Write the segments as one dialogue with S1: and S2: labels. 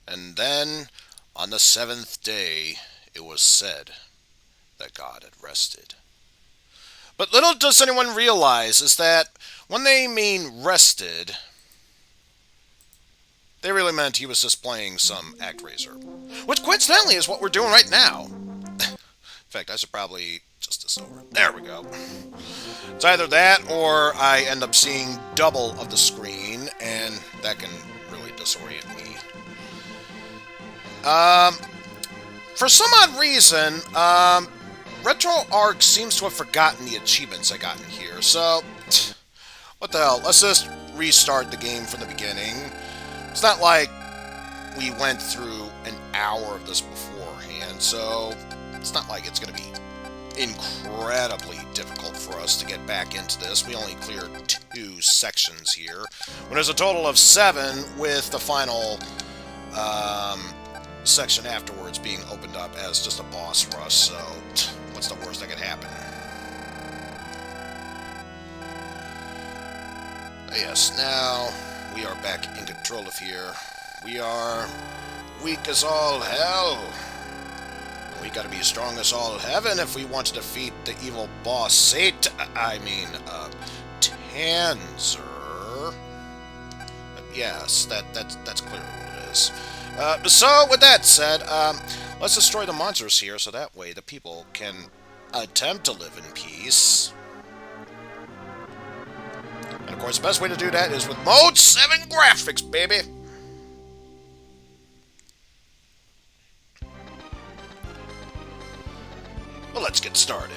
S1: And then, on the seventh day, it was said that God had rested. But little does anyone realize is that when they mean rested, they really meant he was just playing some Actraiser. Which coincidentally is what we're doing right now. In fact, I should probably just this over. There we go. It's either that or I end up seeing double of the screen, and that can really disorient me. For some odd reason, RetroArch seems to have forgotten the achievements I got in here, so what the hell, let's just restart the game from the beginning. It's not like we went through an hour of this beforehand, so it's not like it's going to be incredibly difficult for us to get back into this. We only cleared 2 sections here, when there's a total of 7 with the final section afterwards being opened up as just a boss rush, so what's the worst that could happen? Yes, now we are back in control of here. We are weak as all hell. We gotta be strong as all heaven if we want to defeat the evil boss Tanzer. Yes, that's clearly what it is. So, with that said, let's destroy the monsters here so that way the people can attempt to live in peace. And of course, the best way to do that is with Mode 7 graphics, baby! Well, let's get started.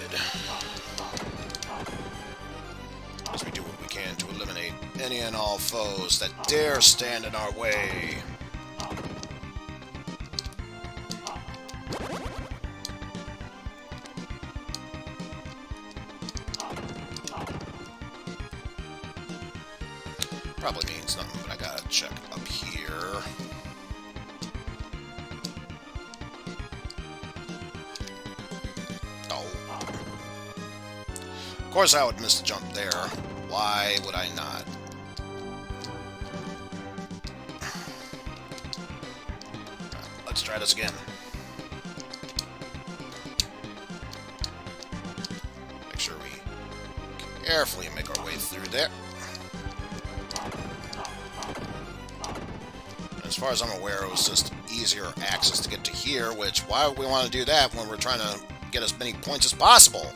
S1: As we do what we can to eliminate any and all foes that dare stand in our way. Probably means nothing, but I gotta check up here. Oh. Of course I would miss the jump there. Why would I not? Let's try this again. Make sure we carefully make our way through there. As far as I'm aware, it was just easier access to get to here, which, why would we want to do that when we're trying to get as many points as possible?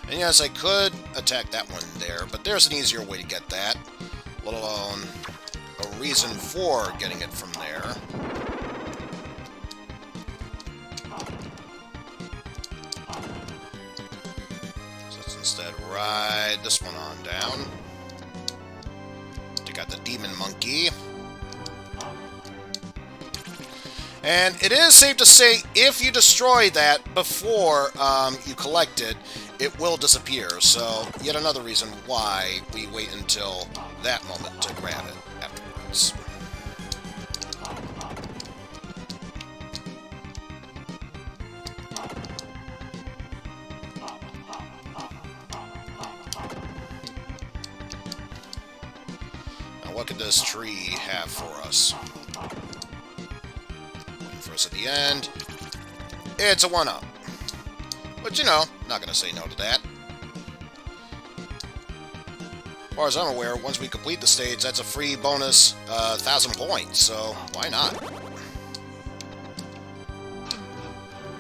S1: And yes, I could attack that one there, but there's an easier way to get that, let alone a reason for getting it from there. So let's instead ride this one on down. Got the demon monkey. And it is safe to say if you destroy that before you collect it, it will disappear. So yet another reason why we wait until that moment to grab it afterwards. What could this tree have for us? Waiting for us at the end. It's a 1-up. But, you know, not going to say no to that. As far as I'm aware, once we complete the stage, that's a free bonus 1,000 points, so why not?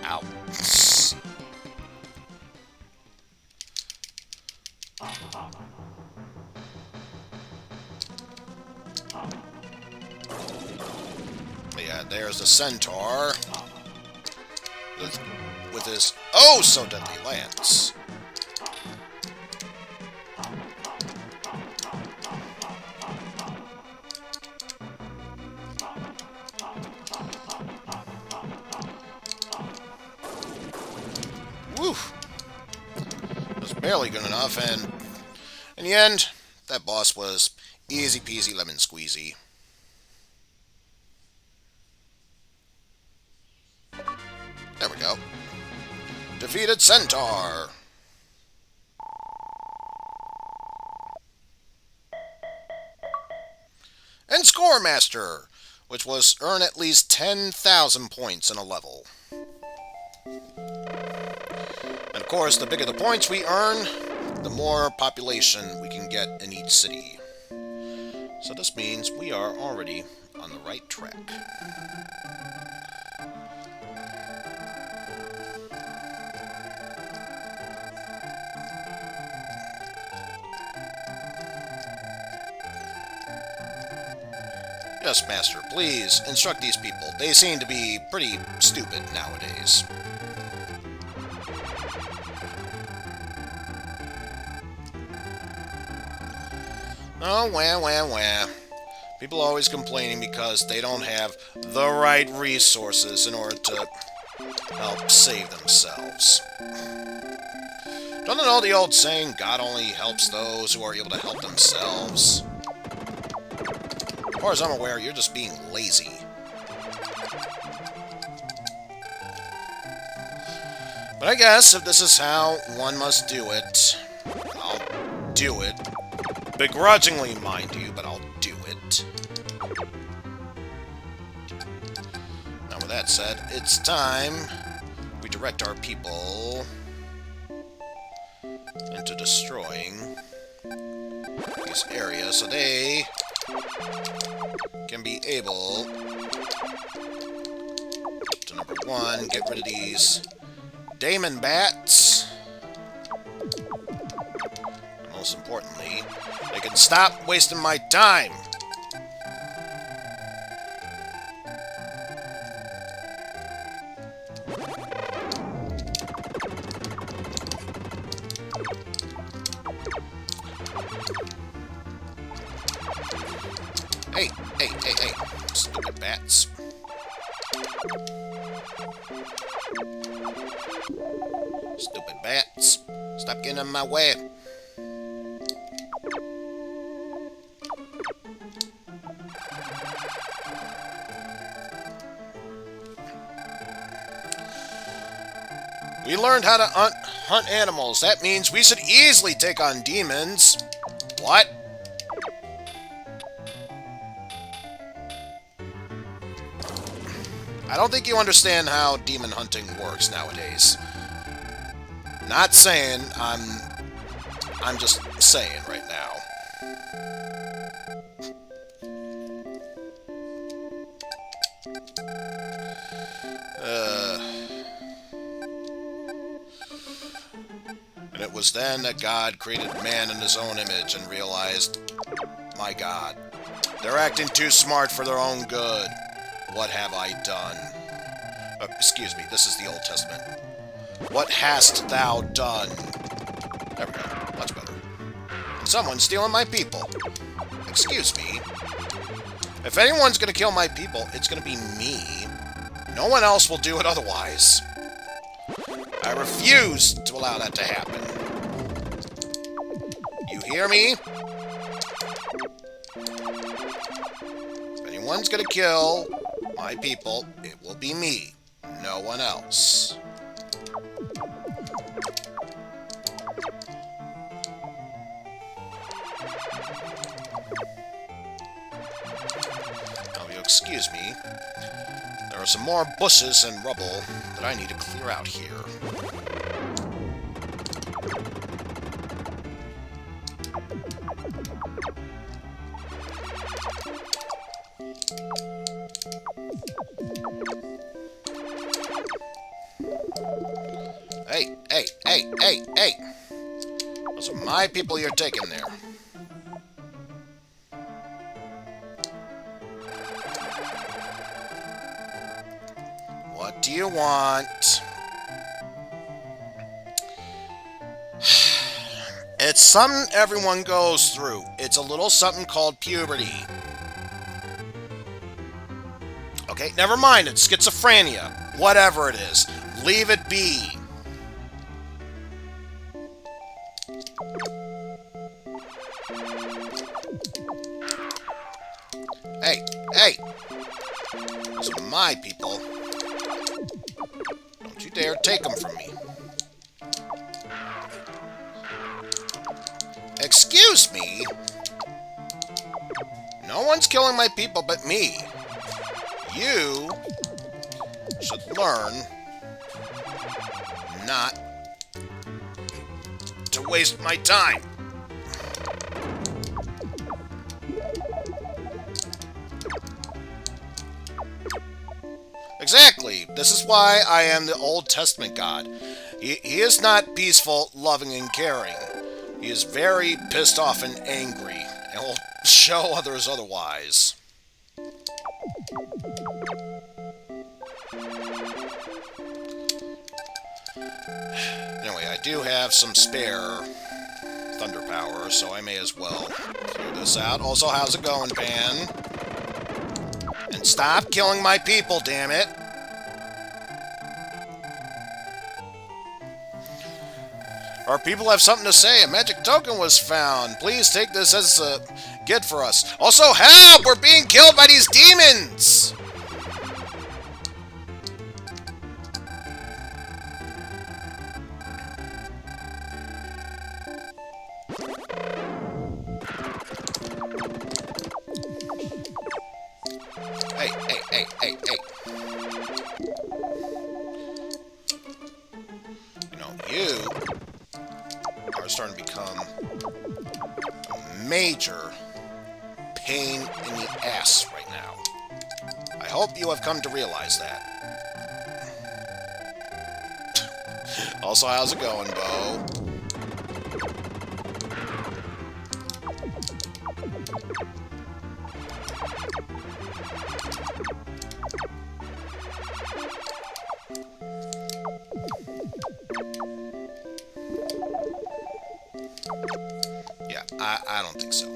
S1: Ow. Yeah, there's the centaur with his oh so deadly lance. Woo! It was barely good enough, and in the end, that boss was easy peasy lemon squeezy. There we go. Defeated Centaur. And score! War Master, which was earn at least 10,000 points in a level. And of course, the bigger the points we earn, the more population we can get in each city. So this means we are already on the right track. Yes, Master, please instruct these people. They seem to be pretty stupid nowadays. Oh, wah. People always complaining because they don't have the right resources in order to help save themselves. Don't you know the old saying, God only helps those who are able to help themselves? As far as I'm aware, you're just being lazy. But I guess if this is how one must do it, I'll do it. Begrudgingly, mind you, but I'll do it. Now, with that said, it's time we direct our people into destroying these areas so they can be able to, number one, get rid of these Daemon Bats. And most importantly, they can stop wasting my time. Hey. Stupid bats. Stupid bats. Stop getting in my way. We learned how to hunt animals. That means we should easily take on demons. What? I don't think you understand how demon hunting works nowadays. Not saying, I'm just saying right now. And it was then that God created man in his own image and realized, my God, they're acting too smart for their own good. What have I done? Excuse me, this is the Old Testament. What hast thou done? There we go. Much better. Someone's stealing my people. Excuse me. If anyone's gonna kill my people, it's gonna be me. No one else will do it otherwise. I refuse to allow that to happen. You hear me? If anyone's gonna kill my people, it will be me. No one else. Now, if you excuse me, there are some more bushes and rubble that I need to clear out here. Hey! Those are my people you're taking there. What do you want? It's something everyone goes through. It's a little something called puberty. Okay, never mind, it's schizophrenia. Whatever it is. Leave it be. Hey! Those are my people. Don't you dare take them from me. Excuse me? No one's killing my people but me. You should learn not to waste my time. Exactly. This is why I am the Old Testament God. He is not peaceful, loving, and caring. He is very pissed off and angry, and will show others otherwise. Anyway, I do have some spare thunder power, so I may as well clear this out. Also, how's it going, Pan? And stop killing my people, damn it! Our people have something to say. A magic token was found. Please take this as a gift for us. Also, help! We're being killed by these demons! Hey. You know, you are starting to become a major pain in the ass right now. I hope you have come to realize that. Also, how's it going, Bo? Yeah, I don't think so.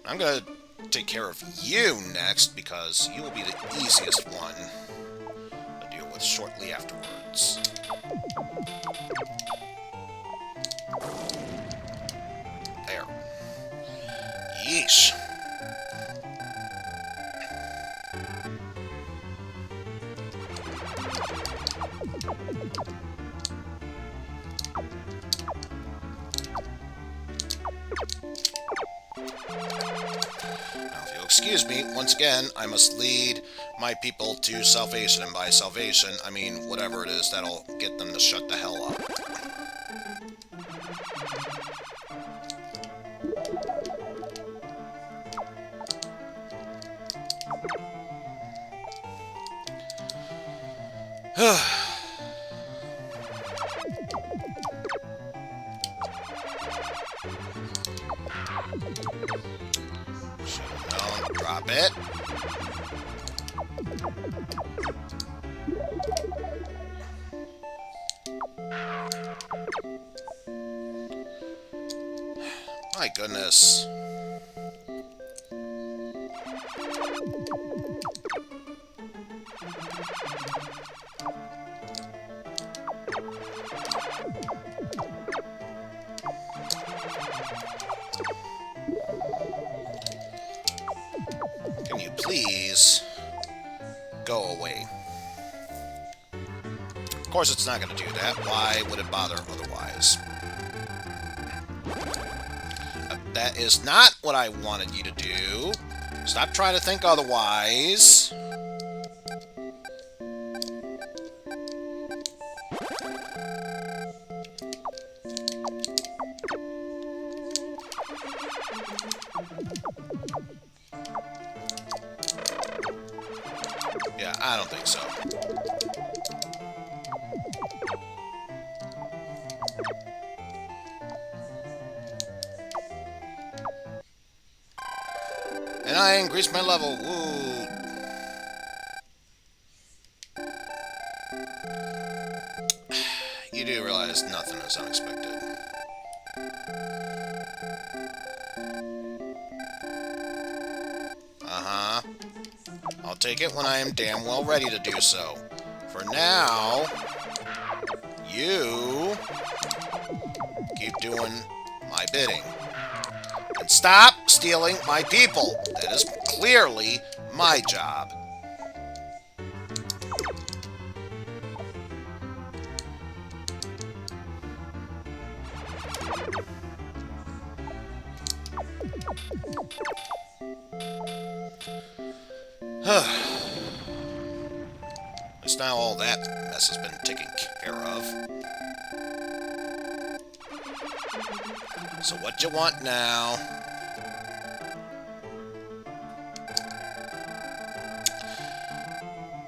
S1: I'm gonna take care of you next, because you will be the easiest one to deal with shortly afterwards. There. Yeesh. Excuse me, once again, I must lead my people to salvation, and by salvation, I mean whatever it is that'll get them to shut the hell up. Drop it. My goodness. Can you please go away? Of course it's not going to do that. Why would it bother otherwise? That is not what I wanted you to do. Stop trying to think otherwise. Yeah, I don't think so. And I increased my level. Woo. You do realize nothing is unexpected. Uh-huh. I'll take it when I am damn well ready to do so. For now, you keep doing my bidding. And stop stealing my people. That is clearly my job. At least now all that mess has been taken care of. So what you want now?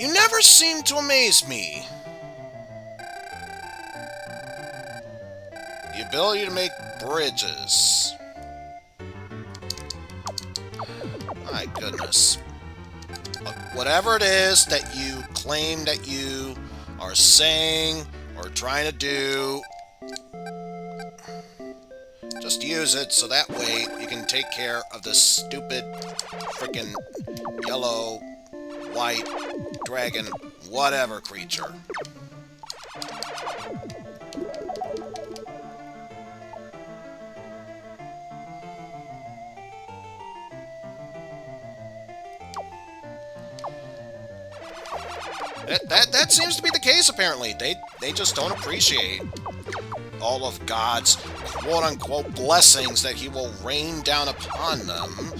S1: You never seem to amaze me. The ability to make bridges. My goodness. Look, whatever it is that you claim that you are saying or trying to do, just use it so that way you can take care of this stupid freaking yellow, white, dragon, whatever creature. That seems to be the case, apparently. They just don't appreciate all of God's quote-unquote blessings that he will rain down upon them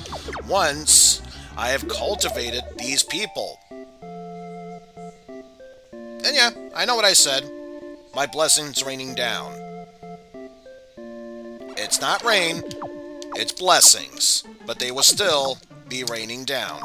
S1: once I have cultivated these people. And yeah, I know what I said. My blessings raining down. It's not rain, it's blessings. But they will still be raining down.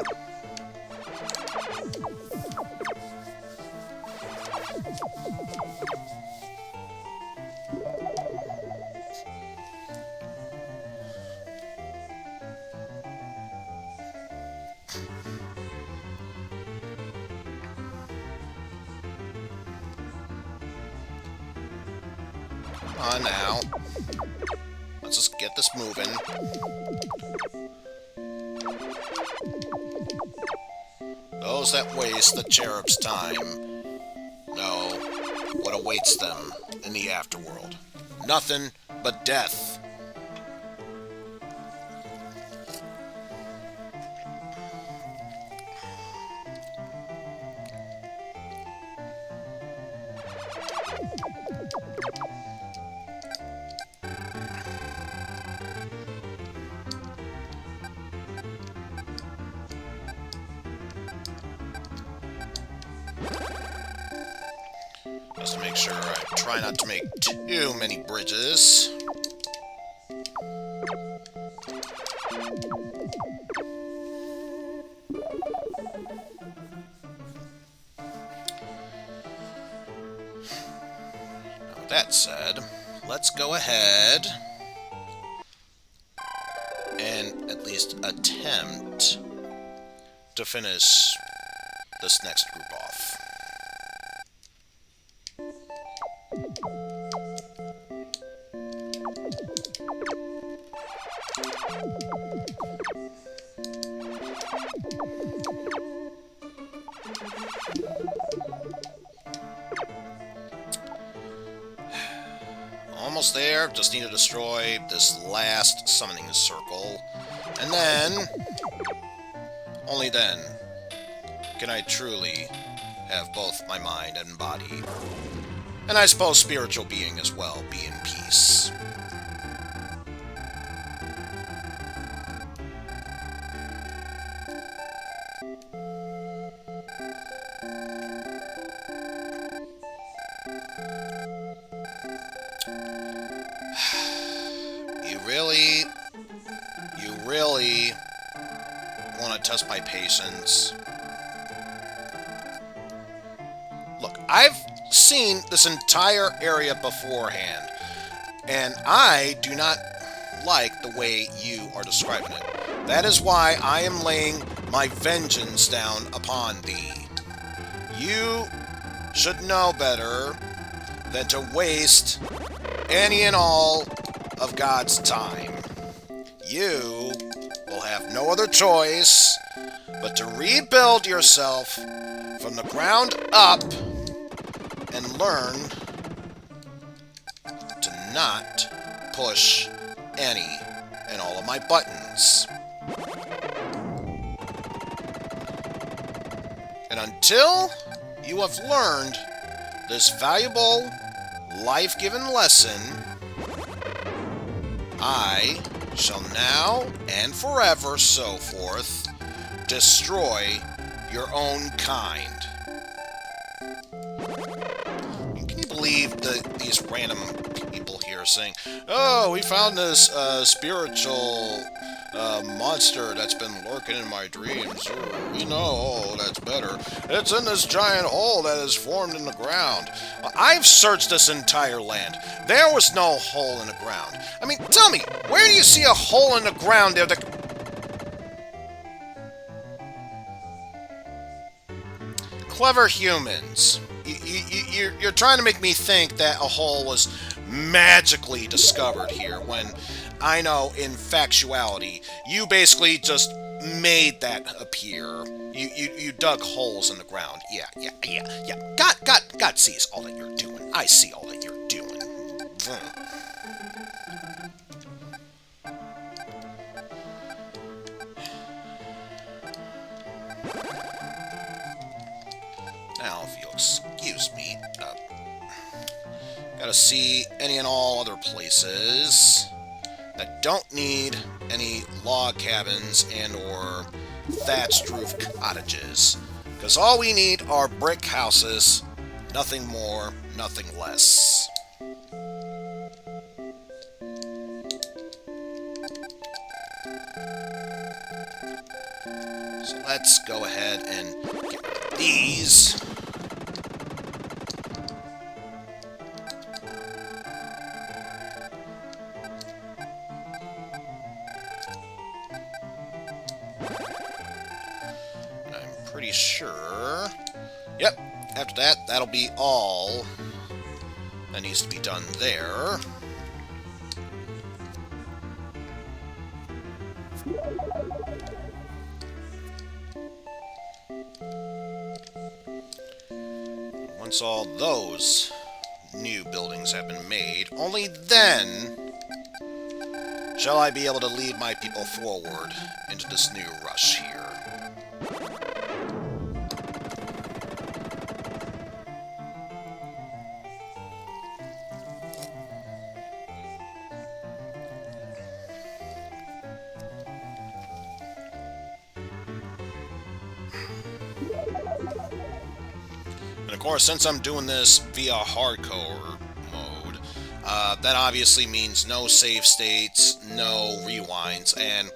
S1: Come on now. Let's just get this moving. Those that waste the cherub's time know what awaits them in the afterworld. Nothing but death. Just to make sure I try not to make too many bridges. Now, with that said, let's go ahead and at least attempt to finish this next group off. Almost there, just need to destroy this last summoning circle, and then, only then, can I truly have both my mind and body, and I suppose spiritual being as well, be in peace. You really want to test my patience? Look, I've seen this entire area beforehand, and I do not like the way you are describing it. That is why I am laying my vengeance down upon thee. You should know better than to waste any and all of God's time. You will have no other choice but to rebuild yourself from the ground up and learn to not push any and all of my buttons. And until you have learned this valuable, life-giving lesson, I shall now and forever, so forth, destroy your own kind. Can you believe these random people here saying, "Oh, we found this spiritual monster that's been lurking in my dreams. We know that's better. It's in this giant hole that is formed in the ground." I've searched this entire land. There was no hole in the ground. I mean, tell me, where do you see a hole in the ground there that... Clever humans. You're trying to make me think that a hole was magically discovered here, when I know, in factuality, you basically just made that appear. You dug holes in the ground. Yeah. God sees all that you're doing. I see all that you're doing. Now, if you'll excuse me, gotta see any and all other places that don't need any log cabins and or thatched roof cottages. Because all we need are brick houses, nothing more, nothing less. So let's go ahead and get rid of these. Pretty sure. Yep, after that, that'll be all that needs to be done there. Once all those new buildings have been made, only then shall I be able to lead my people forward into this new rush here. Of course, since I'm doing this via hardcore mode, that obviously means no save states, no rewinds, and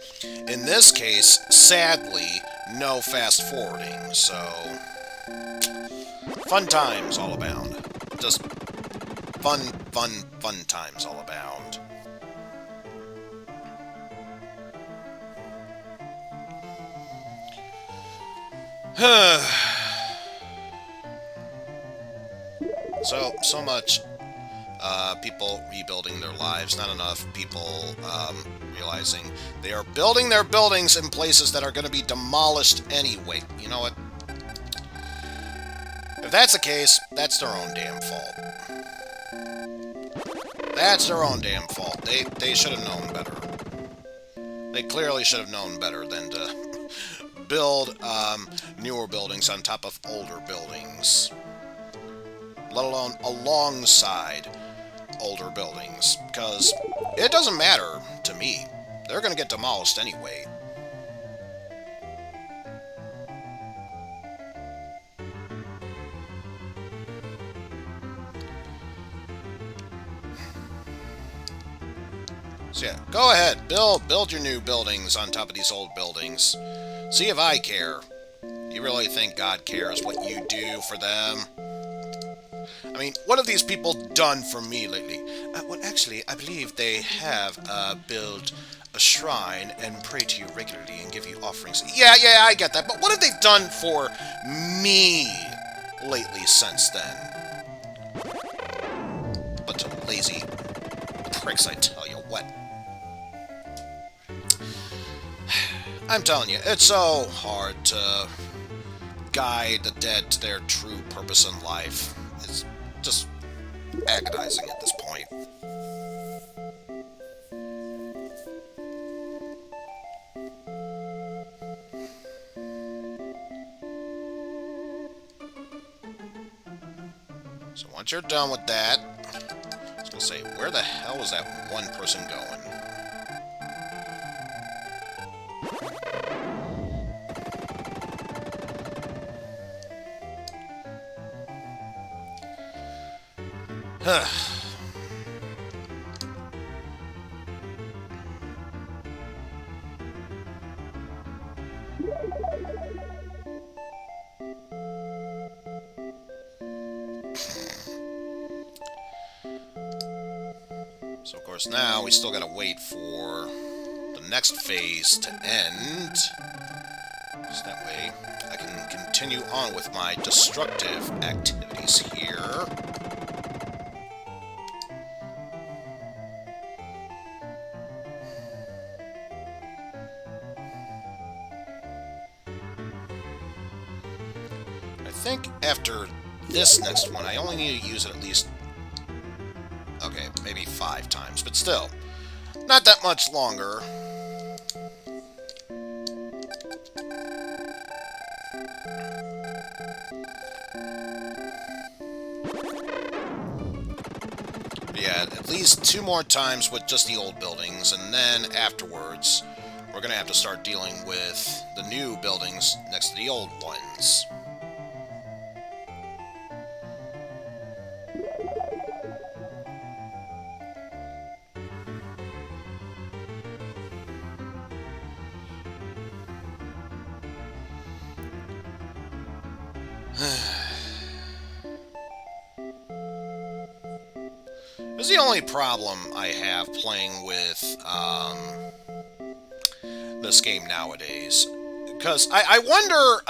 S1: in this case, sadly, no fast forwarding, so fun times all abound. Just fun times all abound. So much people rebuilding their lives, not enough people realizing they are building their buildings in places that are going to be demolished anyway. You know what? If that's the case, that's their own damn fault. That's their own damn fault. They should have known better. They clearly should have known better than to build newer buildings on top of older buildings. Let alone alongside older buildings, because it doesn't matter to me. They're going to get demolished anyway. So yeah, go ahead, build your new buildings on top of these old buildings. See if I care. You really think God cares what you do for them? I mean, what have these people done for me lately? Well, actually, I believe they have built a shrine and pray to you regularly and give you offerings. Yeah, I get that. But what have they done for me lately since then? Bunch of lazy pricks, I tell you what. I'm telling you, it's so hard to guide the dead to their true purpose in life. It's just agonizing at this point. So once you're done with that, I was going to say, where the hell was that one person going? So, of course, now we still gotta wait for the next phase to end. So that way I can continue on with my destructive activities here. I think after this next one, I only need to use it at least, okay, maybe 5 times, but still, not that much longer. But yeah, at least 2 more times with just the old buildings, and then afterwards, we're gonna have to start dealing with the new buildings next to the old ones. This is the only problem I have playing with this game nowadays. Because I wonder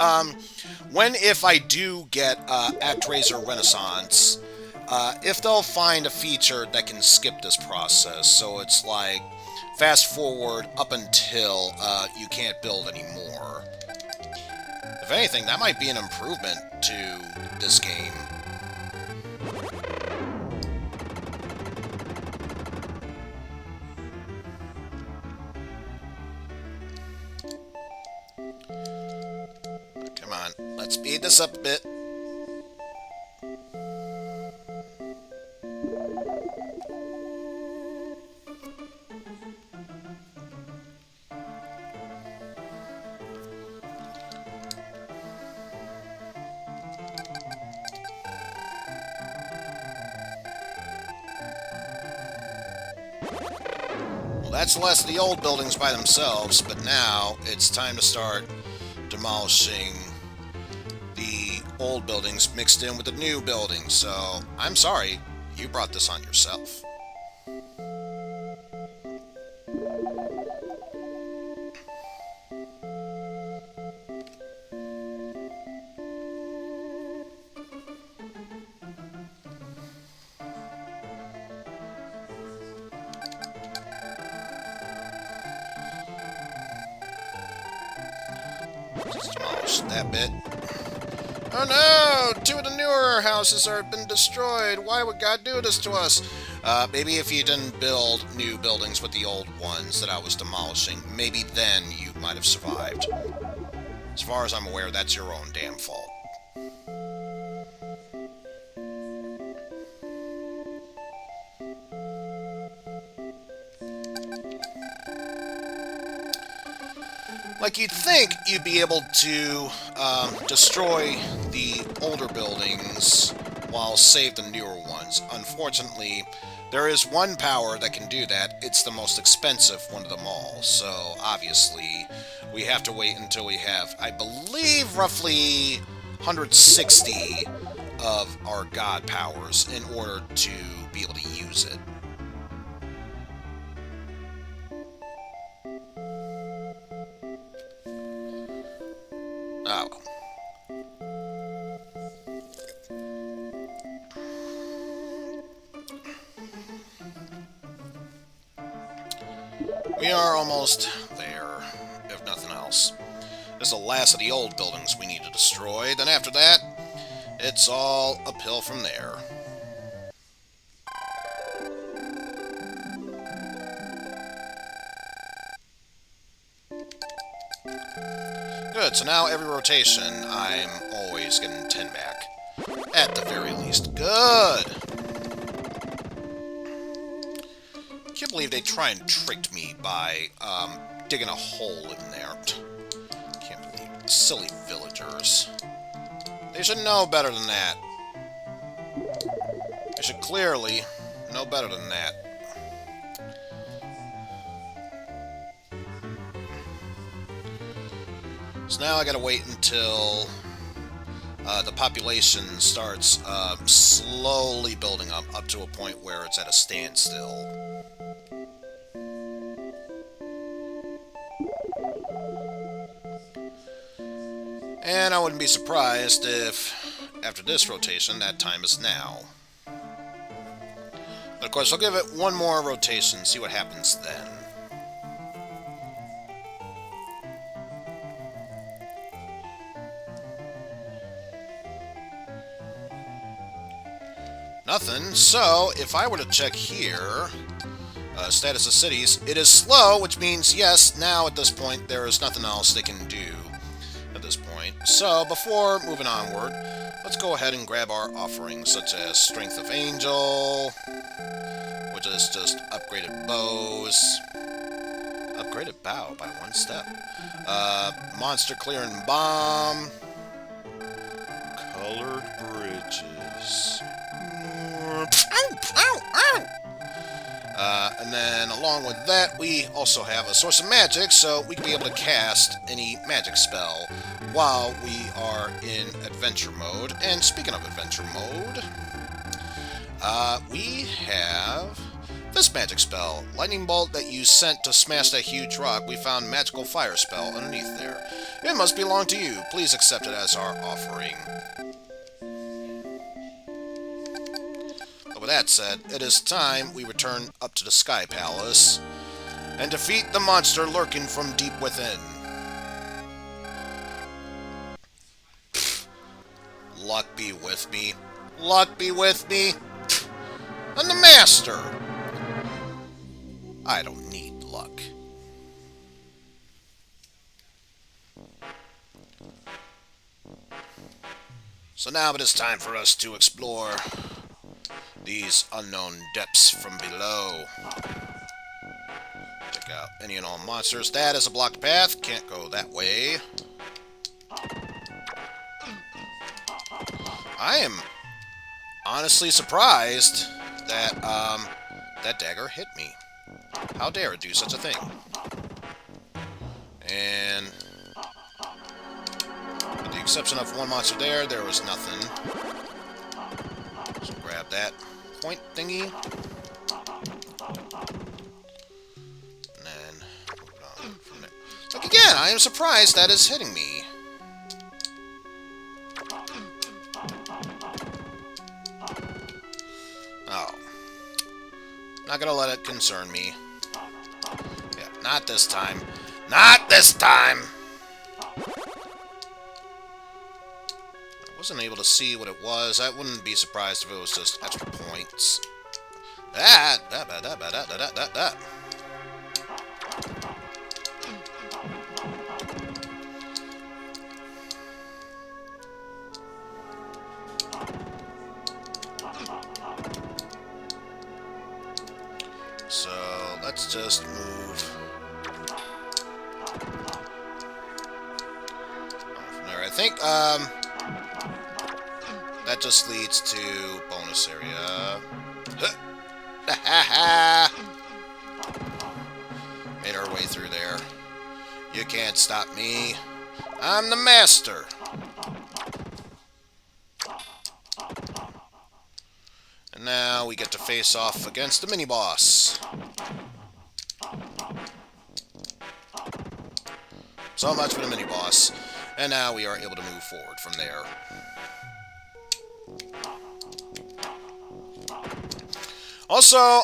S1: when, if I do get Actraiser Renaissance, if they'll find a feature that can skip this process. So it's like fast forward up until you can't build anymore. If anything, that might be an improvement to this game. Come on, let's speed this up a bit. Well, that's the last of the old buildings by themselves, but now it's time to start demolishing the old buildings mixed in with the new buildings. So, I'm sorry, you brought this on yourself. Just demolish that bit. Oh no! 2 of the newer houses have been destroyed. Why would God do this to us? Maybe if you didn't build new buildings with the old ones that I was demolishing, maybe then you might have survived. As far as I'm aware, that's your own damn fault. Like, you'd think you'd be able to destroy the older buildings while save the newer ones. Unfortunately, there is one power that can do that. It's the most expensive one of them all. So, obviously, we have to wait until we have, I believe, roughly 160 of our god powers in order to be able to use it. Oh. We are almost there, if nothing else. This is the last of the old buildings we need to destroy. Then after that, it's all uphill from there. Good, so now every rotation, I'm always getting 10 back. At the very least. Good! Can't believe they try and tricked me by digging a hole in there. Can't believe it. Silly villagers. They should know better than that. I should clearly know better than that. So now I gotta wait until the population starts slowly building up to a point where it's at a standstill. And I wouldn't be surprised if, after this rotation, that time is now. But of course, I'll give it one more rotation, see what happens then. Nothing. So, if I were to check here, status of cities, it is slow, which means, yes, now at this point, there is nothing else they can do at this point. So, before moving onward, let's go ahead and grab our offerings, such as Strength of Angel, which is just upgraded bows, upgraded bow by 1 step, monster clearing bomb, colored bridges, and then along with that, we also have a source of magic, so we can be able to cast any magic spell while we are in adventure mode. And speaking of adventure mode, we have this magic spell, lightning bolt that you sent to smash that huge rock. We found magical fire spell underneath there. It must belong to you. Please accept it as our offering. But with that said, it is time we return up to the Sky Palace and defeat the monster lurking from deep within. Luck be with me. Luck be with me. I'm the master. I don't need luck. So now it is time for us to explore these unknown depths from below. Check out any and all monsters. That is a blocked path. Can't go that way. I am honestly surprised that that dagger hit me. How dare it do such a thing? And with the exception of one monster there was nothing. So grab that point thingy. And then move on from there. Like again, I am surprised that is hitting me. Oh. Not gonna let it concern me. Yeah, not this time. Not this time! I wasn't able to see what it was. I wouldn't be surprised if it was just extra points. That. So, let's just move from there. I think, that just leads to bonus area. Made our way through there. You can't stop me. I'm the master. And now we get to face off against the mini-boss. So much for the mini-boss. And now we are able to move forward from there. Also,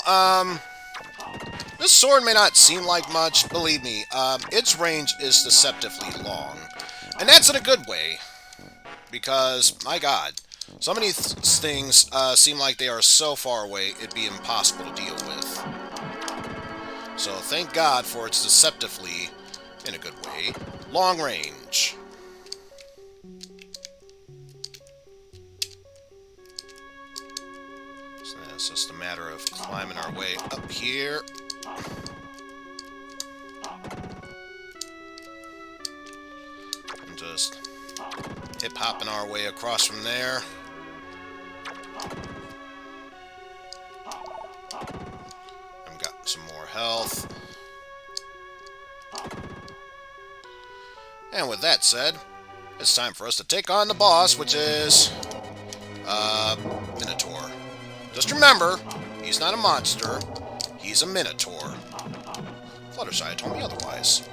S1: this sword may not seem like much. Believe me, its range is deceptively long. And that's in a good way. Because, my god, some of these things seem like they are so far away, it'd be impossible to deal with. So, thank God for its deceptively, in a good way, long range. So it's just a matter of climbing our way up here. And just hip-hopping our way across from there. And with that said, it's time for us to take on the boss, which is... Minotaur. Just remember, he's not a monster. He's a Minotaur. Fluttershy told me otherwise.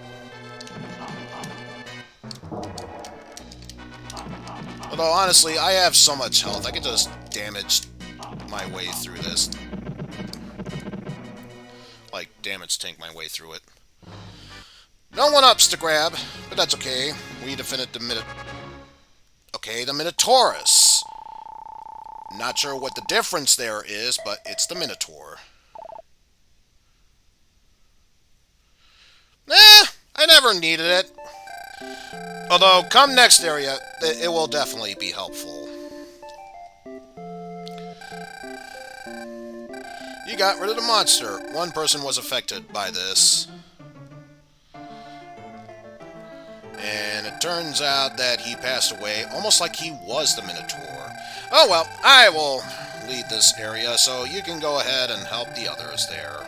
S1: Although, honestly, I have so much health, I could just damage my way through this. Like, damage tank my way through it. No one-ups to grab, but that's okay. We defended the the Minotaurus. Not sure what the difference there is, but it's the Minotaur. I never needed it. Although, come next area, it will definitely be helpful. You got rid of the monster. One person was affected by this. And it turns out that he passed away almost like he was the Minotaur. Oh well, I will lead this area, so you can go ahead and help the others there.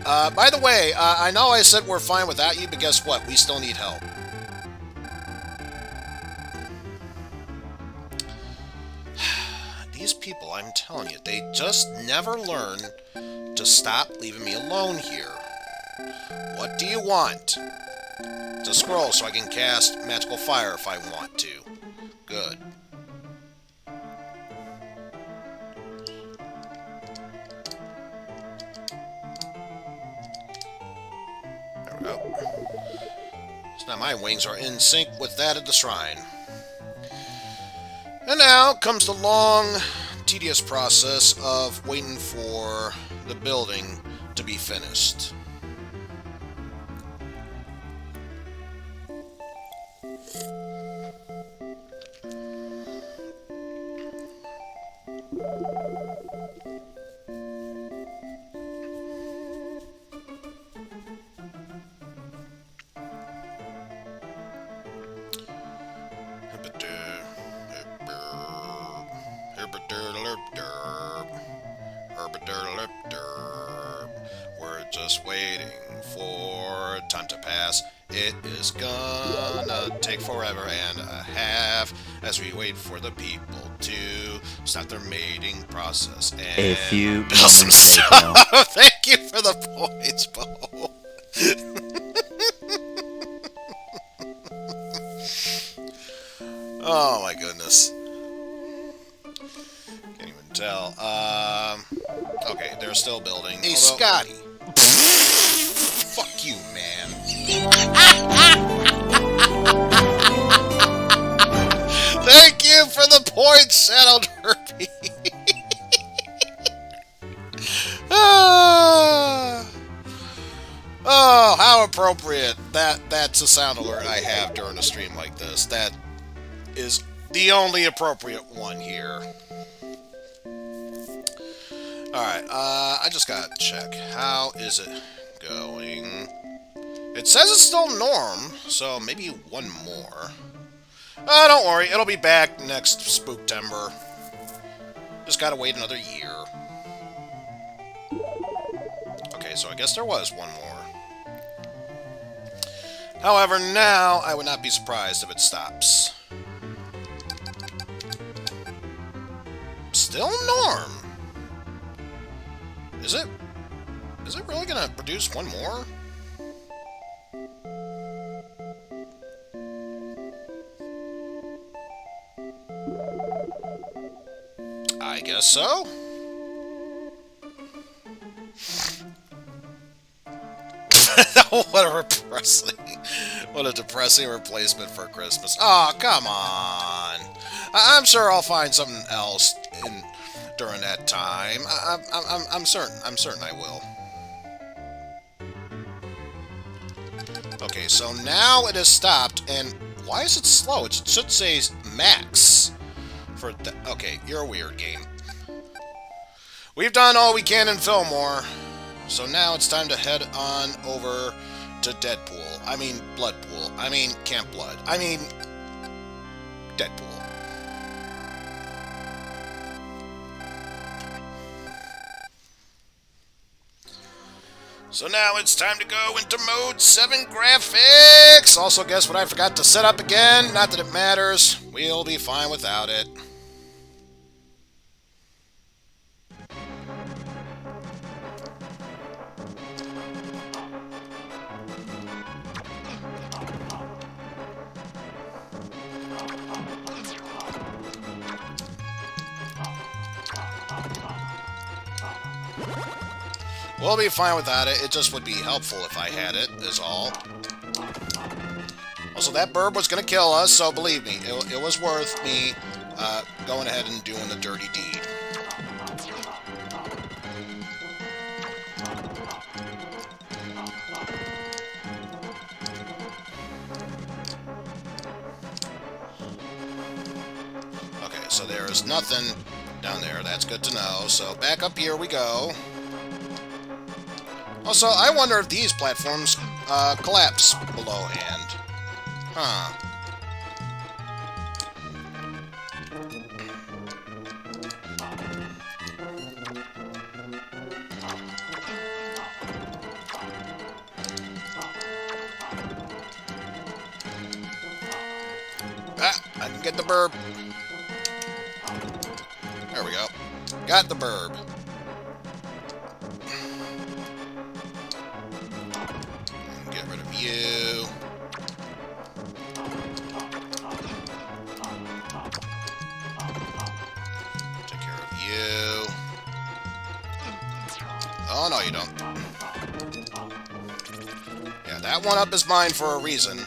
S1: By the way, I know I said we're fine without you, but guess what? We still need help. These people, I'm telling you, they just never learn to stop leaving me alone here. What do you want? It's a scroll so I can cast magical fire if I want to. Good. There we go. So now my wings are in sync with that of the shrine. And now comes the long, tedious process of waiting for the building to be finished. We're just waiting for time to pass. It is gonna take forever and a half as we wait for the people to start their mating process and
S2: a few
S1: build some stuff. Thank you for the points, Bo. Oh my goodness. Can't even tell. Okay, they're still building. Hey, Scotty. Fuck you, man. Thank you for the points, Shadow Derpy. Oh, how appropriate. That's a sound alert I have during a stream like this. That is the only appropriate one here. Alright, I just gotta check. How is it going? It says it's still norm, so maybe one more. Don't worry, it'll be back next Spooktember. Just gotta wait another year. Okay, so I guess there was one more. However, now I would not be surprised if it stops. Still norm. Is it really gonna produce one more? I guess so. What a depressing replacement for Christmas. Oh, come on. I'm sure I'll find something else during that time. I'm certain I will. Okay, so now it has stopped, and why is it slow? It should say max. Okay, you're a weird game. We've done all we can in Fillmore, so now it's time to head on over to Deadpool. I mean, Bloodpool. I mean, Camp Blood. I mean, Deadpool. So now it's time to go into Mode 7 graphics! Also, guess what I forgot to set up again? Not that it matters. We'll be fine without it. We'll be fine without it. It just would be helpful if I had it, is all. Also, that bird was going to kill us, so believe me, it was worth me going ahead and doing the dirty deed. Okay, so there's nothing down there. That's good to know. So back up here we go. Also, I wonder if these platforms collapse below hand. Huh. Ah, I can get the burb. There we go. Got the burb. Get rid of you. Take care of you. Oh, no, you don't. Yeah, that one up is mine for a reason.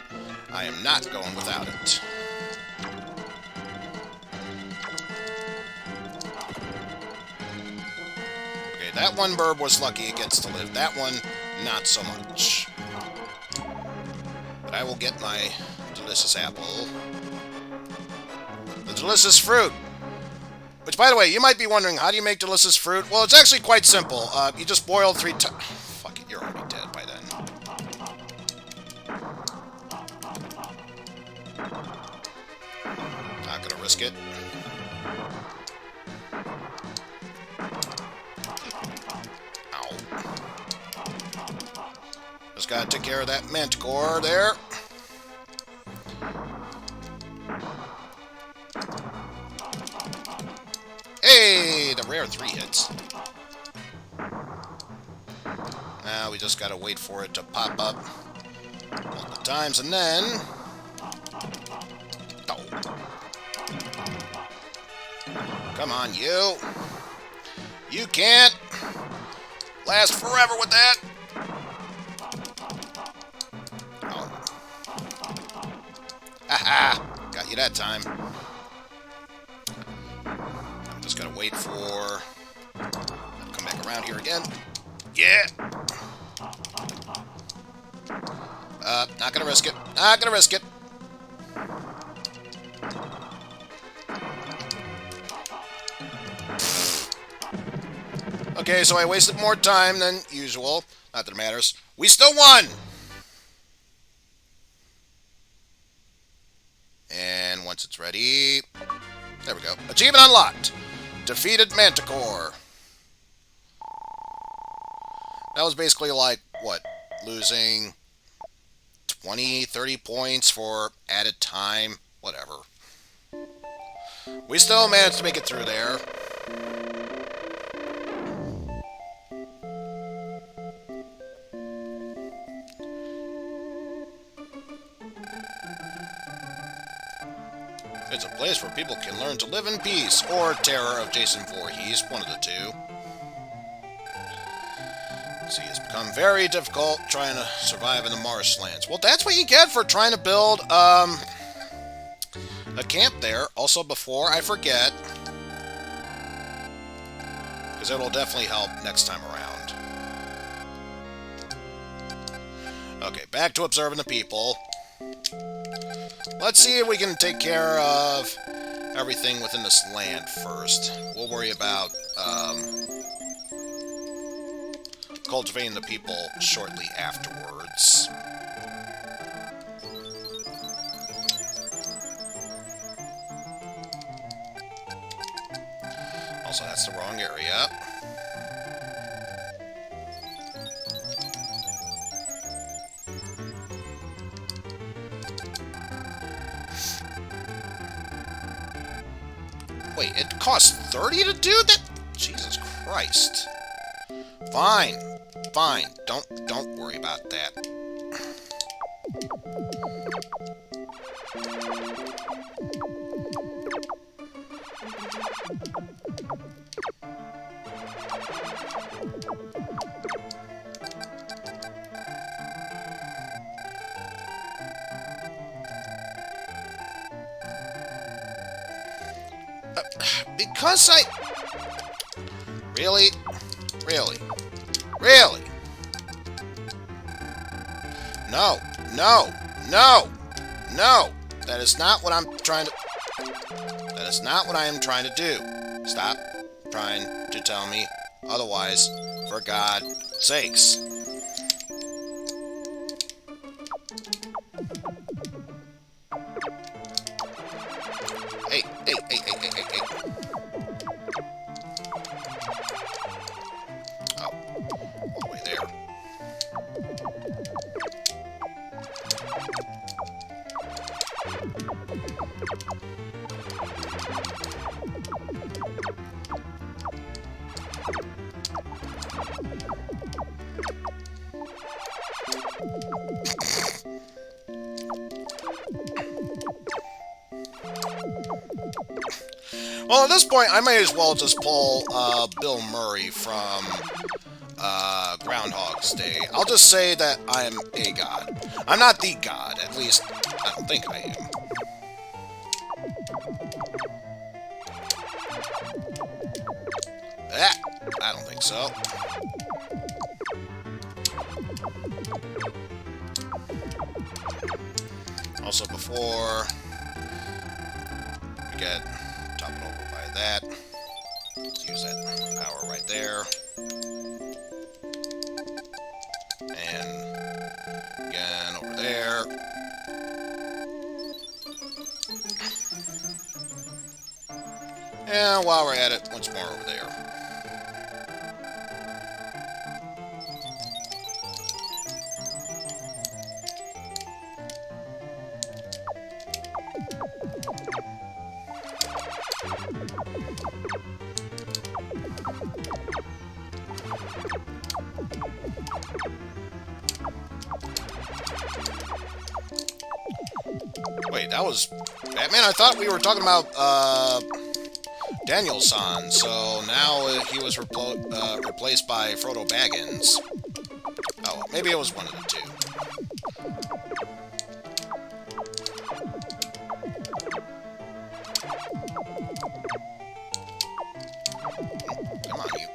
S1: I am not going without it. Okay, that one burb was lucky it gets to live. That one, not so much. But I will get my delicious apple. The delicious fruit. Which, by the way, you might be wondering, how do you make delicious fruit? Well, it's actually quite simple. You just boil 3 times. Fuck it, you're already dead by then. Not gonna risk it. Ow. Just gotta take care of that manticore there. Hey, the rare 3 hits. Now we just gotta wait for it to pop up multiple times, and then... Oh. Come on, you. You can't last forever with that. Oh. Haha! Got you that time. Just gotta wait for... Come back around here again. Yeah! Not gonna risk it. Not gonna risk it. Okay, so I wasted more time than usual. Not that it matters. We still won! And once it's ready... There we go. Achievement unlocked! Defeated Manticore. That was basically like, what, losing 20, 30 points for added time? Whatever. We still managed to make it through there. It's a place where people can learn to live in peace, or terror of Jason Voorhees, one of the two. See, it's become very difficult trying to survive in the marshlands. Well, that's what you get for trying to build, a camp there. Also, before I forget, because it'll definitely help next time around. Okay, back to observing the people. Let's see if we can take care of everything within this land first. We'll worry about cultivating the people shortly afterwards. Also, that's the wrong area. Wait, it costs 30 to do that? Jesus Christ. Fine. Fine. Don't worry about that. Because I... Really? Really? Really? No. No. No. No. That is not what I'm trying to... That is not what I am trying to do. Stop trying to tell me otherwise, for God's sakes. Hey, hey, hey, hey, hey, hey, hey. Oh, all the way there. Well, at this point, I may as well just pull Bill Murray from Groundhog's Day. I'll just say that I am a god. I'm not the god, at least I don't think I am. I don't think so. Also, before we get top it over by that, let's use that power right there. And again over there. And while we're at it, once more over there. Wait, that was Batman? I thought we were talking about, Daniel-san, so now he was replaced by Frodo Baggins. Oh, maybe it was one of the two. Come on, you.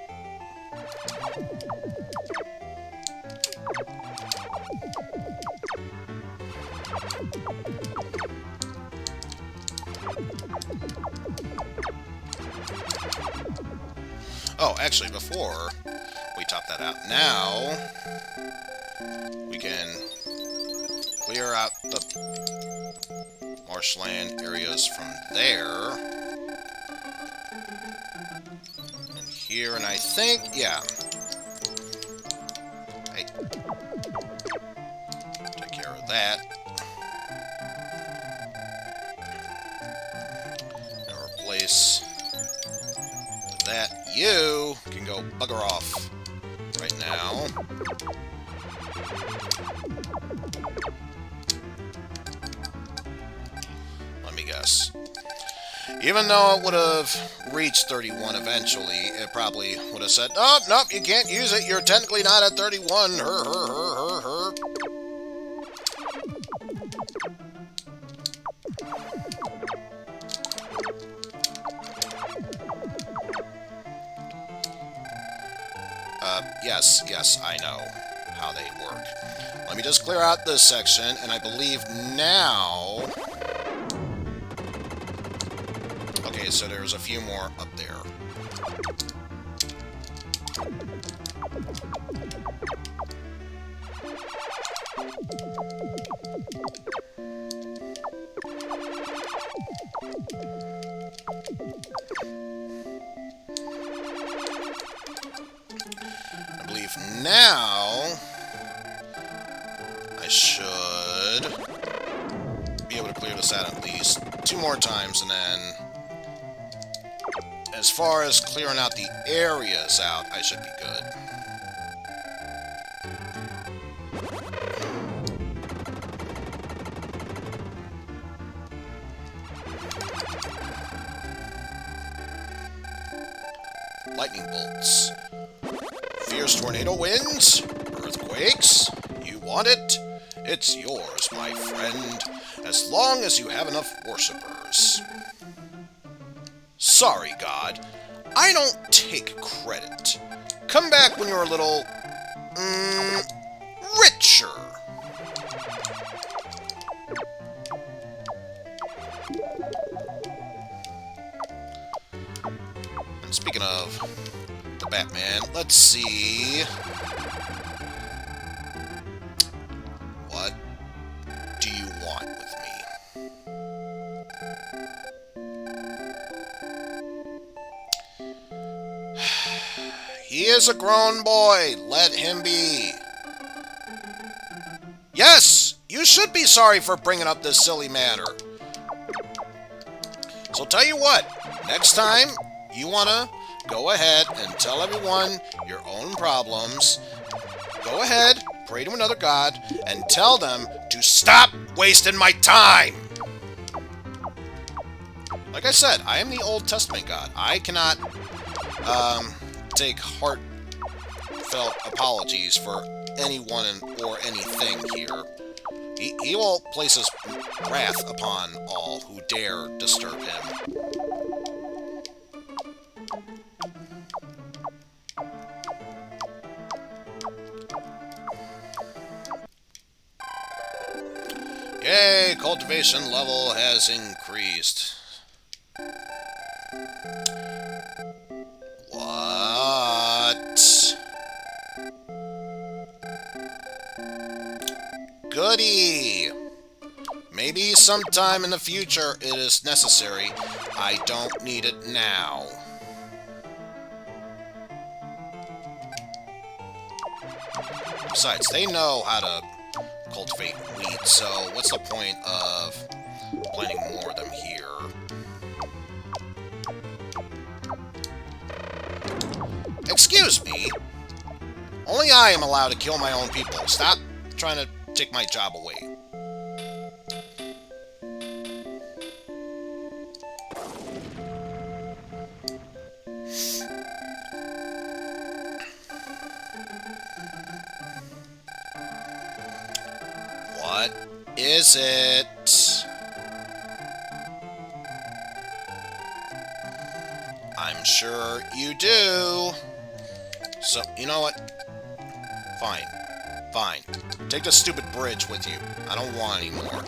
S1: Oh, actually, before we top that out, now we can clear out the marshland areas from there. And here, and I think, yeah. Hey. Take care of that. And replace that. You can go bugger off right now. Let me guess. Even though it would have reached 31 eventually, it probably would have said, "Oh, nope, you can't use it. You're technically not at 31. Her. Yes, I know how they work. Let me just clear out this section, and I believe now... Okay, so there's a few more up there. I believe now I should be able to clear this out at least 2 more times, and then as far as clearing out the areas out, I should be good. Lightning bolts. Fierce tornado winds. Earthquakes. You want it? It's yours, my friend, as long as you have enough worshippers. Sorry, God. I don't take credit. Come back when you're a little... richer. And speaking of the Batman, let's see... What do you want with me? He is a grown boy. Let him be. Yes, you should be sorry for bringing up this silly matter. So tell you what, next time you want to go ahead and tell everyone your own problems. Go ahead, pray to another god, and tell them to stop wasting my time. Like I said, I am the Old Testament god. I cannot take heartfelt apologies for anyone or anything here. He will place his wrath upon all who dare disturb him. Yay, cultivation level has increased. What? Goody! Maybe sometime in the future it is necessary. I don't need it now. Besides, they know how to cultivate wheat, so what's the point of planting more of them here? Excuse me? Only I am allowed to kill my own people. Stop trying to take my job away. What is it? I'm sure you do. So, you know what? Fine. Fine. Take the stupid bridge with you. I don't want any more.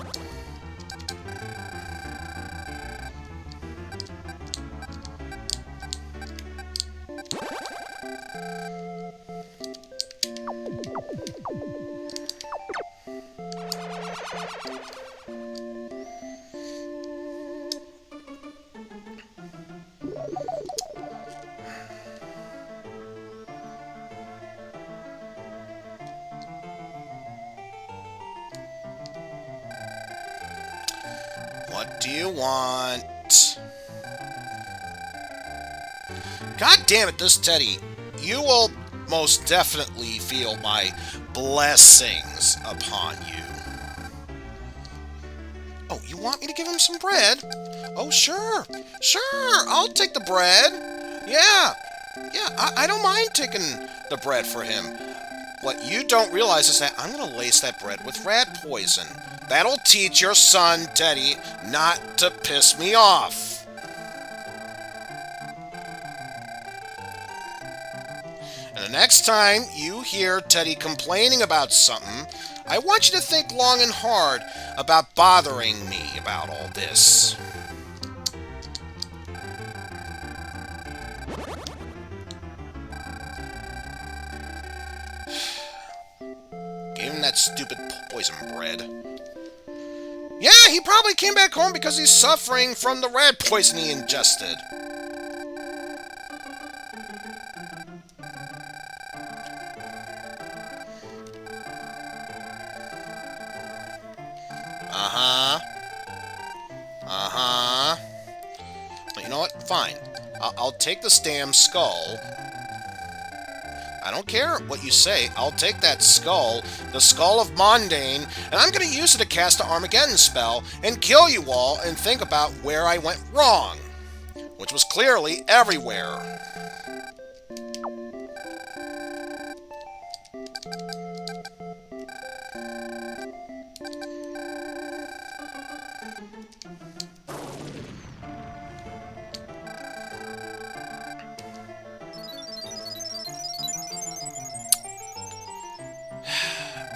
S1: What do you want? God damn it, this Teddy. You will most definitely feel my blessings upon you. Oh, you want me to give him some bread? Oh, sure. Sure, I'll take the bread. Yeah. Yeah, I don't mind taking the bread for him. What you don't realize is that I'm going to lace that bread with rat poison. That'll teach your son, Teddy, not to piss me off. And the next time you hear Teddy complaining about something, I want you to think long and hard about bothering me about all this. Gave him that stupid poison bread. Yeah, he probably came back home because he's suffering from the rat poison he ingested. Uh-huh. But you know what? Fine. I'll take this damn skull. I don't care what you say. I'll take that skull, the Skull of Mondane, and I'm going to use it to cast the Armageddon spell and kill you all and think about where I went wrong, which was clearly everywhere.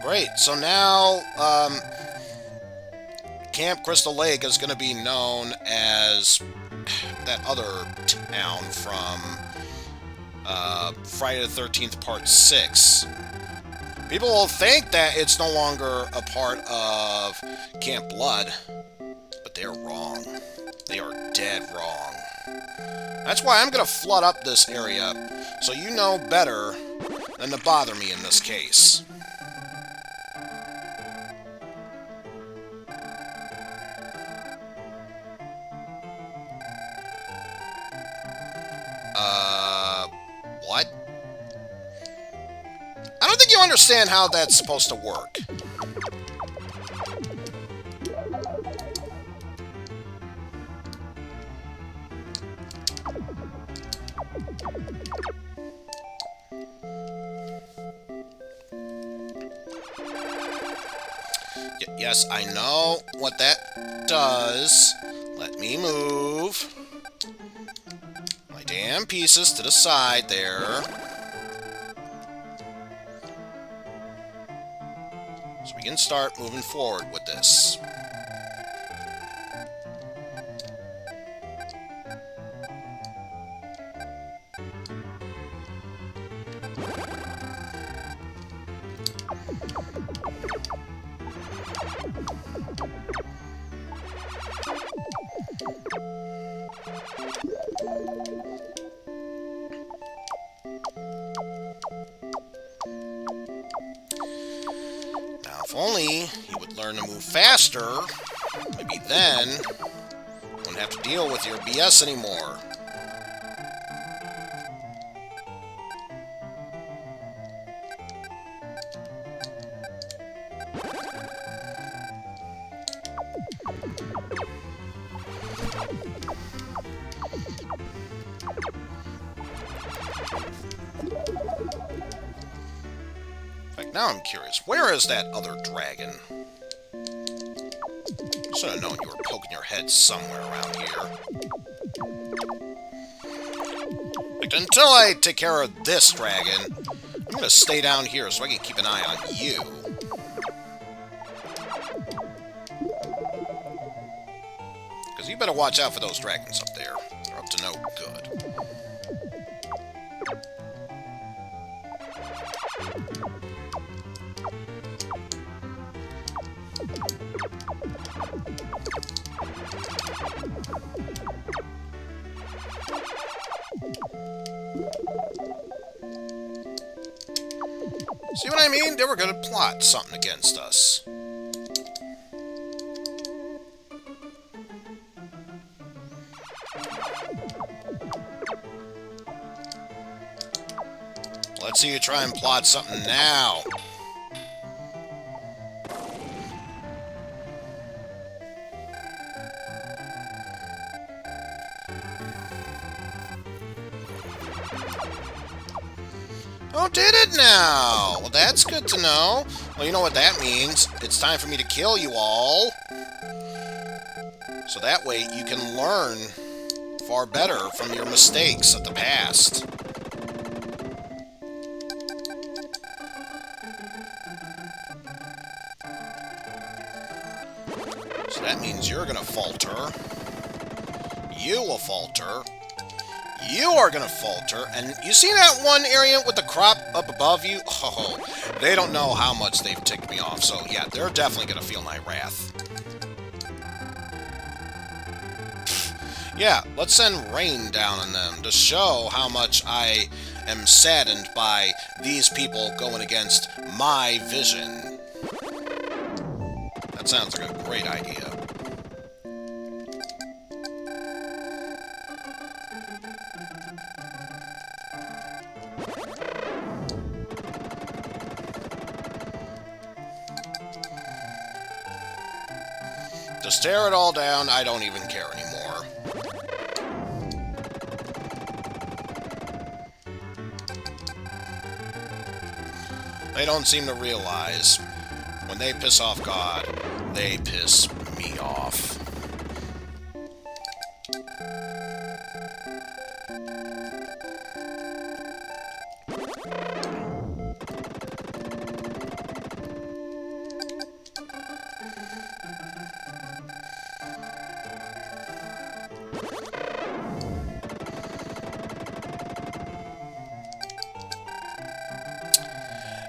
S1: Great, so now, Camp Crystal Lake is going to be known as that other town from, Friday the 13th Part 6. People will think that it's no longer a part of Camp Blood, but they're wrong. They are dead wrong. That's why I'm going to flood up this area, so you know better than to bother me in this case. What? I don't think you understand how that's supposed to work. Yes, I know what that does. Let me move my damn pieces to the side there. So we can start moving forward with this. If only you would learn to move faster, maybe then you wouldn't have to deal with your BS anymore. Now I'm curious, where is that other dragon? Should have known you were poking your head somewhere around here. Like, until I take care of this dragon, I'm gonna stay down here so I can keep an eye on you. Because you better watch out for those dragons up there. They're up to no good. See what I mean? They were going to plot something against us. Let's see you try and plot something now. Oh, did it now? Well, that's good to know. Well, you know what that means. It's time for me to kill you all. So that way you can learn far better from your mistakes of the past. So that means you're gonna falter. You will falter. You are going to falter, and you see that one area with the crop up above you? Oh, they don't know how much they've ticked me off, so yeah, they're definitely going to feel my wrath. Yeah, let's send rain down on them to show how much I am saddened by these people going against my vision. That sounds like a great idea. Just tear it all down, I don't even care anymore. They don't seem to realize, when they piss off God, they piss me off.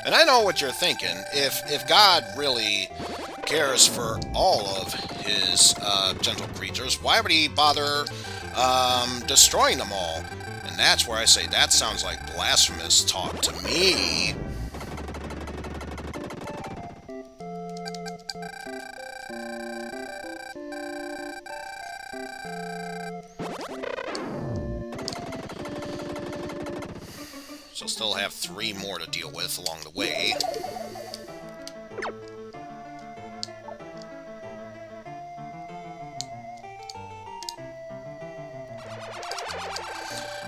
S1: And I know what you're thinking. If God really cares for all of his gentle creatures, why would he bother destroying them all? And that's where I say that sounds like blasphemous talk to me. So still have 3 more to deal with along the way.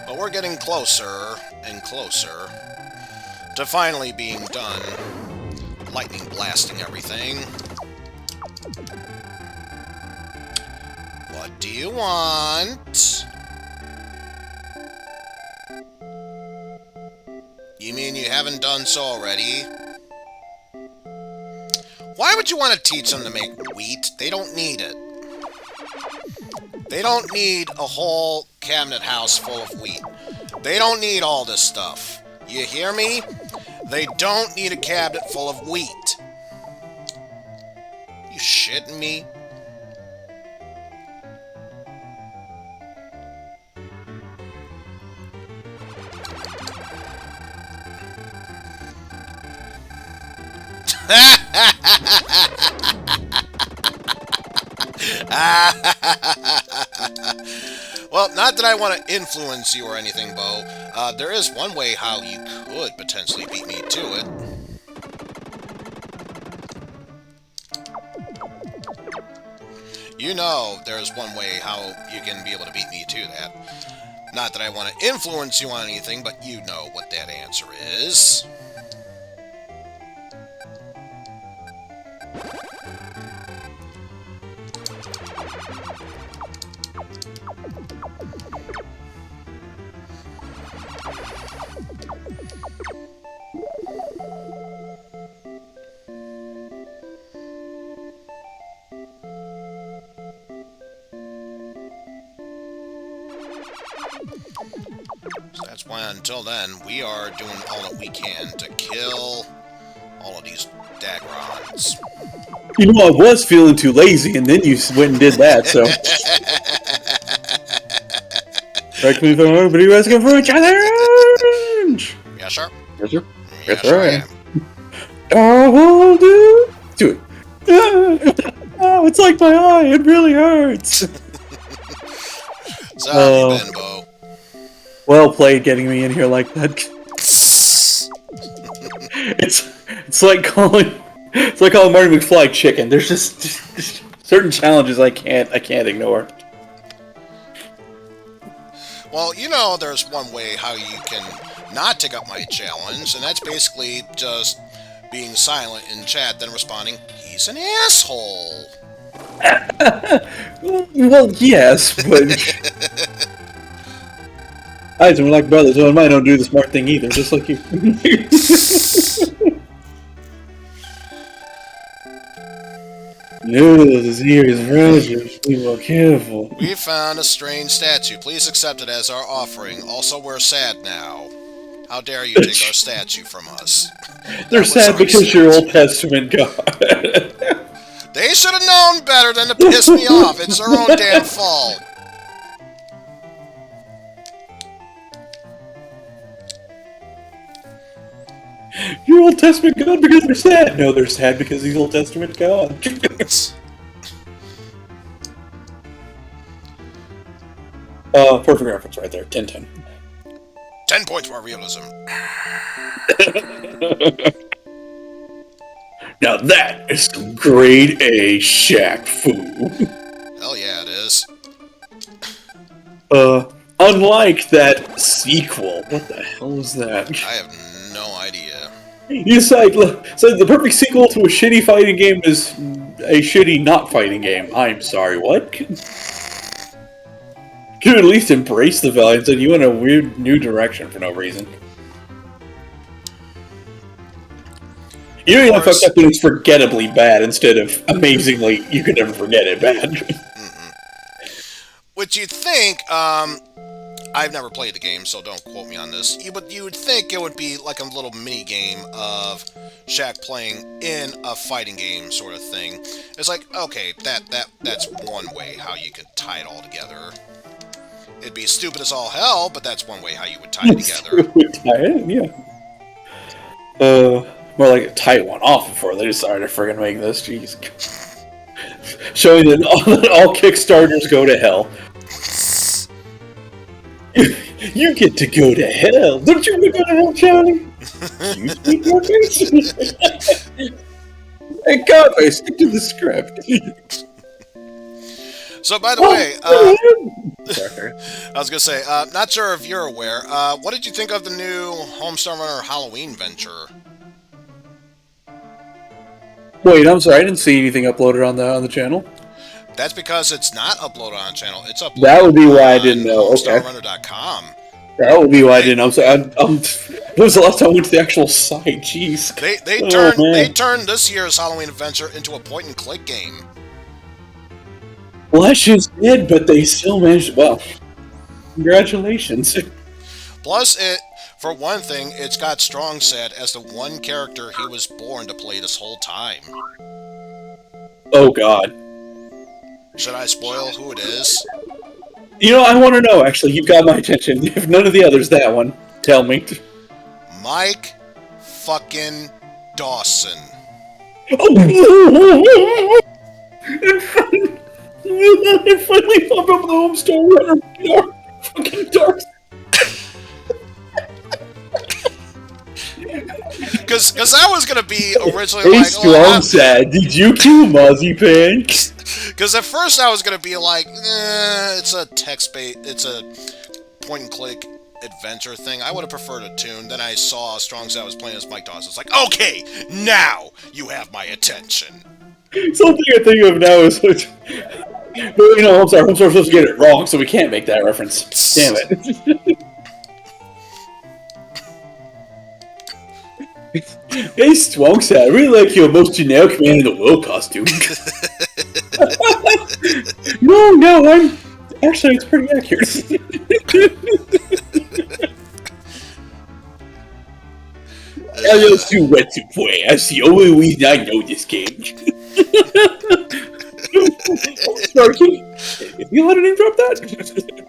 S1: But we're getting closer and closer to finally being done lightning blasting everything. What do you want? You mean you haven't done so already? Why would you want to teach them to make wheat? They don't need it. They don't need a whole cabinet house full of wheat. They don't need all this stuff. You hear me? They don't need a cabinet full of wheat. You shitting me? Well, not that I want to influence you or anything, Bo. There is one way how you could potentially beat me to it. You know there's one way how you can be able to beat me to that. Not that I want to influence you on anything, but you know what that answer is. So that's why until then, we are doing all that we can to kill all of these dagrons.
S2: You know, I was feeling too lazy, and then you went and did that, so... Correct me if I'm wrong, but are you asking for a challenge?
S1: Yes, sir.
S2: Yes, sir.
S1: Yes, sir, I am.
S2: Oh, do it. Oh, it's like my eye. It really hurts.
S1: So how have you been, Bo?
S2: Well played, getting me in here like that. It's like calling Marty McFly chicken. There's just certain challenges I can't ignore.
S1: Well, you know there's one way how you can not take up my challenge, and that's basically just being silent in chat, then responding, "He's an asshole."
S2: Well, yes, but Eizen, we're like brothers, so I don't do the smart thing either, just like you. No, this here is Rogers. Be more careful.
S1: We found a strange statue. Please accept it as our offering. Also, we're sad now. How dare you take our statue from us?
S2: They're sad because you're Old Testament God.
S1: They should have known better than to piss me off. It's their own damn fault.
S2: You're Old Testament God because they're sad. No, they're sad because he's Old Testament God. Perfect reference right there. 10-10.
S1: 10 points for realism.
S2: Now that is some grade A shack food.
S1: Hell yeah, it is.
S2: Unlike that sequel. What the hell is that?
S1: I have no idea.
S2: You said the perfect sequel to a shitty fighting game is a shitty not fighting game. I'm sorry, what? You at least embrace the valiance and you in a weird new direction for no reason. You know, fucked up when it's forgettably bad instead of amazingly you could never forget it bad.
S1: Which you'd think, I've never played the game, so don't quote me on this, but you would think it would be like a little mini game of Shaq playing in a fighting game sort of thing. It's like, okay, that's one way how you could tie it all together. It'd be stupid as all hell, but that's one way how you would tie it together.
S2: Tie it, yeah. More like a tie one off before they decided to friggin' make this. Jeez. Showing that all Kickstarters go to hell. You get to go to hell. Don't you want to go to hell, Johnny? You speak your face. Hey, Godfrey, stick to the script.
S1: So, by the way, I was going to say, not sure if you're aware, what did you think of the new Homestar Runner Halloween venture?
S2: Wait, I'm sorry, I didn't see anything uploaded on the channel.
S1: That's because it's not uploaded on the channel. It's uploaded.
S2: That would be why I didn't know. Okay.
S1: HomestarRunner.com.
S2: That would be why I didn't know. When was the last time I went to the actual site? Jeez.
S1: They turned this year's Halloween adventure into a point-and-click game.
S2: Well, that's just it, but they still managed. Well, congratulations.
S1: Plus, for one thing, it's got Strong said as the one character he was born to play this whole time.
S2: Oh, God.
S1: Should I spoil who it is?
S2: You know, I want to know, actually. You've got my attention. If none of the others, that one. Tell me.
S1: Mike fucking Dawson.
S2: It finally popped up the Homestar Runner. Fucking dark.
S1: Because that was going to be originally
S2: hey,
S1: like...
S2: Strong sad. Did you kill Mozzie Pan?
S1: Because at first I was going to be like, it's a text-based... It's a point-and-click adventure thing. I would have preferred a tune. Then I saw Strong sad was playing as Mike Dawson. It's like, okay, now you have my attention.
S2: Something I think of now is... But, you know, Homestar's supposed to get it wrong, so we can't make that reference. Damn it. Hey, Swanksat, I really like your most generic man in the world costume. No, actually, it's pretty accurate. I just too wet to play. That's the only reason I know this game. Snarky, if you let him drop that.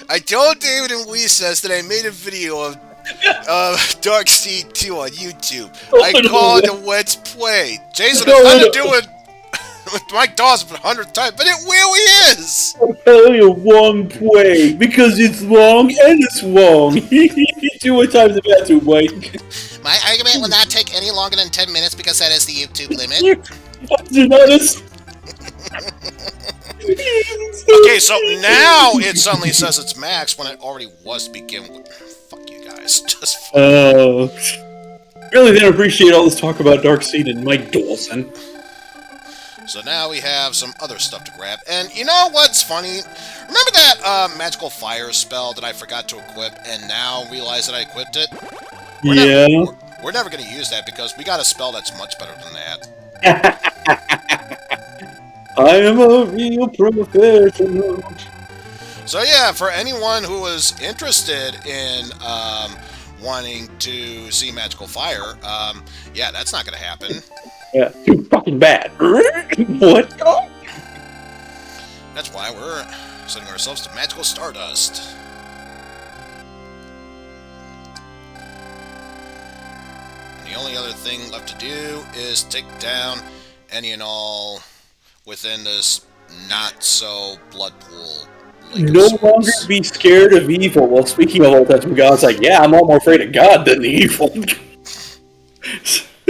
S1: I told David and Weesas that I made a video of Dark Seed 2 on YouTube. I call it a Let's Play. Jason has nothing to do with Mike Dawson for 100th time, but it really is!
S2: I'll tell you one play, because it's long and it's long. 2 times the bathroom, Mike.
S1: My argument will not take any longer than 10 minutes because that is the YouTube limit. Okay, so now it suddenly says it's max when it already was to begin with. Fuck you guys. Just
S2: really didn't appreciate all this talk about Darkseid and Mike Dawson.
S1: So now we have some other stuff to grab. And you know what's funny? Remember that magical fire spell that I forgot to equip and now realize that I equipped it? We're never going to use that because we got a spell that's much better than that.
S2: I am a real professional.
S1: So yeah, for anyone who was interested in wanting to see magical fire, yeah, that's not going to happen.
S2: Yeah, too fucking bad. What?
S1: That's why we're setting ourselves to magical stardust. And the only other thing left to do is take down any and all within this not-so-blood pool.
S2: No longer be scared of evil. Well, speaking of Old Testament gods, like, yeah, I'm all more afraid of God than the evil.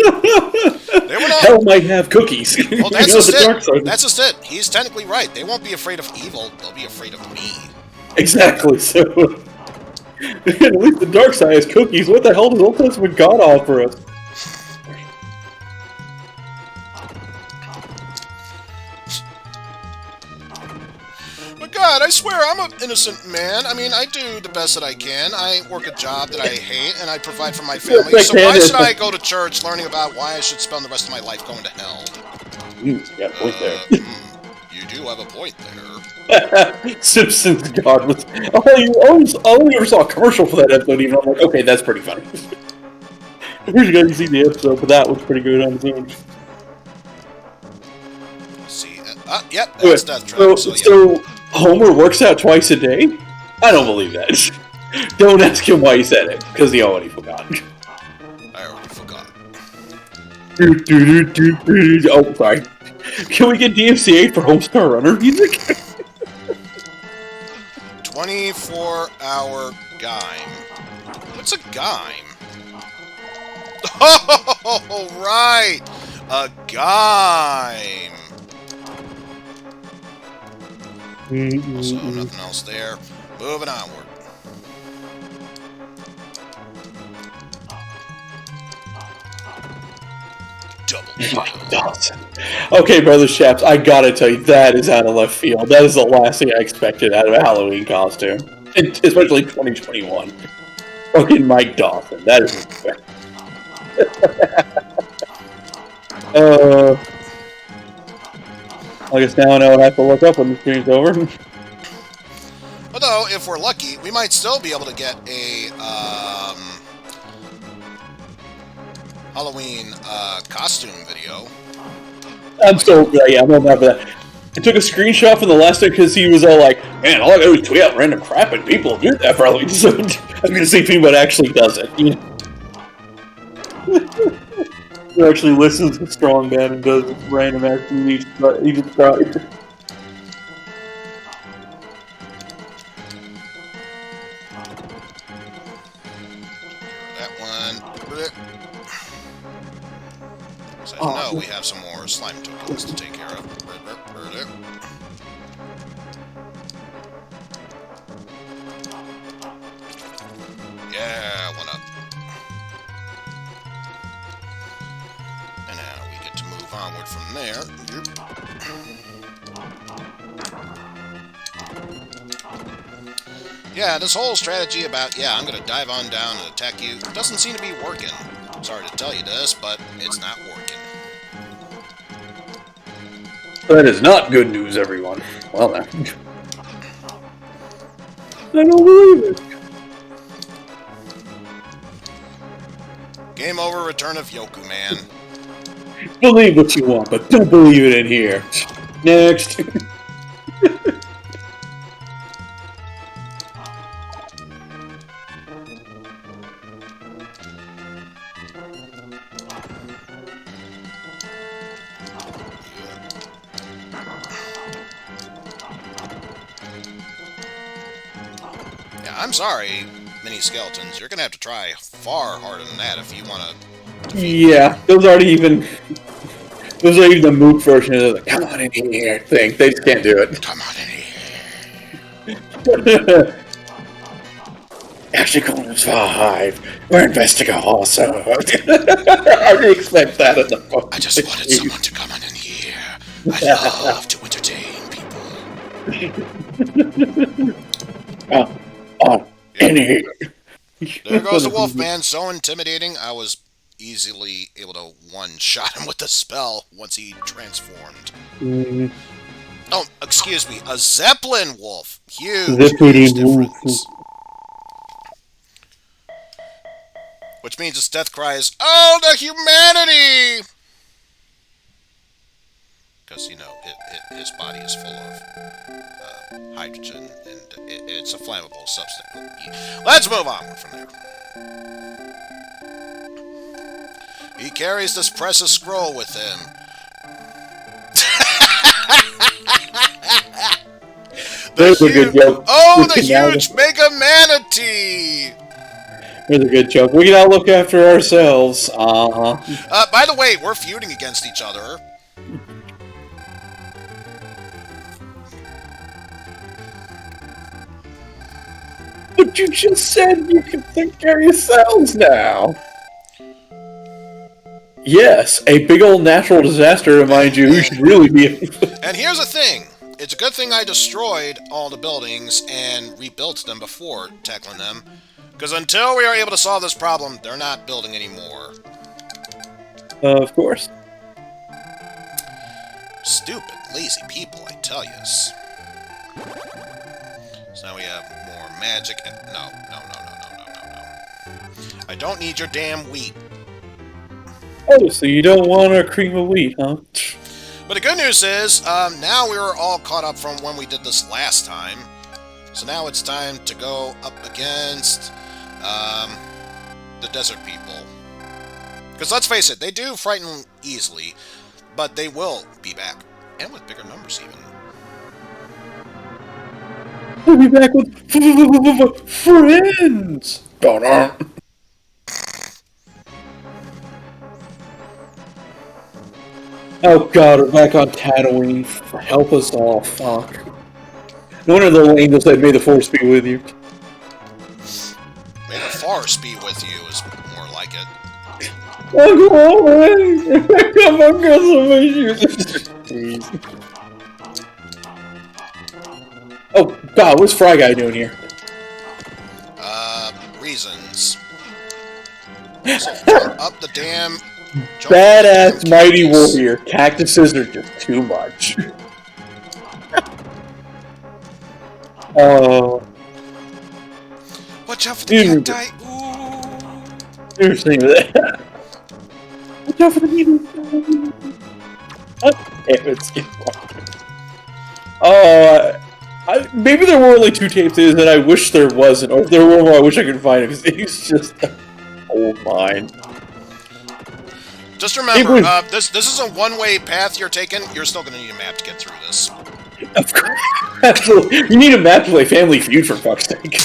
S1: They were not.
S2: Hell might have cookies.
S1: Well, that's
S2: You know,
S1: just
S2: the dark
S1: it.
S2: side.
S1: That's just it. He's technically right. They won't be afraid of evil. They'll be afraid of me.
S2: Exactly. So, at least the dark side has cookies. What the hell does Old Testament God offer us?
S1: But God, I swear I'm an innocent man. I mean, I do the best that I can. I work a job that I hate, and I provide for my family. So why should I go to church learning about why I should spend the rest of my life going to hell?
S2: You got a point there.
S1: You do have a point there.
S2: Simpsons God was. I only ever saw a commercial for that episode. Even I'm like, okay, that's pretty funny. Here's you guys see the episode, but that was pretty good on its own.
S1: See, yep, that's Death Trap.
S2: So Homer works out twice a day? I don't believe that. Don't ask him why he said it, because he already forgot.
S1: I already forgot.
S2: Oh, sorry. Can we get DMCA for Homestar Runner music?
S1: 24-hour Gime. What's a Gime? Oh, right! A Gime! Also, nothing else there. Moving onward. Double kill.
S2: Okay, Brother Chaps, I gotta tell you, that is out of left field. That is the last thing I expected out of a Halloween costume. Especially 2021. Fucking Mike Dawson. That is I guess now I know I have to look up when the stream's over.
S1: Although, if we're lucky, we might still be able to get a Halloween costume video.
S2: I'm so glad. Yeah, I'm on that for that. I took a screenshot from the last time because he was all like, "Man, all I gotta do is tweet out random crap and people do that for Halloween." So I'm gonna see if anybody actually does it. You know? Who actually listens to Strong Man and does random ass each try.
S1: That one. So I know we have some more slime tokens to take care of. Yeah, one up. And now we get to move onward from there. Yeah, this whole strategy about, I'm gonna dive on down and attack you, doesn't seem to be working. Sorry to tell you this, but it's not working.
S2: That is not good news, everyone. Well then. I don't believe it.
S1: Game over, Return of Yoku Man.
S2: Believe what you want, but don't believe it in here. Next.
S1: Yeah, I'm sorry, mini skeletons. You're gonna have to try far harder than that if you wanna.
S2: Yeah, those aren't even the Mook version of the "come on in here" thing. They just can't do it.
S1: Come on in here.
S2: Actually, Colin's 5. We're investigating also. I didn't expect that in the book.
S1: I just wanted someone to come on in here. I love to entertain people.
S2: In here.
S1: There goes the Wolfman, so intimidating, I was easily able to one-shot him with the spell once he transformed. Oh, excuse me, a Zeppelin Wolf. Huge difference. Which means its death cry is, "Oh, the humanity!" Because, his body is full of hydrogen, and it's a flammable substance. Let's move on from there. He carries this precious scroll with him.
S2: There's a good joke.
S1: Oh, the huge mega manatee!
S2: There's a good joke. We can all look after ourselves. Uh-huh.
S1: By the way, we're feuding against each other.
S2: But you just said you can take care of yourselves now. Yes, a big old natural disaster, remind you, who should really be...
S1: And here's the thing. It's a good thing I destroyed all the buildings and rebuilt them before tackling them. Because until we are able to solve this problem, they're not building anymore.
S2: Of course.
S1: Stupid, lazy people, I tell yous. So now we have more magic and... No. I don't need your damn wheat.
S2: Oh, so you don't want a cream of wheat, huh?
S1: But the good news is, now we're all caught up from when we did this last time. So now it's time to go up against the desert people. Because let's face it, they do frighten easily, but they will be back. And with bigger numbers even.
S2: We'll be back with friends! Oh god, we're back on Tatooine. Help us all, fuck. No wonder the little angel said, may the force be with you.
S1: May the force be with you is more like it.
S2: Oh god, what's Fry Guy doing here?
S1: Reasons. So jump up the damn...
S2: Badass mighty warrior. Cactuses are just too much.
S1: Watch out for the cacti! Ooh!
S2: Seriously, that. Watch out for the needle! Maybe there were only 2 tapes in that I wish there wasn't, or if there were more, I wish I could find it, because he's just old mine.
S1: Just remember, this is a one-way path you're taking. You're still going to need a map to get through this.
S2: Of course. Absolutely. You need a map to play Family Feud, for fuck's sake.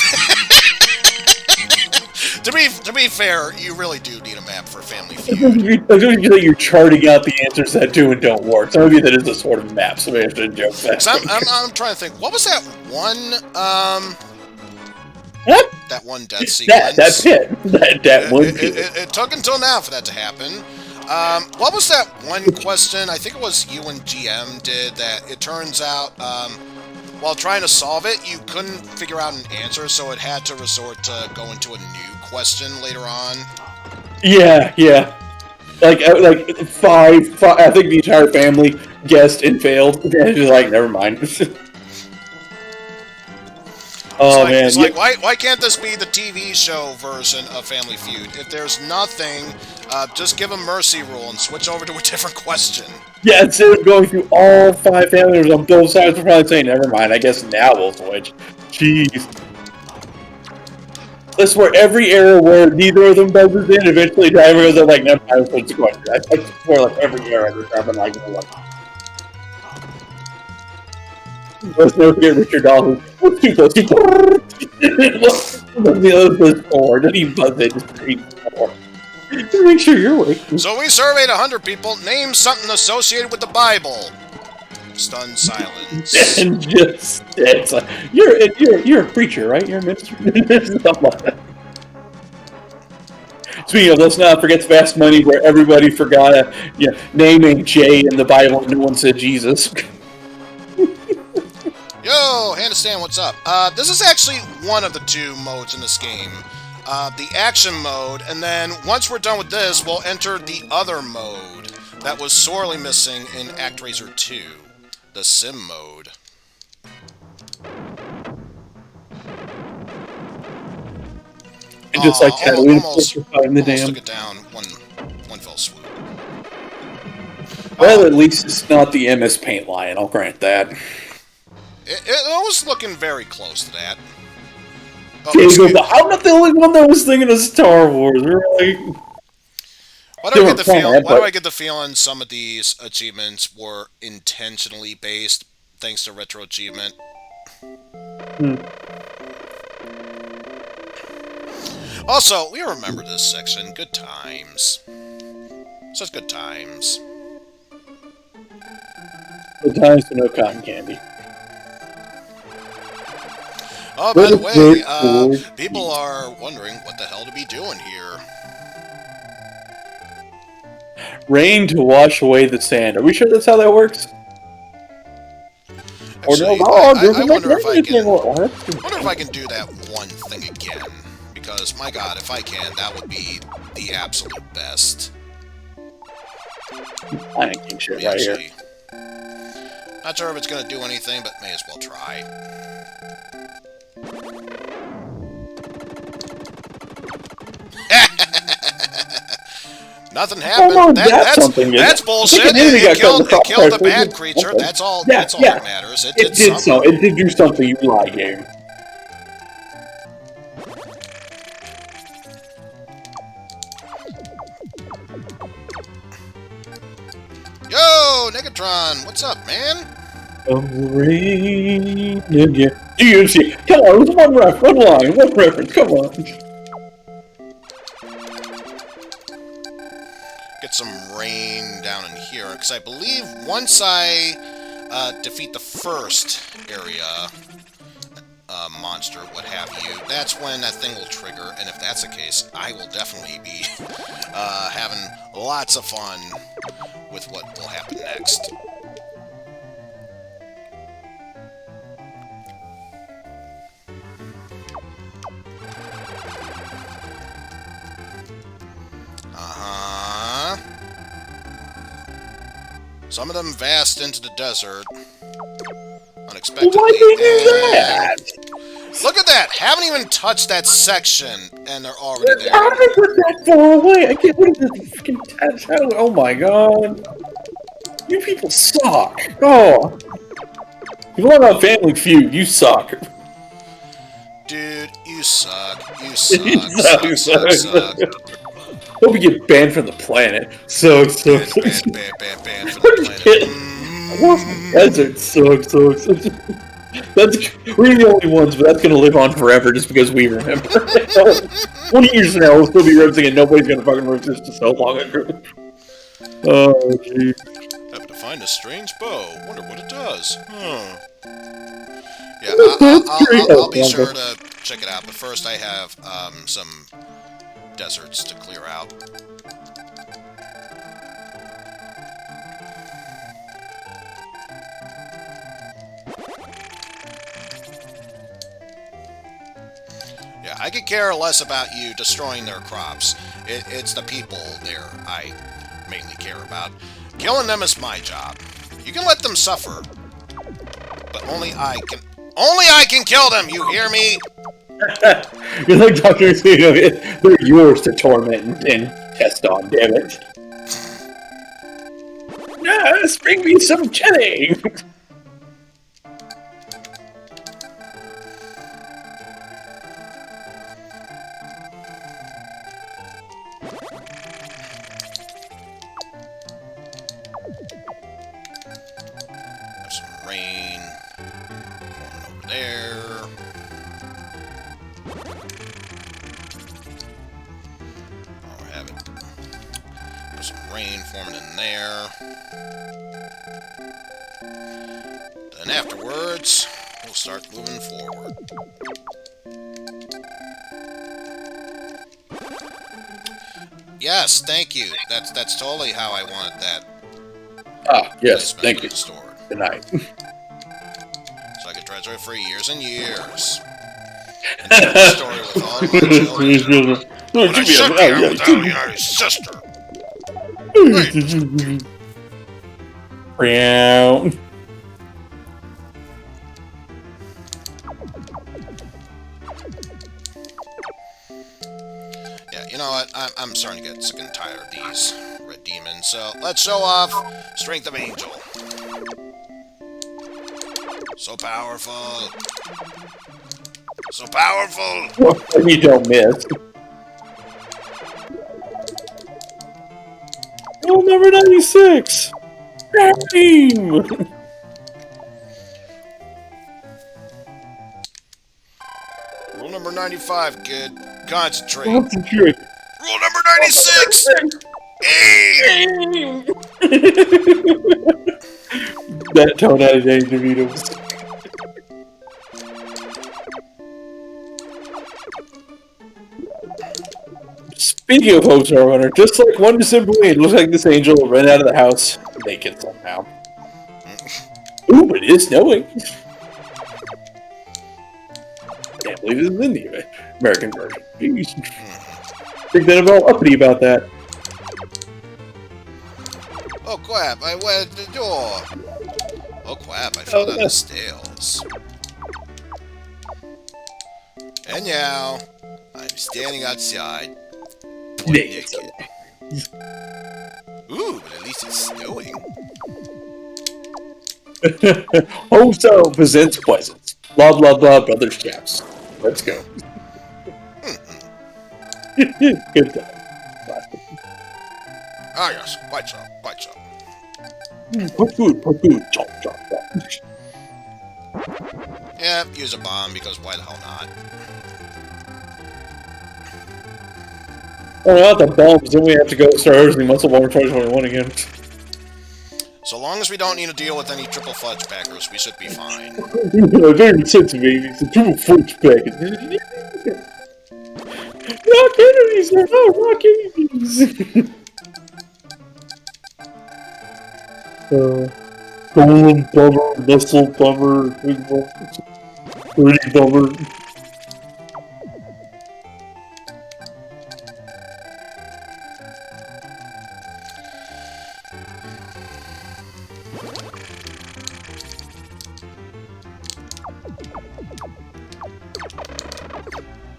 S1: To be fair, you really do need a map for Family Feud.
S2: I don't think you're charting out the answers that do and don't work. Some of you that is a sort of map, so maybe I shouldn't joke that.
S1: I'm trying to think. What was that one,
S2: What?
S1: That one death sequence?
S2: That's it. That one.
S1: It took until now for that to happen. What was that one question? I think it was you and GM did that. It turns out, while trying to solve it, you couldn't figure out an answer, so it had to resort to going to a new question later on.
S2: Yeah. Like five, I think the entire family guessed and failed. And just like, never mind. Man.
S1: It's like, why can't this be the TV show version of Family Feud? If there's nothing, just give a mercy rule and switch over to a different question.
S2: Yeah, instead of going through all 5 family members on both sides, we're probably saying, never mind, I guess now we'll switch. Jeez. That's where every error where neither of them buzzes in, eventually driver goes up like, never mind, I'll switch the question. I swear, like, every error has happened like, let's never forget Richard Dawson. What's 2 plus 2? The other was 4. Didn't even buzz it, just 3 4. To make sure you're awake.
S1: So we surveyed 100 people. Name something associated with the Bible. Stunned silence.
S2: And just it's like, you're a preacher, right? You're a minister. Something like that. Speaking of, let's not forget Fast Money, where everybody forgot naming J in the Bible, and no one said Jesus.
S1: Yo, Handstand, what's up? This is actually one of the 2 modes in this game. The action mode, and then once we're done with this, we'll enter the other mode that was sorely missing in Actraiser 2, the sim mode.
S2: And just like that,
S1: almost
S2: the dam.
S1: took it down one fell swoop.
S2: Well, at least it's not the MS Paint Lion, I'll grant that.
S1: It was looking very close to that.
S2: I'm not the only one that was thinking of Star Wars. Really?
S1: Why do I get the feeling some of these achievements were intentionally based, thanks to Retro Achievement? Also, we remember this section. Good times. Such good times.
S2: Good times to no cotton candy.
S1: Oh, by the way, people are wondering what the hell to be doing here.
S2: Rain to wash away the sand. Are we sure that's how that works?
S1: Actually, I wonder if I can do that one thing again. Because, my god, if I can, that would be the absolute best.
S2: I ain't king shit right here.
S1: Not sure if it's going to do anything, but may as well try. Nothing happened. That's bullshit. It killed the bad creature. That's all that matters. It did something.
S2: It did do something, you lie, game.
S1: Yo, Negatron, what's up, man?
S2: Rain again. Do you see? Come on, it was one line, one reference. Come on.
S1: Get some rain down in here, because I believe once I defeat the first area monster, what have you, that's when that thing will trigger, and if that's the case, I will definitely be having lots of fun with what will happen next. Some of them vast into the desert. Unexpectedly.
S2: Why did they do that?
S1: Look at that! Haven't even touched that section, and they're already there.
S2: How did I put that far away? I can't put this fucking tattoo. Oh my god. You people suck. Oh. You learn about Family Feud. You suck.
S1: Dude, you suck. You suck. Suck.
S2: Hope we get banned from the planet.
S1: Banned from the planet.
S2: Desert sucks. We're the only ones, but that's gonna live on forever just because we remember. 20 years from now, we'll still be rinsing and nobody's gonna fucking resist to so long ago. Oh, jeez.
S1: Happen to find a strange bow. Wonder what it does. Yeah, I'll be sure to check it out, but first I have some deserts to clear out. Yeah, I could care less about you destroying their crops. It's the people there I mainly care about. Killing them is my job. You can let them suffer, but only I can kill them, you hear me?
S2: You're like Dr. Zeno. They're yours to torment and test on, damn it. Yes, bring me some jelly!
S1: Have some rain going over there. Rain forming in there. Then afterwards, we'll start moving forward. Yes, thank you. That's totally how I wanted that.
S2: Ah, yes, thank you.
S1: Stored.
S2: Good night.
S1: So I could treasure it for years and years. And tell the story with all of my children. When I shook here without your sister. Yeah, you know what? I'm starting to get sick and tired of these red demons, so let's show off Strength of Angel. So powerful. So powerful.
S2: You don't miss. Rule number 96! Game!
S1: Rule number 95, kid. Concentrate.
S2: Concentrate.
S1: Rule number 96! Aim!
S2: That tone out of Danny DeVito. Speaking of Hotel Runner, just like one December it looks like this angel ran out of the house naked somehow. Ooh, but it is snowing. Can't believe this is in the American version. Jeez. Think that I'm all uppity about that.
S1: Oh crap, I went the door. Oh crap, I fell down the stairs. And now, I'm standing outside. Naked. Ooh, but at least it's snowing.
S2: Hotel presents presents. Blah blah blah, brothers chaps. Let's go. Good time.
S1: Ah yes, quite so, quite so.
S2: Put food, chop, chop, chop.
S1: Yeah, use a bomb because why the hell not?
S2: Oh, not the bombs, then we have to go start hosting Muscle Bar 2021 again.
S1: So long as we don't need to deal with any triple fudge packers, we should be fine.
S2: It don't even sense to me. It's a triple fudge packet. Rock enemies! No, rock enemies! Golden bummer, muscle bummer, pretty bummer.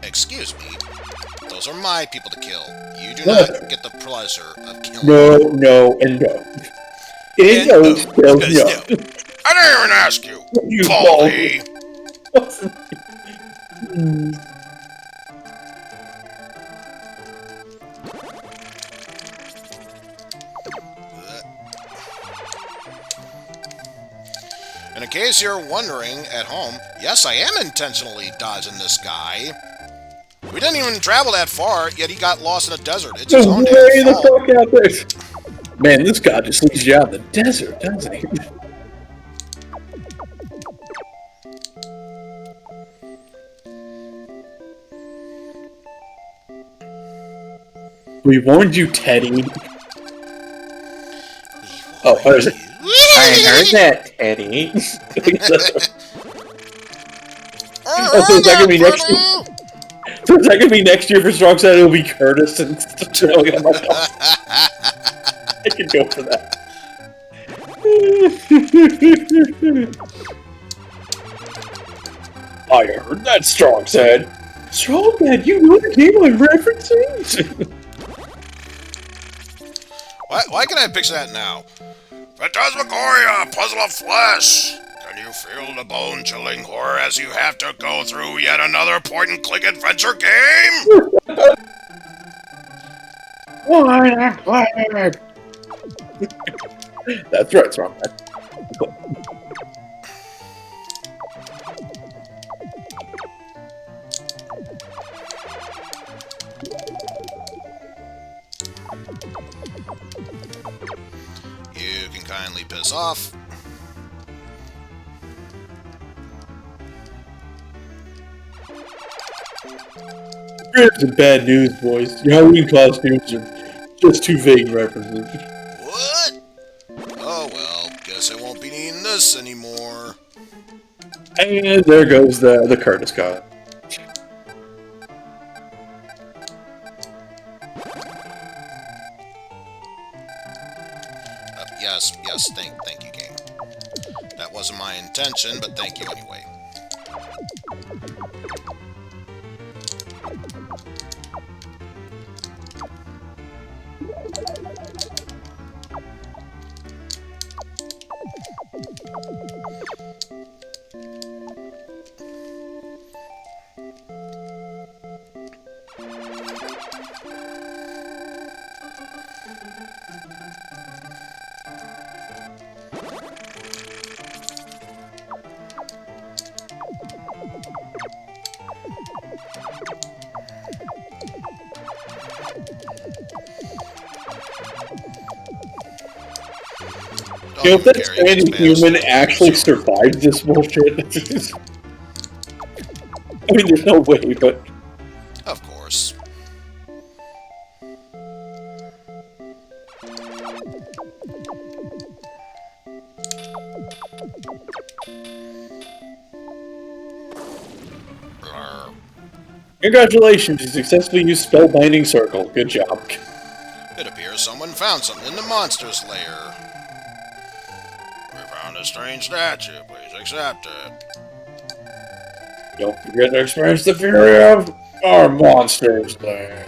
S1: Excuse me. Those are my people to kill. You do not get the pleasure of killing them.
S2: No, and no. And no.
S1: I didn't even ask you, Baldy! And in case you're wondering at home, yes, I am intentionally dodging this guy. We didn't even travel that far, yet he got lost in a desert. It's his own damn fault.
S2: The fuck out there. Man, this guy just leaves you out in the desert, doesn't he? We warned you, Teddy. Oh, I heard that, Teddy. So is that gonna be next year? So is that gonna be next year for Strong Side? It'll be Curtis and Sterling. I can go for that. I heard that, Strong Side. Strong Side, you know the game I'm referencing.
S1: Why can I picture that now? Phantasmagoria, puzzle of flesh. Can you feel the bone-chilling horror as you have to go through yet another point-and-click adventure game?
S2: That's right, Strong Side.
S1: You can kindly piss off.
S2: Here's the bad news, boys. Your Halloween costumes are just too vague references.
S1: What? Oh well, guess I won't be needing this anymore.
S2: And there goes the Curtis guy.
S1: Yes, thank you, game. That wasn't my intention, but thank you anyway. Don't
S2: You know, if
S1: even
S2: that
S1: care. He gets
S2: expanded
S1: banished
S2: human
S1: to the
S2: actually
S1: zone.
S2: survived this bullshit. I mean, there's no way, but...
S1: Of course. Brr.
S2: Congratulations, you successfully used Spellbinding Circle. Good job.
S1: It appears someone found something in the monster's lair. We found a strange statue. Please accept it.
S2: Don't forget to experience the fury of our monsters there.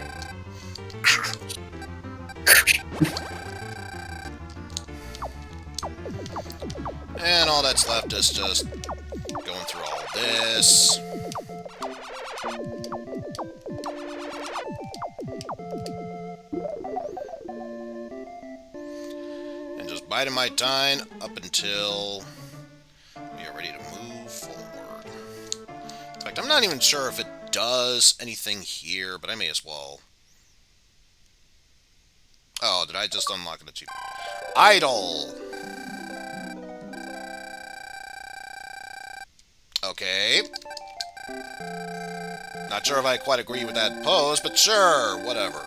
S1: And all that's left is just going through all this. And just biding my time up until we are ready to move forward. In fact, I'm not even sure if it does anything here, but I may as well. Oh, did I just unlock an achievement? Idle! Okay. Not sure if I quite agree with that pose, but sure, whatever.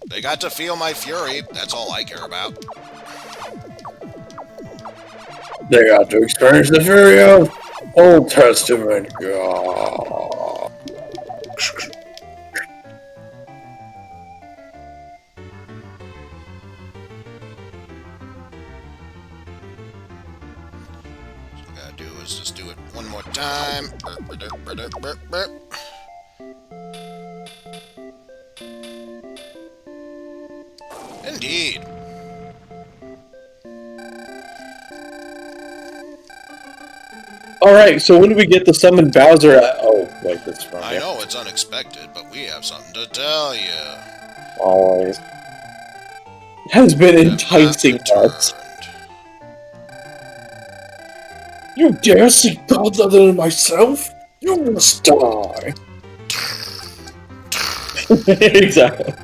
S1: They got to feel my fury, that's all I care about.
S2: They got to experience the fury of Old Testament God.
S1: All I gotta do is just do it one more time. Indeed.
S2: Alright, so when do we get the summoned Bowser at... Oh, wait, that's wrong.
S1: I know it's unexpected, but we have something to tell you.
S2: Always. It has been enticing us. You dare seek gods other than myself? You must die. Exactly.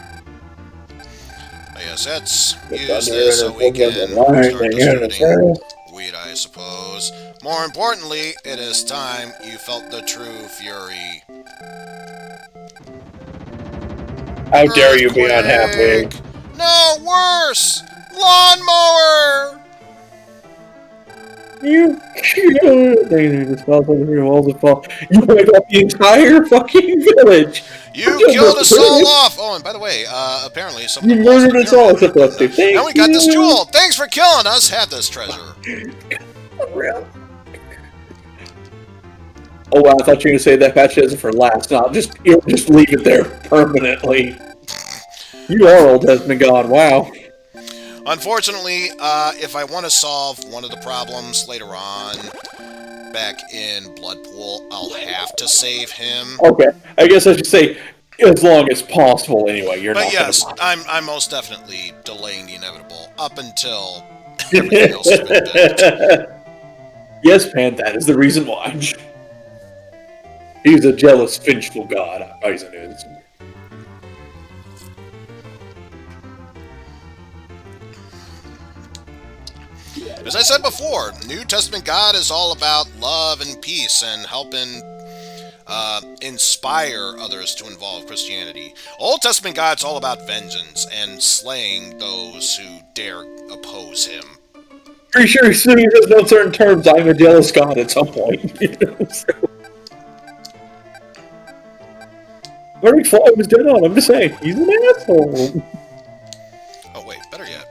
S1: I guess let's use this so we can start distributing weed, I suppose. More importantly, it is time you felt the true fury.
S2: How dare you be unhappy?
S1: No, worse! Lawnmower!
S2: You killed the walls of fall. You wiped out the entire fucking village!
S1: You killed us all off! Oh, and by the way, apparently some
S2: you murdered us all except us two.
S1: And we got this jewel! Thanks for killing us! Have this treasure.
S2: Oh wow, I thought you were going to say that patch isn't for last. No, just leave it there permanently. You are Old Testament God, wow.
S1: Unfortunately, if I want to solve one of the problems later on, back in Bloodpool, I'll have to save him.
S2: Okay, I guess I should say as long as possible. Anyway, you're.
S1: But yes, I'm most definitely delaying the inevitable up until everything else has been built.
S2: Yes, Pan, that is the reason why. He's a jealous, vengeful god. Eizen is.
S1: As I said before, New Testament God is all about love and peace and helping inspire others to involve Christianity. Old Testament God's all about vengeance and slaying those who dare oppose him.
S2: Pretty sure he's saying in no certain terms, I'm a jealous god at some point. Very Floyd was dead on, I'm just saying, he's an asshole.
S1: Oh wait, better yet.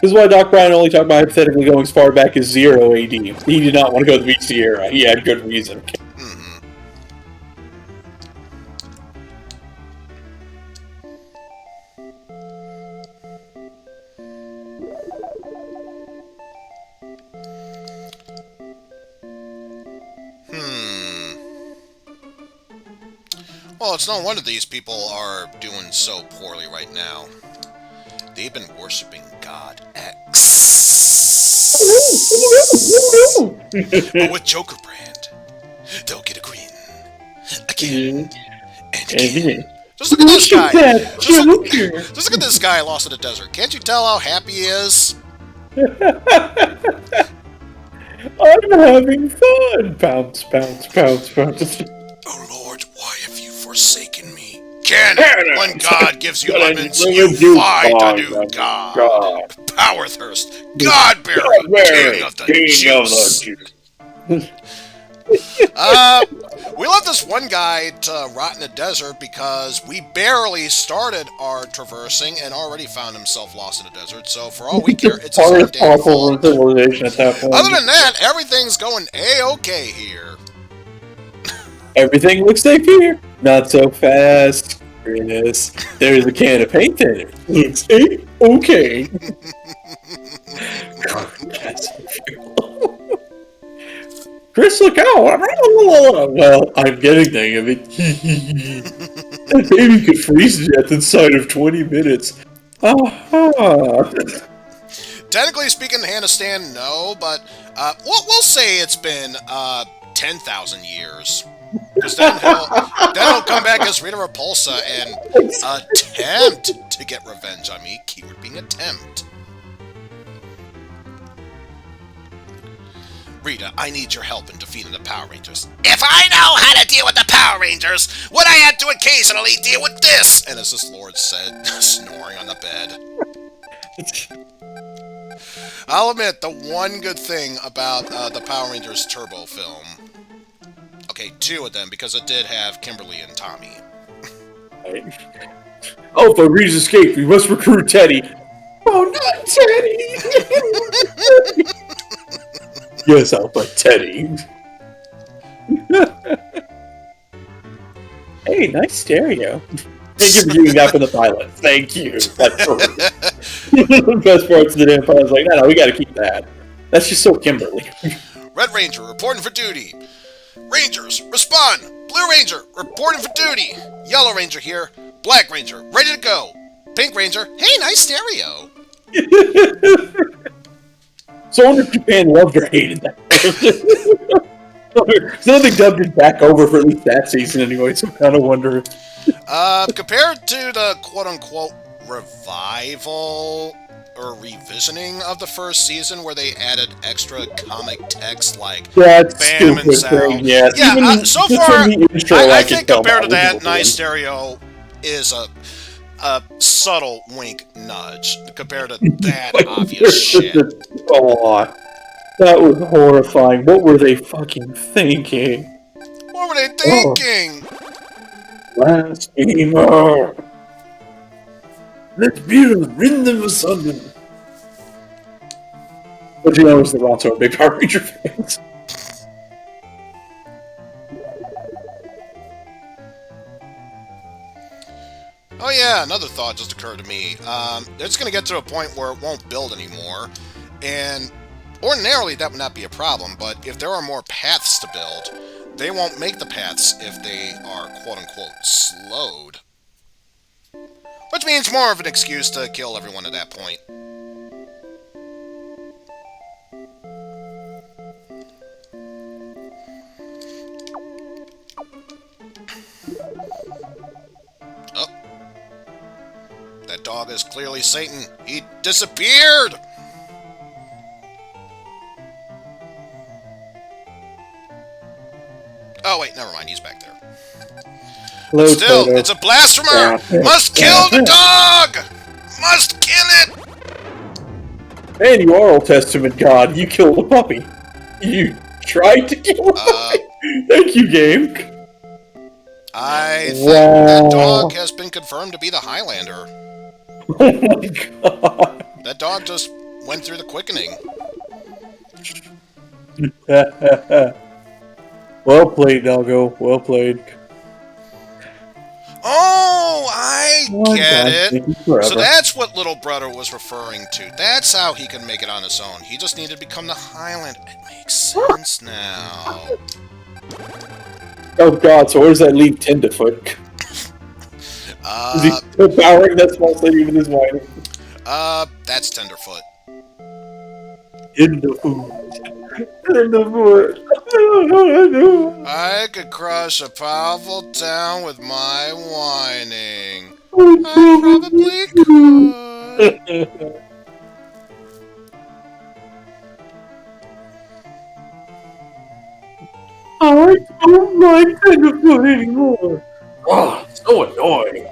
S2: This is why Doc Brown only talked about hypothetically going as far back as 0 AD. He did not want to go to the BC era. He had good reason.
S1: Well, it's no wonder these people are doing so poorly right now. They've been worshipping God X. But with Joker Brand, again. And
S2: And
S1: again. Just look at this guy. Just look at this guy lost in the desert. Can't you tell how happy he is?
S2: I'm having fun. Bounce, bounce, bounce, bounce.
S1: Oh Lord, why have you forsaken me? Cannon! When God gives you lemons, you find a new God. Power thirst. Godberry, king of the juice. We left this one guy to rot in the desert because we barely started our traversing and already found himself lost in the desert. So for all we care, it's his own damn fault.
S2: Civilization at that point.
S1: Other than that, everything's going A-okay here.
S2: Everything looks safe here. Not so fast, Chris. There's a can of paint there. Looks A-okay. Chris, look out! Well, I'm getting the hang of it. That baby could freeze to death inside of 20 minutes.
S1: Technically speaking, handstand, no, but we'll say it's been 10,000 years. Because then he'll come back as Rita Repulsa and attempt to get revenge on me. Keyword being attempt. Rita, I need your help in defeating the Power Rangers. If I know how to deal with the Power Rangers, would I have to occasionally deal with this? And as this Lord said, snoring on the bed. I'll admit, the one good thing about the Power Rangers Turbo film... Okay, two of them, because it did have Kimberly and Tommy.
S2: Oh, for Reed's escape, we must recruit Teddy. Oh, not Teddy! Yes, Alpha Teddy. Hey, nice stereo. Thank you for doing that for the pilot. Thank you. The best parts of the damn pilot. I was like, no, we gotta keep that. That's just so Kimberly.
S1: Red Ranger, reporting for duty. Rangers, respond! Blue Ranger, reporting for duty. Yellow Ranger here. Black Ranger, ready to go. Pink Ranger, hey, nice stereo.
S2: So I wonder if Japan loved or hated that. So they dubbed it back over for at least that season anyway, so I kind of wonder.
S1: Compared to the quote-unquote revival or revisioning of the first season where they added extra comic text like
S2: That's
S1: Bam and Sal.
S2: Yes.
S1: Yeah, so far, I think compared to that, Nice Stereo is a subtle wink nudge compared to that obvious shit.
S2: Oh, that was horrifying. What were they fucking thinking?
S1: What were they thinking?
S2: Blasphemer! Let's be the rhythm of something. But you know, it was the Ronto Big Power Ranger fans.
S1: Oh yeah, another thought just occurred to me. It's going to get to a point where it won't build anymore, and ordinarily that would not be a problem, but if there are more paths to build, they won't make the paths if they are quote-unquote slowed. Which means more of an excuse to kill everyone at that point. Oh. That dog is clearly Satan. He disappeared! Oh wait, never mind, he's back there.
S2: Hello,
S1: Still,
S2: Toto.
S1: it's a blasphemer! Must kill the dog! Must kill it!
S2: Man, you are Old Testament God. You killed a puppy. You tried to kill a puppy. Thank you, game.
S1: I think that dog has been confirmed to be the Highlander.
S2: Oh my god.
S1: That dog just went through the quickening.
S2: Well played, Doggo. Well played.
S1: Oh, I get it.
S2: So
S1: So that's what little brother was referring to. That's how he can make it on his own. He just needed to become the Highlander. It makes sense now.
S2: Oh god, so where does that leave Tenderfoot? Is he still powering that small city with his whining?
S1: That's Tenderfoot.
S2: In the food. In the food.
S1: I could crush a powerful town with my whining. I probably could.
S2: I don't like Tenderfoot anymore. Oh, so annoying.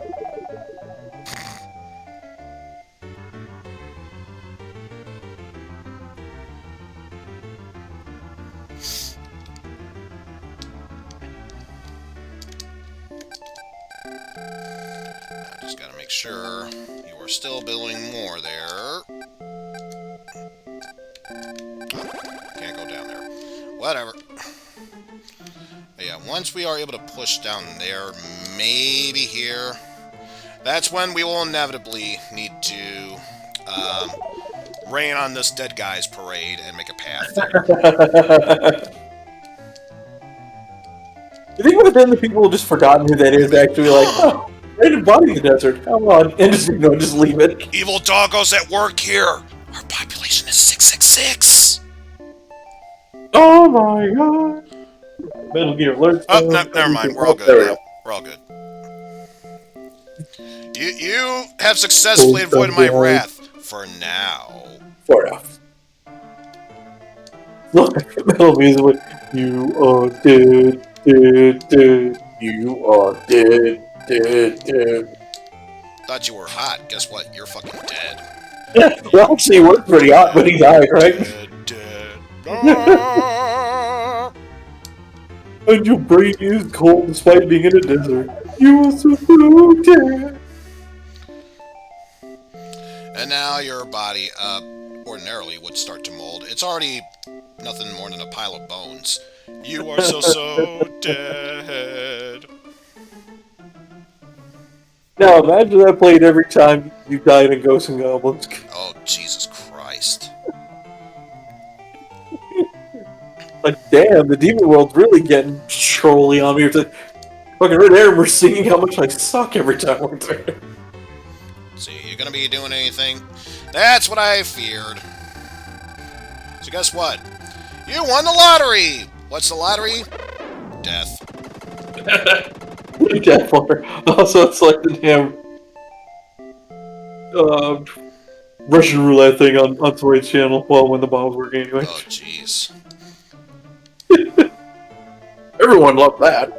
S1: I just gotta make sure you are still building more there. Can't go down there. Whatever. But yeah, once we are able to push down there, maybe here, that's when we will inevitably need to rain on this dead guy's parade and make a path there.
S2: You think what then the people have just forgotten who that is actually like, oh, random body in the desert, come on, and just, just leave it.
S1: Evil doggos at work here! Our population is 666!
S2: Oh my god. Metal Gear Alert.
S1: Oh, no, never mind, we're all good now. We're all good. You have successfully avoided my wrath. For now.
S2: For now. Look, Metal Music with, you are dead, dead, dead. You are dead, dead, dead.
S1: Thought you were hot. Guess what? You're fucking dead.
S2: Yeah, well, actually, he was pretty hot, but he died, right?
S1: Dead. Ah!
S2: And your brain is cold despite being in a desert. You are so dead.
S1: And now your body, ordinarily would start to mold. It's already nothing more than a pile of bones. You are so dead.
S2: Now imagine that played every time you died in Ghosts and Goblins.
S1: Oh, Jesus Christ.
S2: Like, damn, the demon world's really getting trolly on me. It's like, fucking right there, we're seeing how much I suck every time we're there.
S1: See, you gonna be doing anything? That's what I feared. So guess what? You won the lottery! What's the lottery? Death.
S2: Death Water. Also, it's like the damn Russian roulette thing on Toy's channel. Well, when the bomb was working anyway.
S1: Oh, jeez.
S2: Everyone loved that.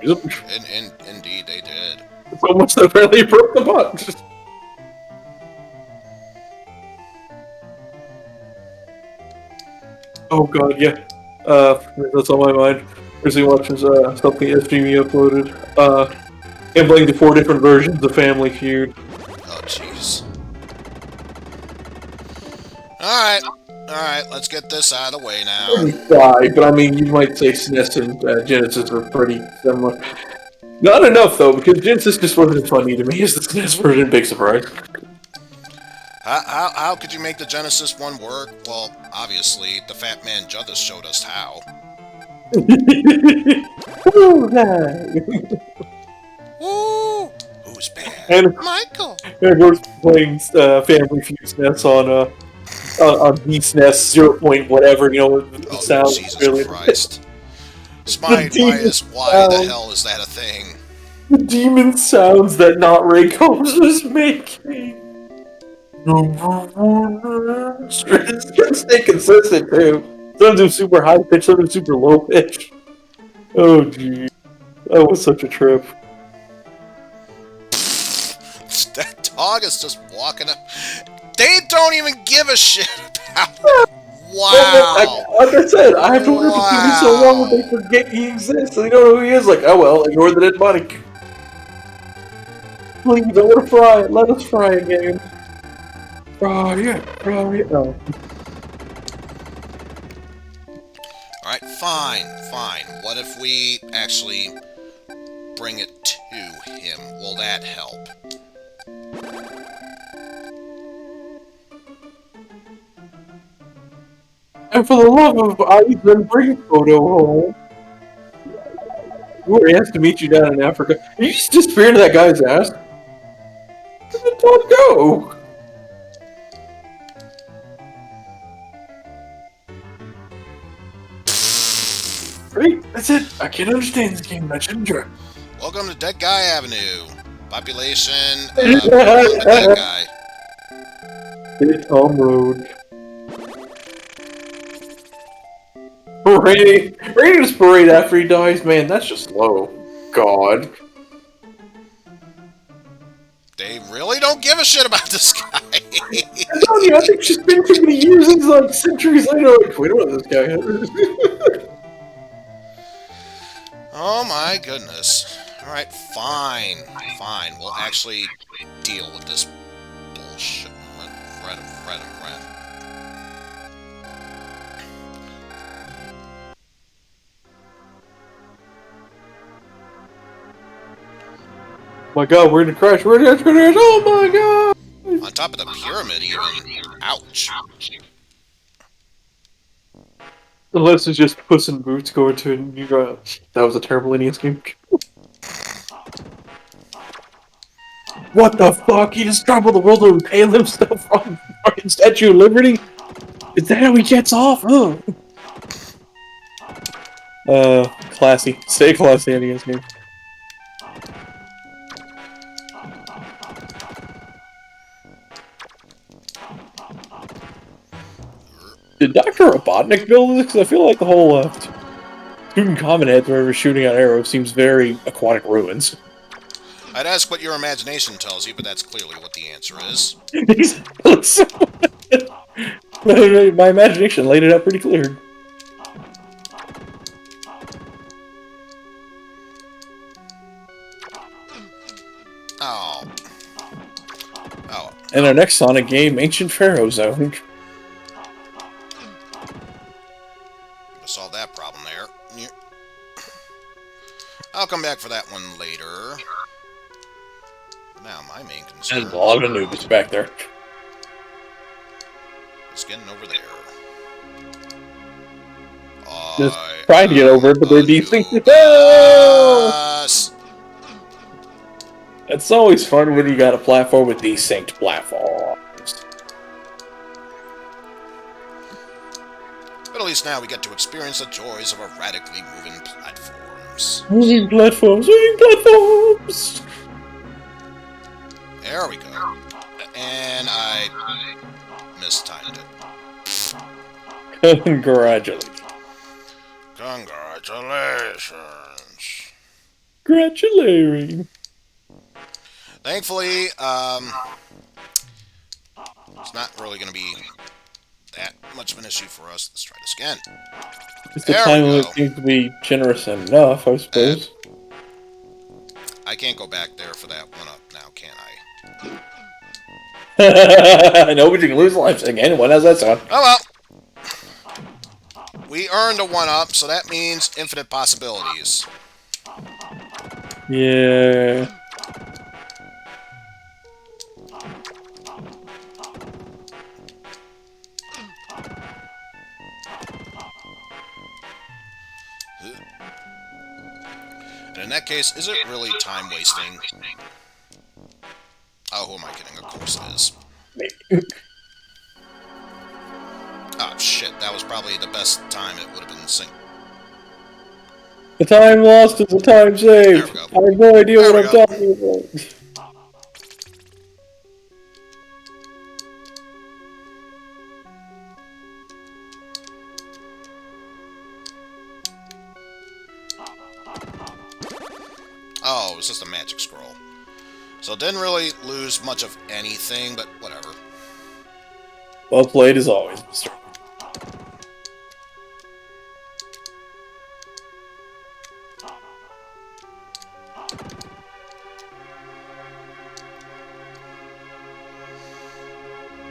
S1: Indeed, they did.
S2: So much that apparently broke the butt. Oh god, yeah. That's on my mind. Recently watching something SGMe uploaded. Him playing the 4 different versions of Family Feud.
S1: Oh, jeez. Alright, let's get this out of the way now.
S2: Die, but I mean, you might say SNES and Genesis are pretty similar. Not enough, though, because Genesis just wasn't as funny to me as the SNES version, big surprise.
S1: How could you make the Genesis one work? Well, obviously, the Fat Man Judith showed us how. Woo! Who's bad?
S2: And,
S1: Michael!
S2: And we're playing Family Feud SNES on SNES 0. Whatever, the sound.
S1: Jesus
S2: really.
S1: Christ. Smite, why the hell is that a thing?
S2: The demon sounds that Not Ray Combs was making. It's gonna stay consistent, too. Sometimes super high pitch, sometimes super low pitch. Oh, gee. That was such a trip.
S1: That dog is just walking up. They don't even give a shit about it. Wow.
S2: Like I said, I have to wonder if it's gonna be so long that they forget he exists. They don't know who he is. Like, oh well, ignore the dead body. Please, I want to fry it. Let us fry it, game. Fry it. Oh.
S1: Alright, fine. What if we actually bring it to him? Will that help?
S2: And for the love of Eizen, bring Photo home. Ooh, he has to meet you down in Africa. You just disappear into that guy's ass. Where did the dog go? That's it. I can't understand this game. I shouldn't try.
S1: Welcome to Dead Guy Avenue. Population of 1 dead guy.
S2: It's Tom Road. Parade. Ready to parade after he dies, man. That's just low. God.
S1: They really don't give a shit about this guy.
S2: I'm telling you, I think she's been too many years. It's like centuries later. Like, wait, what is this guy?
S1: Oh my goodness. Alright, fine. Fine. We'll actually deal with this bullshit. Red.
S2: My God, we're gonna crash. We're gonna crash. Oh my God.
S1: On top of the pyramid, even. Ouch.
S2: Unless it's just Puss in Boots going to a new. That was a terrible Indian game. What the fuck? He just traveled the world to impale himself on fucking Statue of Liberty? Is that how he gets off? Classy. Stay classy, Indian game. Did Dr. Robotnik build this? Because I feel like the whole student common heads wherever shooting out arrows seems very Aquatic Ruins.
S1: I'd ask what your imagination tells you, but that's clearly what the answer is.
S2: My imagination laid it out pretty clear.
S1: Oh.
S2: And our next Sonic game, Ancient Pharaoh Zone.
S1: Solve that problem there. I'll come back for that one later. Now, my main concern...
S2: There's a lot of noobs back there.
S1: It's getting over there.
S2: Just trying to get over it, but they're desynced. Oh! It's always fun when you got a platform with desynced platforms.
S1: But at least now we get to experience the joys of erratically moving platforms.
S2: Moving platforms, moving platforms!
S1: There we go. And I mistimed it.
S2: Congratulations.
S1: Congratulations.
S2: Congratulations.
S1: Thankfully, it's not really going to be that much of an issue for us. Let's try this again.
S2: It's the time limit seems to be generous enough, I suppose.
S1: I can't go back there for that one up now, can
S2: I? No, but you can lose lives again. What does that sound?
S1: Oh well. We earned a one up, so that means infinite possibilities.
S2: Yeah.
S1: And in that case, is it really time wasting? Oh, who am I kidding? Of course it is. Oh shit, that was probably the best time it would have been synced.
S2: The time lost is the time saved. I have no idea what I'm talking about.
S1: Oh, it was just a magic scroll. So didn't really lose much of anything, but whatever.
S2: Well played as always, Mr.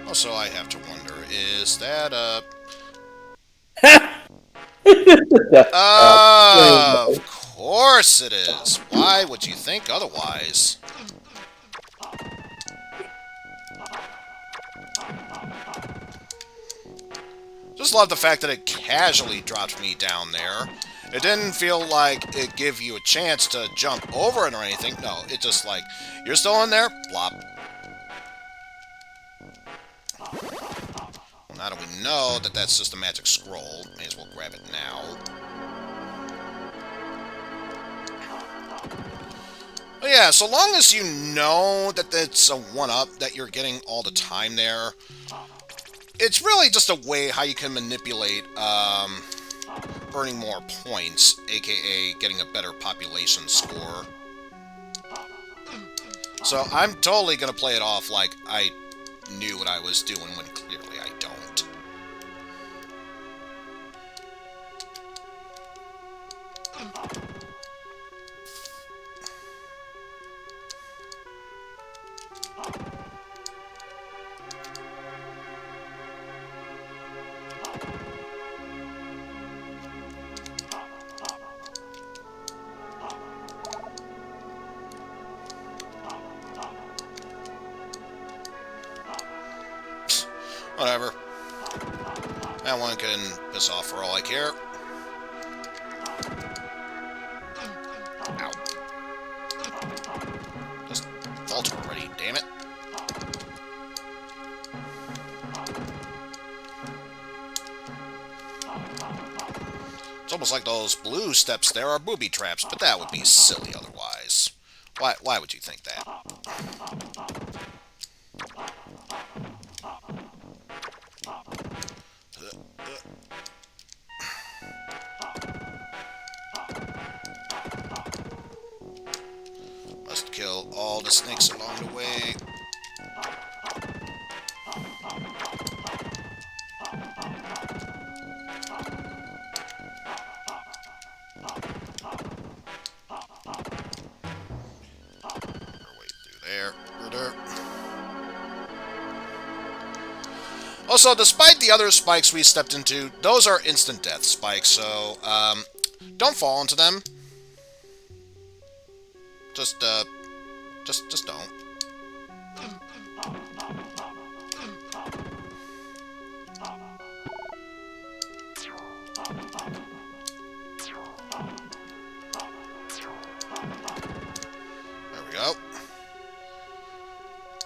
S1: Also, I have to wonder, is that a... Of course it is! Why would you think otherwise? Just love the fact that it casually dropped me down there. It didn't feel like it gave you a chance to jump over it or anything. No, it just like, you're still in there? Blop. Well, now that we know that that's just a magic scroll, may as well grab it now. But yeah, so long as you know that it's a 1-up that you're getting all the time there, it's really just a way how you can manipulate earning more points, aka getting a better population score. So I'm totally going to play it off like I knew what I was doing when clearly I don't. Whatever. That one can piss off for all I care. Ow. Just falter already, damn it. It's almost like those blue steps there are booby traps, but that would be silly otherwise. Why would you think that? Must kill all the snakes along the way. Also, despite the other spikes we stepped into, those are instant death spikes, so don't fall into them. Just don't. There we go.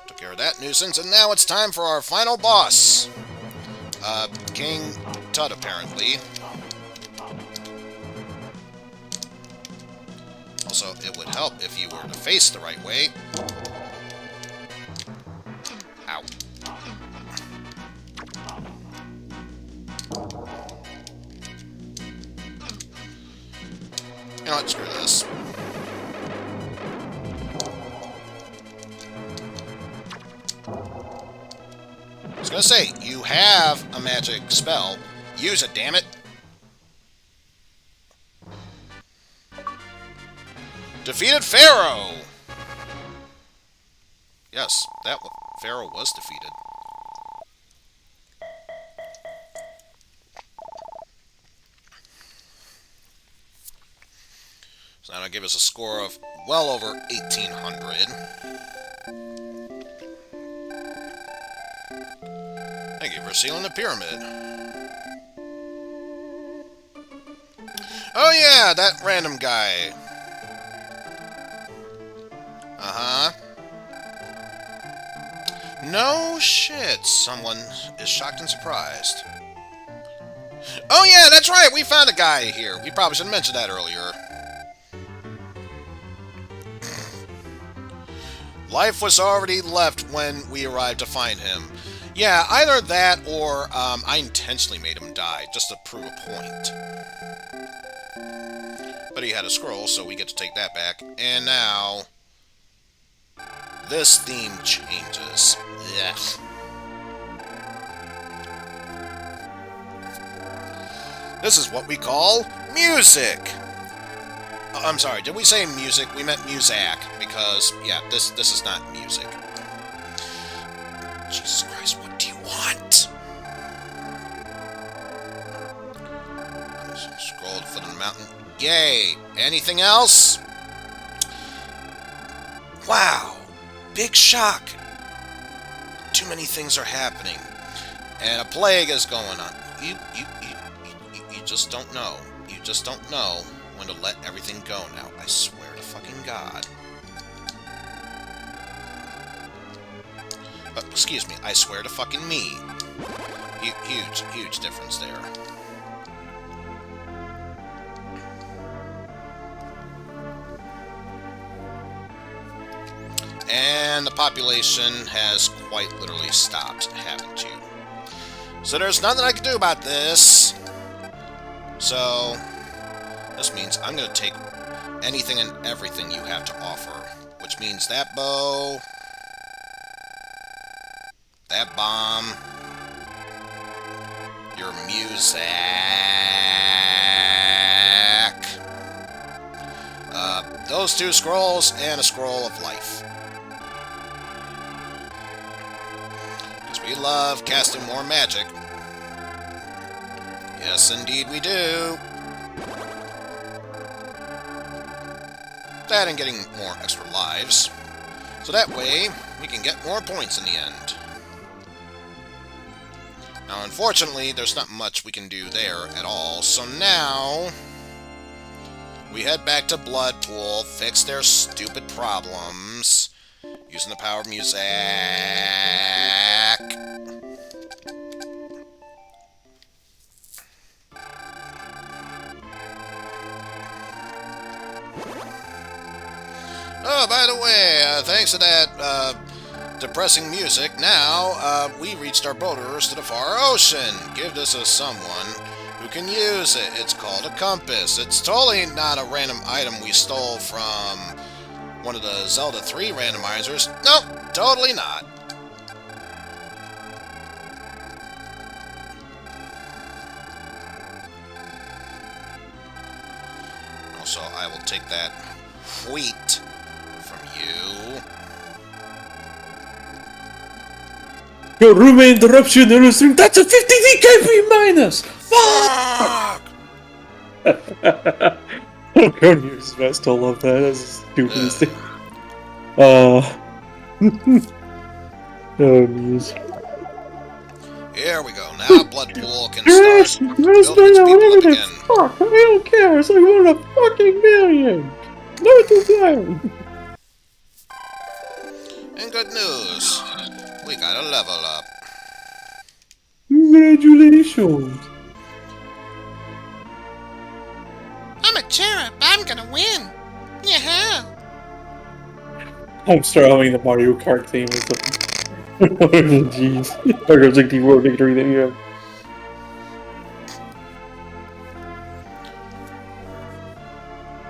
S1: Took care of that nuisance, and now it's time for our final boss. King Tut, apparently. Also, it would help if you were to face the right way. Ow. You know what? Screw this. I was gonna say, you have a magic spell. Use it, damn it. Defeated Pharaoh! Yes, Pharaoh was defeated. So that'll give us a score of well over 1,800. Thank you for sealing the pyramid. Oh yeah, that random guy. Uh-huh. No shit, someone is shocked and surprised. Oh yeah, that's right, we found a guy here. We probably should have mentioned that earlier. Life was already left when we arrived to find him. Yeah, either that or I intentionally made him die, just to prove a point. But he had a scroll, so we get to take that back. And now, this theme changes. Yeah. This is what we call music. I'm sorry, did we say music? We meant Muzak, because, yeah, this is not music. Jesus Christ, what do you want? Scroll to foot of the mountain. Yay! Anything else? Wow! Big shock! Too many things are happening. And a plague is going on. You just don't know. You just don't know when to let everything go now. I swear to fucking God. Excuse me, I swear to fucking me. Huge difference there. and the population has quite literally stopped having to. So there's nothing I can do about this. So this means I'm going to take anything and everything you have to offer, which means that bow, that bomb, your music, those 2 scrolls, and a scroll of life. Because we love casting more magic. Yes, indeed we do. That and getting more extra lives. So that way, we can get more points in the end. Now, unfortunately, there's not much we can do there at all. So now, we head back to Bloodpool, fix their stupid problems, using the power of music. Oh, by the way, thanks to that depressing music, now we reached our borders to the far ocean. Give this to someone who can use it. It's called a compass. It's totally not a random item we stole from one of the Zelda 3 randomizers. Nope, totally not. Also, I will take that wheat from you.
S2: Your roommate interruption in the stream. That's a 50 DKP minus. Fuck! Don't use best. I love that. That's the stupidest thing. Oh, jeez.
S1: Here we go. Now Bloodpool can start building its people up again.
S2: Fuck, I don't care. It's like 1 in a fucking million. No time.
S1: And good news. We got a level up.
S2: Congratulations.
S3: I'm a cherub. I'm gonna win. Yeah.
S2: I'm strumming the Mario Kart theme or something. Jeez. Mario 64 victory thing, yeah.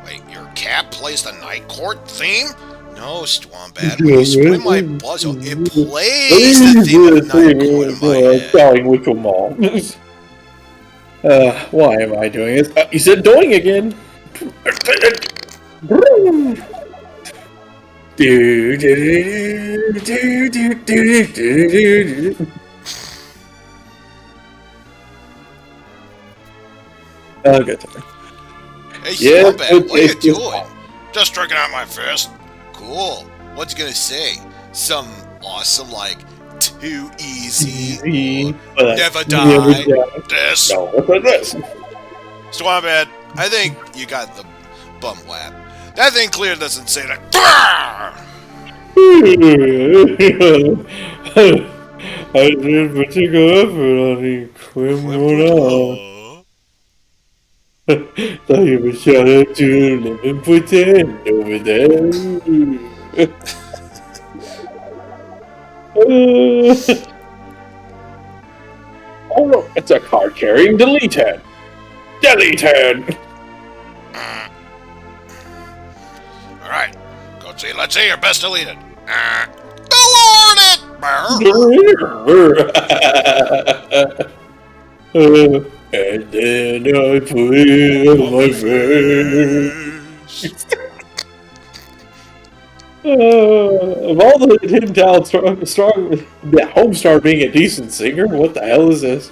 S1: Wait, your cat plays the Night Court theme? No, Stormbad. When you spin my puzzle, it plays the theme of Night Court in my head.
S2: Darling Wickle Mall. Why am I doing this? You said doing again. Okay.
S1: Hey,
S2: Yeah,
S1: Stormbad, what are you
S2: it's just
S1: doing? Just drinking out my fist. Cool. What's he gonna say? Some awesome, like, too easy, or never die. This.
S2: No, what's this?
S1: Stormbad, I think you got the bum whap. That thing clearly doesn't say that.
S2: I did particular effort on the criminal. Thought you were shout out to Lemon Pretend over there. Oh no, it's a card carrying deleted. Deleted.
S1: Alright, Coachy, let's see your best deleted. Go on it!
S2: And then I put it on my face. Of all the hidden talents, the Homestar being a decent singer, what the hell is this?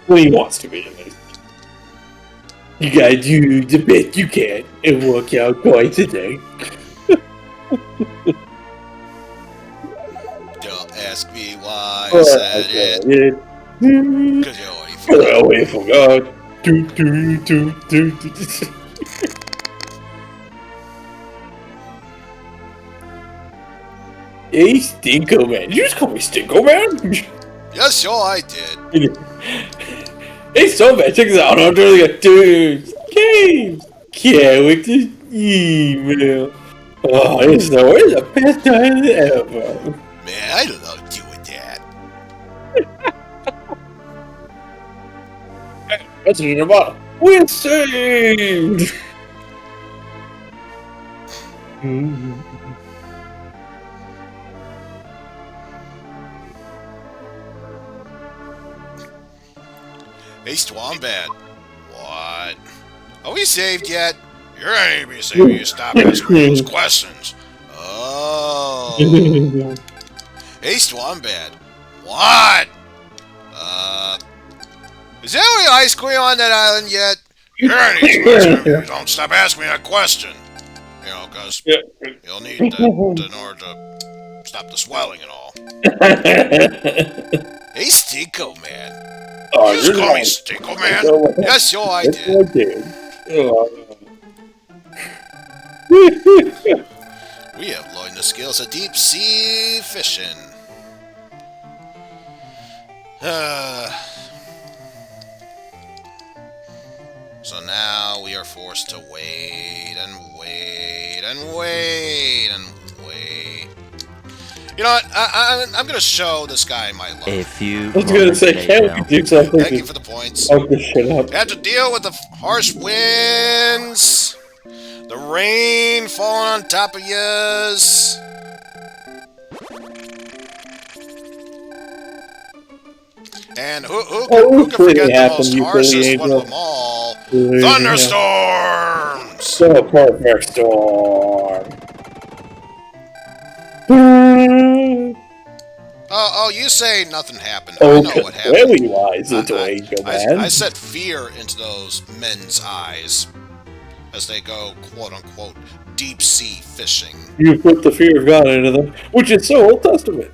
S2: Well, he wants to be in this. You gotta do the best you can and work out quite today.
S1: Don't ask me why I said it. Cause you already
S2: forgot. Hey, Stinko Man. You just call me Stinko Man?
S1: Yes, sure I did.
S2: Hey, so bad. Check this out. I'm doing like, dude, games. Can't wait to email. Oh, it's the best time ever.
S1: Man, I love doing that.
S2: What's it about? We're saved!
S1: Hey, Swambat. What? Are we saved yet? You're not even saved. You stop asking me those questions. Oh. Hey, Swambat. What? Is there any ice cream on that island yet? You're not even ice cream. Don't stop asking me that question. You know, because you'll need that in order to stop the swelling and all. Hey, Stinko, man.
S2: Oh,
S1: You just call me Stinko, man? Yes, yo, I did. We have learned the skills of deep sea fishing. So now we are forced to wait and wait and wait and wait. You know what? I'm gonna show this guy my love.
S4: A few.
S2: I was gonna say, can't we do something?
S1: Thank you for the points.
S2: Fuck this shit up.
S1: You have to deal with the harsh winds, the rain falling on top of yous. And who can forget the most harshest one of them all? Thunderstorms!
S2: So perfect storm.
S1: Oh, you say nothing happened. I know what happened.
S2: Very wise, little angel man.
S1: I set fear into those men's eyes as they go, quote-unquote, deep-sea fishing.
S2: You put the fear of God into them, which is so Old Testament.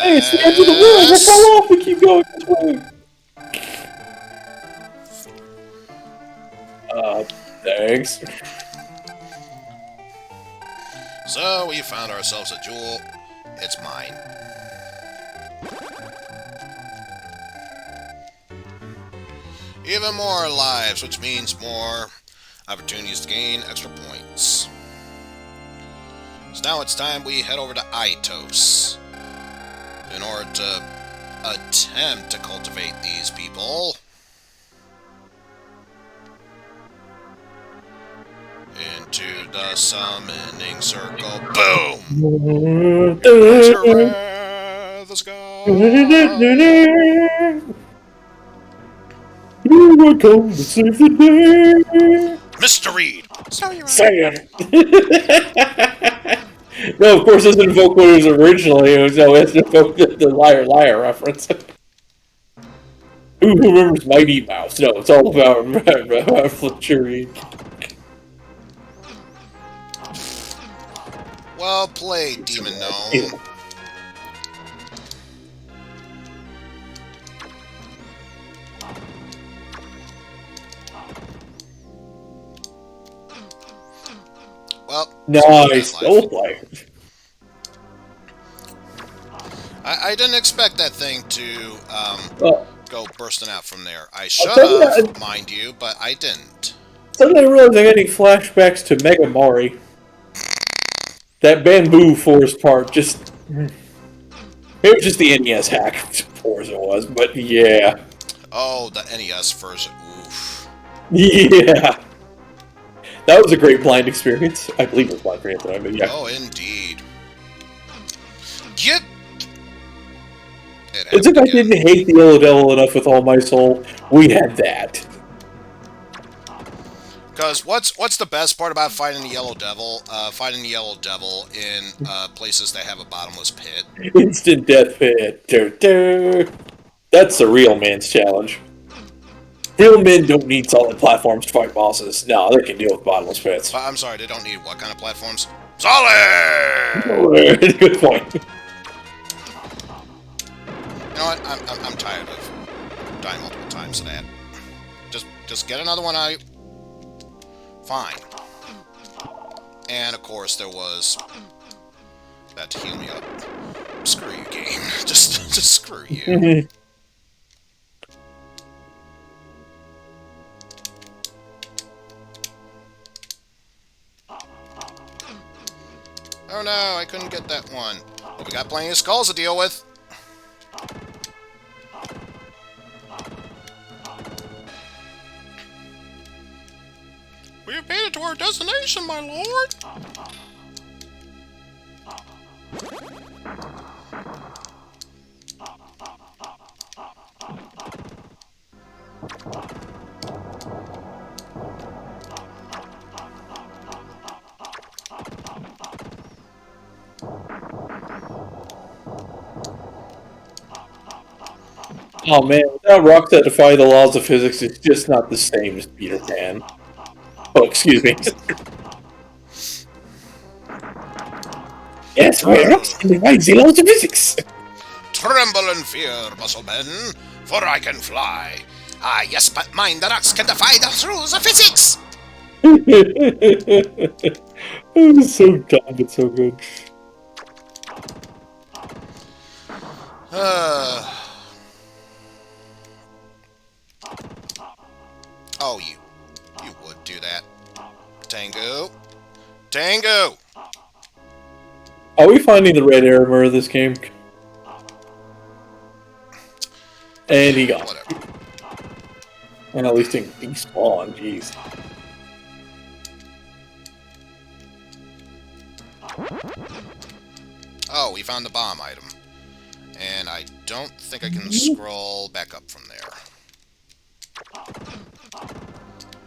S2: Hey, it's the end of the world! I fell off and keep going this way! Thanks.
S1: So, we found ourselves a jewel. It's mine. Even more lives, which means more opportunities to gain extra points. So now it's time we head over to Itos in order to attempt to cultivate these people. Into the summoning circle. Boom! The sky.
S2: You will come to save the day.
S1: Mr. Reed!
S3: Sorry, Ron.
S2: Say it. No, of course, it doesn't invoke what it was originally. It was always invoke the liar liar reference. Who remembers Mighty Mouse? No, it's all about Fletchery.
S1: Well played, Demon Gnome. Well,
S2: nice, well played.
S1: I didn't expect that thing to go bursting out from there. I should have, mind you, but I didn't.
S2: Suddenly I realized I'm getting flashbacks to Mega Mori. That bamboo forest part just... It was just the NES hack, poor as it was, but yeah.
S1: Oh, the NES version. Oof.
S2: Yeah. That was a great blind experience. I believe it was blind for you at the time, but yeah.
S1: Oh, indeed. Get...
S2: As if I didn't hate the Yellow Devil enough with all my soul, we had that.
S1: Because what's the best part about fighting the Yellow Devil? Fighting the Yellow Devil in places that have a bottomless pit.
S2: Instant death pit. That's the real man's challenge. Real men don't need solid platforms to fight bosses. No, they can deal with bottomless pits.
S1: I'm sorry, they don't need what kind of platforms? Solid!
S2: Good point.
S1: You know what? I'm tired of dying multiple times to that. Just get another one out. Fine. And of course there was that to heal me up. screw you, game. Just screw you. Oh no, I couldn't get that one. But we got plenty of skulls to deal with. We have made it to our destination, my lord.
S2: Oh man, that rock that defy the laws of physics is just not the same as Peter Pan. Oh, excuse me. Yes, we're not defying the laws of physics.
S1: Tremble in fear, musclemen, for I can fly. Ah, yes, but mine, the rocks can defy the rules of physics.
S2: It was so dumb, but so good.
S1: Oh, you would do that. Tango. Tango!
S2: Are we finding the red armor of this game? And he got
S1: Whatever.
S2: And at least he despawned, jeez.
S1: Oh, we found the bomb item. And I don't think I can scroll back up from there.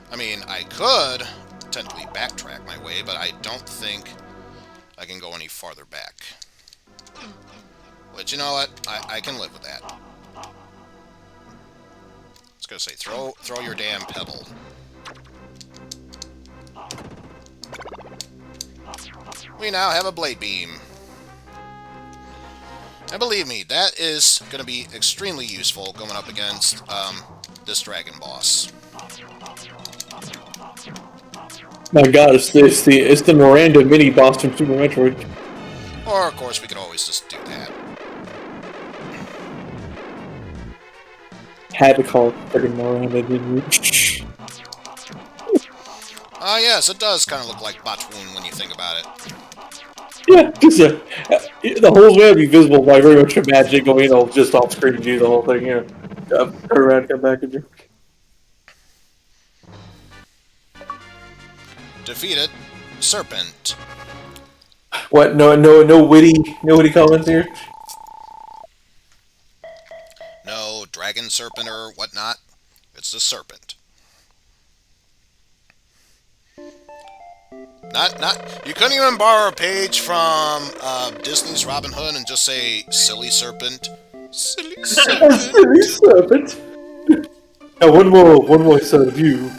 S1: I mean, I could technically backtrack my way, but I don't think I can go any farther back. But you know what? I can live with that. I was gonna say, throw your damn pebble. We now have a blade beam. And believe me, that is going to be extremely useful going up against this dragon boss.
S2: My god, it's the Miranda mini boss from Super Metroid.
S1: Or, of course, we could always just do that.
S2: Had to call it friggin' Miranda, didn't you?
S1: Ah, yes, it does kind of look like Botwoon when you think about it.
S2: Yeah, because the holes may be visible by very much magic going, just off screen to do the whole thing, yeah. Turn around, come back, and do.
S1: Defeated Serpent.
S2: What? No witty comments here.
S1: No dragon serpent or whatnot. It's the serpent. You couldn't even borrow a page from Disney's Robin Hood and just say silly serpent. Silly serpent.
S2: Silly serpent. Now one more side of you.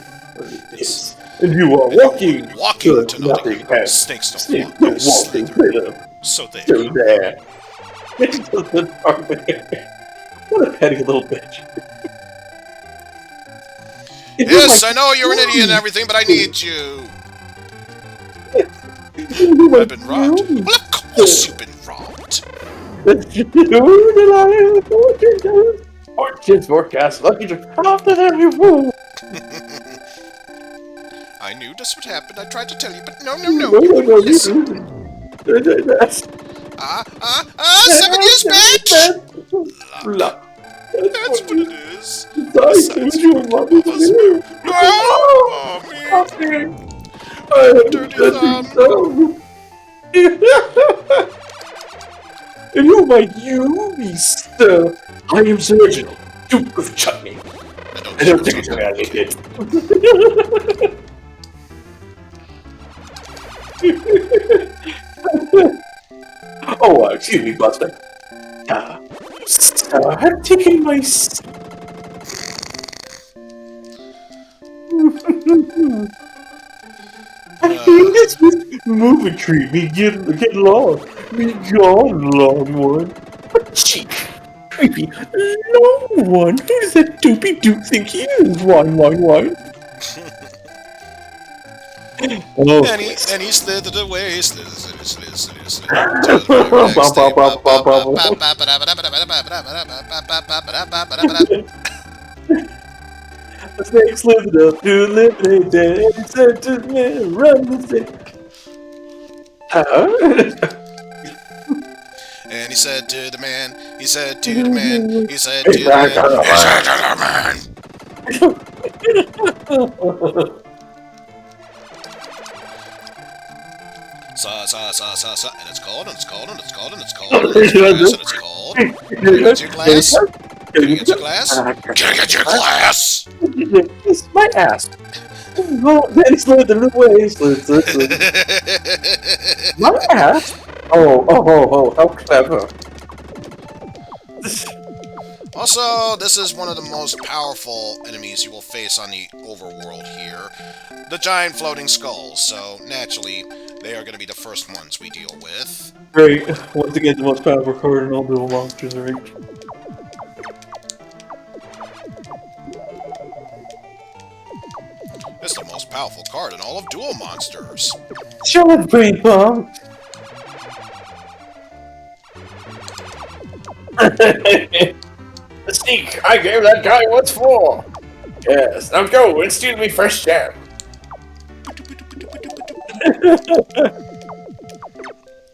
S2: Yes. And you are walking
S1: to nothing. Snakes don't walk. So there.
S2: So there. What a petty little bitch.
S1: Yes, I know you're an idiot and everything, but I need you. I've been robbed. Well, of course you've been robbed.
S2: Fortunes forecast lucky after every fool.
S1: I knew this would happen. I tried to tell you, but no.
S2: No,
S1: Listen. Seven years back. Luck. That's what it is. Besides, dirty thumb.
S2: If you might sir, I am the original Duke of Chutney.
S1: I don't
S2: think it's bad, they did. Oh, excuse me, Buster. I've taken my I think this movie tree me get long. Me gone, long one. But cheek. Creepy. Long one. Who does that doopy doop think he is? Wine. Oh,
S1: And he slithered away, slid to the very next day.
S2: the snake slithered up to living dead and said to me, run the snake.
S1: And he said to the man, he said to the man, he said to the man, he said to the man. Sa, and it's called, and it's called, and it's called, and it's called, and it's called, and it's called. Can you get your glass? Can you get your glass? Can you get your glass?
S2: It's my ass. Oh, then he slithered away. Slid. My ass? Oh, how clever.
S1: Also, this is one of the most powerful enemies you will face on the overworld here. The giant floating skulls, so naturally, they are going to be the first ones we deal with.
S2: Great. Once again, the most powerful card in all dual monsters, right?
S1: It's the most powerful card in all of Duel Monsters.
S2: Show it, Brain Bomb!
S4: The sneak! I gave that guy what's for! Yes, now go and steal me fresh jam!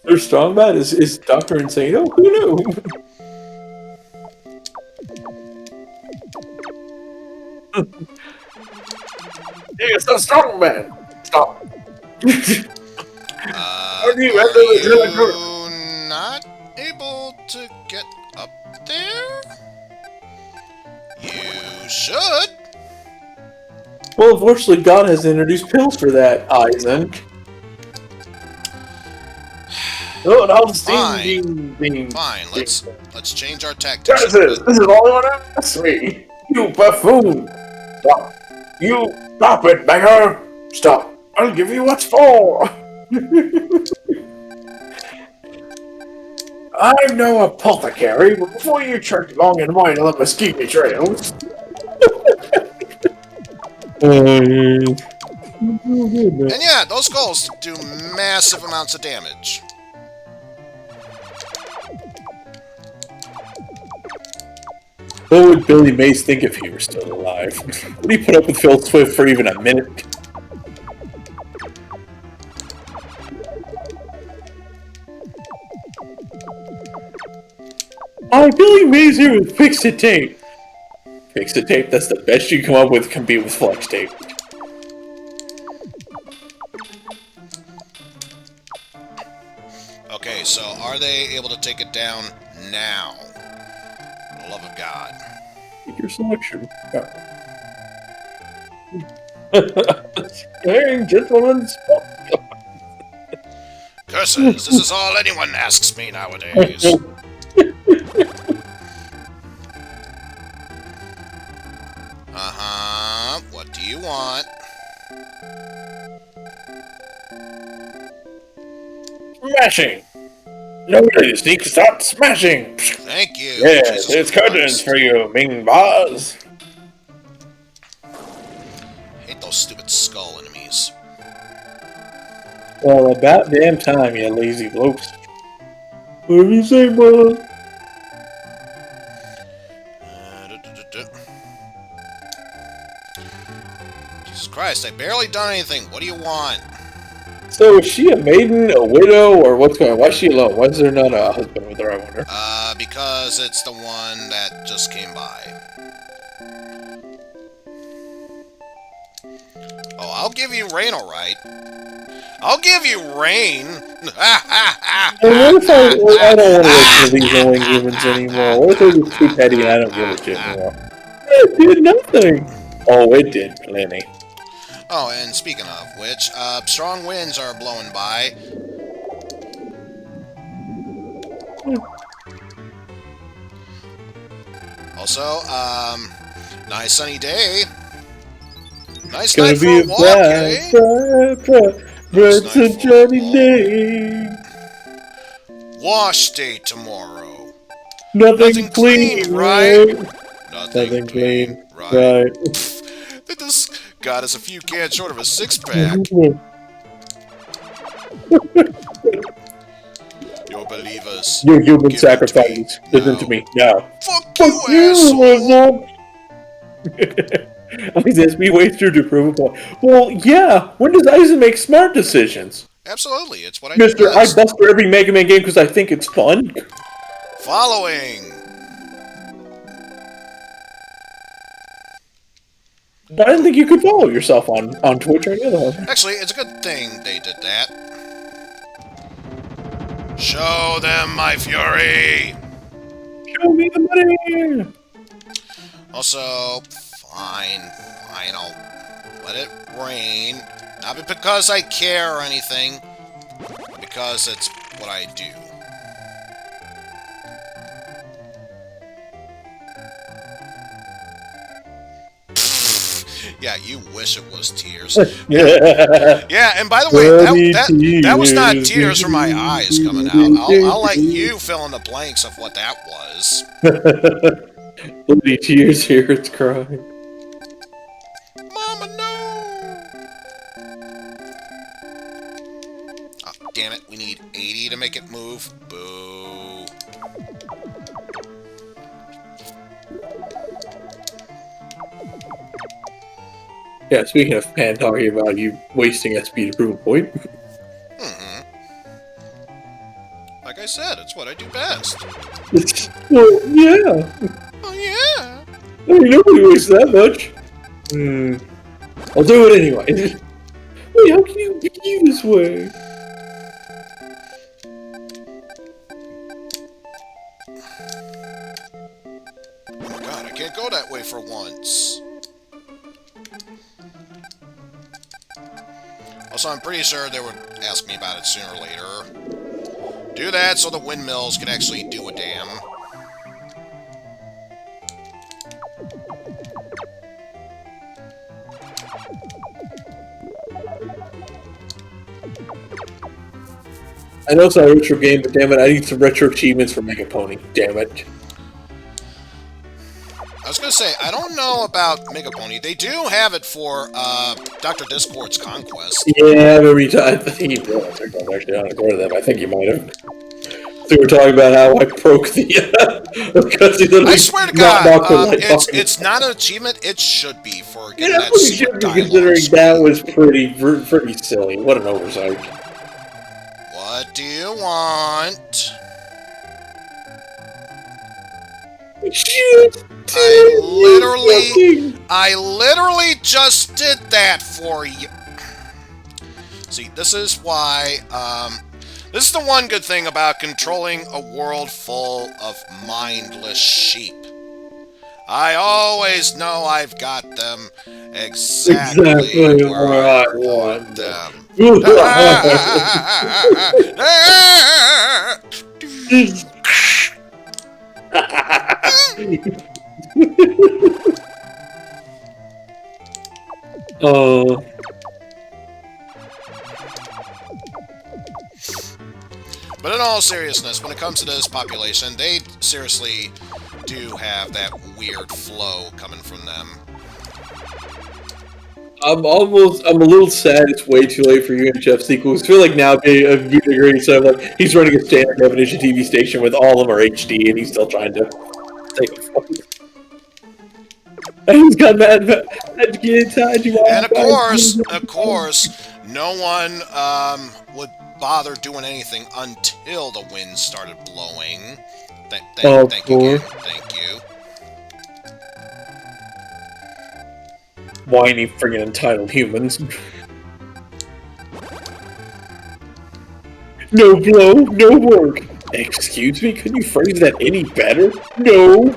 S2: Their strong bat is Dr. Insano? Who knew?
S4: It's the strong man! Stop!
S1: Are
S4: do you
S1: you
S4: enter the Zilla group?
S1: not able to get up there? You should.
S2: Well, unfortunately, God has introduced pills for that, Eizen. Oh, and all the steam being...
S1: Fine, let's change our tactics.
S4: This is all you want to ask me! You buffoon! Stop! You stop it, beggar! Stop! I'll give you what's for! I'm no apothecary, but before you trek along in mine on the mosquito trails...
S1: And yeah, those skulls do massive amounts of damage.
S2: What would Billy Mays think if he were still alive? Would he put up with Phil Swift for even a minute? Hi, Billy Mays here with Fix-It Tape. Fix-It Tape, that's the best you come up with, compete with Flex Tape.
S1: Okay, so are they able to take it down now? For the love of God.
S2: Take your selection. Hey, gentlemen.
S1: Curses, this is all anyone asks me nowadays. Uh-huh, what do you want?
S4: Smashing! Nobody sneak, stop smashing!
S1: Thank you.
S4: Yes,
S1: Jesus
S4: it's
S1: Christ.
S4: curtains for you, Ming Bars.
S1: Hate those stupid skull enemies.
S2: Well, about damn time, you lazy blokes. What do you say, brother?
S1: Jesus Christ, I barely done anything. What do you want?
S2: So, is she a maiden, a widow, or what's going on? Why is she alone? Why is there not a husband with her, I wonder?
S1: Because it's the one that just came by. Oh, I'll give you rain, alright. I'll give you rain!
S2: And what if I don't want to listen to these annoying humans anymore? What if they're just too petty and I don't give a shit anymore? It did nothing! Oh, it did plenty.
S1: Oh, and speaking of which, strong winds are blowing by. Also, nice sunny day. Nice night for a walk, eh?
S2: Bright
S1: Nice night
S2: sunshiny
S1: for a
S2: day.
S1: Wash day tomorrow.
S2: Nothing clean, right?
S1: Nothing clean, right?
S2: Right.
S1: They just got us a few cans short of a six-pack. Your believers.
S2: Your human
S1: Give it to
S2: sacrifice.
S1: me
S2: Listen
S1: now.
S2: to me now.
S1: Fuck you, asshole!
S2: Eizen, we waste you to prove a point. Well, yeah. When does Eizen make smart decisions?
S1: Absolutely, it's what I do
S2: Mister, I
S1: best.
S2: bust for every Mega Man game because I think it's fun.
S1: Following.
S2: I didn't think you could follow yourself on Twitch or any other one.
S1: Actually, it's a good thing they did that. Show them my fury!
S2: Show me the money!
S1: Also, fine, I'll let it rain. Not because I care or anything, but because it's what I do. Yeah, you wish it was tears. Yeah, and by the way, that was not tears from my eyes coming out. I'll let you fill in the blanks of what that was.
S2: Bloody tears here, it's crying.
S1: Mama, no! Oh, damn it, we need 80 to make it move. Boo.
S2: Yeah, speaking of Pan talking about you wasting SP to prove a point.
S1: Like I said, it's what I do best.
S2: Well, yeah.
S1: Oh, yeah.
S2: I mean, nobody wastes that much. I'll do it anyway. Wait, how can you be this way?
S1: Oh my god, I can't go that way for once. Also, I'm pretty sure they would ask me about it sooner or later. Do that so the windmills can actually do a damn.
S2: I know it's not a retro game, but damn it, I need some retro achievements for Mega Pony. Damn it.
S1: I was gonna say, I don't know about Mega Pony. They do have it for, Dr. Discord's Conquest.
S2: Yeah, I think he did. Actually, on according to them, I think he might have. So we're talking about how I broke the, because he literally
S1: I swear to
S2: knocked
S1: God,
S2: off the light box.
S1: it's not an achievement. It should be for getting
S2: Yeah,
S1: that
S2: we
S1: secret
S2: should be
S1: dialogue
S2: considering
S1: screen.
S2: that was pretty silly. What an oversight.
S1: What do you want?
S2: Shit!
S1: I literally just did that for you. See, this is why, this is the one good thing about controlling a world full of mindless sheep. I always know I've got them exactly where I want them. But in all seriousness, when it comes to this population, they seriously do have that weird flow coming from them.
S2: I'm a little sad it's way too late for UHF sequels. I feel like now a agree, so like he's running a standard definition TV station with all of them are HD and he's still trying to take a fuck. And he's got mad kids.
S1: And of course, no one would bother doing anything until the wind started blowing. Thank you, game. Thank you.
S2: Whiny friggin' entitled humans. No blow, no work. Excuse me, could you phrase that any better? No.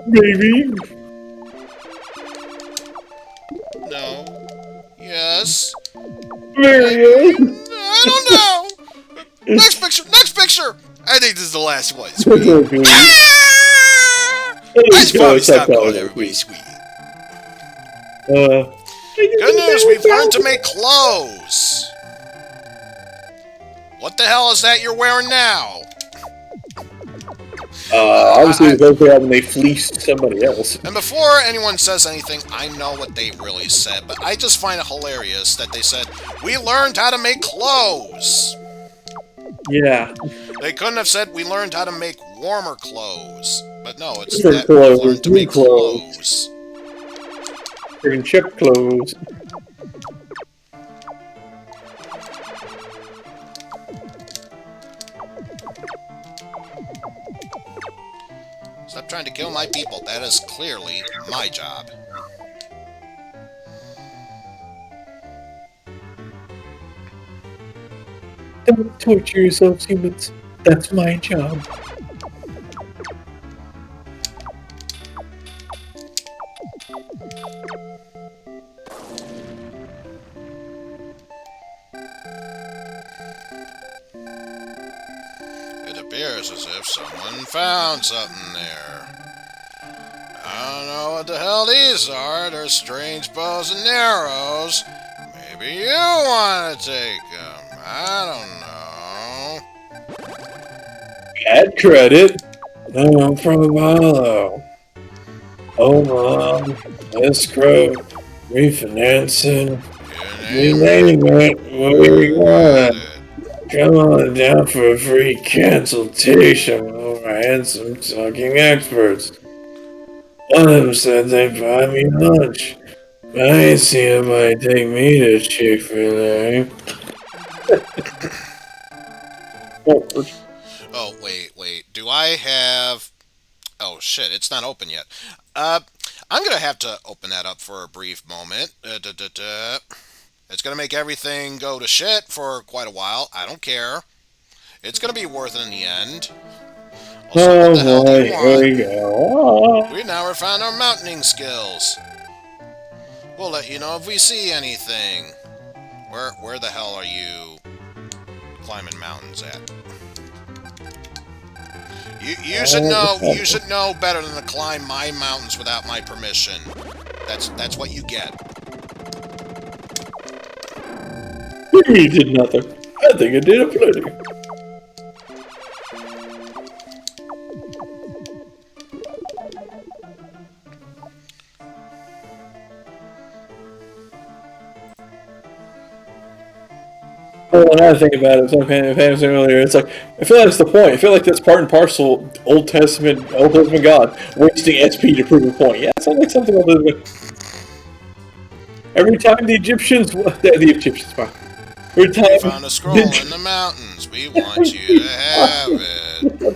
S2: Maybe.
S1: No. Yes.
S2: Maybe.
S1: I don't know. Next picture. I think this is the last one.
S2: It's okay.
S1: I should probably stop calling everybody sweet. Good news, we've learned to make clothes. What the hell is that you're wearing now?
S2: Obviously, it goes bad when they fleeced somebody else.
S1: And before anyone says anything, I know what they really said, but I just find it hilarious that they said, we learned how to make clothes.
S2: Yeah.
S1: They couldn't have said, we learned how to make warmer clothes. But no, it's
S2: Different
S1: that we
S2: clothes,
S1: learned to
S2: new
S1: make clothes.
S2: Freaking chip clothes.
S1: Stop trying to kill my people. That is clearly my job.
S2: Don't torture yourselves, humans. That's my job.
S1: It appears as if someone found something there. I don't know what the hell these are. They're strange bows and arrows. Maybe you want to take them. I don't know.
S2: Bad credit. No problem. Oh, Mom. Escrow. Refinancing.
S1: Your
S2: We
S1: name
S2: name it what we want. Come on down for a free consultation with our handsome talking experts. One of them said they'd buy me lunch. I ain't seen anybody take me to Chick-fil-A.
S1: Oh, wait. Do I have... Oh, shit, it's not open yet. I'm gonna have to open that up for a brief moment. It's gonna make everything go to shit for quite a while. I don't care. It's gonna be worth it in the end. Also, what the hell do you
S2: Here we
S1: want?
S2: go.
S1: We now refined our mountaining skills. We'll let you know if we see anything. Where the hell are you climbing mountains at? You should know. You should know better than to climb my mountains without my permission. That's what you get.
S2: He did nothing. I think I did a plenty. Well, another thing about it, like I was saying earlier, it's like I feel like that's the point. I feel like that's part and parcel Old Testament God wasting SP to prove a point. Yeah, it sounds like something Old Testament. Every time the Egyptians, every time
S1: We found a scroll in the mountains. We want you to have it.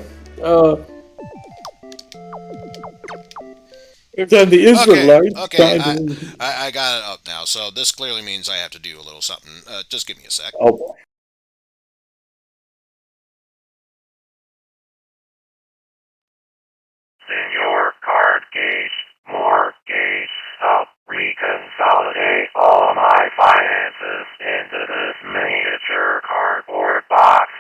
S2: Every time the Israelites
S1: Okay,
S2: tried to...
S1: I got it up now. So this clearly means I have to do a little something. Just give me a sec.
S2: Oh boy.
S4: Senor Card Gauge, more gauge, help reconsolidate all my finances into this miniature cardboard box.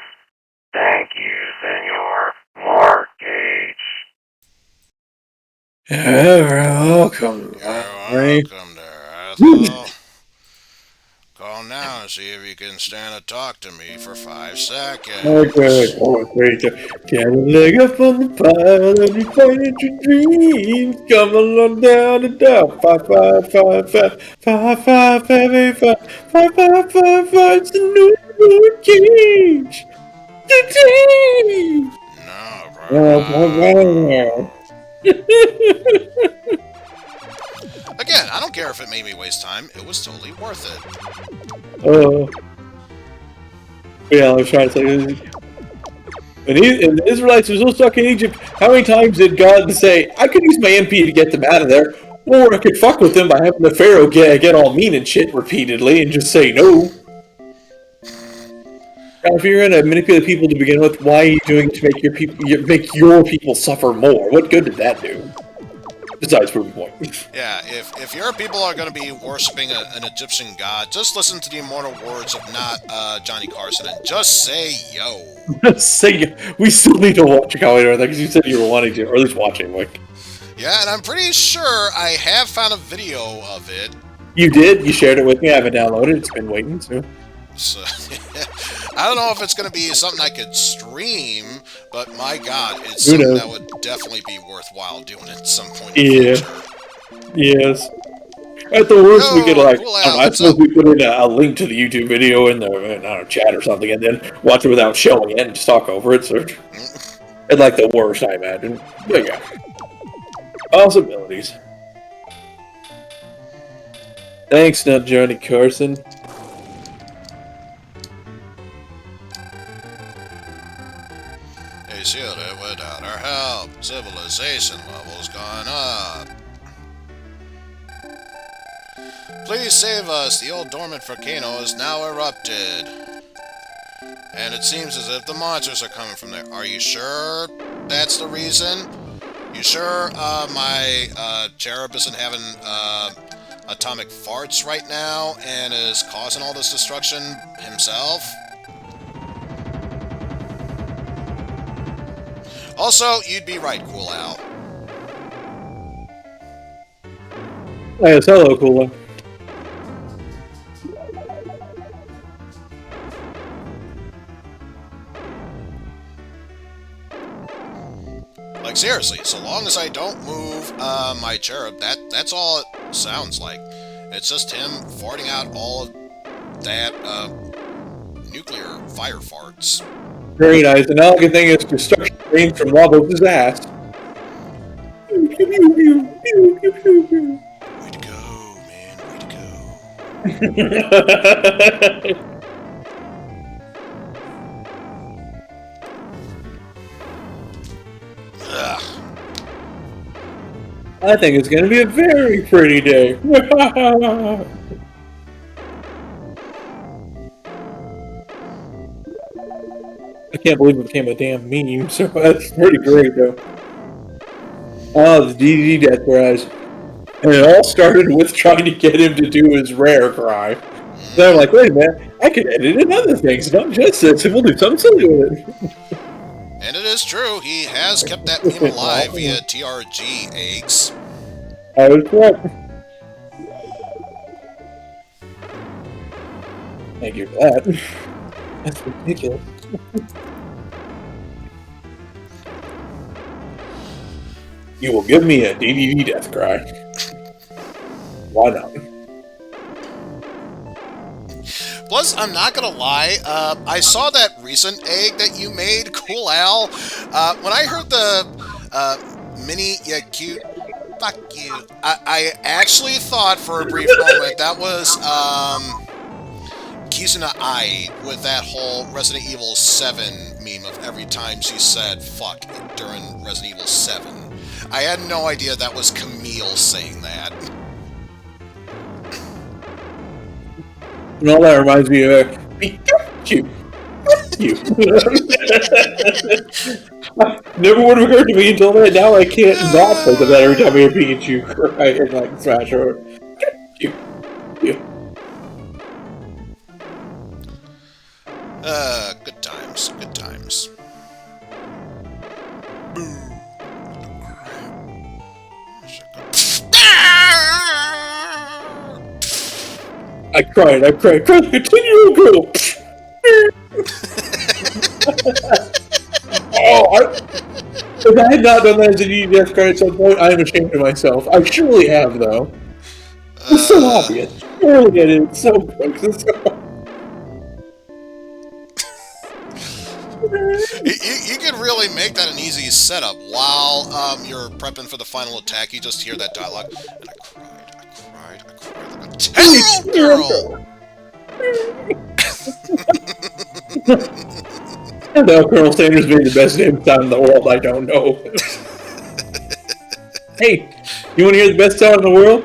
S4: Thank you, Senor Mortgage.
S2: You're welcome.
S1: You're welcome there, Ethel. Call now and see if you can stand to talk to me for 5 seconds.
S2: Okay, get a leg up on the pile and you find your dreams. Come along down and down. 5, 5, 5, 5, 5, 5, 5, 5, 5, 5, 5, 5, it's the new cage.
S1: No problem. Again, I don't care if it made me waste time. It was totally worth it.
S2: Yeah, I was trying to say, and the Israelites were so stuck in Egypt, how many times did God say, I could use my MP to get them out of there, or I could fuck with them by having the Pharaoh get all mean and shit repeatedly and just say no? Now, if you're going to manipulate people to begin with, why are you doing it to make your people suffer more? What good did that do? Besides proving point.
S1: Yeah, if your people are going to be worshipping an Egyptian god, just listen to the immortal words of not Johnny Carson and just say yo.
S2: Say, we still need to watch a comment on that because you said you were wanting to, or at least watching, like.
S1: Yeah, and I'm pretty sure I have found a video of it.
S2: You did? You shared it with me? I haven't downloaded it. It's been waiting, so.
S1: So, I don't know if it's going to be something I could stream, But my god, it's
S2: Who
S1: something
S2: knows?
S1: that would definitely be worthwhile doing at some point in the
S2: Yeah.
S1: future.
S2: Yes. At the worst, we could
S1: Yo,
S2: like,
S1: cool
S2: I don't know,
S1: Al,
S2: I
S1: what's
S2: suppose
S1: up?
S2: we put in a link to the YouTube video in the I don't know, chat or something, and then watch it without showing it and just talk over it. So, at like the worst, I imagine. But yeah, possibilities. Thanks, not Johnny Carson.
S1: Hey, Shield, without our help, civilization levels gone up. Please save us, the old dormant volcano is now erupted. And it seems as if the monsters are coming from there. Are you sure that's the reason? You sure my cherub isn't having atomic farts right now and is causing all this destruction himself? Also, you'd be right, Cool Al.
S2: Yes, hello, Cooler.
S1: Like, seriously, so long as I don't move my cherub, that's all it sounds like. It's just him farting out all of that nuclear fire farts.
S2: Very nice. And all I can think is destruction rain from Wabos' ass.
S1: Way to go, man, way to go. Ugh.
S2: I think it's going to be a very pretty day. I can't believe it became a damn meme, so that's pretty great, though. Oh, the DDD death cries. And it all started with trying to get him to do his rare cry. So I'm like, wait a minute, I can edit in other things, not just this, and we'll do something silly with it.
S1: And it is true, he has kept that meme alive via TRG eggs.
S2: I was correct. Thank you for that. That's ridiculous. You will give me a DDD death cry. Why not?
S1: Plus, I'm not gonna lie, I saw that recent egg that you made, Cool Al. When I heard the mini, yeah, cute, fuck you, I actually thought for a brief moment that was Kizuna Ai with that whole Resident Evil 7 meme of every time she said fuck during Resident Evil 7. I had no idea that was Camille saying that.
S2: And all that reminds me of Pikachu. You. Never would have occurred to me until then. Now I can't not think of that every time I hear Pikachu cry in like Smash Road. You.
S1: Good times, good times.
S2: I cried, continue to go. If I had not done that as a DDS card at some point, I am ashamed of myself. I surely have, though. It's so obvious. Surely it is so quick.
S1: You could really make that an easy setup while you're prepping for the final attack. You just hear that dialogue, and I cried like a 10-year-old girl.
S2: And now Colonel Sanders being the best name sound in the world, I don't know. Hey, you want to hear the best sound in the world?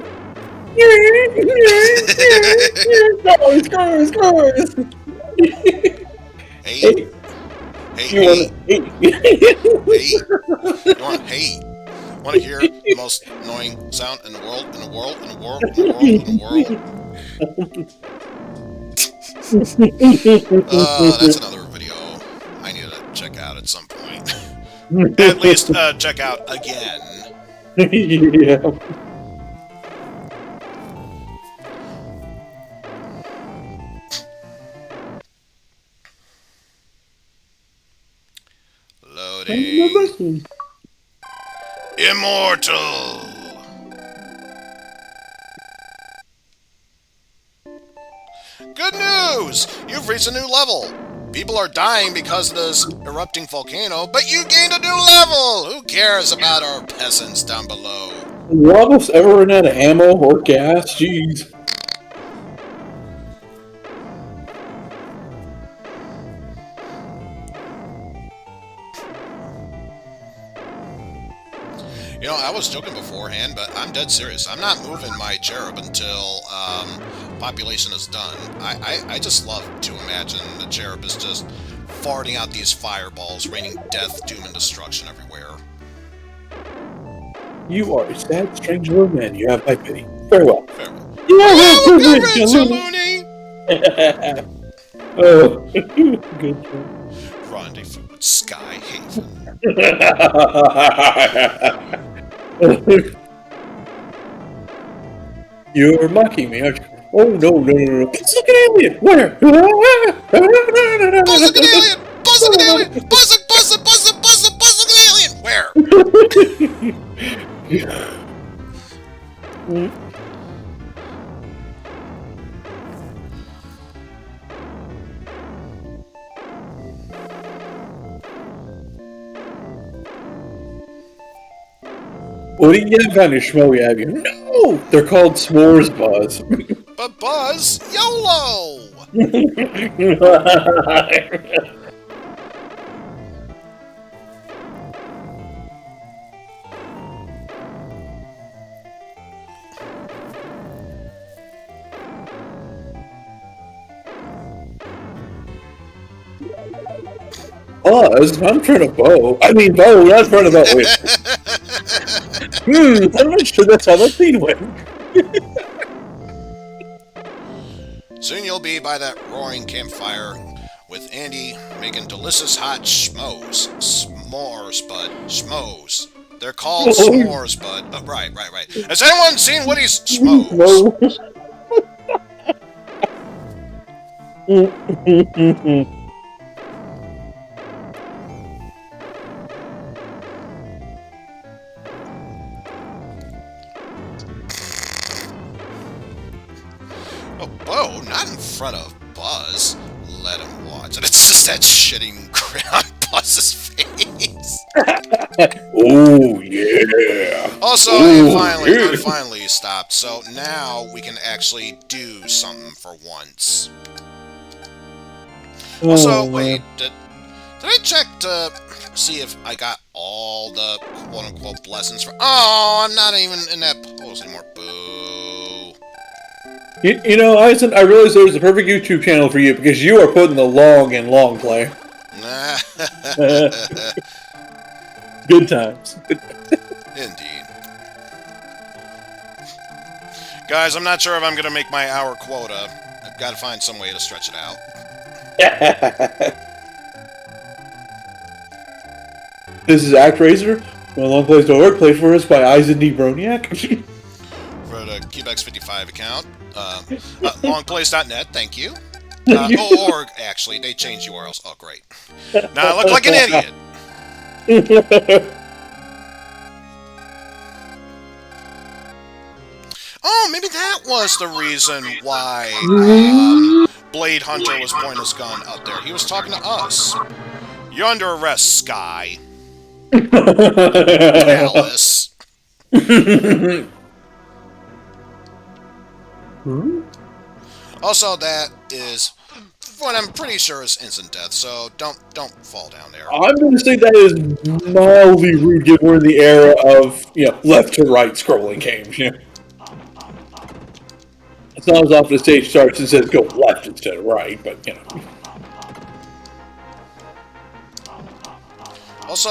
S2: Scores!
S1: Hey.
S2: Hey.
S1: Want to hear the most annoying sound in the world? That's another video I need to check out at some point. At least check out again.
S2: Yeah.
S1: pudding. Immortal. Good news! You've reached a new level. People are dying because of this erupting volcano, but you gained a new level! Who cares about our peasants down below?
S2: One of us ever run out of ammo or gas? Jeez.
S1: You know, I was joking beforehand, but I'm dead serious. I'm not moving my cherub until population is done. I just love to imagine the cherub is just farting out these fireballs, raining death, doom, and destruction everywhere.
S2: You are a sad, strange little man. You have my pity. Very well.
S1: Farewell.
S2: Yeah,
S1: Good riddance, Looney!
S2: Oh, good job.
S1: Rendezvous with Sky Haven.
S2: You're mocking me, aren't you? Oh, no. It's like an alien! Where?
S1: Buzz like an alien! Buzz like an alien! Buzz like an alien! Where?
S2: What do you have kind of schmo you have here? No! They're called s'mores, Buzz.
S1: But Buzz, YOLO!
S2: Buzz, I'm trying to bow. I mean, bow, not trying to bow. I'm not sure that's how the scene went.
S1: Soon you'll be by that roaring campfire with Andy making delicious hot schmoes. S'mores, bud. Schmoes. They're called s'mores, bud. Oh, right. Has anyone seen Woody's schmoes? Oh, Bo, not in front of Buzz. Let him watch. And it's just that shitting grin on Buzz's face.
S2: Oh, yeah.
S1: Also, it finally stopped, so now we can actually do something for once. Also, wait, did I check to see if I got all the quote-unquote blessings for... Oh, I'm not even in that pose anymore. Boo.
S2: You know, Eizen, I realize there's a perfect YouTube channel for you because you are putting the long in long play. Good times.
S1: Indeed. Guys, I'm not sure if I'm going to make my hour quota. I've got to find some way to stretch it out.
S2: This is Actraiser. My longplays.org, played for us by Eizen D. Broniac.
S1: For the Cubex55 account. Longplays.net, thank you. Org, actually, they changed URLs. Oh, great. Now I look like an idiot. Oh, maybe that was the reason why Blade Hunter was pointing his gun up there. He was talking to us. You're under arrest, Sky. Alice. Also, that is what I'm pretty sure is instant death, so don't fall down there.
S2: I'm going to say that is mildly rude given we're in the era of, left to right scrolling games, It's not as often the stage starts and says go left instead of right, but,
S1: Also,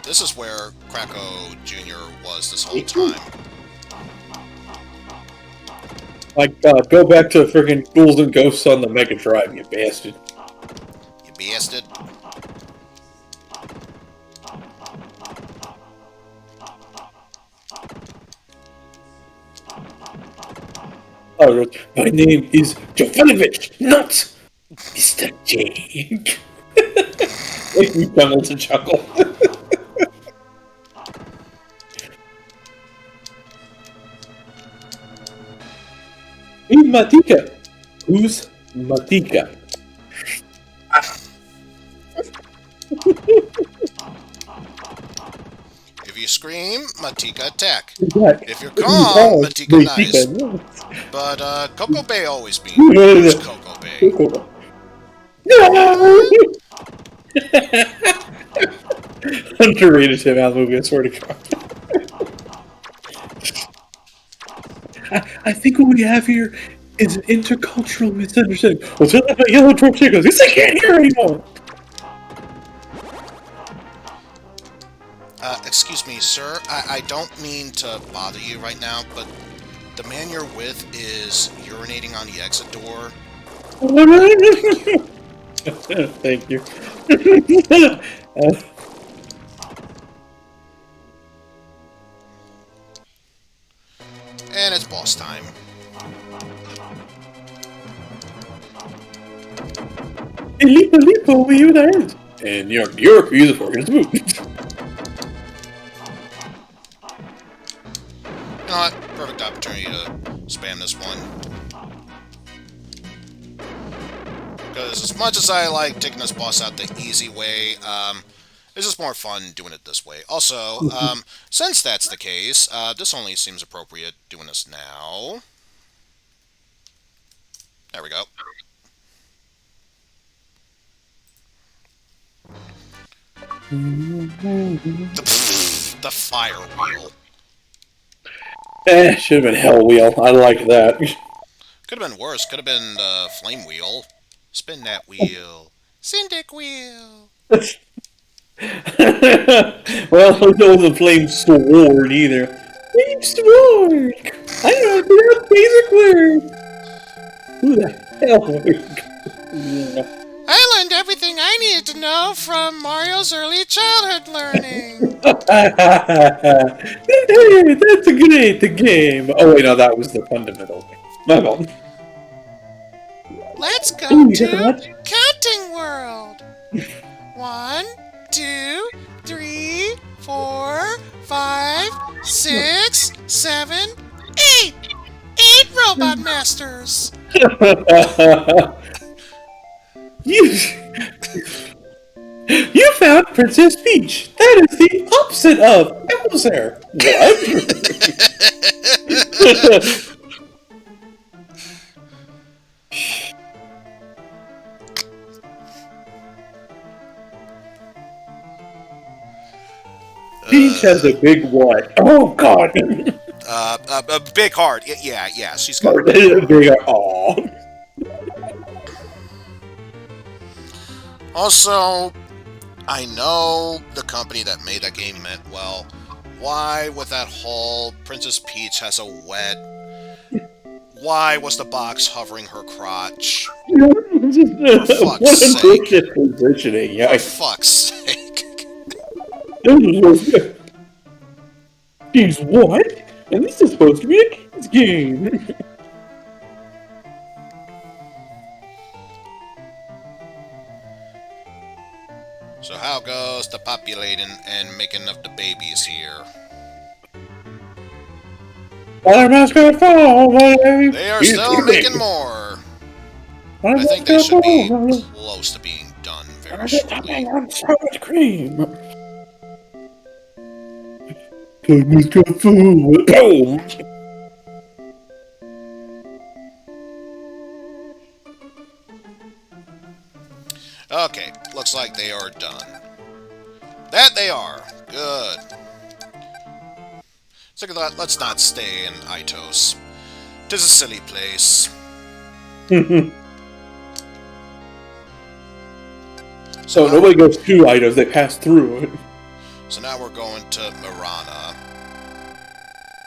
S1: this is where Krakow Jr. was this whole time.
S2: Like, go back to friggin' Ghouls and Ghosts on the Mega Drive, you bastard.
S1: You bastard.
S2: Oh, my name is Jovanovich, not Mr. Jake. You chuckle to chuckle. Who's Matika? Who's Matika?
S1: If you scream, Matika attack.
S2: Exactly.
S1: If you're calm, Matika nice. But Coco Bay always beat. Who's Coco Bay?
S2: No! Underrated him out of the movie, I swear to God. I think what we have here is an intercultural misunderstanding. Well, tell that yellow torpedoes. Yes, I can't hear anymore.
S1: Excuse me, sir. I don't mean to bother you right now, but the man you're with is urinating on the exit door.
S2: Thank you.
S1: And it's boss time.
S2: Lipo, Lipo, were you there? And New York, beautiful. Here's the move.
S1: You know what? Perfect opportunity to spam this one. Because as much as I like taking this boss out the easy way, it's just more fun doing it this way. Also, since that's the case, this only seems appropriate doing this now. There we go. The fire wheel.
S2: Should have been Hell Wheel. I like that.
S1: Could have been worse. Could have been the flame wheel. Spin that wheel. Syndic wheel.
S2: Well, no, the flame sword either. Flame sword! I don't know that basic word! Who the hell
S3: I learned everything I needed to know from Mario's early childhood learning.
S2: Hey, that's a great game! Oh wait, no, that was the fundamental game. My fault.
S3: Let's go to Counting World. 1, 2, 3, 4, 5, 6, 7, 8. 8 Robot Masters.
S2: You found Princess Peach. That is the opposite of Bowser. What? Peach has a big what? Oh God!
S1: A big heart. Yeah. She's got a
S2: big heart. Aww.
S1: Also, I know the company that made that game meant well. Why, with that whole Princess Peach has a wet... Why was the box hovering her crotch? For fuck's sake.
S2: Positioning, yeah.
S1: For fuck's sake.
S2: She's what? And this is supposed to be a kid's game.
S1: So how goes the populating and making of the babies here? They are still making more. I think they should be close to being done very shortly.
S2: So much cream. Goodness, got food. Boom.
S1: Okay, looks like they are done. That they are. Good. So let's not stay in Itos. 'Tis a silly place.
S2: So nobody goes to Itos, they pass through it.
S1: So now we're going to Marana.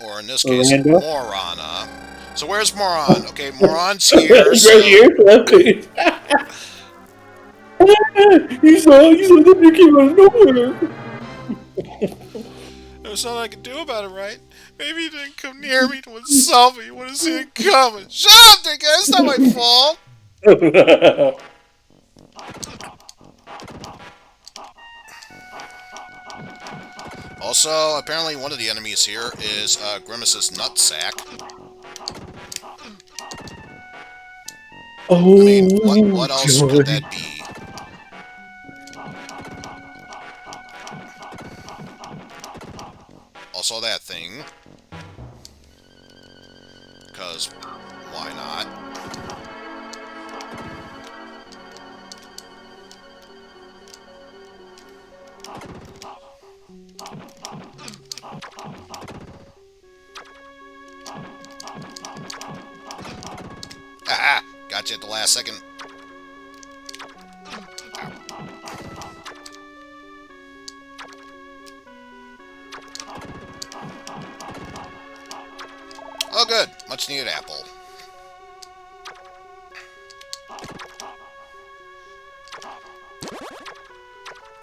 S1: Or in this case,
S2: Miranda?
S1: Morana. So where's Moran? Okay, Moran's here.
S2: He's
S1: So...
S2: right here. You saw the new came out of nowhere.
S1: There's nothing I can do about it, right? Maybe you didn't come near me to insult me. You would have seen it coming. Shut up, dickhead! It's not my fault! Also, apparently one of the enemies here is Grimace's nutsack.
S2: Oh,
S1: I mean, what else
S2: joy.
S1: could that be? Also that thing. Because, why not? Aha! Gotcha at the last second. Oh good, much needed apple.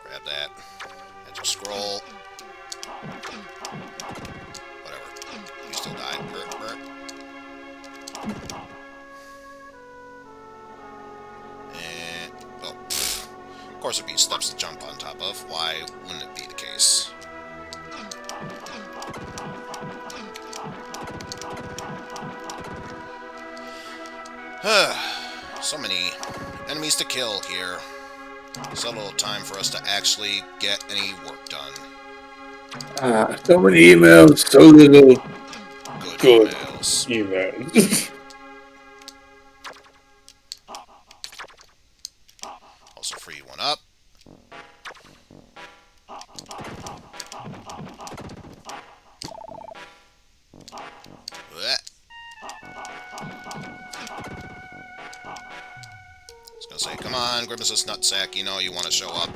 S1: Grab that. Magic scroll. Whatever. You still died. And, oh, pfft. Of course it'd be steps to jump on top of. Why wouldn't it be the case? So many enemies to kill here. So little time for us to actually get any work done.
S2: So many emails, so little
S1: Good emails.
S2: emails.
S1: Also free one up. Blech. I was gonna say, come on, Grimace's nutsack, you know you want to show up.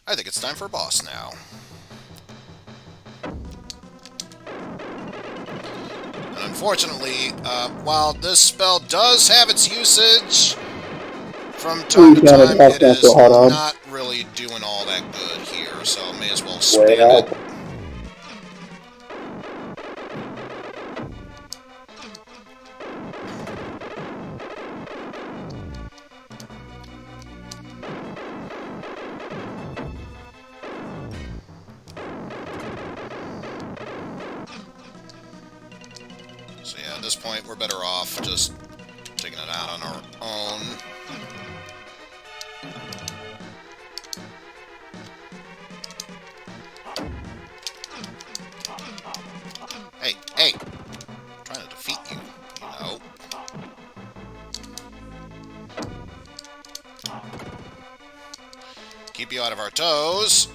S1: I think it's time for a boss now. And unfortunately, while this spell does have its usage, from time to time it is not really doing all that good here, so may as well spam it. So yeah, at this point we're better off just taking it out on our own. Hey! I'm trying to defeat you, you know. Keep you out of our toes.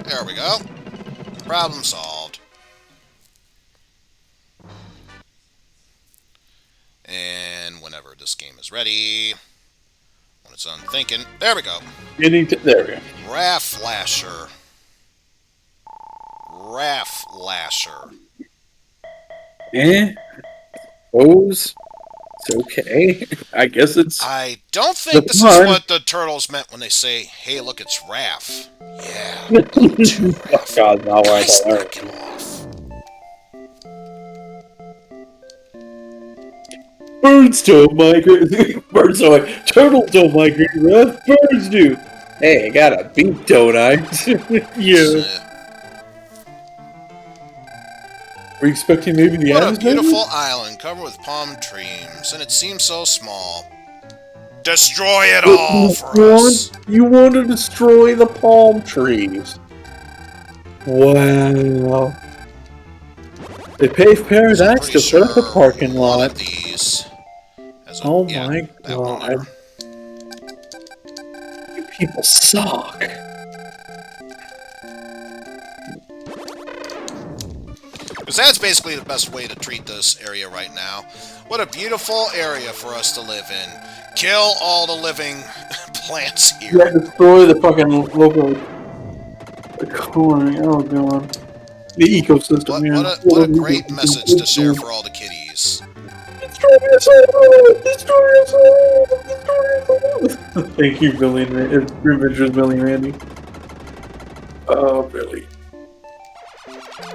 S1: There we go. Problem solved. And whenever this game is ready, when it's done thinking, there we go.
S2: There we go.
S1: Raff Lasher. Raff Lasher.
S2: Pose. It's okay. I guess it's...
S1: I don't think this is what the turtles meant when they say, hey, look, it's Raff. Yeah.
S2: Oh god, now I
S1: Nice,
S2: don't
S1: knock him off.
S2: Birds don't migrate. Birds don't migrate. Turtles don't migrate. Rough birds do. Hey, I got a beat, don't I? Yeah. Were you expecting maybe the
S1: What a
S2: Amazon?
S1: beautiful island covered with palm trees, and it seems so small. Destroy it all for us.
S2: You want to destroy the palm trees? Wow. They paved paradise to set up a parking
S1: One
S2: lot.
S1: of these
S2: Oh my god. You people suck.
S1: Because that's basically the best way to treat this area right now. What a beautiful area for us to live in. Kill all the living plants here.
S2: Yeah, destroy the fucking local... The corn. Oh god. The ecosystem,
S1: What a great message to share for all the kitties.
S2: Destroy us all! Destroy us all! Destroy us all! Thank you, Billy and Adventures Billy and Randy. Oh, Billy.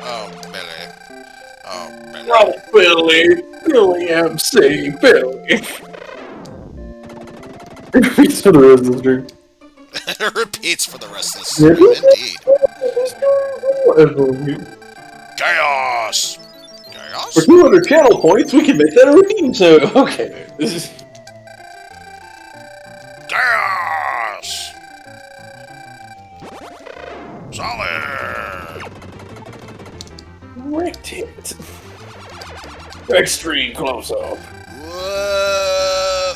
S1: Oh, Billy. Oh, Billy.
S2: Oh, Billy! Billy MC! Billy! Repeats for the rest of the stream.
S1: It repeats for the rest of the stream, indeed. Chaos! Chaos?
S2: For 200 channel points, we can make that a routine, so, okay. This is...
S1: Chaos! Solid!
S2: Right it. Extreme close-up.
S1: Whoa!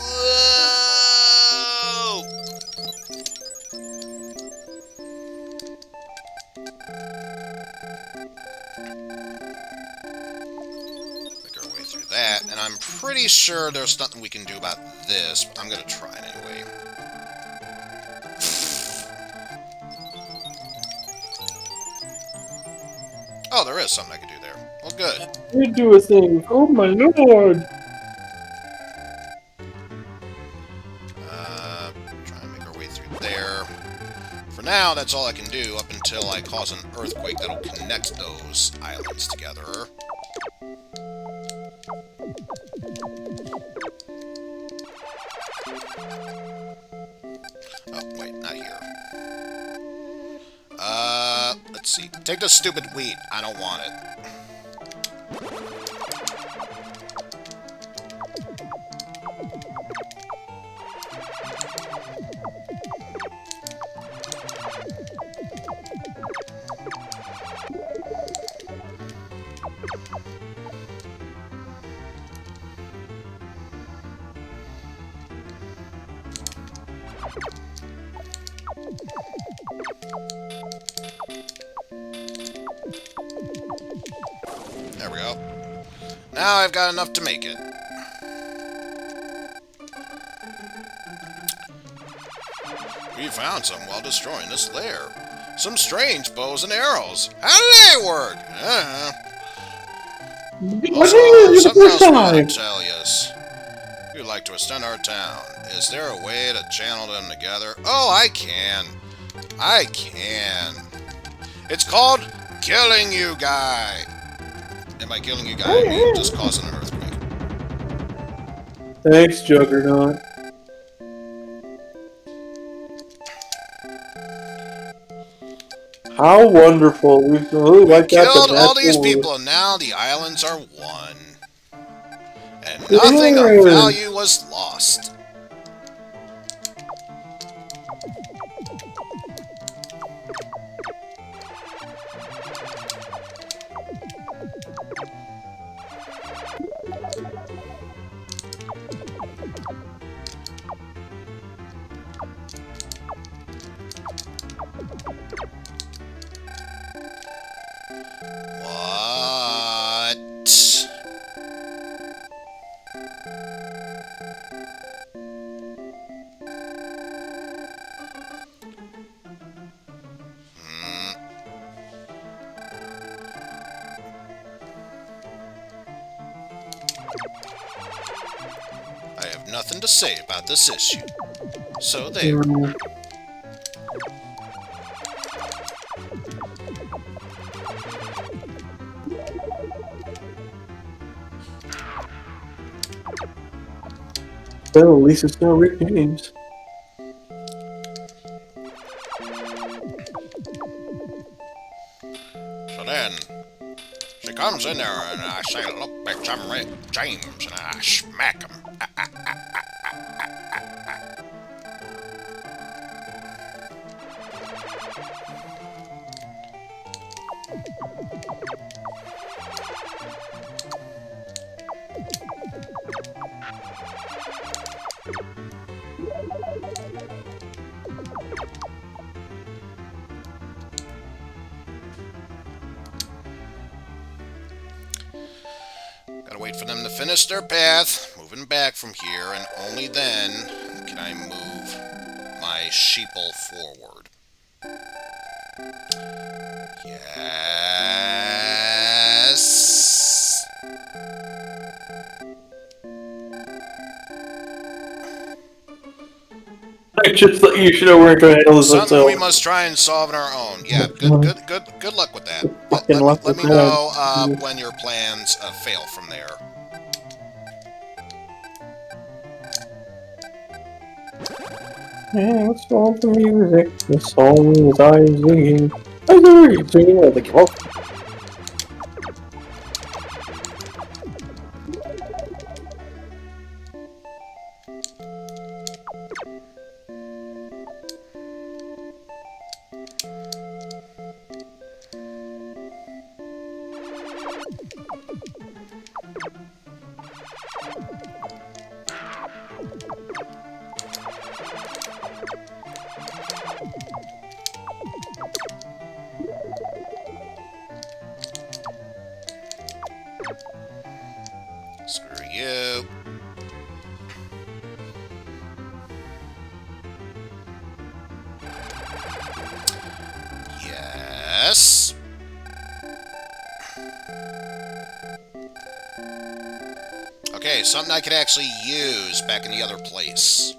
S1: Whoa! Make our way through that, and I'm pretty sure there's nothing we can do about this, but I'm gonna try it anyway. Oh, there is something I can do there. Well, good.
S2: You do a thing. Oh my lord!
S1: Try and make our way through there. For now, that's all I can do up until I cause an earthquake that'll connect those islands together. Oh, wait, not here. Let's see. Take the stupid wheat. I don't want it. There we go. Now I've got enough to make it. We found some while destroying this lair. Some strange bows and arrows. How do they work? Also, something else we gotta tell yous. We'd like to extend our town. Is there a way to channel them together? Oh, I can. I can. It's called Killing You Guy. And by killing you guy, I mean just causing an earthquake.
S2: Thanks, Juggernaut. How wonderful. We've really wiped out the
S1: Killed all these
S2: natural-
S1: people, and now the islands are one. And nothing of value was lost. What? I have nothing to say about this issue. So there.
S2: Well, at least it's not Rick James.
S1: So then, she comes in there and I say, look, bitch, I'm Rick James, and I smack him. Gotta wait for them to finish their path, moving back from here, and only then can I move my sheeple forward. Yes.
S2: Just that you should know we're trying to handle this
S1: Something we
S2: ourselves.
S1: must try and solve on our own. Yeah, good luck with that.
S2: Fucking luck
S1: Let
S2: with
S1: me
S2: that.
S1: know when your plans fail from there.
S2: Yeah, it's all the music. The songs I'm singing. I'm singing like a rock.
S1: Screw you. Yes. Okay, something I could actually use back in the other place.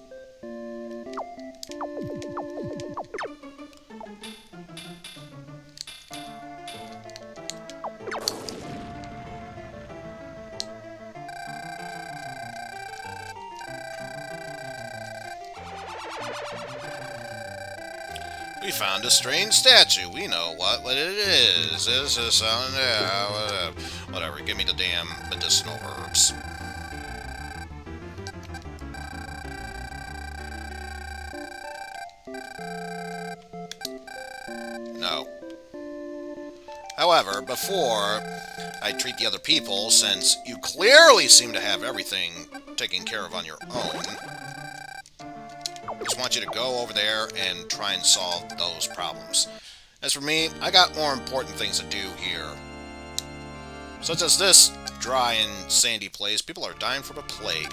S1: We found a strange statue. We know what it is. This is something. Whatever. Give me the damn medicinal herbs. No. However, before I treat the other people, since you clearly seem to have everything taken care of on your own, I just want you to go over there and try and solve those problems. As for me, I got more important things to do here. Such as this dry and sandy place, people are dying from a plague.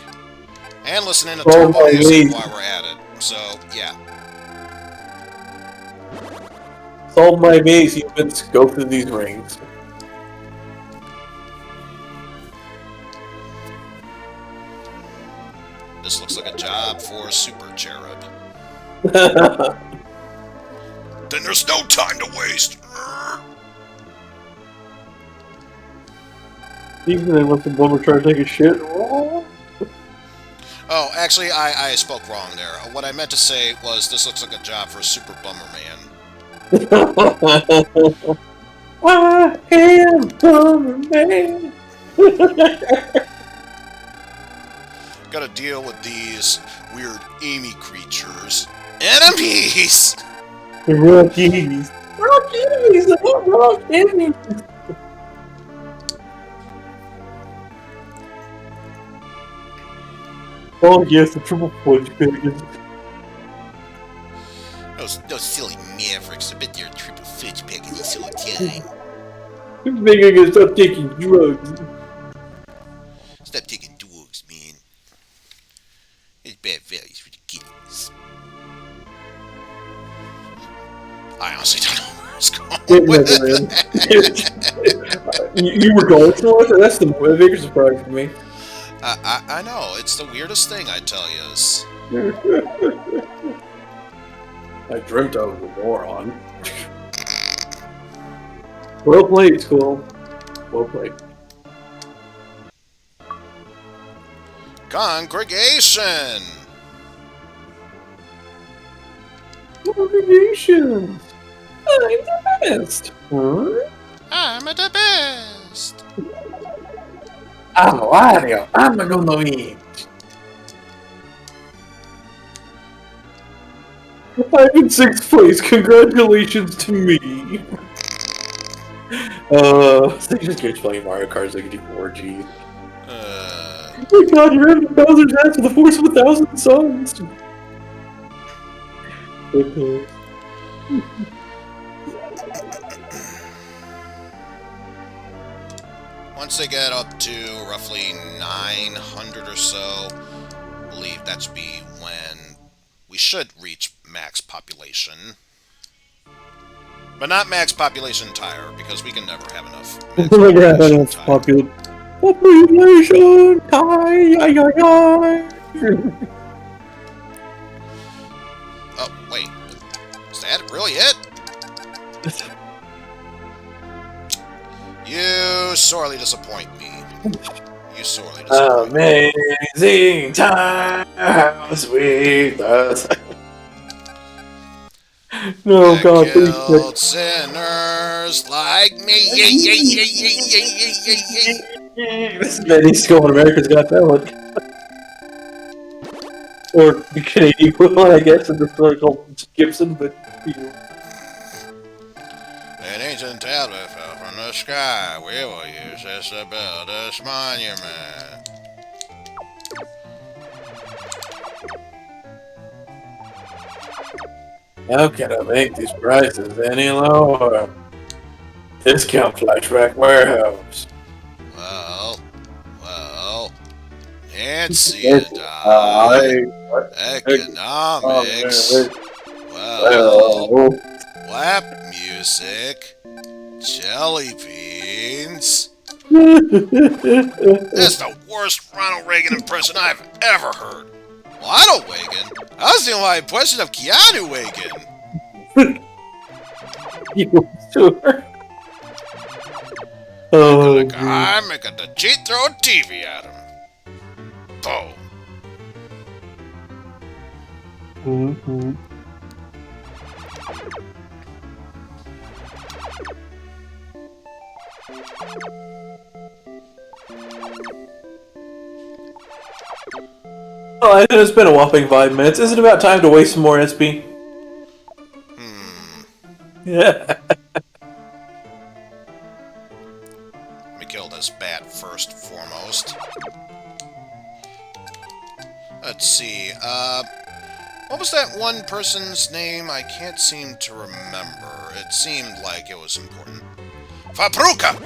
S1: And listening to turbo music while we're at it. So, yeah.
S2: Solve my maze, humans. Go through these rings.
S1: This looks like a job for a super cherub. Then there's no time to waste.
S2: Even then, let the bummer try to take a shit.
S1: Oh, actually, I spoke wrong there. What I meant to say was this looks like a job for a super bummer man.
S2: I am bummer man.
S1: Gotta deal with these weird Amy creatures. Enemies!
S2: The Rockies. Rockies! The Rockies! Oh yes, the triple fudge package.
S1: Those silly mavericks. I bet they're triple fudge packages all the time.
S2: This nigga gonna stop taking drugs.
S1: Stop taking drugs, man. It's bad values for the kids. I honestly don't know where I was going with it.
S2: You were going for it? That's the bigger surprise for me.
S1: I know, it's the weirdest thing, I tell you.
S2: I dreamt I was a moron. Well played, school. Well played.
S1: Congregation!
S2: Congregations! I'm the best! Huh?
S3: I'm the best.
S2: Oh, Wario, I'm gonna win! I'm in 6th place, congratulations to me! They just kept playing Mario Kart 64, geez. Oh my god, you're in Bowser's ass with the force of 1,000 suns! Okay.
S1: Once they get up to roughly 900 or so, I believe that should be when we should reach max population. But not max population entire, because we can never have enough max
S2: We'll never have
S1: population
S2: enough
S1: entire.
S2: population!
S1: really it? You sorely disappoint me. You sorely disappoint me.
S2: Amazing times with us. No,
S1: That
S2: God, please.
S1: killed sinners like me.
S2: This man needs to go on America's Got Talent. Or the Canadian equivalent, I guess, in the story called Gibson, but, you know.
S1: An ancient tablet fell from the sky. We will use this to build this monument.
S2: How can I make these prices any lower? Discount flashback warehouse.
S1: Well, Nancy and I, economics, well, lap music, jelly beans. That's the worst Ronald Reagan impression I've ever heard. Ronald Reagan? I was doing my impression of Keanu Reagan.
S2: You sure? Oh,
S1: The guy making the cheat throw a TV at him. Boom.
S2: mm-hmm. Oh, I know it's been a whopping 5 minutes. Is it about time to waste some more SP? Yeah.
S1: Let me kill this bat first and foremost. Let's see, what was that one person's name? I can't seem to remember. It seemed like it was important. Fabruka!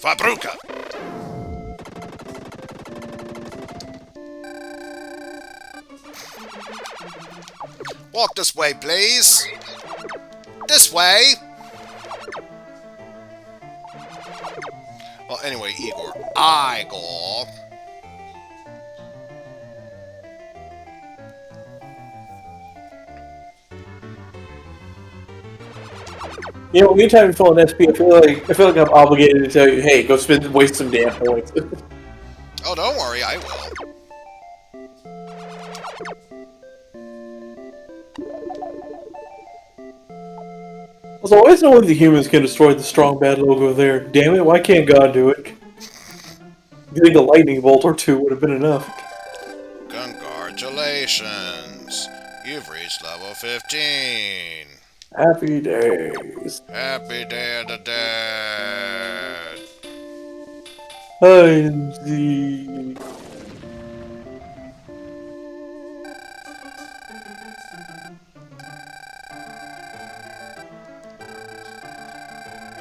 S1: Fabruka! Walk this way, please. This way. Well, anyway, Igor.
S2: You know, anytime you fill an SP, I feel like I'm obligated to tell you, hey, go waste some damn points.
S1: Oh, don't worry, I will.
S2: Also, I always know when the humans can destroy the strong bad logo there. Damn it, why can't God do it? You think a lightning bolt or two would have been enough?
S1: Congratulations! You've reached level 15.
S2: Happy days.
S1: Happy Day of the Dead.
S2: Eizen.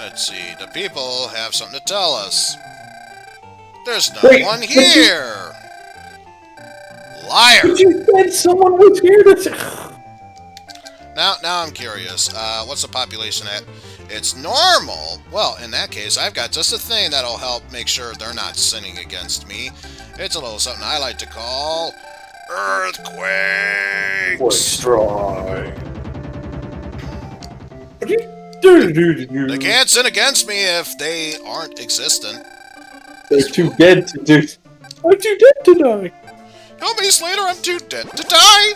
S1: Let's see, the people have something to tell us. There's no
S2: Wait,
S1: one here! Liar!
S2: But you said someone was here to...
S1: Now I'm curious. What's the population at? It's normal. Well, in that case, I've got just a thing that'll help make sure they're not sinning against me. It's a little something I like to call earthquakes.
S2: Destroy.
S1: They can't sin against me if they aren't existent.
S2: They're too dead to do. I'm too dead to die.
S1: Help me, Slater. I'm too dead to die.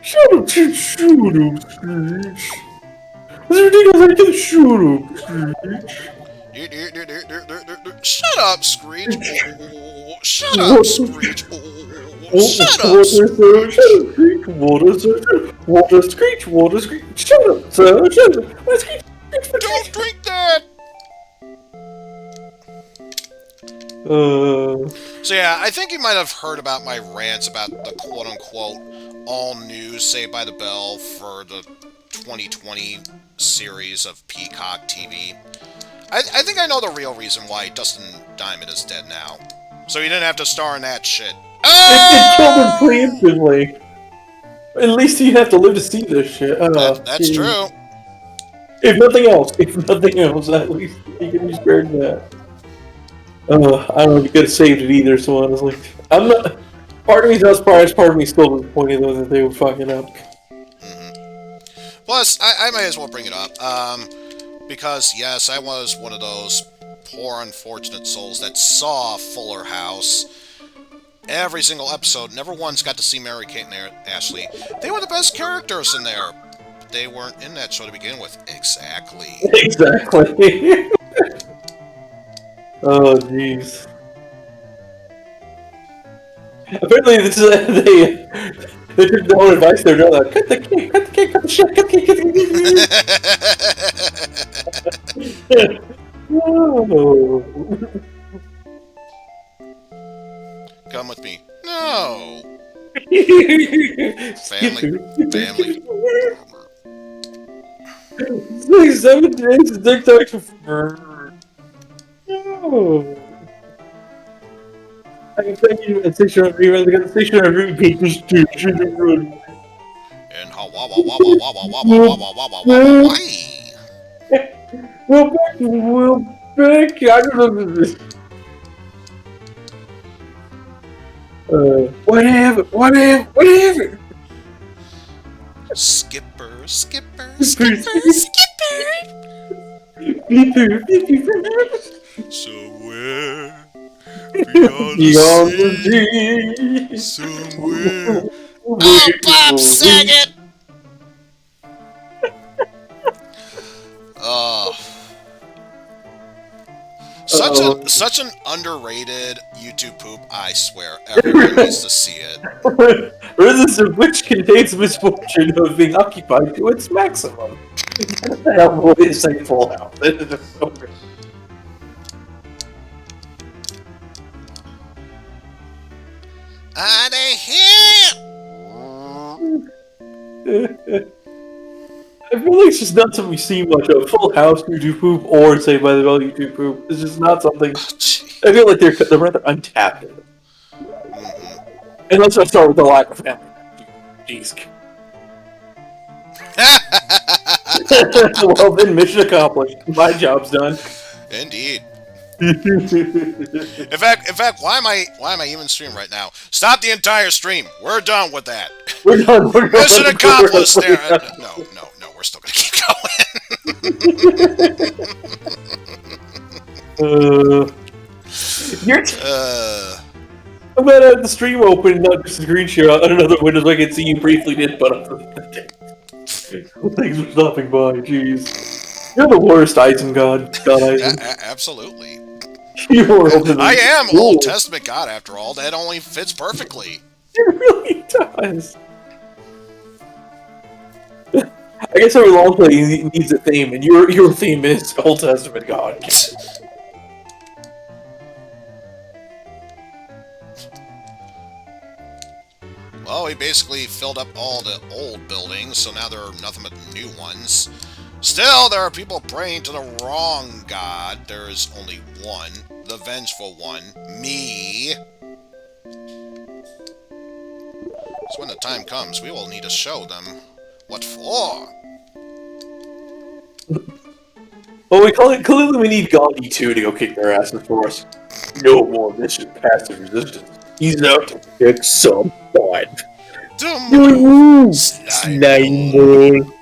S2: Shut up, Screech. It's ridiculous, I can shoot him,
S1: Shut up, Screech. Oh, shut up, Screech. Oh, shut up, Screech.
S2: Water, Screech. Shut up, sir. Shut up.
S1: Don't drink that. So yeah, I think you might have heard about my rants about the quote-unquote all-new Saved by the Bell for the 2020 series of Peacock TV. I think I know the real reason why Dustin Diamond is dead now. So he didn't have to star in that shit.
S2: It killed him preemptively. At least you have to live to see this shit.
S1: That's true.
S2: If nothing else, at least he can be spared that. I don't know if you could have saved it either. So honestly, I'm not. Part of me's not surprised. Part of me still disappointed though that they were fucking up.
S1: Plus, I might as well bring it up. Because, yes, I was one of those poor, unfortunate souls that saw Fuller House every single episode. Never once got to see Mary Kate and Ashley. They were the best characters in there. But they weren't in that show to begin with. Exactly.
S2: Exactly. Oh, jeez. Apparently, this is they took their own advice. They're doing like, cut the cake, cut the cake, cut the shit, cut the cake, cut the cake. Oh.
S1: Come with me. No. Family.
S2: It's like 7 days of TikTok. No. I can tell you at 600 reruns. I got the 600 repeats too.
S1: And how wah wah wah wah wah wah wah wah wah wah wah wah wah.
S2: Well, back. I don't know this. Whatever.
S1: Skipper. Somewhere beyond the sea. Somewhere.
S3: Oh, Bob Saget!
S1: Such an underrated YouTube poop, I swear. Everyone needs to see it.
S2: Rhythms of which contains misfortune of being occupied to its maximum. What the hell would it say Full House? This is just so weird.
S3: Are they here?
S2: I feel like it's just not something we see much of. Full House YouTube poop or Saved by the Bell YouTube poop. It's just not something. I feel like they're rather untapped. And let's not start with the lack of family. Jeez. Well then, mission accomplished. My job's done.
S1: Indeed. In fact, why am I even streaming right now? Stop the entire stream. We're done with that.
S2: We're done.
S1: Mission accomplished. There. No. We're still gonna keep going.
S2: I'm gonna have the stream open, not just a screen share on another window so I can see you briefly did, but thanks for stopping by. Jeez, you're the worst, Eizen God Eizen.
S1: Absolutely.
S2: I
S1: am Old Testament God after all. That only fits perfectly.
S2: It really does. I guess every long play needs a theme, and your theme is Old Testament God.
S1: Well, we basically filled up all the old buildings, so now there are nothing but new ones. Still, there are people praying to the wrong god. There is only one, the vengeful one, me. So when the time comes, we will need to show them what for.
S2: Well, clearly we need Gandhi too to go kick their asses for us. No more mission passive resistance. He's out to kick some butt. Slime ball.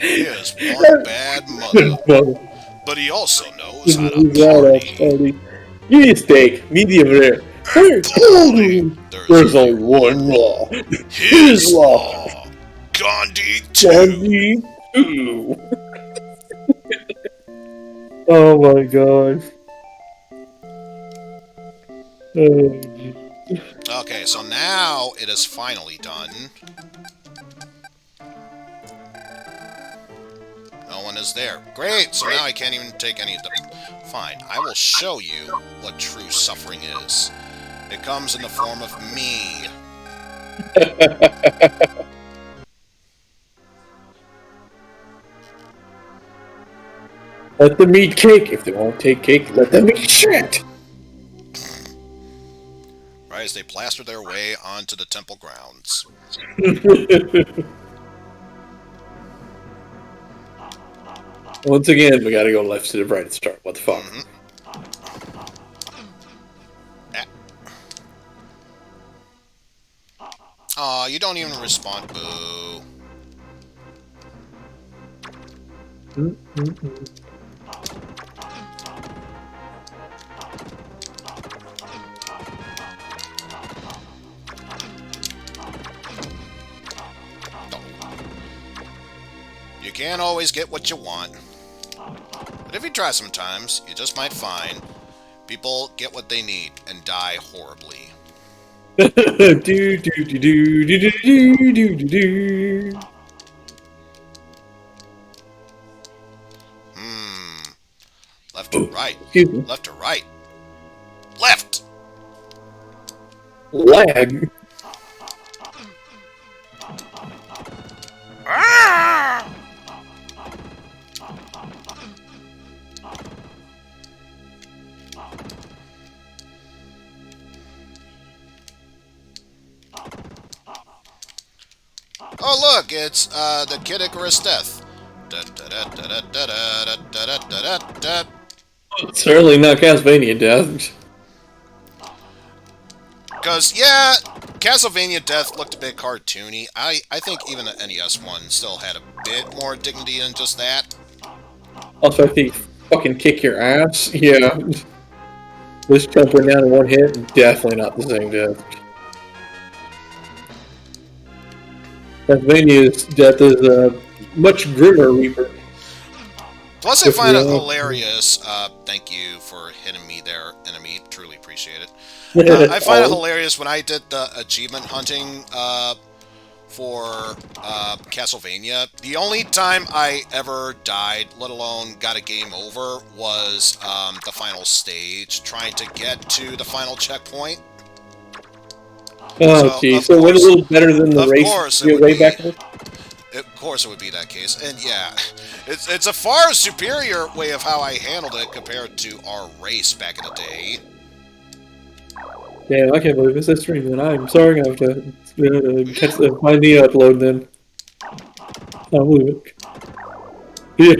S1: He is one bad mother, but he also knows how to party.
S2: Give me a steak, medium rare. There's only one law.
S1: His law. Gandhi 2.
S2: Oh my god.
S1: Okay, so now it is finally done. No one is there. Great, so now I can't even take any of them. Fine, I will show you what true suffering is. It comes in the form of me.
S2: Let them eat cake. If they won't take cake, let them eat shit.
S1: Right as they plaster their way onto the temple grounds.
S2: Once again, we gotta go left to the right to start. What the fuck?
S1: Mm-hmm. Aw, you don't even respond, boo. You can't always get what you want. But if you try sometimes, you just might find people get what they need and die horribly.
S2: Do do do do do do do do do.
S1: Left to right.
S2: Excuse me.
S1: Left to right. Left!
S2: Lag.
S1: Ah! Oh look, it's the Kid Icarus death.
S2: Certainly not Castlevania death.
S1: Because, yeah, Castlevania Death looked a bit cartoony. I think even the NES one still had a bit more dignity than just that.
S2: Also, I think fucking kick your ass. Yeah. This jumping down in one hit, definitely not the same death. Castlevania's death is a much grimmer reaper.
S1: Plus, I find it hilarious. Thank you for hitting me there, enemy. Truly appreciate it. I find it hilarious when I did the achievement hunting for Castlevania. The only time I ever died, let alone got a game over, was the final stage, trying to get to the final checkpoint.
S2: Oh, geez. So went a little better than the race way back then?
S1: Of course it would be that case. And yeah, it's a far superior way of how I handled it compared to our race back in the day.
S2: Damn, I can't believe it's that stream, then. I'm sorry I have to catch find the upload then. I don't believe it. Yeah.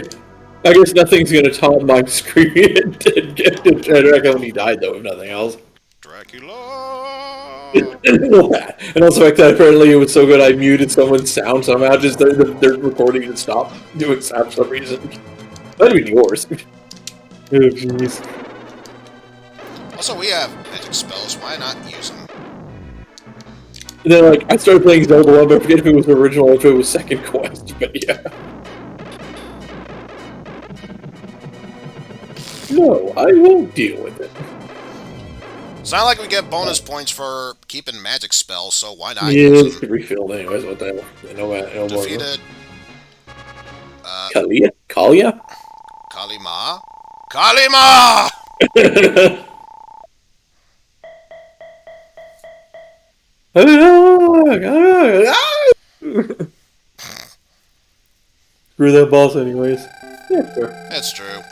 S2: I guess nothing's gonna top my screaming and Dracula when he died, though, if nothing else.
S1: Dracula!
S2: And also the fact that apparently it was so good I muted someone's sound somehow, just their recording and stopped doing sound for some reason. That'd be yours. Oh, jeez.
S1: Also, we have magic spells, why not use them?
S2: And then, like, I started playing Zelda 1, but I forget if it was the original or if it was Second Quest, but yeah. No, I won't deal with it.
S1: It's not like we get bonus points for keeping magic spells, so why not
S2: Yeah,
S1: use
S2: it's
S1: them?
S2: refilled anyways, what the hell. No
S1: Defeated...
S2: Kalia? Kalia?
S1: Kalima? Kalima!
S2: Screw that boss anyways. Yeah, sure.
S1: That's true.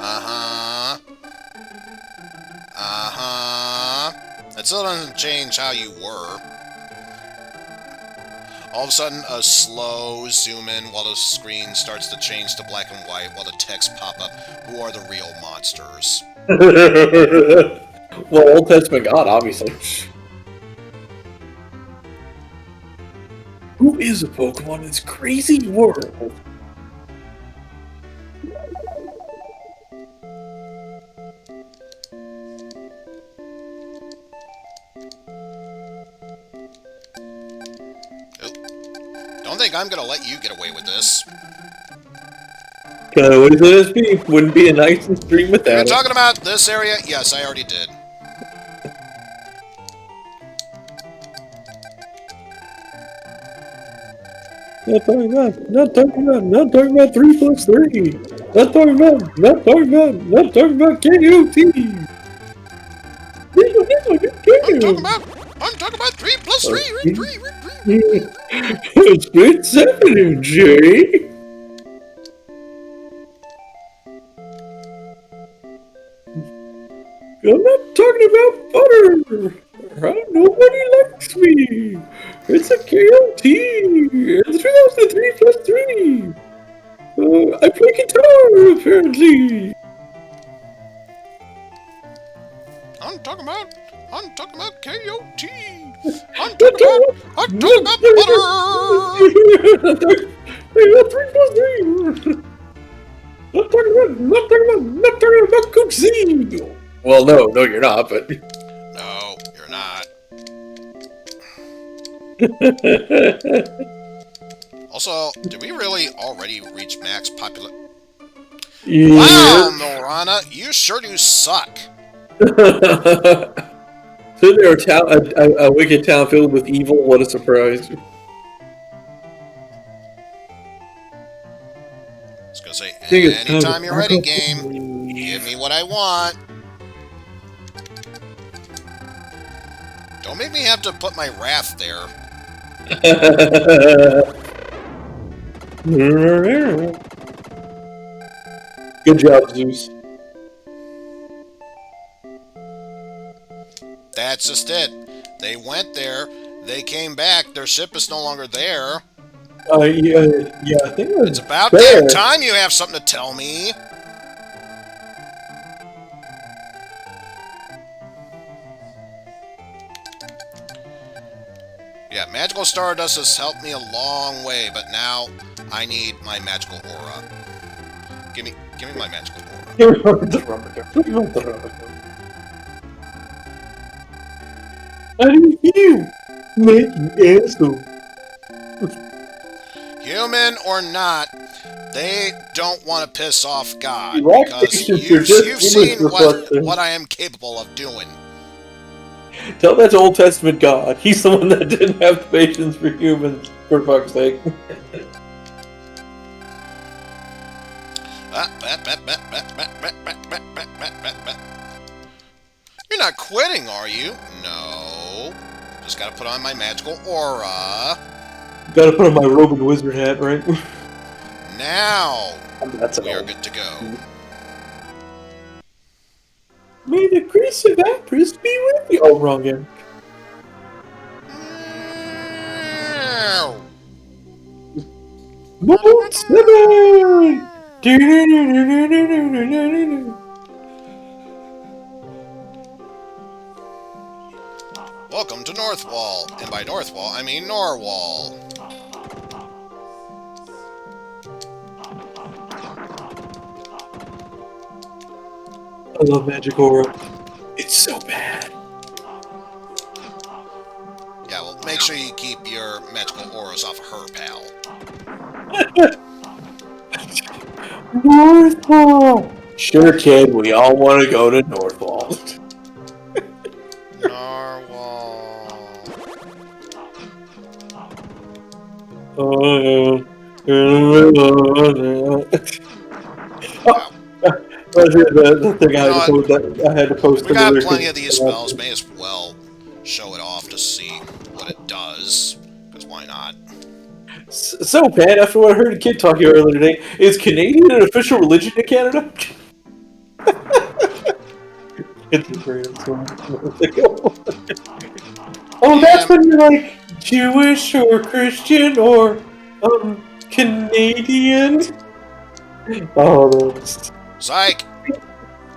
S1: Uh-huh. Uh-huh. That still doesn't change how you were. All of a sudden, a slow zoom in while the screen starts to change to black and white while the text pop up. Who are the real monsters?
S2: Well, Old Testament God, obviously. Who is a Pokemon in this crazy world?
S1: Don't think I'm gonna let you get away with this.
S2: What does it be? Wouldn't be a nice stream without
S1: You're
S2: it.
S1: talking about this area? Yes, I already did.
S2: Not talking about 3 plus 3. Not talking about KOT.
S1: I'm talking about 3 plus 3.
S2: Split 7, Jay. I'm not talking about butter. Nobody likes me. It's a KOT. It's 2003 plus 3. I play guitar, apparently.
S1: I'm talking about KOT. I'm talking about butter.
S2: Hey, 3 plus 3. Not talking about cookie. Well, no, you're not, but...
S1: No, you're not. Also, did we really already reach max popular...
S2: Yeah.
S1: Wow, Morana, you sure do suck.
S2: So there a wicked town filled with evil, what a surprise.
S1: I was gonna say, anytime you're ready, game, give me what I want. Don't make me have to put my wrath there.
S2: Good job, Zeus.
S1: That's just it. They went there, they came back, their ship is no longer there.
S2: Yeah, I think
S1: It's about damn time you have something to tell me. Yeah, magical stardust has helped me a long way, but now I need my magical aura. Give me my magical aura.
S2: How do you make you asshole?
S1: Human or not, they don't want to piss off God,
S2: Right,
S1: because
S2: you've
S1: you've seen what I am capable of doing.
S2: Tell that to Old Testament God. He's the one that didn't have the patience for humans, for fuck's sake.
S1: You're not quitting, are you? No. Just gotta put on my magical aura.
S2: Gotta put on my robe and wizard hat, right?
S1: Now,
S2: That's
S1: we are good to go.
S2: May the grace of Actraiser be with you. Oh, wrong game. Mode 7!
S1: Welcome to Northwall, and by Northwall, I mean Norwall.
S2: I love Magic Aura. It's so bad.
S1: Yeah, well, make sure you keep your magical auras off of her, pal.
S2: Northwall! Sure, kid, we all want to go to Northwall.
S1: Narwhal. Wow.
S2: The thing I had to post.
S1: We got plenty of these spells. May as well show it off to see what it does. Because why not?
S2: So, Pat, after what I heard a kid talking earlier today, is Canadian an official religion in Canada? It's a great one. Oh, that's when you're like Jewish or Christian or Canadian. Oh, those.
S1: Psych!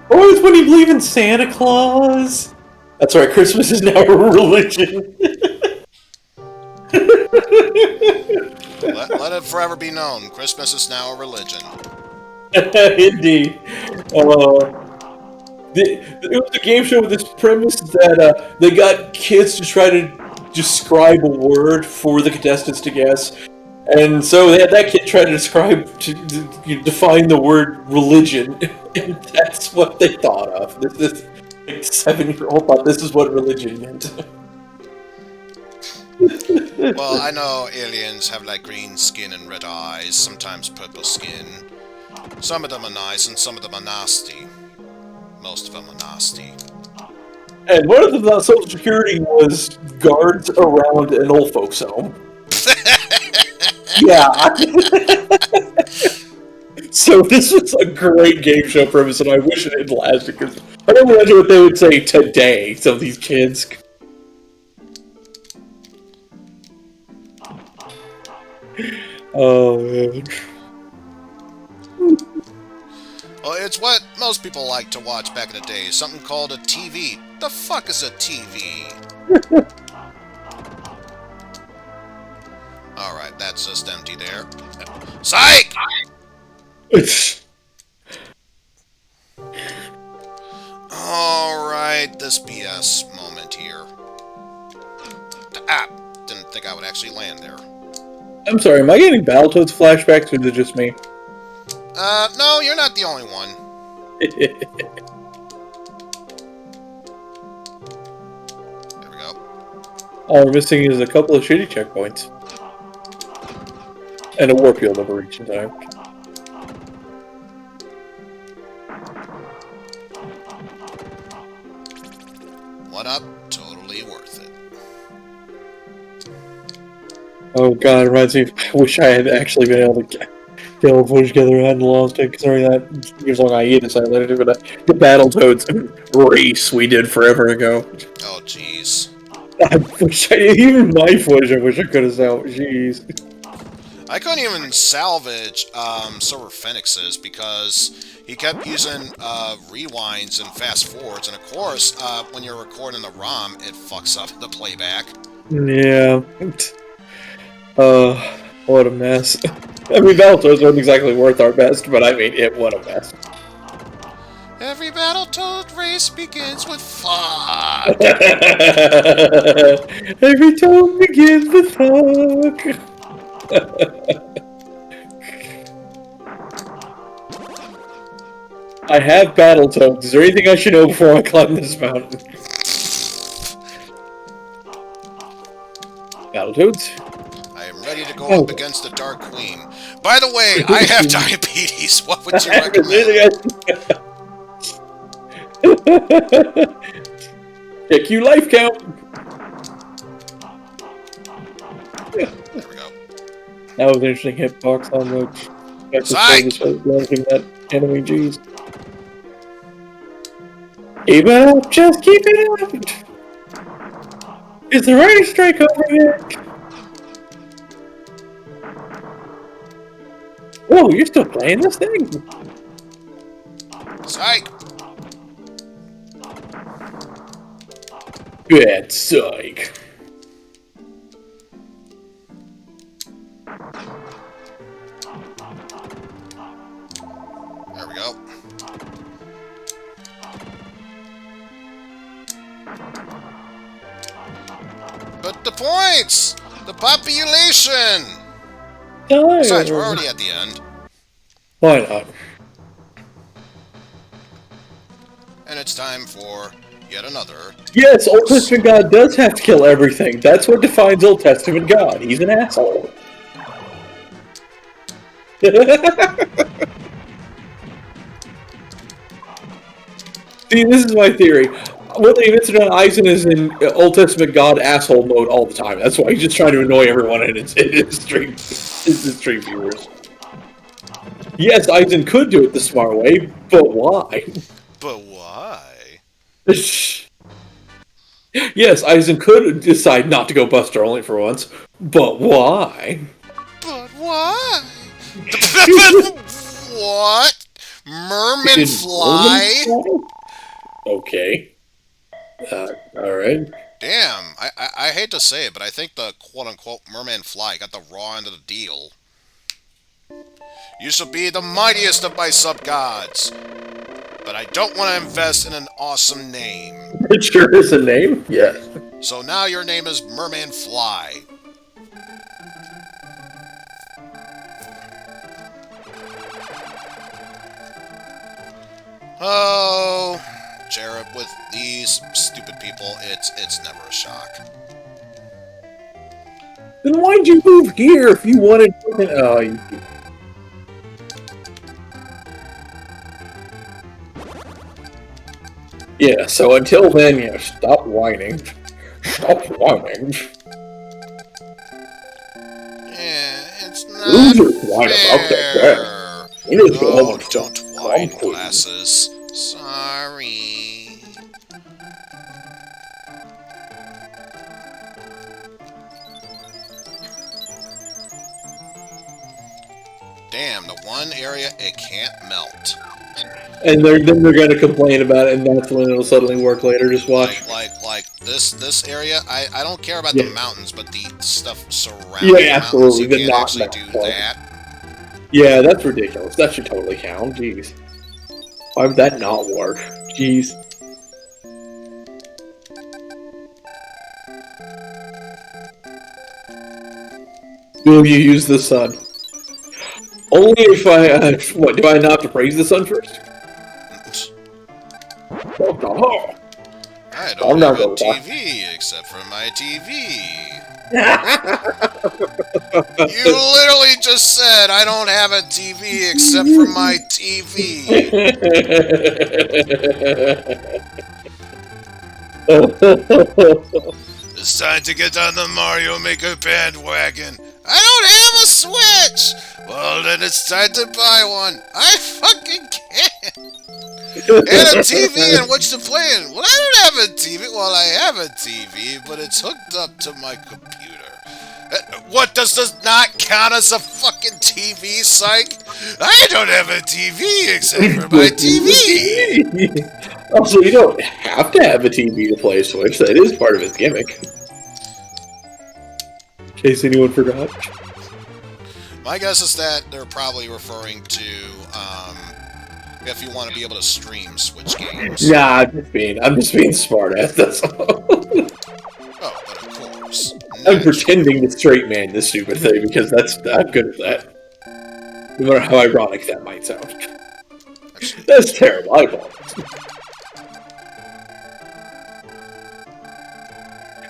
S2: Or it's when you believe in Santa Claus. That's right, Christmas is now a religion.
S1: Let it forever be known. Christmas is now a religion.
S2: Indeed. It was a game show with this premise that they got kids to try to describe a word for the contestants to guess. And so they had that kid try to define the word religion. And that's what they thought of. This 7-year-old thought this is what religion meant.
S1: Well, I know aliens have like green skin and red eyes, sometimes purple skin. Some of them are nice and some of them are nasty. Most of them are nasty.
S2: And one of them on Social Security was guards around an old folks' home. Yeah. So this was a great game show premise, and I wish it had lasted, because I don't imagine what they would say today, some of these kids. Oh man.
S1: Well, it's what most people like to watch back in the day. Something called a TV. The fuck is a TV? Alright, that's just empty there. Psych! Alright, this BS moment here. Ah! Didn't think I would actually land there.
S2: I'm sorry, am I getting Battletoads flashbacks or is it just me?
S1: No, you're not the only one. There we go.
S2: All we're missing is a couple of shitty checkpoints. And a warp field over reach in time.
S1: One up, totally worth it.
S2: Oh god, it reminds me. I wish I had actually been able to get all the footage together. I hadn't lost it, considering that years long hiatus I let it, but the Battletoads race we did forever ago.
S1: Oh, jeez.
S2: I wish even my footage, I wish I could have salvaged. Jeez.
S1: I couldn't even salvage Silver Phoenix's because he kept using rewinds and fast forwards, and of course, when you're recording the ROM, it fucks up the playback.
S2: Yeah. What a mess. I mean, Battletoads wasn't exactly worth our best, but I mean, what a mess.
S1: Every Battletoad race begins with fuck.
S2: Every tone begins with fuck. I have Battletoads. Is there anything I should know before I climb this mountain? Battletoads?
S1: I am ready to go up against the Dark Queen. By the way, I have diabetes. What would you recommend?
S2: Check you life count.
S1: There we go.
S2: That was an interesting hitbox on the.
S1: Psych!
S2: That enemy, jeez. Keep it up, just keep it up. Is the rain strike over here? Whoa, you're still playing this thing?
S1: Psych!
S2: Bad psych.
S1: There we go. But the points! The population! Besides, we're already at the end.
S2: Why not?
S1: And it's time for yet another.
S2: Yes, Old Testament God does have to kill everything. That's what defines Old Testament God. He's an asshole. See, this is my theory. What they've inserted on Eizen is in Old Testament God asshole mode all the time. That's why he's just trying to annoy everyone in his stream viewers. Yes, Eizen could do it the smart way, but why?
S1: But why?
S2: Yes, Eizen could decide not to go Buster only for once, but why?
S1: But why? What? Merman fly?
S2: Okay. Alright.
S1: Damn, I hate to say it, but I think the quote-unquote merman fly got the raw end of the deal. You shall be the mightiest of my sub-gods, but I don't want to invest in an awesome name.
S2: It sure is a name? Yes.
S1: So now your name is Merman Fly. Oh, Jared, with these stupid people, it's never a shock.
S2: Then why'd you move here if you wanted... Oh, you... Yeah, so until then, yeah, stop whining. Stop whining.
S1: Yeah, it's not
S2: Losers whine about that
S1: fair.
S2: bad. Winners
S1: Oh,
S2: almost
S1: don't whine,
S2: queen.
S1: glasses. Sorry. Damn, the one area it can't melt.
S2: And then they're going to complain about it, and that's when it'll suddenly work later. Just watch.
S1: Like this area, I don't care about
S2: Yeah.
S1: the mountains, but the stuff surrounding the mountains, you can't actually do that.
S2: Yeah, that's ridiculous. That should totally count. Jeez. Why would that not work? Jeez. Will you use the sun? Only if I... what, do I not have to praise the sun first? Oh,
S1: I don't have a TV except for my TV. You literally just said I don't have a TV except for my TV. It's time to get on the Mario Maker bandwagon. I don't have a Switch! Well, then it's time to buy one. I fucking can't. And a TV in which to play in. Well, I don't have a TV. Well, I have a TV, but it's hooked up to my computer. What, does this not count as a fucking TV, psych? I don't have a TV except for my TV.
S2: Also, you don't have to have a TV to play Switch. That is part of its gimmick. In case anyone forgot.
S1: My guess is that they're probably referring to, if you want to be able to stream Switch games.
S2: Nah, I'm just being smart ass, that's all.
S1: Oh, but of course.
S2: I'm pretending to straight man this stupid thing because I'm good at that. No matter how ironic that might sound.
S1: Actually,
S2: That's terrible, I apologize.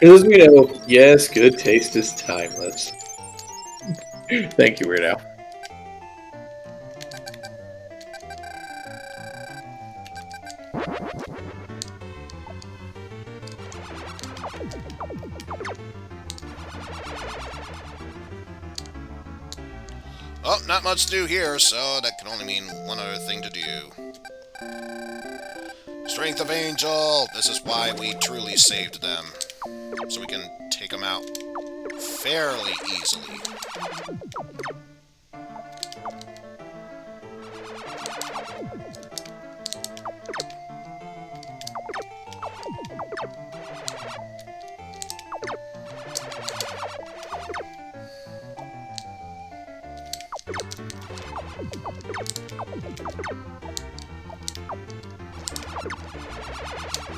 S2: As we know, yes, good taste is timeless. Thank you, Weirdo.
S1: oh, not much to do here, so that can only mean one other thing to do. Strength of Angel! This is why we truly saved them. So we can take them out fairly easily.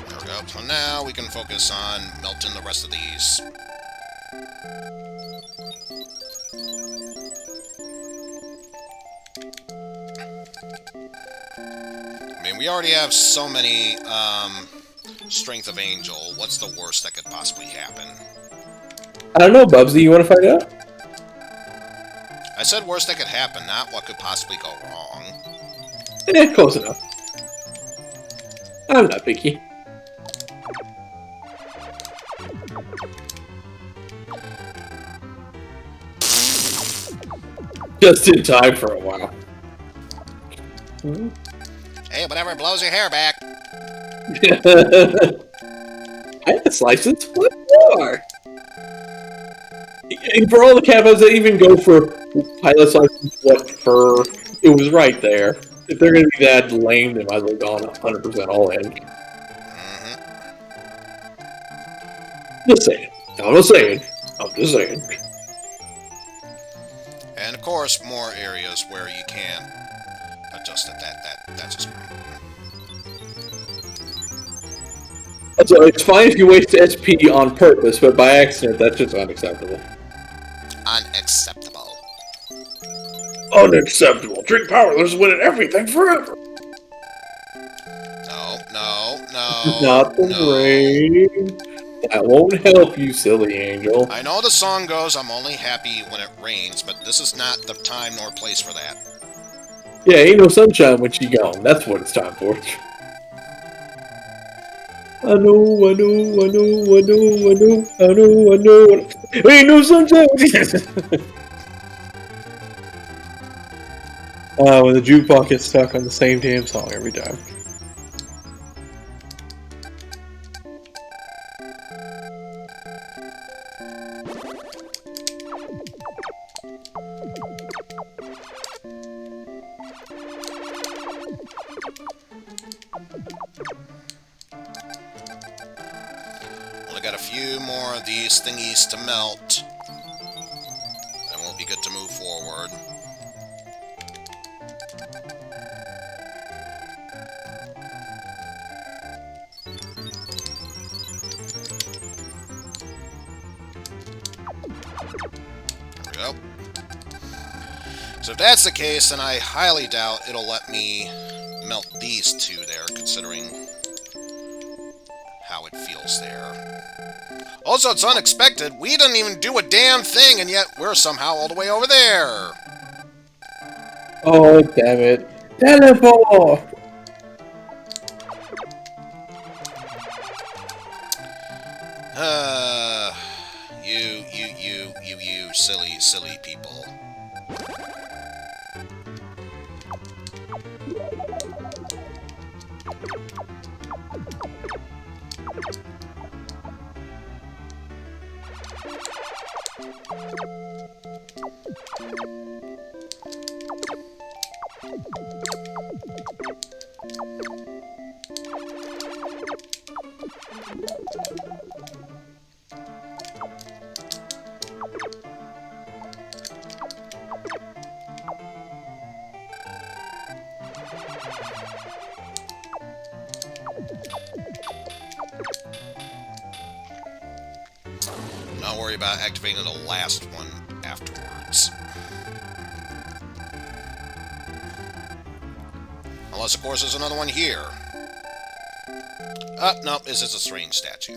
S1: There we go. So now we can focus on melting the rest of these. I mean, we already have so many, Strength of Angel. What's the worst that could possibly happen?
S2: I don't know, Bubsy, you want to find out?
S1: I said worst that could happen, not what could possibly go wrong.
S2: Close enough. I'm not picky. Just in time for a while.
S1: Hey, whatever blows your hair back.
S2: I had a slice and split more. And for all the capos that even go for pilot slice and split for, it was right there. If they're going to be that lame, they might as well go on 100% all in. Just saying. I'm just saying. I'm just saying.
S1: And of course, more areas where you can adjust it. That's just great.
S2: So it's fine if you waste SP on purpose, but by accident, that's just unacceptable.
S1: Unacceptable.
S4: Unacceptable. Drink powerless winning everything forever.
S1: No.
S2: Not the rain. That won't help you, silly angel.
S1: I know the song goes, I'm only happy when it rains, but this is not the time nor place for that.
S2: Yeah, ain't no sunshine when she gone. That's what it's time for. I know. Ain't no sunshine. When the jukebox gets stuck on the same damn song every time.
S1: few more of these thingies to melt, and we'll be good to move forward. There we go. So if that's the case, then I highly doubt it'll let me melt these two there, considering how it feels there. Also, it's unexpected. We didn't even do a damn thing, and yet we're somehow all the way over there.
S2: Oh, damn it. Teleport!
S1: You silly people. Don't worry about activating the last one afterwards. Unless, of course, there's another one here. No, this is a strange statue.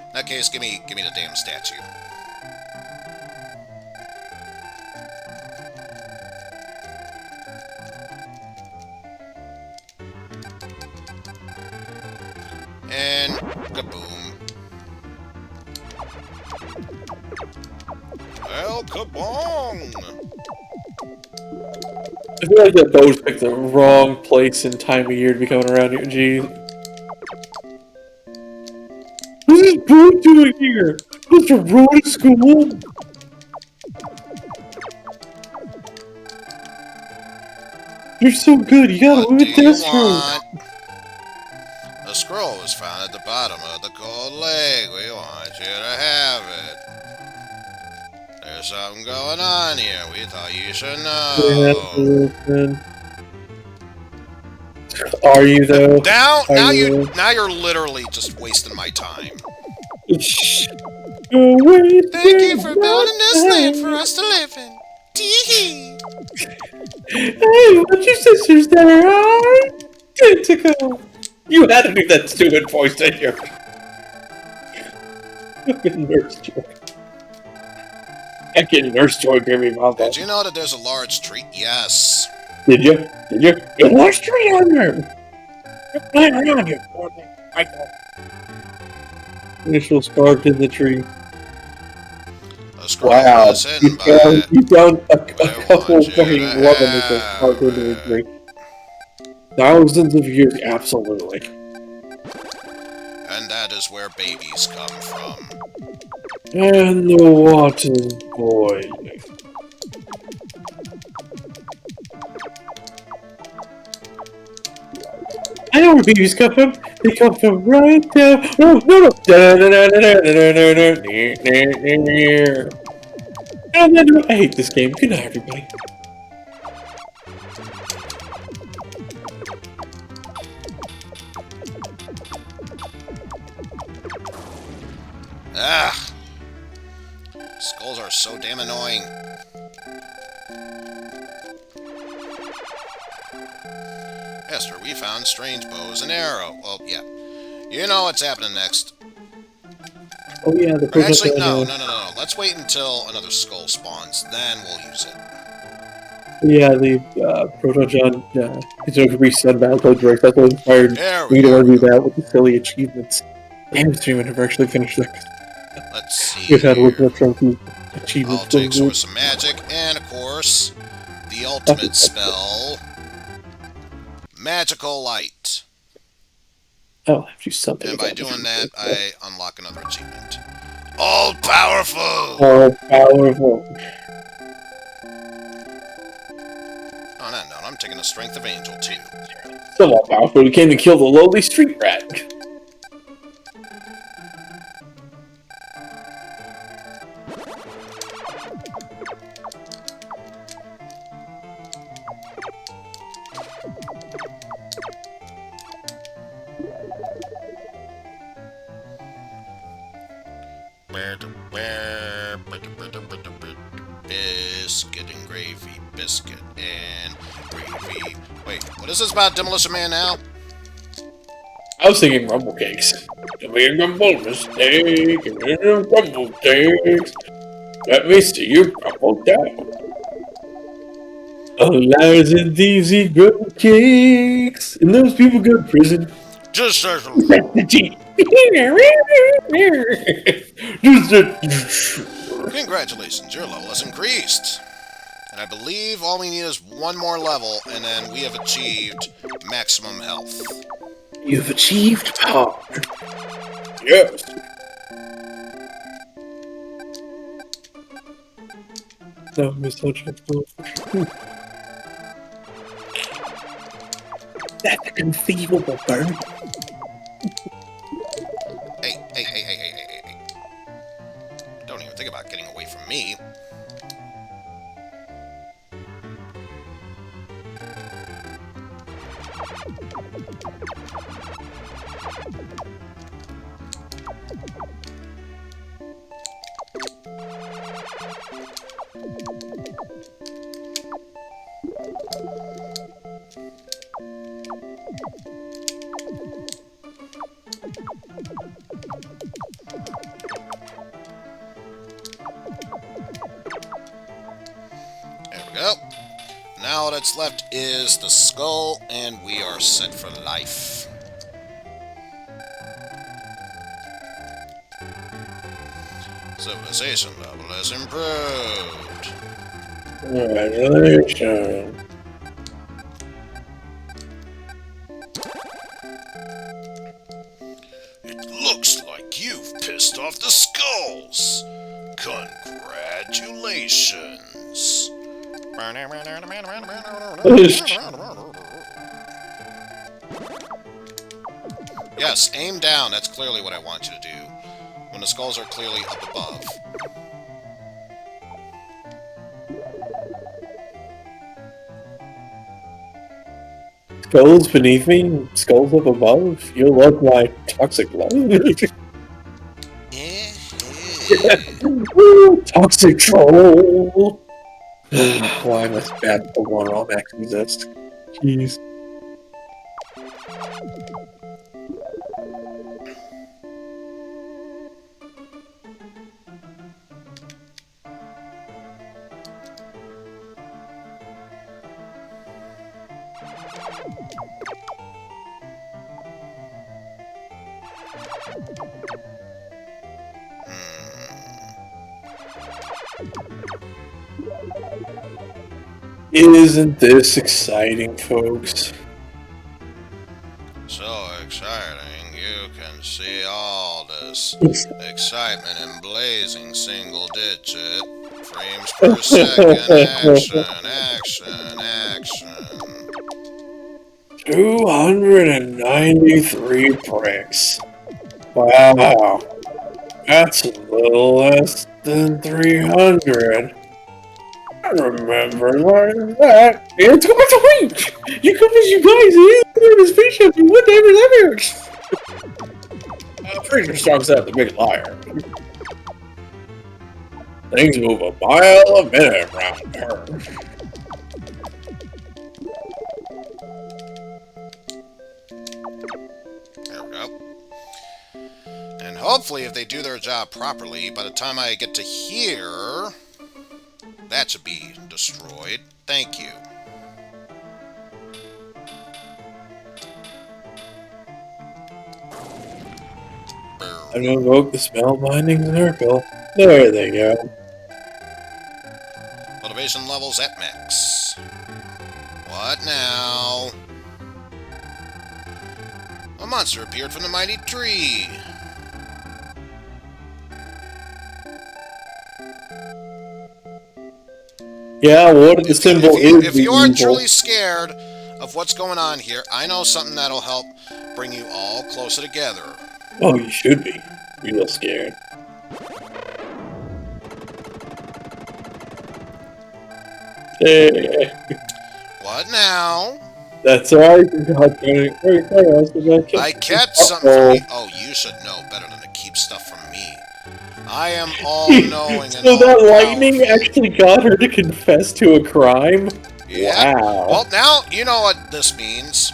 S1: In that case, give me the damn statue. And kaboom. Well, kabong!
S2: I feel like that boat picked the wrong place and time of year to be coming around here. Jeez. What is this boat doing here? Mr. Road School? You're so good, you gotta
S1: What
S2: move
S1: do
S2: it
S1: you
S2: this road.
S1: want? The scroll was found at the bottom of the cold lake. We want you to have it. There's something going on here. We thought you should know.
S2: Are you though?
S1: Now you're literally just wasting my time.
S2: Shh.
S3: Thank you for building this land for us to live in. Tee-hee.
S2: Hey, what's your sisters that are identical? You had to do that stupid voice, didn't you? Fucking nurse joke. Fucking nurse joke, give me about that.
S1: Did you know that there's a large tree? Yes.
S2: Did you? Did you? There's a large tree on there! You're playing around, you poor thing. Initial scarved in the tree.
S1: The scroll
S2: Wow,
S1: is hidden by it.
S2: you found a
S1: I
S2: couple
S1: want you
S2: fucking
S1: to
S2: love initials carved into the
S1: have
S2: tree. Thousands of years, absolutely.
S1: And that is where babies come from.
S2: And the water's boiling. I know where babies come from. They come from right down. Oh, no, no. I hate this game. Good night, everybody.
S1: Ah! Skulls are so damn annoying. Esther, we found strange bows and arrow. Well, yeah. You know what's happening next.
S2: Oh yeah, the
S1: Actually, no. Let's wait until another skull spawns. Then we'll use it.
S2: Yeah, the Proto-John Hizoku reset battle direct. That's what inspired
S1: There
S2: me
S1: we
S2: to
S1: go.
S2: want to do that with the silly achievements. Damn, stream, I never actually finished that.
S1: Let's see
S2: We've had looking
S1: here.
S2: up some achievements.
S1: I'll take Source of Magic, and of course, the ultimate spell, Magical Light.
S2: I'll have to something.
S1: And by doing that, I unlock another achievement. All powerful!
S2: Oh, powerful.
S1: On that note, I'm taking the strength of Angel too.
S2: So all powerful, we came to kill the lowly street rat.
S1: Biscuit and gravy, biscuit and gravy. Wait, what is this about Demolition Man now?
S2: I was thinking rumble cakes. Give me a rumble mistake, give me a rumble cakes. Let me see you crumble down. Oh, liars and thieves eat rumble cakes. And those people go to prison.
S1: Just Congratulations, your level has increased. And I believe all we need is one more level, and then we have achieved maximum health.
S2: You've achieved power. Yes. No, Miss Hutchinson. That's a conceivable bird.
S1: Hey. Don't even think about getting away from me. There we go. Now all that's left is the skull, and we are set for life. Civilization level has improved.
S2: Congratulations.
S1: It looks like you've pissed off the skulls. Congratulations. Yes, aim down. That's clearly what I want you to do. When the skulls are clearly up above.
S2: Skulls beneath me, skulls up above. You'll love my toxic love. Woo, toxic troll. Why must bad Pokemon all max exist? Jeez. Isn't this exciting, folks?
S1: So exciting, you can see all this excitement in blazing single-digit frames per second. Action.
S2: 293 pricks. Wow. That's a little less than 300. I remember learning that. It's going to week! You convinced you guys in the spaceship and whatever that is! I'm pretty sure Strong's out the big liar. Things move a mile a minute around her.
S1: There we go. And hopefully, if they do their job properly, by the time I get to here, that should be destroyed. Thank you.
S2: I'm gonna invoke the spellbinding circle. There they go.
S1: Motivation levels at max. What now? A monster appeared from the mighty tree.
S2: Yeah, what the symbol is.
S1: If you are truly scared of what's going on here, I know something that'll help bring you all closer together.
S2: Oh, you should be real scared. Hey.
S1: What now?
S2: That's alright.
S1: I kept something from you. Oh, you should know better than to keep stuff from me. I am all-knowing and
S2: So that lightning
S1: all-powerful.
S2: actually got her to confess to a crime?
S1: Yeah.
S2: Wow.
S1: Well, now you know what this means.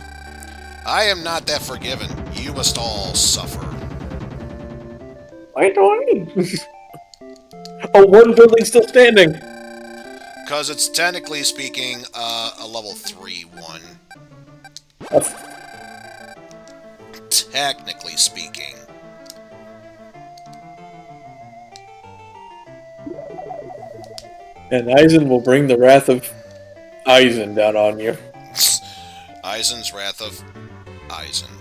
S1: I am not that forgiving. You must all suffer.
S2: Why do I? Oh, one building's still standing.
S1: Because it's technically speaking a level 3 one. Technically speaking.
S2: And Eizen will bring the wrath of Eizen down on you.
S1: Eizen's Wrath of Eizen.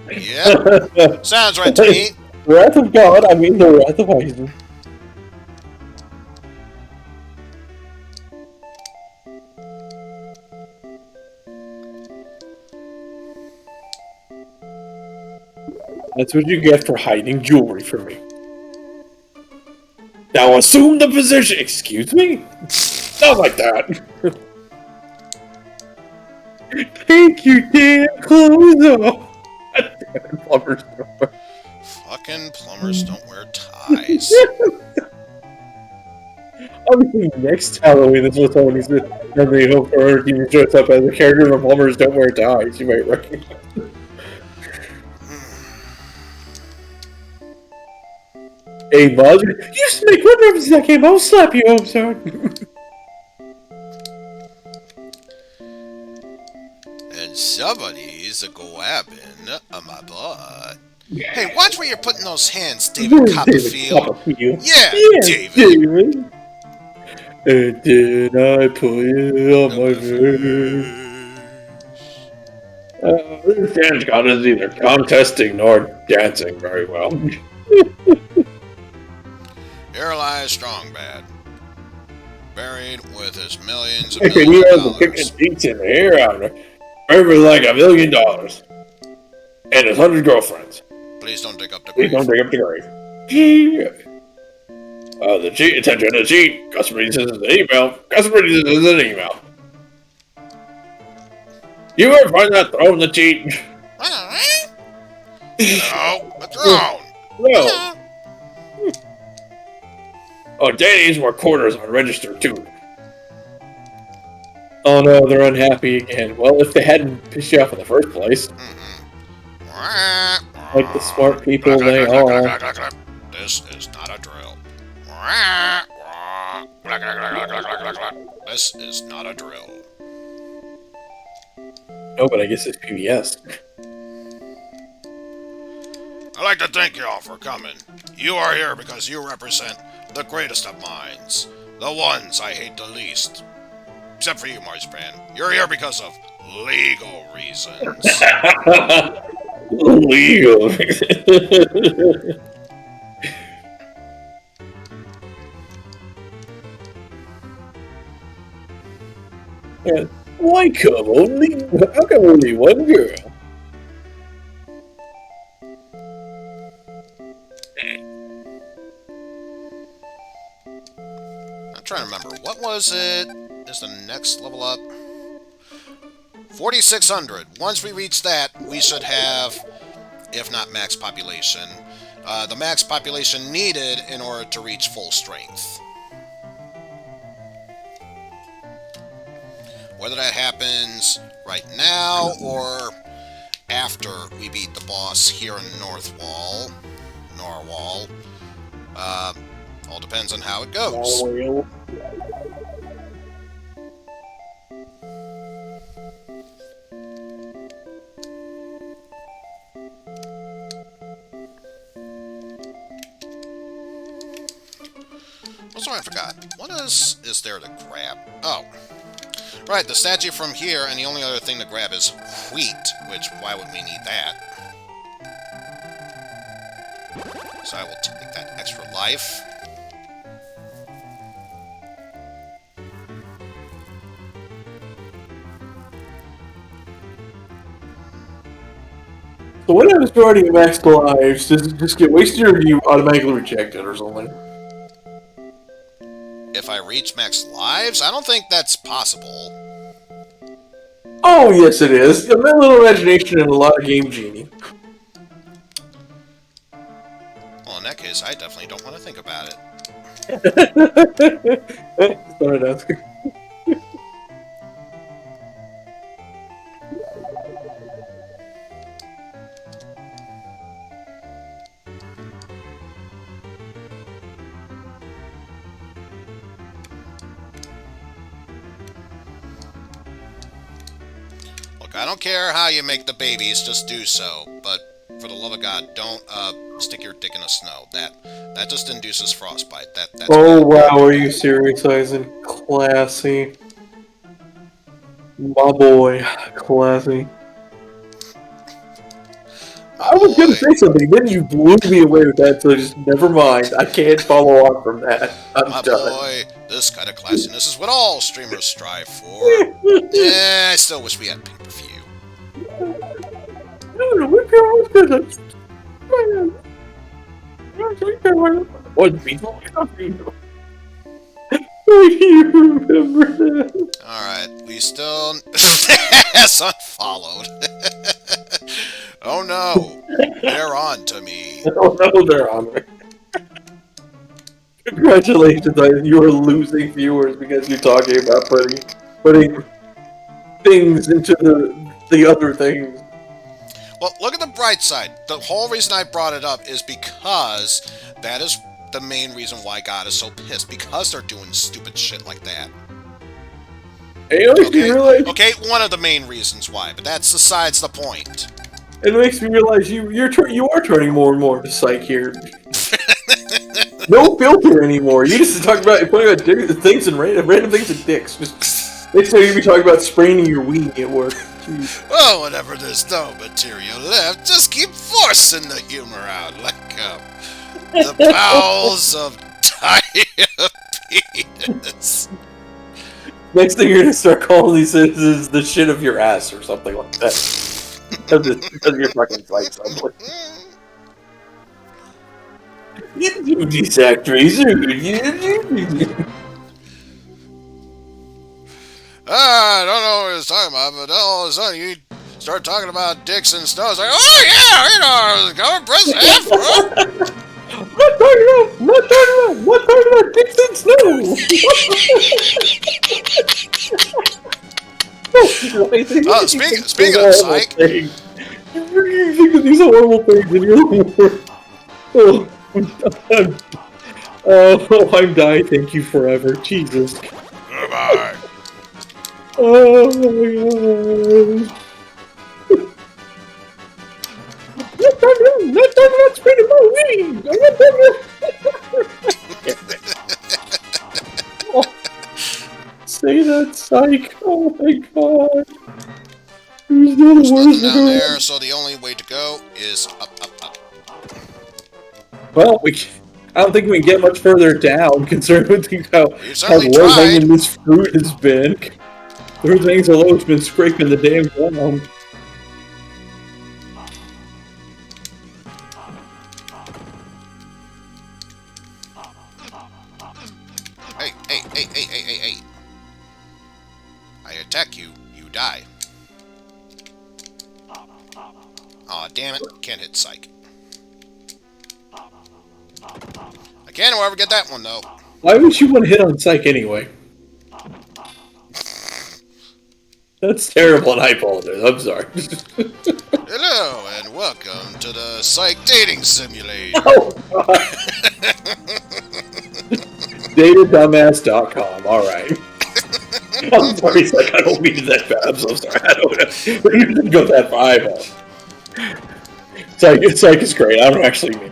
S1: Yep. Sounds right to me.
S2: Wrath of God, I mean the wrath of Eizen. That's what you get for hiding jewelry from me. Now assume the position. Excuse me? Not like that. Take your damn clothes off. Damn plumbers.
S1: Fucking plumbers don't wear ties.
S2: Obviously, next Halloween, that's what someone needs to. And they hope for even dress up as a character, but plumbers don't wear ties. You might recognize. Hey, Buzz, you used to make good references to that game. I'll slap you, I'm sorry.
S1: And somebody's a-grabbing my butt. Hey, watch where you're putting those hands, David Copperfield. Yeah, David.
S2: And then I put it on my face. This dance god is neither contesting nor dancing very well.
S1: Here lies Strong Bad, buried with his millions and
S2: He
S1: millions
S2: has
S1: of
S2: a
S1: dollars.
S2: kicking beats in the hair out of her. Over like $1 million. And his 100 girlfriends.
S1: Please don't dig up the
S2: Please
S1: grave.
S2: don't bring up the grave. Yeah. The cheat, attention to cheat. Customer uses an email. Customer uses an email. You ever find that throne the cheat?
S1: No, the throne.
S2: No. Oh, Danny's more quarters are registered too. Oh no, they're unhappy again. Well, if they hadn't pissed you off in the first place. Like the smart people they are.
S1: This is not a drill. This is not a drill.
S2: No, but I guess it's PBS.
S1: I'd like to thank you all for coming. You are here because you represent the greatest of minds. The ones I hate the least. Except for you, Marzipan. You're here because of legal reasons.
S2: Legal. Why how come only one girl?
S1: I'm trying to remember. What was it? Is the next level up? 4,600. Once we reach that, we should have, if not max population, the max population needed in order to reach full strength. Whether that happens right now or after we beat the boss here in Norwall, all depends on how it goes. Also, I forgot. What is there to grab? Oh. Right, the statue from here, and the only other thing to grab is wheat, which, why would we need that? So I will take that extra life.
S2: So what happens to already maxed lives? Does it just get wasted or do you automatically reject it or something?
S1: If I reach max lives, I don't think that's possible.
S2: Oh, yes it is. A little imagination and a lot of Game Genie.
S1: Well, in that case, I definitely don't want to think about it.
S2: Thought I'd ask.
S1: Look, I don't care how you make the babies, just do so. But for the love of God, don't stick your dick in the snow. That just induces frostbite. That's
S2: Oh wow, are you serious, Eizen? Classy. My boy, classy. I was gonna say something, then you blew me away with that, so just never mind. I can't follow on from that. I'm
S1: My
S2: done.
S1: boy, this kind of classiness is what all streamers strive for. I still wish we had pay-per-view.
S2: What people? You remember that?
S1: Alright, we still... Yes, unfollowed. Oh no, they're on to me.
S2: Oh no, they're on me. Congratulations, Eizen. You are losing viewers because you're talking about putting things into the other things.
S1: Well, look at the bright side. The whole reason I brought it up is because that is the main reason why God is so pissed. Because they're doing stupid shit like that.
S2: Hey, it makes me realize.
S1: Okay, one of the main reasons why, but that's besides the point.
S2: It makes me realize you are turning more and more into psych here. No filter anymore. You just talk about putting about things and random things and dicks. Just next time you be talking about spraining your weenie at work. Jeez.
S1: Well, whenever there's no material left, just keep forcing the humor out, like the bowels of diabetes.
S2: Next thing you're gonna start calling these is the shit of your ass or something like that. Because you're fucking psych somewhere. You do these Actraiser.
S1: I don't know what he was talking about, but all of a sudden you start talking about dicks and snow. It's like, oh yeah, you know, I was going to press F, bro.
S2: What talking about dicks and snow?
S1: Oh, speaking of psych.
S2: You think of these horrible things and you're I'm dying. Thank you forever. Jesus.
S1: Goodbye.
S2: Oh my god. Not talking about spinning my wings. I'm not talking about... Say that, psych. Oh my god. Who's the
S1: There's nothing
S2: worst
S1: down there, so the only way to go is up, up, up.
S2: Well, I don't think we can get much further down, considering how low-hanging this fruit has been. Everything's always been scraping the damn ground.
S1: Hey. I attack you, you die. Aw, damn it. Can't hit psych. I can't ever get that one, though.
S2: Why would you want to hit on psych anyway? That's terrible, and I apologize. I'm sorry.
S1: Hello, and welcome to the Psych Dating Simulator.
S2: Oh, God. Datadumbass.com, alright. I'm sorry, Psych, I don't mean it that bad. I'm so sorry. I don't know. But you didn't go that far. Psych is great. I don't actually mean it.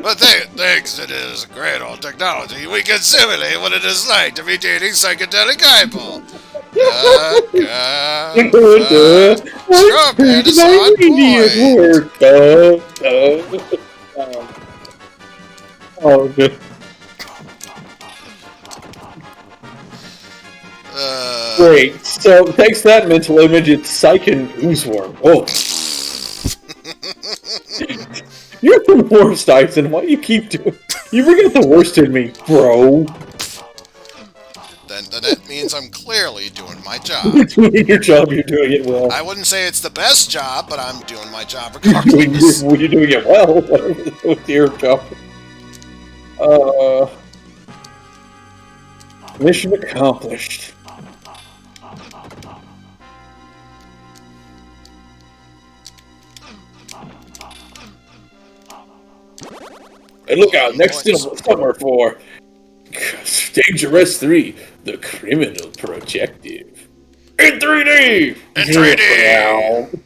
S1: But thanks to this great old technology, we can simulate what it is like to be dating psychedelic eyeball. Strawberry boy.
S2: Oh, good. Great. So, thanks to that mental image, it's Psyche and Oozeworm. Oh. You're the worst, Eizen. Why do you keep doing... You bring out the worst in me, bro.
S1: Then that means I'm clearly doing my job.
S2: You're doing your job, you're doing it well.
S1: I wouldn't say it's the best job, but I'm doing my job
S2: You're
S1: regardless.
S2: doing it well. With your job. Mission accomplished. Hey, look out! Next summer for Dangerous 3, the Criminal Projective. In 3D!
S1: In 3D!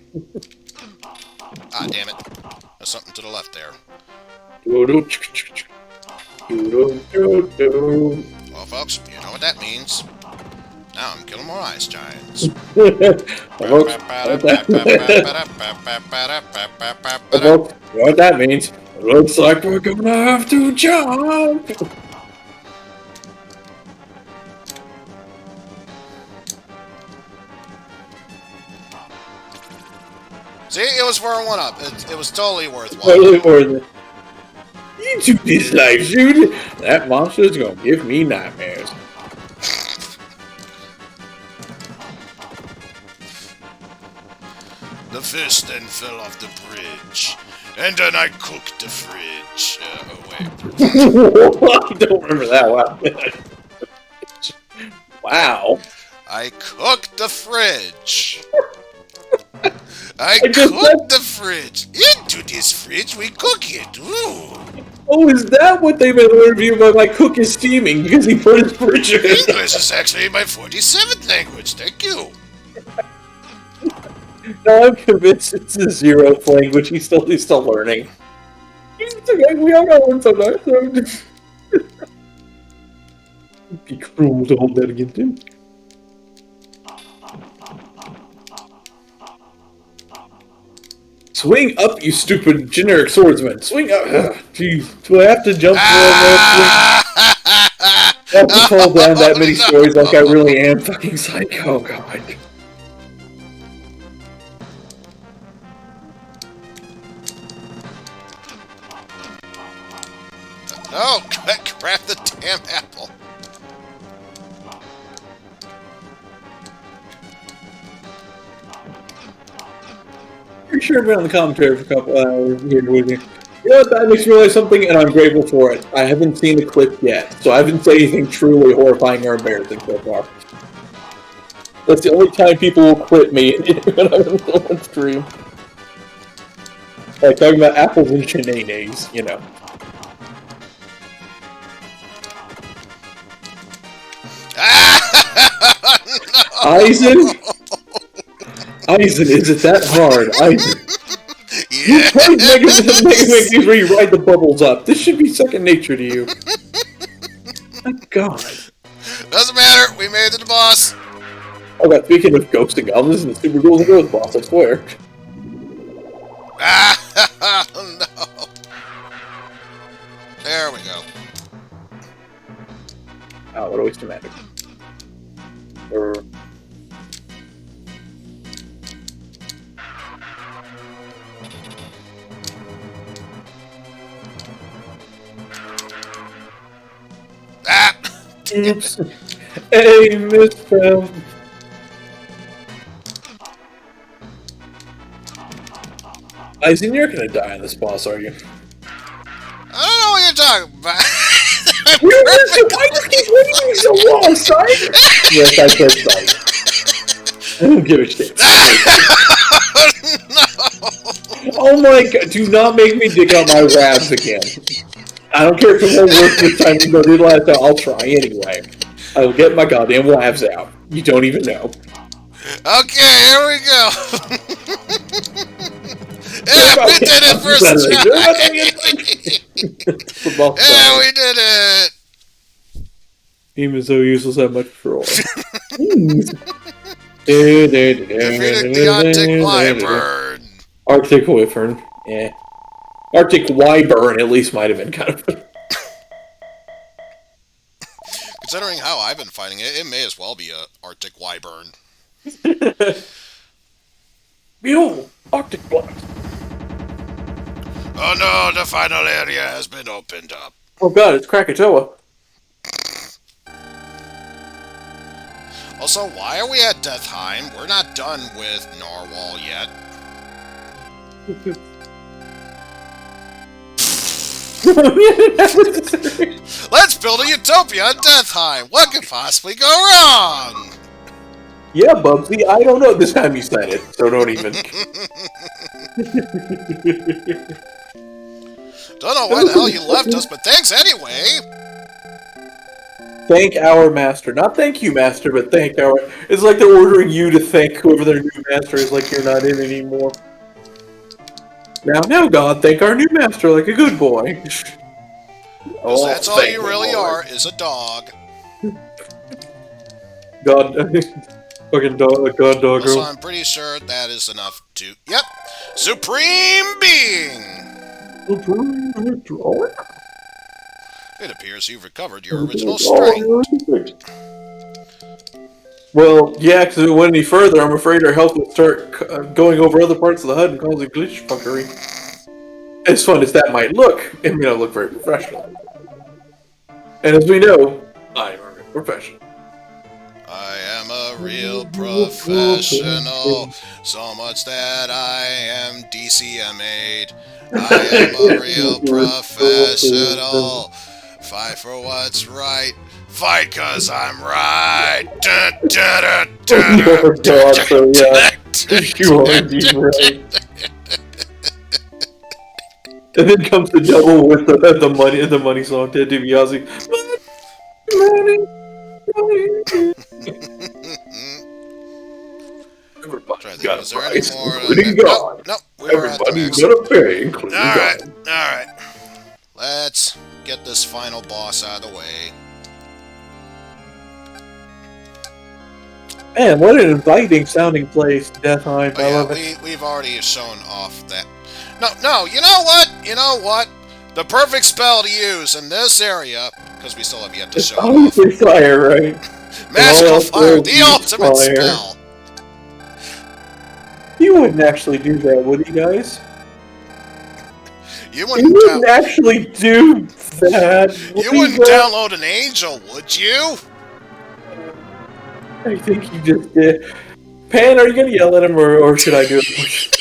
S1: Ah, damn it. There's something to the left there. Well, folks, you know what that means. Now I'm killing more ice giants.
S2: You know what that means? Looks like we're gonna have to jump!
S1: See, it was for a one-up. It was totally worthwhile.
S2: Totally worth it. You do this life, dude! That monster's gonna give me nightmares.
S1: The fish then fell off the bridge, and then I cooked the fridge. Oh, wait.
S2: I don't remember that. Wow.
S1: I cooked the fridge. I cooked the fridge. Into this fridge, we cook it. Ooh.
S2: Oh, is that what they made a review about my cook is steaming because he put his fridge in?
S1: English is actually my 47th language. Thank you.
S2: No, I'm convinced it's a 0th language he's still learning. It's okay, we all got one sometimes. It'd be cruel to hold that against him. Swing up, you stupid generic swordsman! Swing up! Jeez, do I have to jump for I have to fall down that many stories like I really am fucking psycho, god.
S1: No, grab the damn apple.
S2: Pretty sure I've been on the commentary for a couple hours here with you. You know what, that makes me realize something, and I'm grateful for it. I haven't seen the clip yet, so I haven't said anything truly horrifying or embarrassing so far. That's the only time people will quit me when I'm on stream. Like talking about apples and shenanigans, you know. Eizen? Eizen, is it that hard? Eizen.
S1: Yeah.
S2: You played Mega Man where you ride the bubbles up. This should be second nature to you. My god.
S1: Doesn't matter, we made it to the boss.
S2: Oh god, speaking of ghosts and goblins and the Super Ghouls and Ghost boss, I swear.
S1: No. There we go.
S2: Oh, what a waste of magic. Oops. Hey, misspelled. Eizen, you're gonna die on this boss, are you?
S1: I don't know what you're talking about.
S2: Why do you keep winning me so long, son? Yes, I said so. I don't give a shit.
S1: No.
S2: Oh my god, do not make me dig out my rabs again. I don't care if it won't work this time, even though it did last time, I'll try anyway. I will get my goddamn labs out. You don't even know.
S1: Okay, here we go. Yeah, we did it first try. Yeah, we did it.
S2: Even so useless, how much for all.
S1: Defeated the Arctic Wyvern.
S2: Arctic Wyvern, yeah. Arctic Wyvern at least might have been kind of...
S1: Considering how I've been fighting it, it may as well be a Arctic Wyvern.
S2: Behold, Arctic Blast.
S1: Oh no, the final area has been opened up.
S2: Oh god, it's Krakatoa.
S1: Also, why are we at Deathheim? We're not done with Narwhal yet. Let's build a utopia on Deathheim! What could possibly go wrong?
S2: Yeah, Bubsy, I don't know this time you said it, so don't even...
S1: Don't know why the hell you left us, but thanks anyway!
S2: Thank our master. Not thank you, master, but thank our... It's like they're ordering you to thank whoever their new master is, like you're not in anymore. Now, God, thank our new master like a good boy.
S1: Oh, that's all you really are, is a dog.
S2: God, fucking dog, God, doggo.
S1: Also, I'm pretty sure that is enough to... Yep! Supreme Being! It appears you've recovered your original strength.
S2: Well, yeah, because if it went any further, I'm afraid our health would start going over other parts of the HUD and causing glitch fuckery. As fun as that might look, it may not look very professional. And as we know, I'm a real professional.
S1: I am a real professional, so much that I am DCMA'd. I am a real professional. Fight for what's right. Fight 'cause I'm right. Dun, dun, dun, dun,
S2: Oh god, so yeah. You are indeed right. And then comes the double with the money song, Ted DiBiase. Money. Everybody's got a price, including God.
S1: Nope, we were at the
S2: Everybody's
S1: max.
S2: got to pay, including God.
S1: Alright. Let's get this final boss out of the way.
S2: Man, what an inviting sounding place, Deathheim.
S1: Oh,
S2: I
S1: yeah,
S2: love it.
S1: we've already shown off that. No, you know what? The perfect spell to use in this area, because we still have yet to show it off.
S2: Obviously fire, right?
S1: Magical fire, the
S2: use
S1: ultimate
S2: fire.
S1: spell.
S2: You wouldn't actually do that, would you guys?
S1: You
S2: You
S1: wouldn't,
S2: wouldn't actually do that.
S1: you wouldn't download an angel, would you?
S2: I think you just did. Pan, are you gonna yell at him, or should I do it?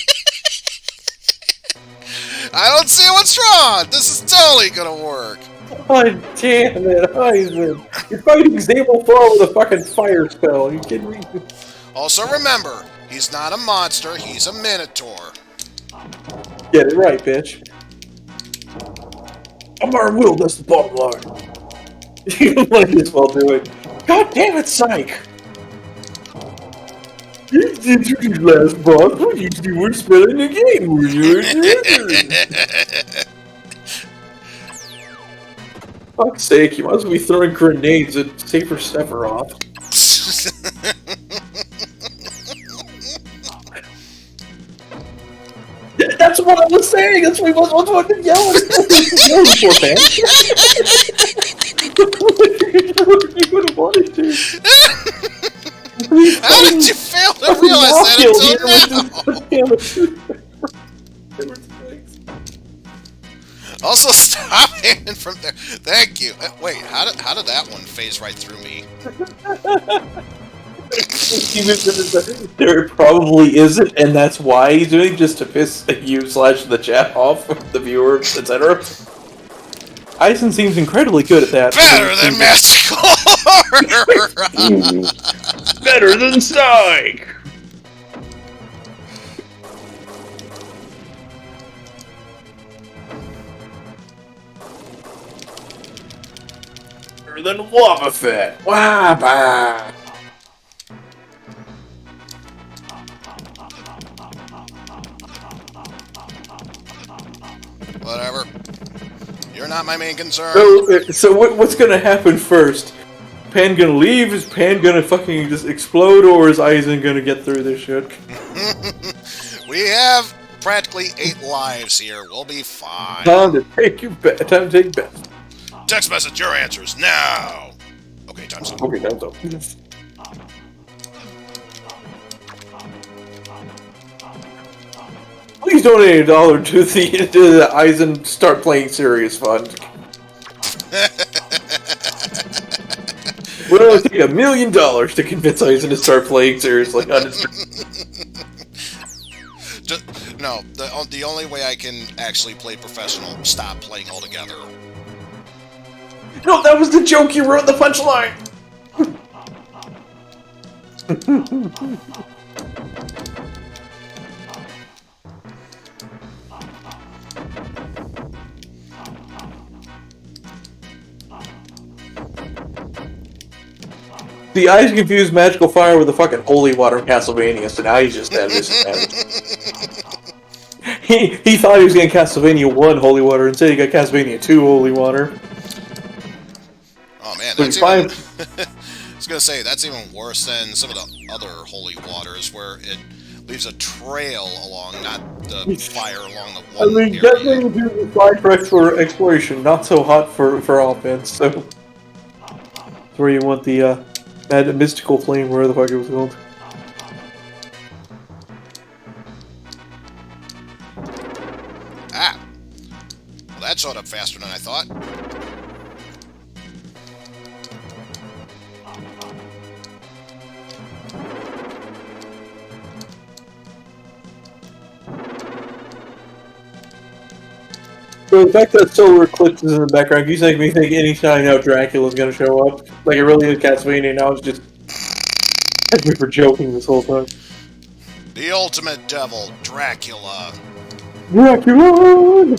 S1: I don't see what's wrong. This is totally gonna work.
S2: God damn it, Eizen. You're fighting Zabel Fall with a fucking fire spell. Are you kidding me?
S1: Also remember, he's not a monster, he's a minotaur.
S2: Get it right, bitch. I'm our will, that's the bottom line. You might as well do it. God damn it, Psych! You did your last boss when you were spelling the game, were you? Fuck's sake, you must be throwing grenades at Safer Sephiroth. That's what I was saying! That's what I was fucking yelling! Yelling for, man! You would have wanted to.
S1: How did you fail to realize that until now? Also, stop aiming from there. Thank you. Wait, how did that one phase right through me?
S2: There probably isn't, and that's why he's doing it, just to piss you / the chat off, the viewers, etc. Eizen seems incredibly good at that.
S1: Better than magical horror!
S2: Better than Psych! Better than Lava Fit! Wah-bah!
S1: Whatever. You're not my main concern.
S2: So what's gonna happen first? Pan gonna leave? Is Pan gonna fucking just explode, or is Eizen gonna get through this shit?
S1: We have practically 8 lives here. We'll be fine.
S2: Time to take your bet. Time to take bets.
S1: Text message your answers now. Okay, time's up.
S2: Okay, that's up. Please donate $1 to the Eizen Start Playing Serious Fund. Would only take $1 million to convince Eizen to start playing seriously on his.
S1: No, the only way I can actually play professional, stop playing altogether.
S2: No, that was the joke you wrote in the punchline! See, I confused magical fire with the fucking holy water in Castlevania, so now he's just at a disadvantage. He thought he was getting Castlevania 1 holy water, instead he got Castlevania 2 holy water.
S1: Oh man,
S2: So
S1: that's
S2: he's
S1: even...
S2: fine.
S1: I was gonna say, that's even worse than some of the other holy waters, where it leaves a trail along, not the fire along the
S2: I
S1: one
S2: mean,
S1: area.
S2: Castlevania 2 is fine for exploration, not so hot for offense, so... That's where you want the, that mystical flame, where the fuck it was called.
S1: Ah! Well, that showed up faster than I thought.
S2: So the fact that solar eclipse is in the background, you make me think anytime now Dracula's gonna show up. Like it really is Castlevania now, it's just... we were joking this whole time.
S1: The ultimate devil, Dracula.
S2: Dracula!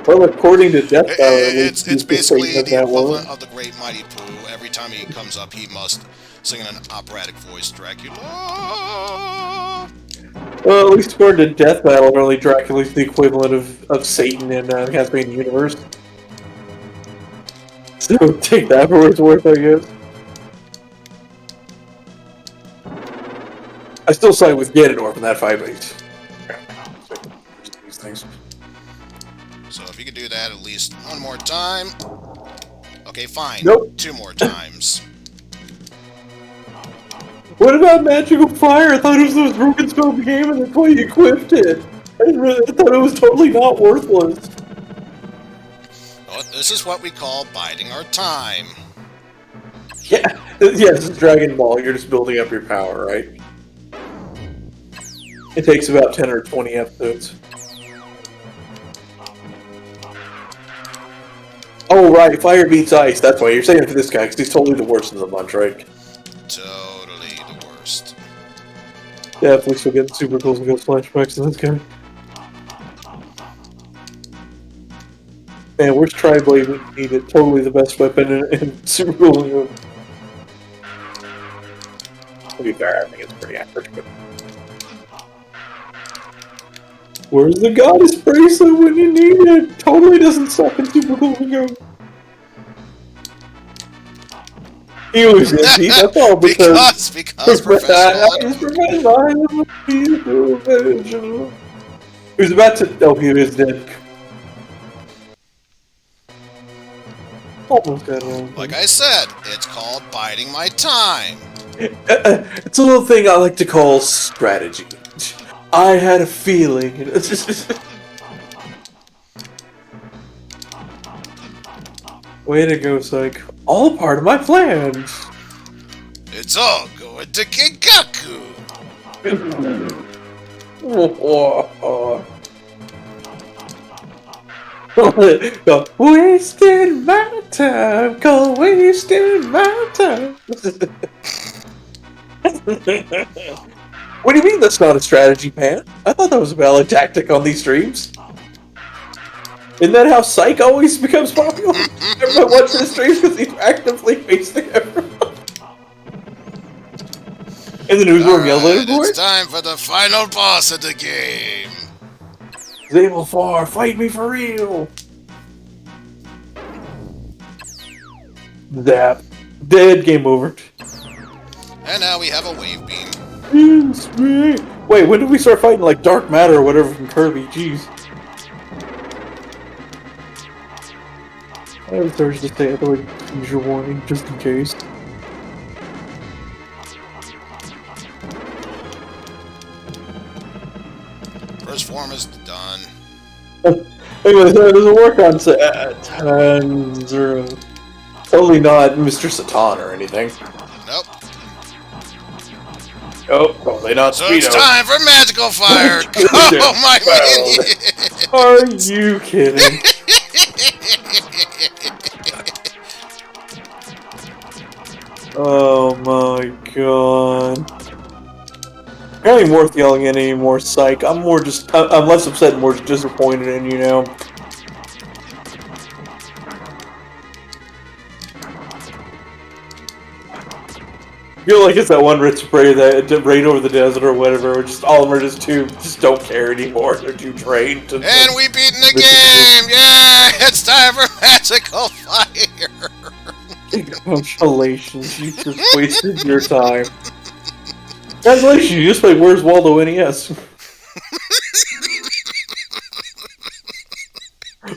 S2: Well, according to Death Battle,
S1: It's basically the equivalent of the Great Mighty Pooh. Every time he comes up, he must sing in an operatic voice, Dracula.
S2: Well, at least according to Death Battle, apparently Dracula's the equivalent of Satan in the Castlevania universe. So take that for what it's worth, I guess. I still side with Ganondorf in that fight, but these things.
S1: So if you could do that at least one more time. Okay, fine.
S2: Nope.
S1: 2 more times.
S2: What about magical fire? I thought it was the most broken spell of the game, and that's why you equipped it. I thought it was totally not worthless.
S1: Well, this is what we call biding our time.
S2: Yeah, this is Dragon Ball. You're just building up your power, right? It takes about 10 or 20 episodes. Oh, right, fire beats ice. That's why you're saying it for this guy, because he's totally the worst of the bunch, right?
S1: Totally the worst.
S2: Definitely still getting super close and ghost flashbacks to this guy. Man, where's Tri-Blade when you need it? Totally the best weapon in Super Cool and Ghost. To be fair, I think it's pretty accurate. But... where's the goddess bracelet when you need it? Totally doesn't suck in Super Cool and Ghost. He was empty, that's all because professional. He was about to... oh, he was dead. Almost got it.
S1: Like I said, it's called biding my time.
S2: It's a little thing I like to call strategy. I had a feeling. Way to go, Psych. All part of my plans.
S1: It's all going to Gengaku.
S2: Go, wasting my time. Go wasting my time. What do you mean that's not a strategy, Pan? I thought that was a valid tactic on these streams. Isn't that how Psych always becomes popular? Everyone watches his streams because he's actively facing everyone. In the newsroom, yells at him,
S1: it's time for the final boss of the game.
S2: Zabel 4, fight me for real! Zap. Dead, game over.
S1: And now we have a wave beam.
S2: Wait, when did we start fighting like dark matter or whatever from Kirby? Jeez. I have Thursday to stay. I thought I'd use your warning just in case.
S1: First form is done.
S2: Anyway, so it doesn't work on 10-0. Totally not Mr. Satan or anything.
S1: Nope.
S2: Oh, probably not
S1: So
S2: Speedo.
S1: it's time for magical fire. Oh my minion!
S2: Are you kidding? Oh my god. Not even worth yelling at anymore, psych. I'm less upset and more disappointed in you now. I feel like it's that one Ritz spray that rain over the desert or whatever, where just all of them are just don't care anymore. They're too trained.
S1: And we've beaten the game! Yeah! It's time for magical fire!
S2: Congratulations, you just wasted your time. Congratulations, you just played Where's Waldo NES.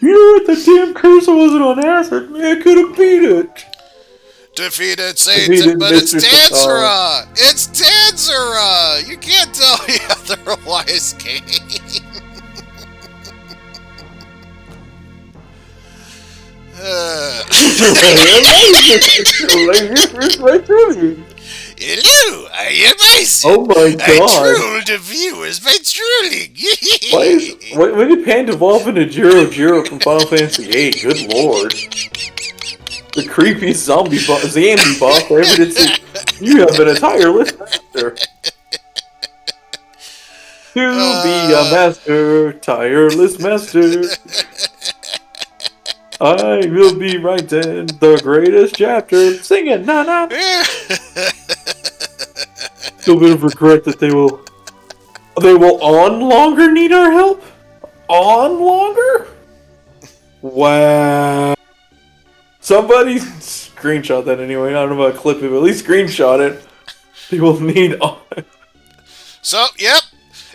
S2: You know what? The damn cursor wasn't on acid. Man, I could have beat it.
S1: Defeated Satan, but it's Tanzera! It's Tanzera! You can't tell me otherwise, game. Hello, I am Eizen.
S2: Oh my god.
S1: I troll the viewers by trolling.
S2: When did Pan devolve into Jiro from Final Fantasy VIII? Good lord. The creepiest zombie boss I ever did see. You have an entire list master. To be a master, tireless master. I will be writing the greatest chapter. Sing it, na. Still bit of regret that they will on longer need our help? On longer? Wow. Somebody screenshot that anyway. I don't know about clip it, but at least screenshot it. People need on.
S1: So, yep.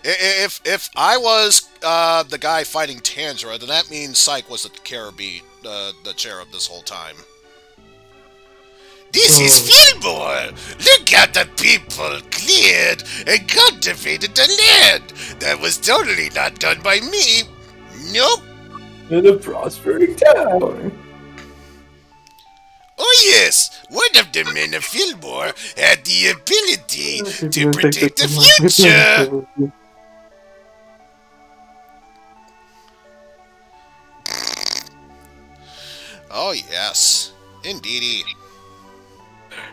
S1: If I was the guy fighting Tanzera, then that means Psyche was the cherub this whole time. This is Fillmore! Look at the people cleared and cultivated the land! That was totally not done by me! Nope!
S2: In a prospering town.
S1: Oh yes! One of the men of Fillmore had the ability to predict the future! Oh yes, indeedy.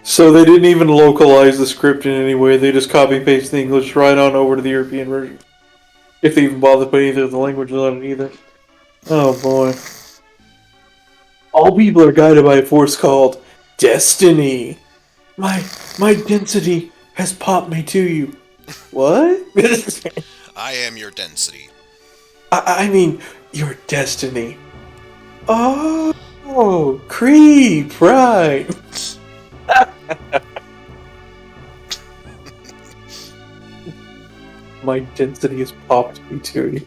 S2: So they didn't even localize the script in any way, they just copy-paste the English right on over to the European version. If they even bother to put either of the languages on it either. Oh boy. All people are guided by a force called Destiny. My density has popped me to you. What?
S1: I am your density.
S2: I mean, your destiny. Oh, creep, right. My density has popped me to you.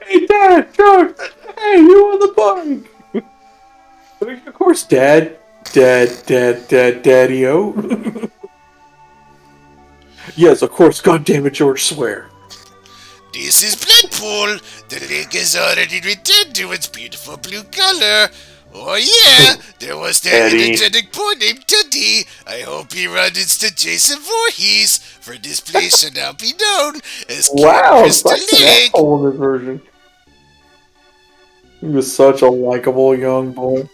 S2: Hey, Dad, George! Hey, you on the bike? Of course, Daddy-o. Yes, of course, goddammit, George, swear.
S1: This is Bloodpool. The lake has already returned to its beautiful blue color. Oh yeah, there was that energetic boy named Teddy. I hope he runs into Jason Voorhees, for this place should now be known as Crystal Lake.
S2: Older version. He was such a likable young boy.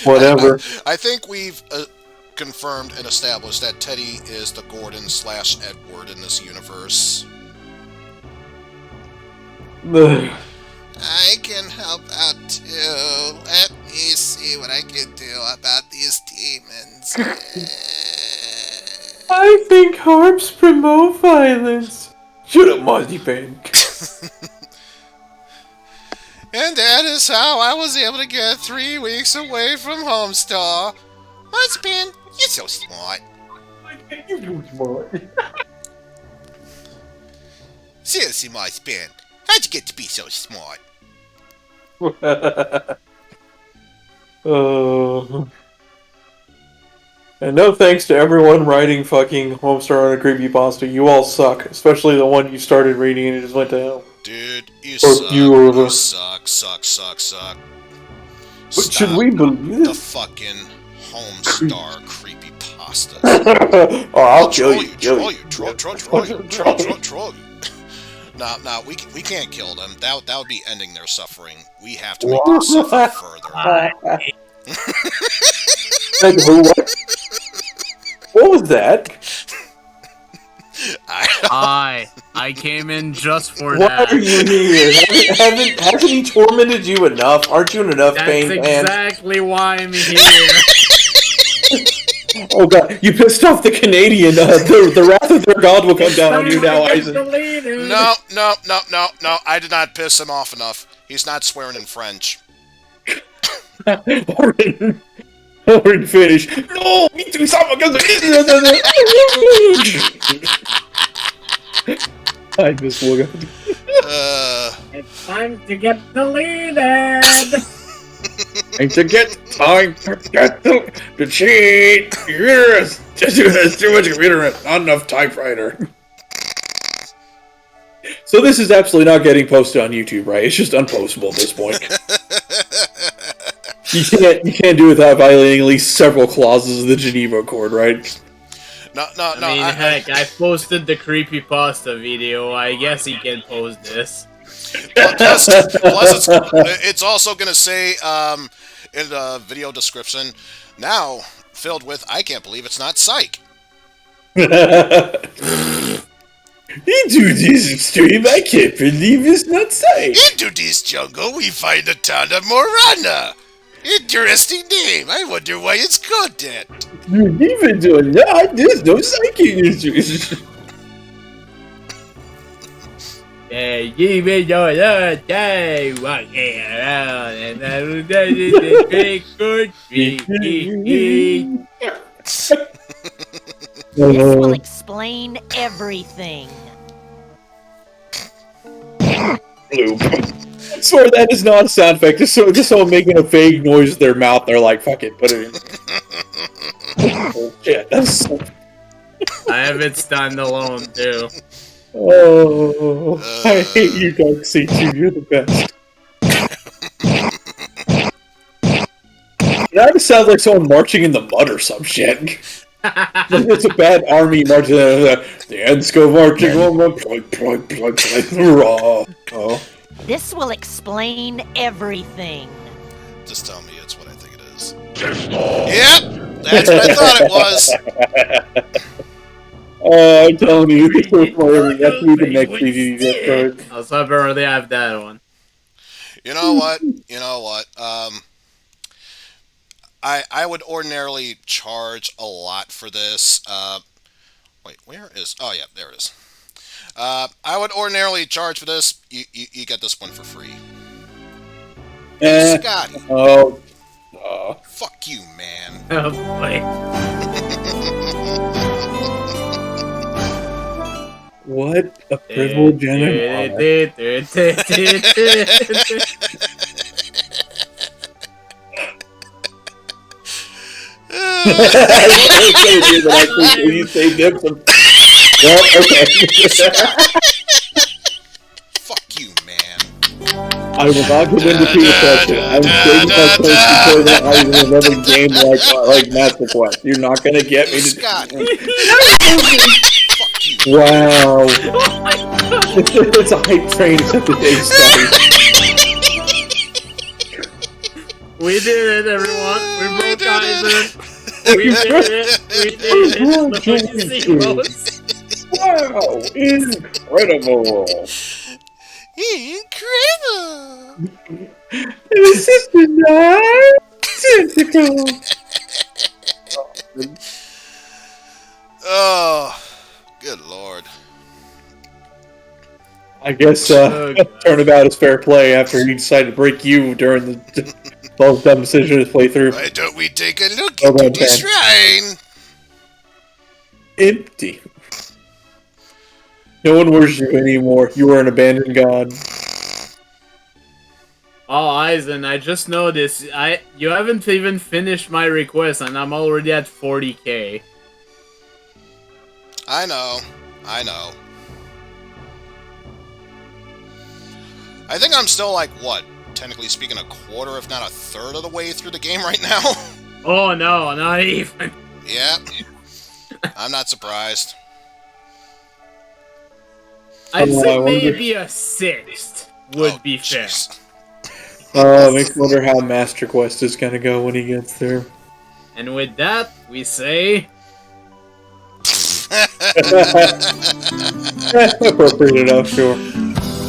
S2: Whatever.
S1: I think we've confirmed and established that Teddy is the Gordon/Edward in this universe. I can help out too. Let me see what I can do about these demons.
S2: I think harps promote violence. Shut up, Monty Bank.
S1: And that is how I was able to get 3 weeks away from Homestar. Huntsman, you're so smart.
S2: You too smart.
S3: Seriously, my span. How'd you get to be so smart?
S2: And no thanks to everyone writing fucking Homestar on a creepypasta. You all suck, especially the one you started reading and it just went to hell.
S1: Dude, you
S2: Or
S1: suck.
S2: you or the-
S1: You suck.
S2: But
S1: Stop
S2: should we believe
S1: the
S2: this?
S1: fucking Homestar creepypasta.
S2: Oh, I'll kill you.
S1: Troll you. No, we can't kill them. That would be ending their suffering. We have to make them suffer further.
S2: What was that?
S5: I came in just for
S2: Why
S5: that.
S2: are you here? Hasn't he tormented you enough? Aren't you in enough pain,
S5: That's
S2: man?
S5: exactly why I'm here.
S2: Oh god, you pissed off the Canadian. The wrath of their god will come down on you now, Eizen.
S1: No. I did not piss him off enough. He's not swearing in French.
S2: Orin finish. No, me too. I just woke up.
S5: It's time to get deleted.
S2: Time to get the cheat. Yes, there's too much computer, not enough typewriter. So this is absolutely not getting posted on YouTube, right? It's just unpostable at this point. You can't do it without violating at least several clauses of the Geneva Accord, right?
S1: No.
S5: Heck, I posted the creepypasta video. I guess he can post this.
S1: Plus it's also gonna say in the video description now filled with I can't believe it's not psych.
S2: Into this extreme, I can't believe it's not safe.
S3: Into this jungle, we find the town of Morana. Interesting name. I wonder why it's called that.
S2: Even though not, there's no psychic issues.
S5: Even though day walking around and I was drink good
S6: This will explain everything.
S2: Bloop. I swear that is not a sound effect. Just someone making a vague noise with their mouth. They're like, fuck it, put it in. Oh, shit, that's so...
S5: I have it standalone too.
S2: Oh, I hate you, Dark C2. You're the best. That just sounds like someone marching in the mud or some shit. It's a bad army marching. The ends go marching on the raw. Oh.
S6: This will explain everything.
S1: Just tell me it's what I think it is. Yep, that's what I thought it was.
S2: Oh, I'm telling you, that's me the next DVD card.
S5: I'll stop already have that one.
S1: You know what? I would ordinarily charge a lot for this. Wait, where is... Oh, yeah, there it is. I would ordinarily charge for this. You get this one for free. Scotty.
S2: Oh.
S1: Fuck you, man.
S5: Oh boy.
S2: What a privilege and an honor. You say them some... Well, okay.
S1: Fuck you, man.
S2: I will not give in to peer pressure. I'm saving my place before that I was in another game like Master Quest. You're not gonna get me to...
S1: Scotty. Fuck you.
S2: Wow. It's a hype train except the day started.
S5: We did it, everyone. We broke Eizen. We did it. Look what you see, folks.
S2: Wow, incredible.
S3: Incredible.
S2: This is not typical.
S1: Oh, good lord.
S2: I guess turnabout is fair play after he decided to break you during the most dumb decision to play through.
S3: Why don't we take a look
S2: Oh,
S3: into
S2: man.
S3: the shrine?
S2: empty. No one worships you anymore. You are an abandoned god.
S5: Oh, Eizen, I just noticed you haven't even finished my request, and I'm already at 40k.
S1: I know. I know. I think I'm still like, what? Technically speaking, a quarter, if not a third of the way through the game right now?
S5: Oh no, not even.
S1: Yeah. I'm not surprised.
S5: I'd
S2: Oh, I
S5: say
S2: wonder-
S5: maybe a sixth would
S1: Oh,
S5: be fair.
S1: jeez.
S2: Makes me wonder how Master Quest is gonna go when he gets there.
S5: And with that, we say...
S2: Appropriate enough, sure.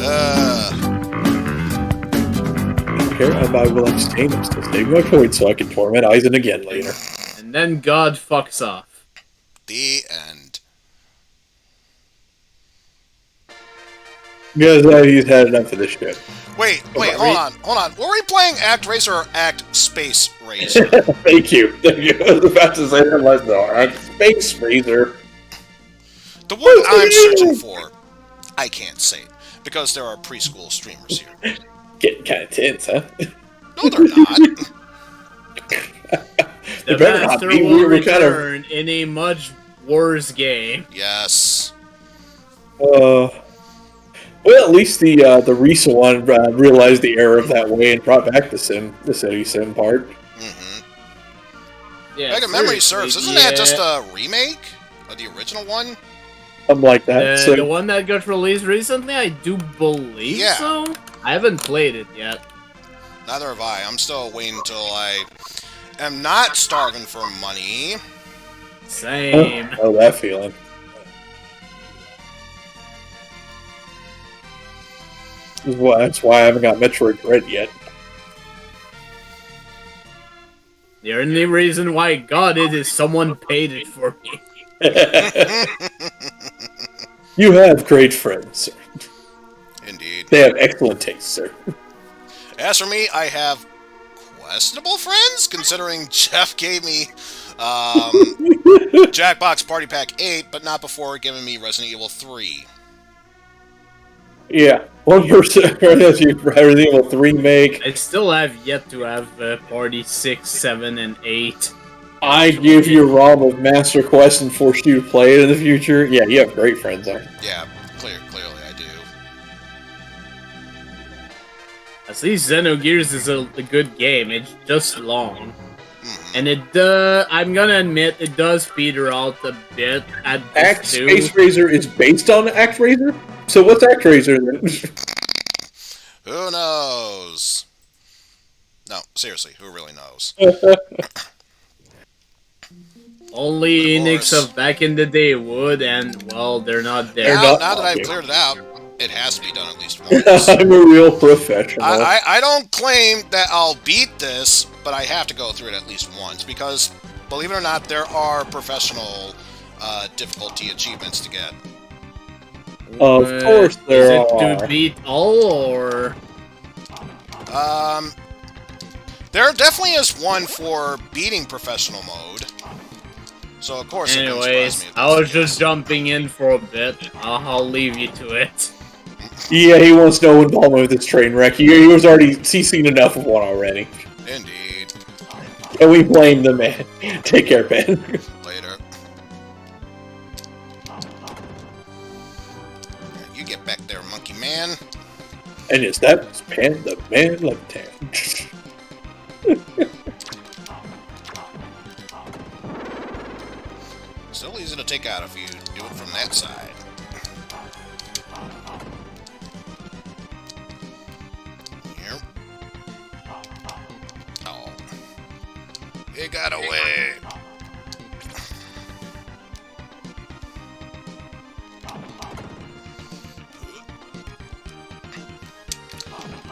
S1: Uh,
S2: Okay, and I will abstain to save my point so I can torment Eizen again later.
S5: And then God fucks off.
S1: the end.
S2: Because he's had enough of this shit.
S1: Wait, hold on. Were we playing Actraiser or Act Space Racer?
S2: Thank you. I was about to say that last hour. Space Razor.
S1: The word I'm searching for, I can't say it, because there are preschool streamers here.
S2: Getting kind of tense, huh?
S1: No, they're not.
S5: The
S2: better not
S5: master
S2: be.
S5: will
S2: We're kind of-
S5: return in a much worse game.
S1: Yes.
S2: Well, at least the recent one realized the error of that way and brought back the city sim part.
S1: Mm-hmm.
S5: Yeah,
S1: Like, if memory
S5: seriously,
S1: serves, isn't that just a remake of the original one?
S2: Something like that. So,
S5: the one that got released recently? I do believe
S1: Yeah.
S5: so. I haven't played it yet.
S1: Neither have I. I'm still waiting until I am not starving for money.
S5: Same.
S2: oh, that feeling. That's why I haven't got Metroid Dread yet.
S5: The only reason why I got it is someone paid it for me.
S2: You have great friends, sir.
S1: Indeed.
S2: They have excellent taste, sir.
S1: As for me, I have questionable friends, considering Jeff gave me Jackbox Party Pack 8, but not before giving me Resident Evil 3.
S2: Yeah, one person Resident Evil 3 make.
S5: I still have yet to have Party 6, 7, and 8.
S2: I give you a ROM of Master Quest and force you to play it in the future. Yeah, you have great friends there.
S1: Yeah, clearly I do.
S5: At least Xenogears is a good game. It's just long. And it, I'm gonna admit, it does peter out a bit at
S2: Act
S5: this too.
S2: Space Razor is based on Actraiser? So what's Actraiser then?
S1: Who knows? No, seriously, who really knows?
S5: Only
S1: Of
S5: Enix
S1: course.
S5: of back in the day would, and, well, they're not there.
S2: They're not-
S1: Now that I've
S2: okay.
S1: cleared it out, it has to be done at least once.
S2: I'm a real professional.
S1: I don't claim that I'll beat this, but I have to go through it at least once, because, believe it or not, there are professional difficulty achievements to get.
S2: Of course there
S5: Is it
S2: are.
S5: to beat all, or...
S1: There definitely is one for beating professional mode. So, of course, it wouldn't surprise
S5: Anyways,
S1: me if
S5: I
S1: that's
S5: was
S1: the
S5: just jumping in for a bit. I'll leave you to it.
S2: Yeah, he wants no involvement with this train wreck. He was already seen enough of one already.
S1: case. Indeed.
S2: And we blame the man. Take care, Ben.
S1: Later. You get back there, monkey man.
S2: And yes, that was Pan the Man Left-Hand.
S1: Still easy to take out if you do it from that side. Here. Oh. It got away.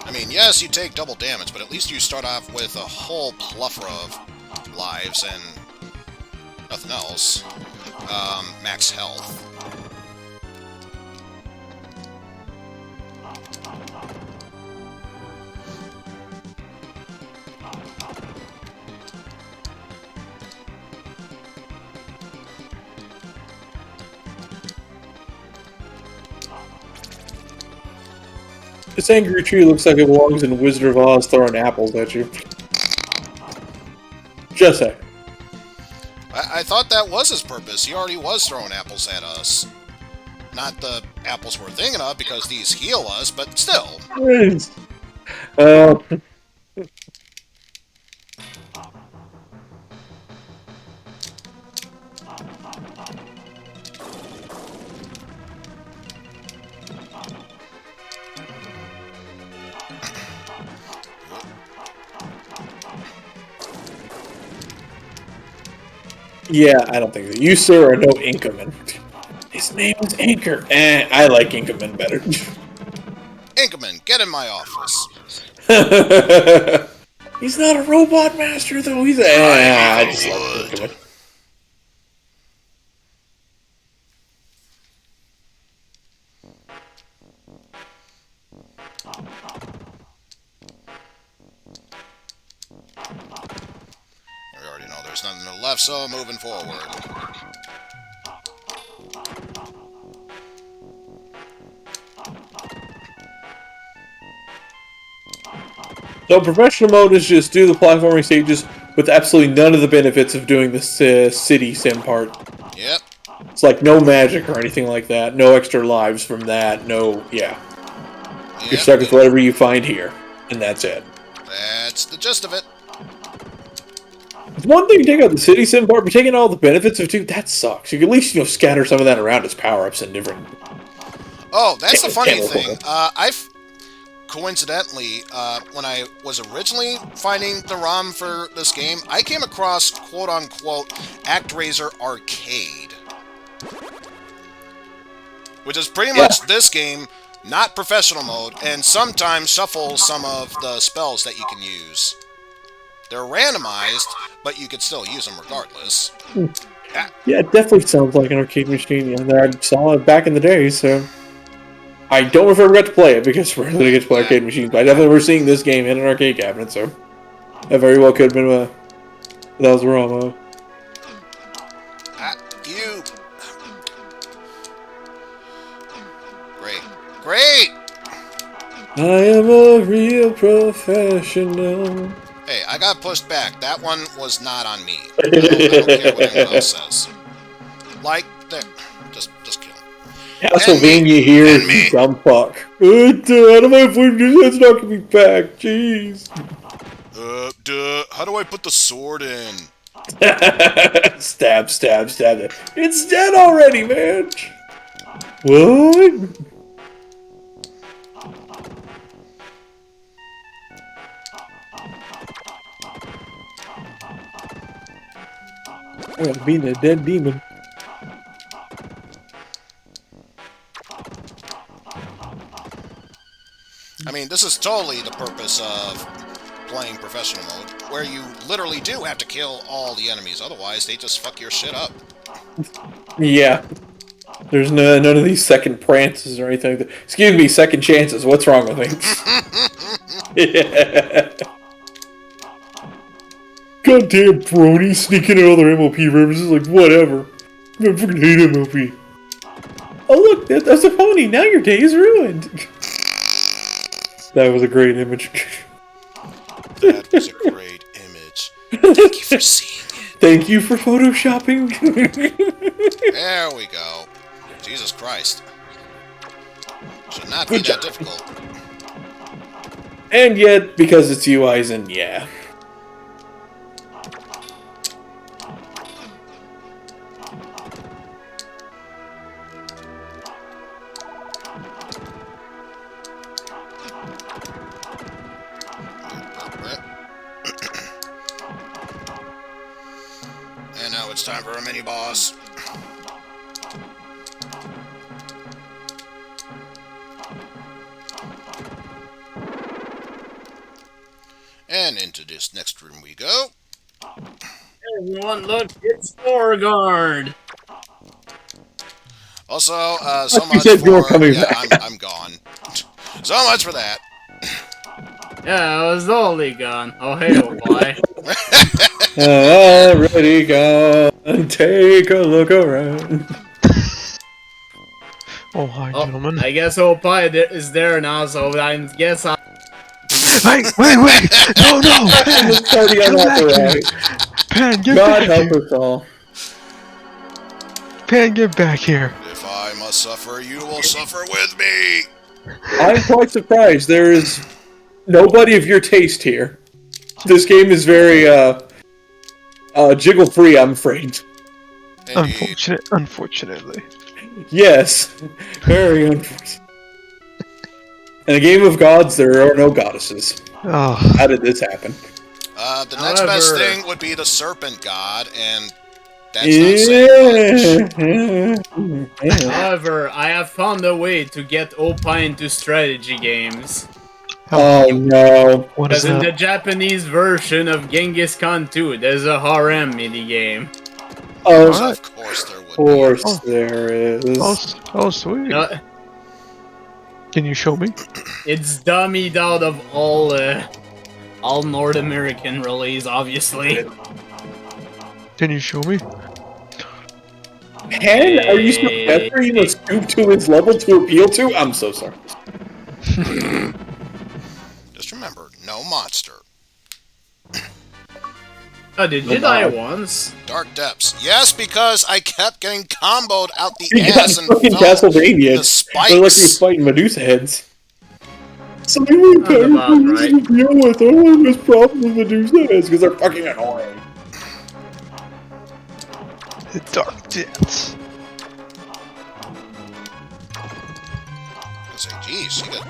S1: I mean, yes, you take double damage, but at least you start off with a whole plethora of lives and nothing else. Max health.
S2: This angry tree looks like it belongs in Wizard of Oz throwing apples at you. Just say.
S1: I thought that was his purpose. He already was throwing apples at us. Not the apples we're thinking of, because these heal us, but still.
S2: Yeah, I don't think so. You, sir, are no Inkaman. His name is Anchor. I like Inkaman better.
S1: Inkaman, get in my office.
S2: He's not a robot master, though. He's I just like Inkaman.
S1: We already know there's nothing to the left, so moving forward.
S2: So professional mode is just do the platforming stages with absolutely none of the benefits of doing the city sim part.
S1: Yep.
S2: It's like no magic or anything like that. No extra lives from that. No, yeah.
S1: Yep.
S2: You're stuck with whatever you find here, and that's it.
S1: That's the gist of it.
S2: It's one thing to take out the city sim part, but taking all the benefits of it too, that sucks. You can at least, scatter some of that around as power-ups and different...
S1: Oh, that's the funny thing. I've coincidentally, when I was originally finding the ROM for this game, I came across quote-unquote Actraiser Arcade, which is pretty much this game, not professional mode, and sometimes shuffle some of the spells that you can use. They're randomized, but you could still use them regardless.
S2: Yeah, it definitely sounds like an arcade machine. Yeah, I saw it back in the day, so... I don't know if I ever got to play it, because we're rarely get to play arcade machines, but I definitely remember seeing this game in an arcade cabinet, so... That very well could have been that was wrong.
S1: You... Great. Great!
S2: I am a real professional.
S1: Hey, I got pushed back. That one was not on me. I don't care what anyone else says. Like, there. Just kill him.
S2: Castlevania here, you dumb fuck. How do I put this? That's not gonna be back. Jeez.
S1: How do I put the sword in?
S2: Stab, stab, stab it. It's dead already, man. What? I gotta beat a dead demon.
S1: I mean, this is totally the purpose of playing professional mode, where you literally do have to kill all the enemies, otherwise they just fuck your shit up.
S2: Yeah. There's none of these second prances or anything. Excuse me, second chances. What's wrong with me? Yeah. Goddamn Brony sneaking in other MOP references, like, whatever. I freaking hate MOP. Oh look, that's a pony, now your day is ruined. That was a great image.
S1: That was a great image. Thank you for seeing it.
S2: Thank you for photoshopping.
S1: There we go. Jesus Christ. Should not be that difficult.
S2: And yet, because it's you, Eizen, yeah.
S1: And now it's time for a mini-boss. And into this next room we go.
S5: Everyone, look, it's Beauregard.
S1: Also, so much
S2: said you were
S1: for...
S2: coming
S1: Yeah,
S2: back.
S1: I'm gone. So much for that.
S5: Yeah, I was only gone. Oh, hey, oh, why?
S2: Already gone. Take a look around.
S7: Oh, hi,
S5: Oh,
S7: gentlemen.
S5: I guess Opie is there now, so I guess I...
S7: Wait! No!
S2: This party
S7: Come back here!
S2: unauthorized.
S7: Pan, get
S2: God
S7: back
S2: help
S7: here!
S2: us all.
S7: Pan, get back here!
S1: If I must suffer, you will suffer with me.
S2: I'm quite surprised. There is nobody of your taste here. This game is very jiggle free, I'm afraid.
S1: Indeed.
S7: Unfortunately.
S2: Yes, very unfortunate. In a game of gods, there are no goddesses.
S7: Oh,
S2: How did this happen?
S1: The next best
S5: However-
S1: thing would be the serpent god, and that's not saying much.
S5: However, I have found a way to get Opie into strategy games.
S2: Oh no.
S7: what is
S5: Because in the
S7: that?
S5: Japanese version of Genghis Khan 2, there's a harem minigame.
S2: Of
S7: Alright.
S1: Of course there would
S2: course
S7: Oh.
S2: there is.
S7: Oh, sweet. Can you show me?
S5: It's dummied out of all North American release, obviously.
S7: Can you show me?
S2: Hen, are you so pepper you must stoop to his level to appeal to? I'm so sorry.
S1: be. Just remember, no monster.
S5: Oh, did you die once?
S1: Dark depths. Yes, because I kept getting comboed out the
S2: You got
S1: ass and
S2: fucking
S1: fell
S2: Castlevania.
S1: the spikes.
S2: They're like you're fighting Medusa heads. So they were
S5: Sounds about right.
S2: to deal with all this problem with Medusa heads because they're fucking annoying.
S7: The dark depths.
S1: I say, geez, you could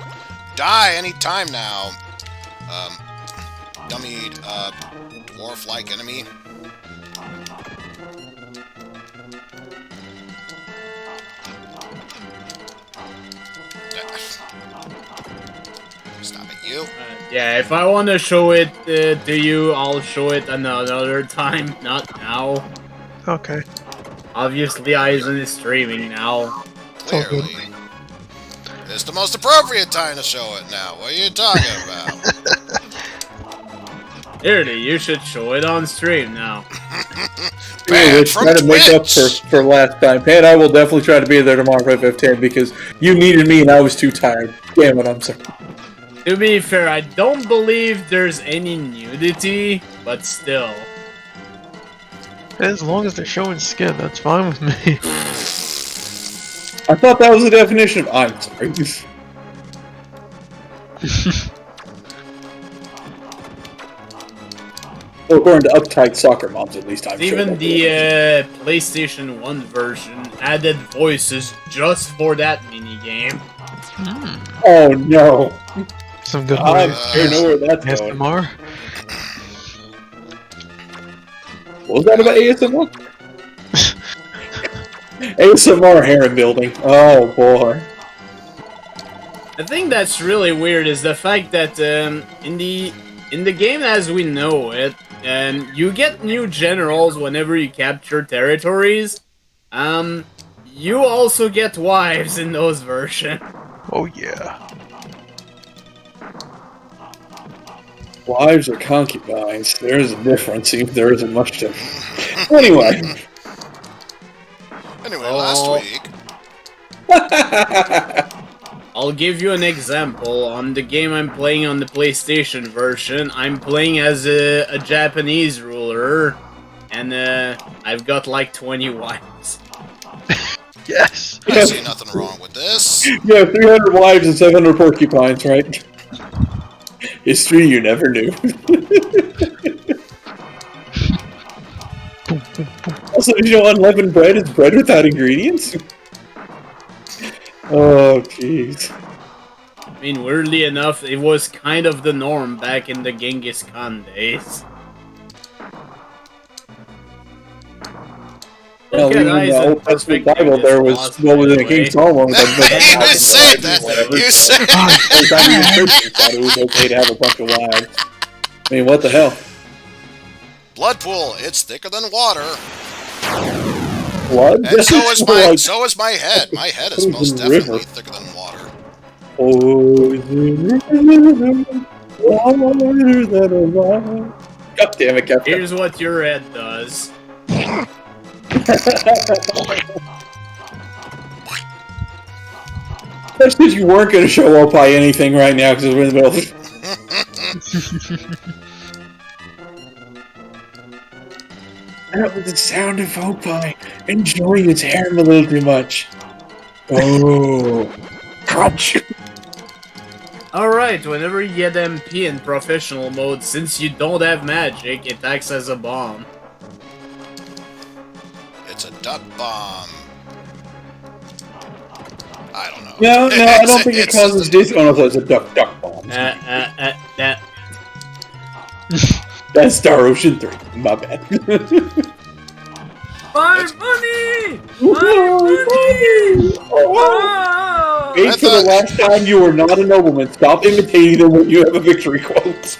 S1: die any time now. Dummied, dwarf-like enemy. Stop it, you.
S5: Yeah, if I want to show it to you, I'll show it another time, not now.
S7: Okay.
S5: Obviously, Eizen is streaming now.
S7: all good.
S1: Clearly. It's the most appropriate time to show it now. What are you talking about?
S5: Clearly, you should show it on stream now.
S1: Banned
S2: Which
S1: from
S2: try to make up
S1: Twitch.
S2: for last time. Pan, I will definitely try to be there tomorrow at 5:10 because you needed me and I was too tired. Damn it, I'm sorry.
S5: To be fair, I don't believe there's any nudity, but still.
S7: As long as they're showing skin, that's fine with me.
S2: I thought that was the definition of I'm sorry. Well, according to uptight soccer moms, at least I'm sure.
S5: Even
S2: that's
S5: the PlayStation 1 version added voices just for that minigame.
S2: what- Oh no.
S7: Some good
S2: I
S7: boys.
S2: don't know where that's going.
S7: ASMR.
S2: What was that about ASMR? ASMR harem building. Oh boy.
S5: I think that's really weird is the fact that in the game as we know it, you get new generals whenever you capture territories. You also get wives in those versions.
S7: Oh yeah.
S2: Wives or concubines? There is a difference. Even there isn't much difference. Anyway.
S1: Anyway,
S5: Oh.
S1: last week.
S5: I'll give you an example. On the game I'm playing on the PlayStation version, I'm playing as a Japanese ruler, and I've got like 20 wives.
S7: Yes.
S1: I see nothing wrong with this.
S2: You have 300 wives and 700 porcupines, right? History you never knew. Also, did you know unleavened bread is bread without ingredients? Oh, jeez.
S5: I mean, weirdly enough, it was kind of the norm back in the Genghis Khan days.
S2: Well,
S5: Look at
S2: even in the
S5: Eizen
S2: Old Testament
S5: perspective
S2: Bible,
S5: is
S2: there was
S5: lost,
S2: what was
S5: by
S2: in
S5: the
S2: King
S5: way.
S2: Solomon.
S1: You say that. You say
S2: Every time even Christians thought it was okay to have a bunch of wives. I mean, what the hell?
S1: blood pool. It's thicker than water.
S2: Blood?
S1: And so is my
S2: Like,
S1: so is my head. My head is most
S2: Frozen river.
S1: definitely thicker than water.
S2: God damn it, Captain.
S5: Here's what your head does.
S2: That's because you weren't going to show up by anything right now because we're in the middle of... That was the sound of Opie enjoying his harem a little too much. Oh, crunch!
S5: Alright, whenever you get MP in professional mode, since you don't have magic, it acts as a bomb.
S1: It's a duck bomb. I don't know.
S2: No, I don't think it causes dizzy. Oh no, it's a duck bomb. That's Star Ocean 3. My bad.
S5: My money! My money! Oh!
S2: Wait for the last time you were not a nobleman. Stop imitating them when you have a victory quote.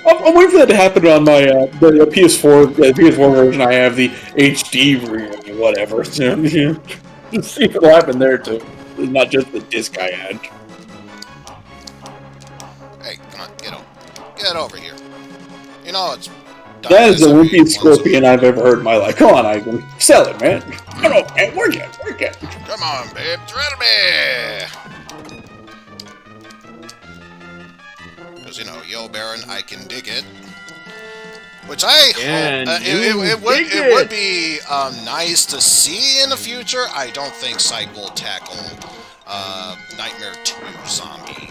S2: I'm waiting for that to happen on my the PS4. The PS4 version, I have the HD version, whatever. So, see if it'll happen there too. It's not just the disc I had.
S1: Hey, come on, get over here. You know it's.
S2: That is the wimpiest scorpion I've ever heard in my life. Come on, Eizen. Sell it, man. Come on, man. Work it.
S1: Come on, babe. Thread me. Because, yo, Baron, I can dig it. Which I hope... it would be nice to see in the future. I don't think Psych will tackle Nightmare 2 Zombie.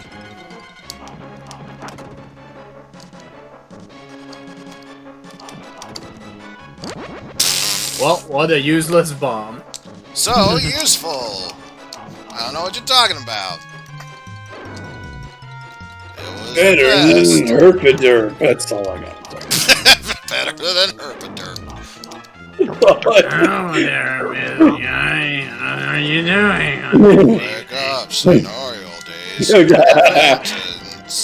S5: Well, what a useless bomb.
S1: So useful. I don't know what you're talking about. It was
S2: Better than Herpaderp. That's all I got.
S1: better than Herpaderp.
S5: Hello there, Miss Guy. How are you doing?
S1: Wake up, scenario days.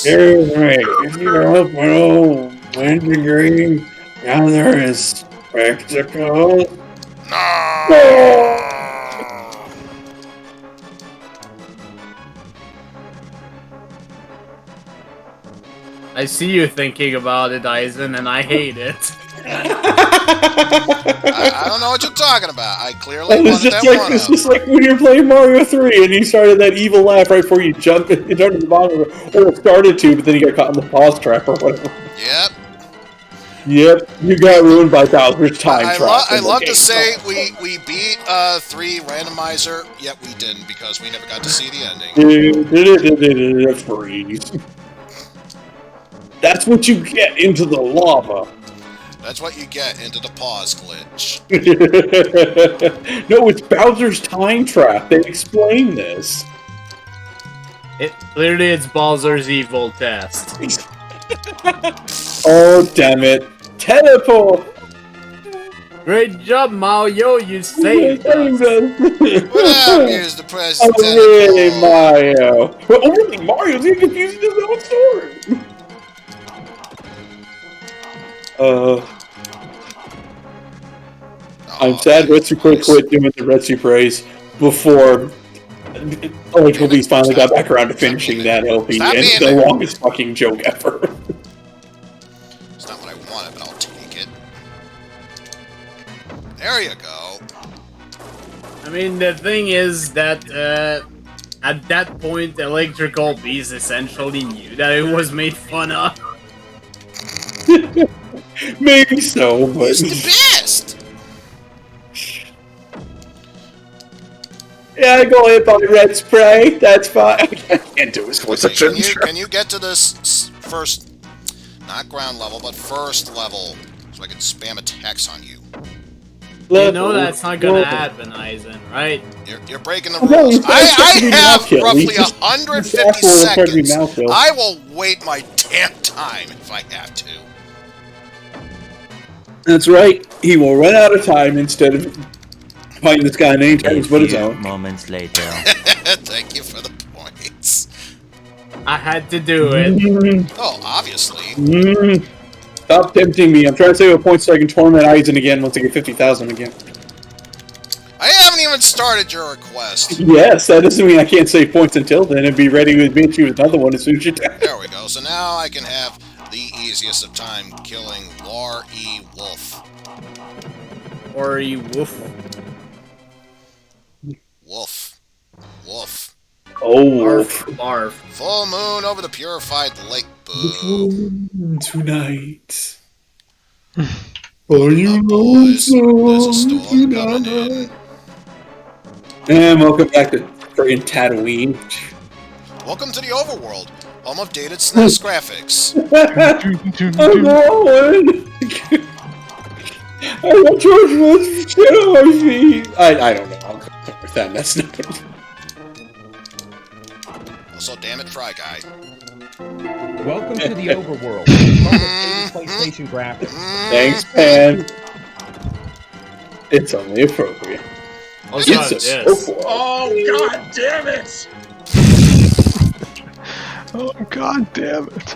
S2: Here's me. If you're up an old wintergreen, down there is spectacle.
S1: No!
S5: I see you thinking about it, Eizen, and I hate it.
S1: I don't know what you're talking about. I clearly
S2: It's
S1: wanted that one
S2: just
S1: up.
S2: like when you're playing Mario 3 and you started that evil laugh right before you jumped into the bottom of it. Or started to, but then you got caught in the pause trap or whatever.
S1: Yep.
S2: Yep, you got ruined by Bowser's time trap.
S1: I love to say we beat 3 randomizer, yet we didn't because we never got to see the ending.
S2: Freeze. That's what you get into the lava.
S1: That's what you get into the pause glitch.
S2: No, it's Bowser's time trap. They explain this.
S5: Clearly, it's Bowser's evil test.
S2: Oh, damn it. Teleport!
S5: Great job, Mario. You saved us.
S1: Well, here's the present.
S2: Oh, really, Mario? Well, really, Mario's even confusing his own story. I'm sad Retsu quit doing the Retsu praise before Electrical Beast finally got back around to finishing that LP, and it's the longest fucking joke ever.
S1: It's not what I wanted, but I'll take it. There you go.
S5: I mean, the thing is that at that point, Electrical Beast essentially knew that it was made fun of.
S2: Maybe so, but
S1: He's the best.
S2: yeah, go ahead, buddy. Red spray. That's fine. I can't do his voice.
S1: Can you get to this first, not ground level, but first level, so I can spam attacks on you?
S5: You know that's not gonna happen, Eizen, right?
S1: You're breaking the rules. I have roughly 150 seconds. I will wait my damn time if I have to.
S2: That's right. He will run out of time instead of fighting this guy named times but his own.
S8: Moments later.
S1: Thank you for the points.
S5: I had to do it.
S1: Oh, obviously.
S2: Stop tempting me. I'm trying to save a point so I can torment Eizen again once I get 50,000 again.
S1: I haven't even started your request.
S2: Yes, that doesn't mean I can't save points until then and be ready to admit you with another one as soon as you die.
S1: There we go. So now I can have the easiest of time killing War-E Wolf.
S5: Or you woof.
S1: Wolf.
S2: Oh,
S5: Barf.
S1: Full moon over the purified lake. Boo.
S2: tonight. Are you
S1: boys, there's a
S2: lonesome
S1: storm coming in.
S2: tonight? And welcome back to friggin' Tatooine.
S1: Welcome to the overworld, home of dated SNES graphics.
S2: I'm Owen! I got George Woods shit on my feet! I don't know. I'll go with that. That's not.
S1: Also, damn it, Fry Guy.
S8: Welcome to the overworld. PlayStation graphics.
S2: Thanks, Pan. It's only appropriate.
S5: Also,
S2: It's a
S5: yes.
S4: Oh, god damn it!
S7: Oh god damn it.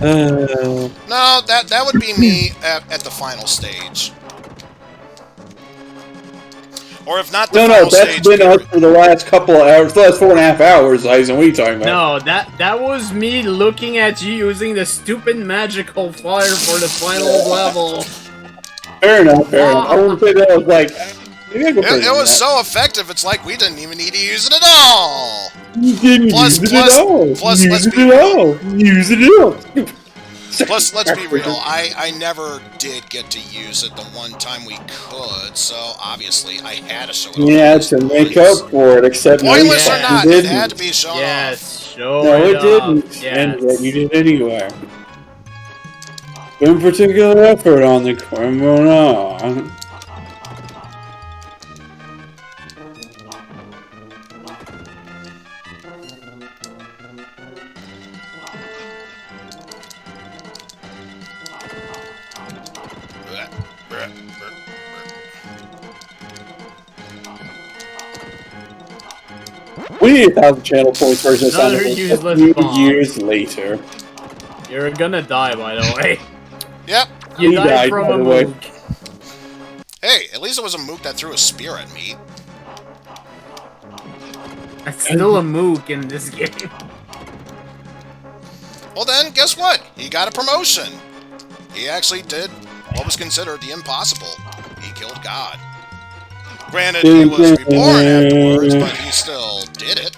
S1: No, that would be me at the final stage. Or if not the
S2: No,
S1: final
S2: that's
S1: stage...
S2: been us for the last couple of hours, the last 4.5 hours, Eizen. What are you talking about?
S5: No, that was me looking at you using the stupid magical fire for the final level.
S2: Fair enough, fair enough. I wouldn't say that I was like... maybe I could put
S1: It
S2: in
S1: was
S2: that.
S1: so effective, it's like we didn't even need to use it at all!
S2: You didn't
S1: Plus-
S2: use
S1: plus-
S2: it at all.
S1: plus,
S2: use
S1: let's
S2: it
S1: be
S2: at
S1: real.
S2: all. Use it at all.
S1: Plus, let's be real, I never did get to use it the one time we could, so obviously I had to show it off.
S2: Yeah, to make up for it, except no, you
S1: Pointless or
S2: fucking
S1: not, it
S2: didn't.
S1: had to be shown off.
S5: Yes, show
S2: No, it
S5: off.
S2: didn't. And yet you did anyway. No particular effort on the criminal. We need 1,000 channel points version of
S5: Another
S2: Sonic
S5: useless
S2: a few
S5: bomb.
S2: years later.
S5: You're gonna die, by the way.
S1: Yep.
S5: You
S2: He
S5: died
S2: died,
S5: from
S2: by
S5: a
S2: the way.
S5: mook.
S1: Hey, at least it was a mook that threw a spear at me.
S5: That's still a mook in this game.
S1: Well then, guess what? He got a promotion. He actually did what was considered the impossible. He killed God. Granted, he was reborn afterwards, but he still did it.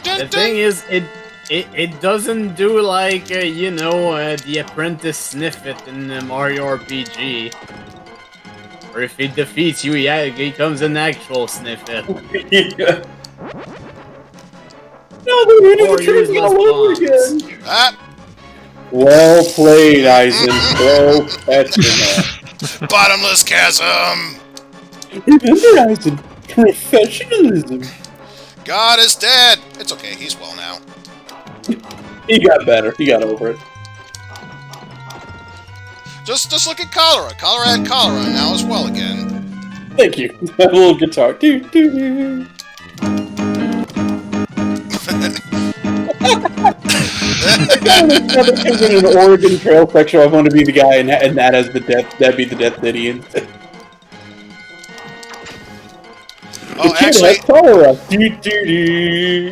S5: The thing is, it doesn't do like, the apprentice sniff it in Mario RPG. Or if he defeats you, yeah, it becomes an actual sniff it.
S2: Yeah. No, they're doing
S5: Or
S2: the tricks
S5: useless
S2: all over
S5: bombs.
S2: again.
S1: Ah,
S2: Well played, Eizen. Professional.
S1: bottomless chasm!
S2: Remember, Eizen, professionalism.
S1: God is dead! It's okay, he's well now.
S2: He got better. He got over it.
S1: Just look at Cholera. Cholera had cholera, and now is well again.
S2: Thank you. That little guitar. Do, do, do. If in an Oregon Trail section, I want to be the guy, and that has the death. That'd be the Death Didion.
S1: Oh, actually,
S2: cholera. Do, do,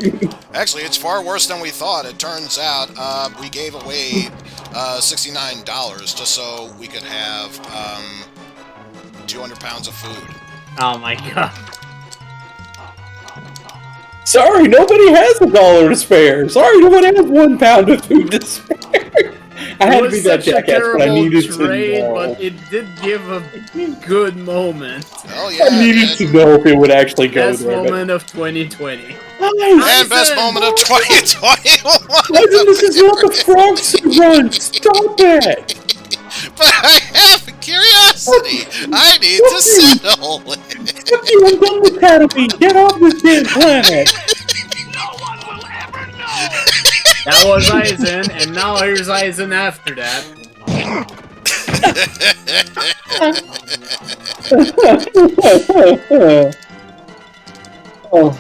S2: do.
S1: actually, it's far worse than we thought. It turns out we gave away $69 just so we could have 200 pounds of food.
S5: Oh my god.
S2: Sorry, nobody has $1 to spare. Sorry, nobody has £1 of food to spare. I had to be that jackass, but I needed
S5: trade,
S2: to know.
S5: but it did give a good moment.
S1: Oh yeah,
S2: I needed to know if it would actually go
S5: Best
S2: there.
S5: moment of 2020.
S1: and best moment of 2021.
S2: Eizen, this is not the Frogs run. Stop it.
S1: But I have a curiosity. I need to settle.
S2: Fuck you, I'm done with Tatooine. Get off this damn planet.
S5: That was Eizen, and now here's Eizen after that.
S2: Oh.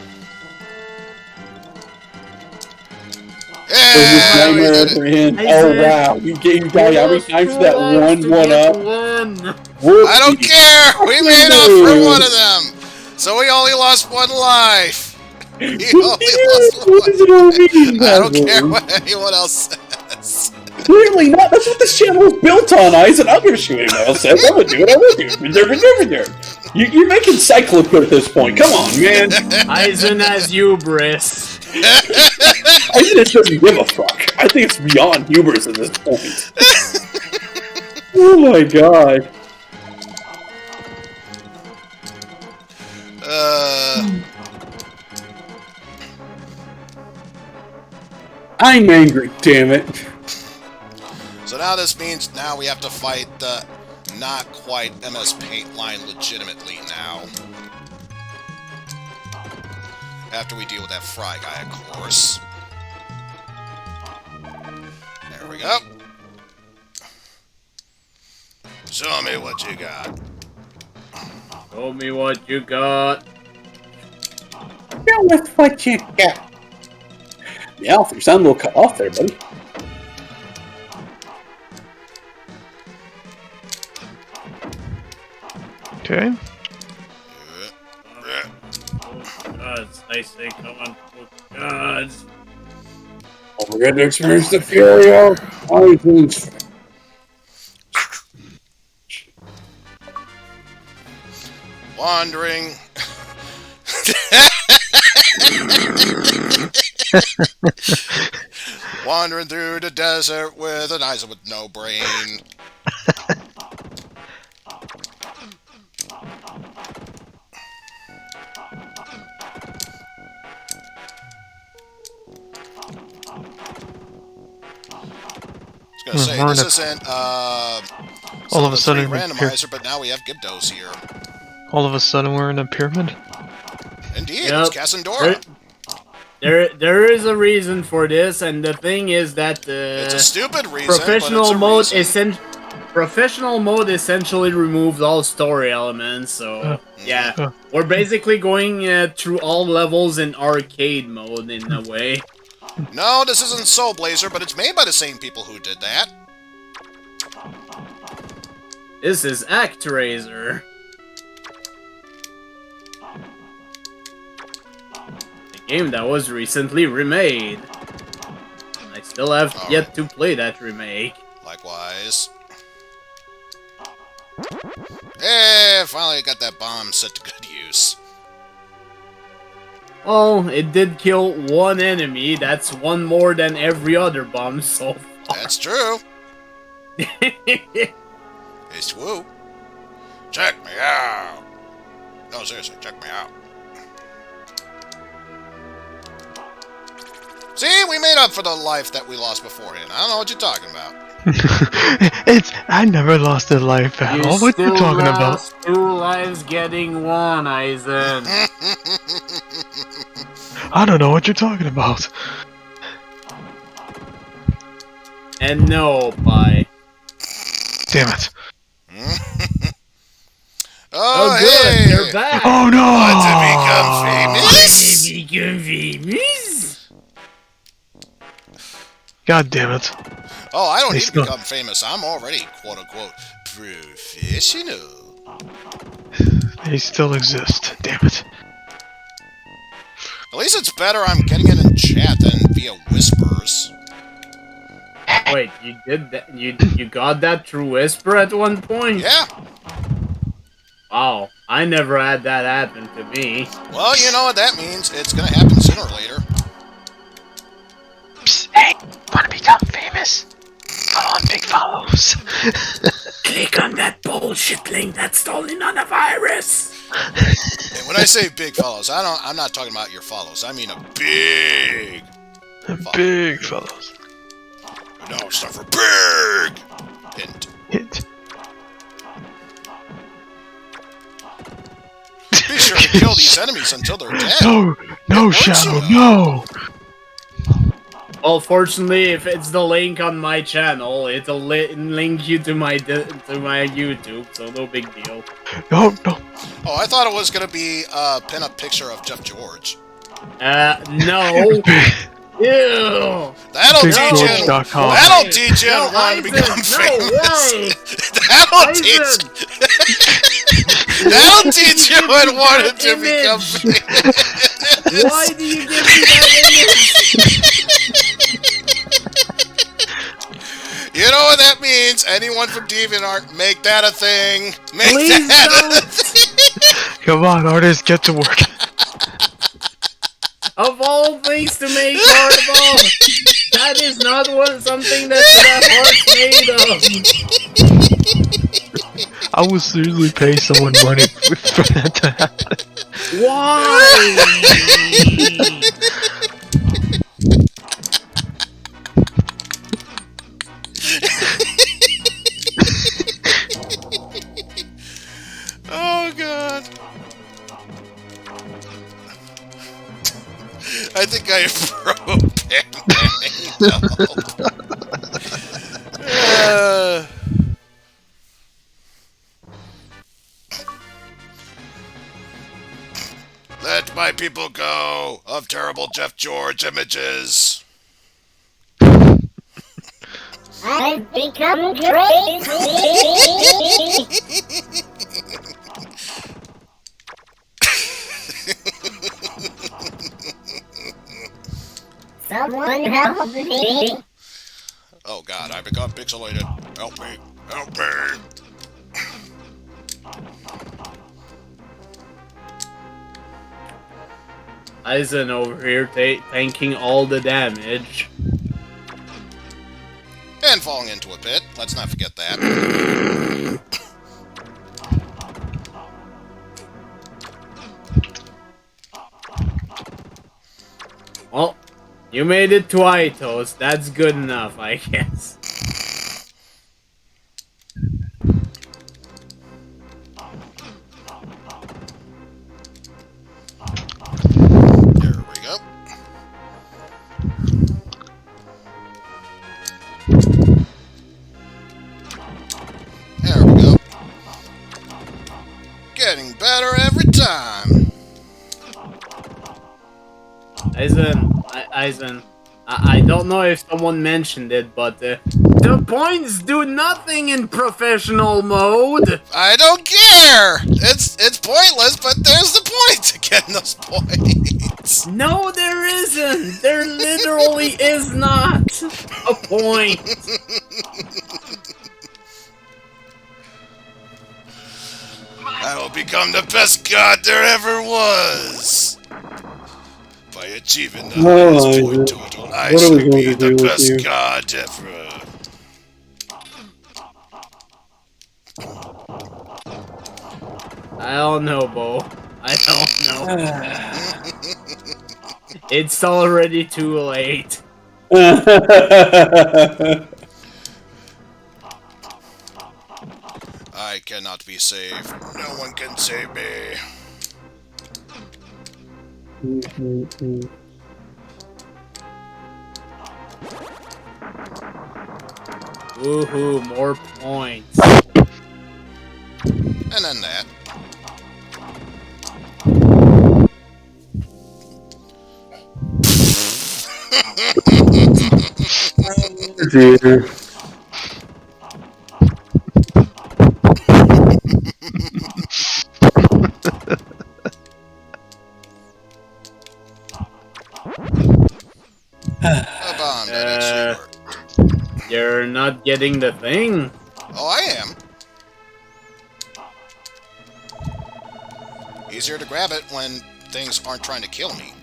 S1: Yeah, we
S2: Nightmare
S1: did it.
S2: for him.
S5: Eizen.
S2: Oh wow, you gave guy how many times that one up?
S1: I don't care. We made up for one of them, so we only lost one life. We only lost one life. I don't care what anyone else says.
S2: Clearly not. That's what this channel was built on, Eizen. I don't give a shit what anyone else says. I'm gonna do it. I'm gonna do it. You're making Cyclope at this point. Come on, man.
S5: Eizen has hubris.
S2: I just doesn't give a fuck. I think it's beyond hubris at this point. Oh my god. I'm angry, damn it.
S1: So now this means now we have to fight the not quite MS Paint line legitimately now. After we deal with that Fry guy, of course. There we go. Show me what you got.
S5: Show me what you got.
S2: Show us what you got. Yeah, your sound a little cut off there, buddy.
S7: Okay.
S5: Gods, I say, come on, gods.
S2: Oh, we're going to experience the fury of Eizen's.
S1: Wandering. Wandering through the desert with an Eizen with no brain. I was gonna say, this isn't
S7: all of a sudden
S1: randomizer, but now we have Gibdos here.
S7: All of a sudden we're in a pyramid?
S1: Indeed,
S5: Yep.
S1: it's Cassandora.
S5: There is a reason for this, and the thing is that
S1: It's a stupid reason,
S5: professional
S1: but
S5: mode
S1: it's a reason.
S5: professional mode essentially removed all story elements. So yeah, we're basically going through all levels in arcade mode in a way.
S1: No, this isn't Soul Blazer, but it's made by the same people who did that.
S5: This is Actraiser. The game that was recently remade. I still have yet to play that remake.
S1: Likewise. Eh, finally got that bomb set to good use.
S5: Well, it did kill one enemy. That's one more than every other bomb so far.
S1: That's true. It's true. Check me out. No, seriously, check me out. See, we made up for the life that we lost beforehand. I don't know what you're talking about.
S7: I never lost a life at all. What you talking about?
S5: 2 lives getting 1, Eizen.
S7: I don't know what you're talking about.
S5: And no, bye.
S7: Damn it.
S1: Oh,
S5: good,
S1: hey!
S5: they're back.
S7: Oh no!
S1: Want to become famous?
S5: Become famous?
S7: God damn it.
S1: Oh, I don't need to
S7: still-
S1: become famous. I'm already, quote-unquote, professional.
S7: They still exist. Damn it.
S1: At least it's better I'm getting it in chat than via whispers.
S5: Wait, you did that? You got that through Whisper at one point?
S1: Yeah.
S5: Wow, I never had that happen to me.
S1: Well, you know what that means. It's gonna happen sooner or later.
S7: Psst, hey, wanna become famous? Follow on Big Follows.
S5: Click on that bullshit link that's stolen on a virus.
S1: And when I say big follows, I'm not talking about your follows. I mean a big follow.
S7: Big Follows.
S1: No, it's time for big hint.
S7: Hit.
S1: Be sure to kill these enemies until they're dead.
S7: No, Shadow, no!
S5: Well, fortunately, if it's the link on my channel, it'll link you to my YouTube, so no big deal.
S7: No.
S1: Oh, I thought it was gonna be a pin-up picture of Jeff George.
S5: No. Ew.
S1: That'll teach you.
S7: BigGeorge.com.
S1: That'll teach you
S5: No,
S1: wanting to become
S5: Eizen,
S1: famous.
S5: no,
S1: That'll teach. That'll teach you what wanted to become famous.
S5: Why do you give me that
S1: You know what that means? Anyone from DeviantArt, make that a thing. Make
S5: Please
S1: that
S5: don't.
S1: a thing.
S7: Come on, artists, get to work.
S5: Of all things to make horrible, that is not something that that heart's made of.
S7: I would seriously pay someone money for that to happen.
S5: Why?
S3: Oh god. I think I broke it. Let my people go of terrible Jeff George images.
S9: I've become crazy. Someone help me.
S3: Oh god, I become pixelated. Help me. Help me.
S5: Eizen over here tanking all the damage.
S3: And falling into a pit. Let's not forget that.
S5: Well, you made it to Aitos. That's good enough, I guess.
S3: There we go. There we go. Getting better every time.
S5: Eizen, I don't know if someone mentioned it, but the points do nothing in professional mode.
S3: I don't care. It's pointless, but there's the point to getting those points.
S5: No, there isn't. There literally is not a point.
S3: I will become the best god there ever was. By achieving the highest point total, I
S2: what are we
S3: shall
S2: going
S3: be
S2: to
S3: the
S2: do with
S3: best
S2: you?
S3: god ever.
S5: I don't know, Bo. I don't know. It's already too late.
S3: I cannot be saved. No one can save me.
S5: Woohoo, more points.
S3: And then that.
S2: Dear.
S3: A bomb that actually worked.
S5: You're not getting the thing.
S3: Oh, I am. Easier to grab it when things aren't trying to kill me.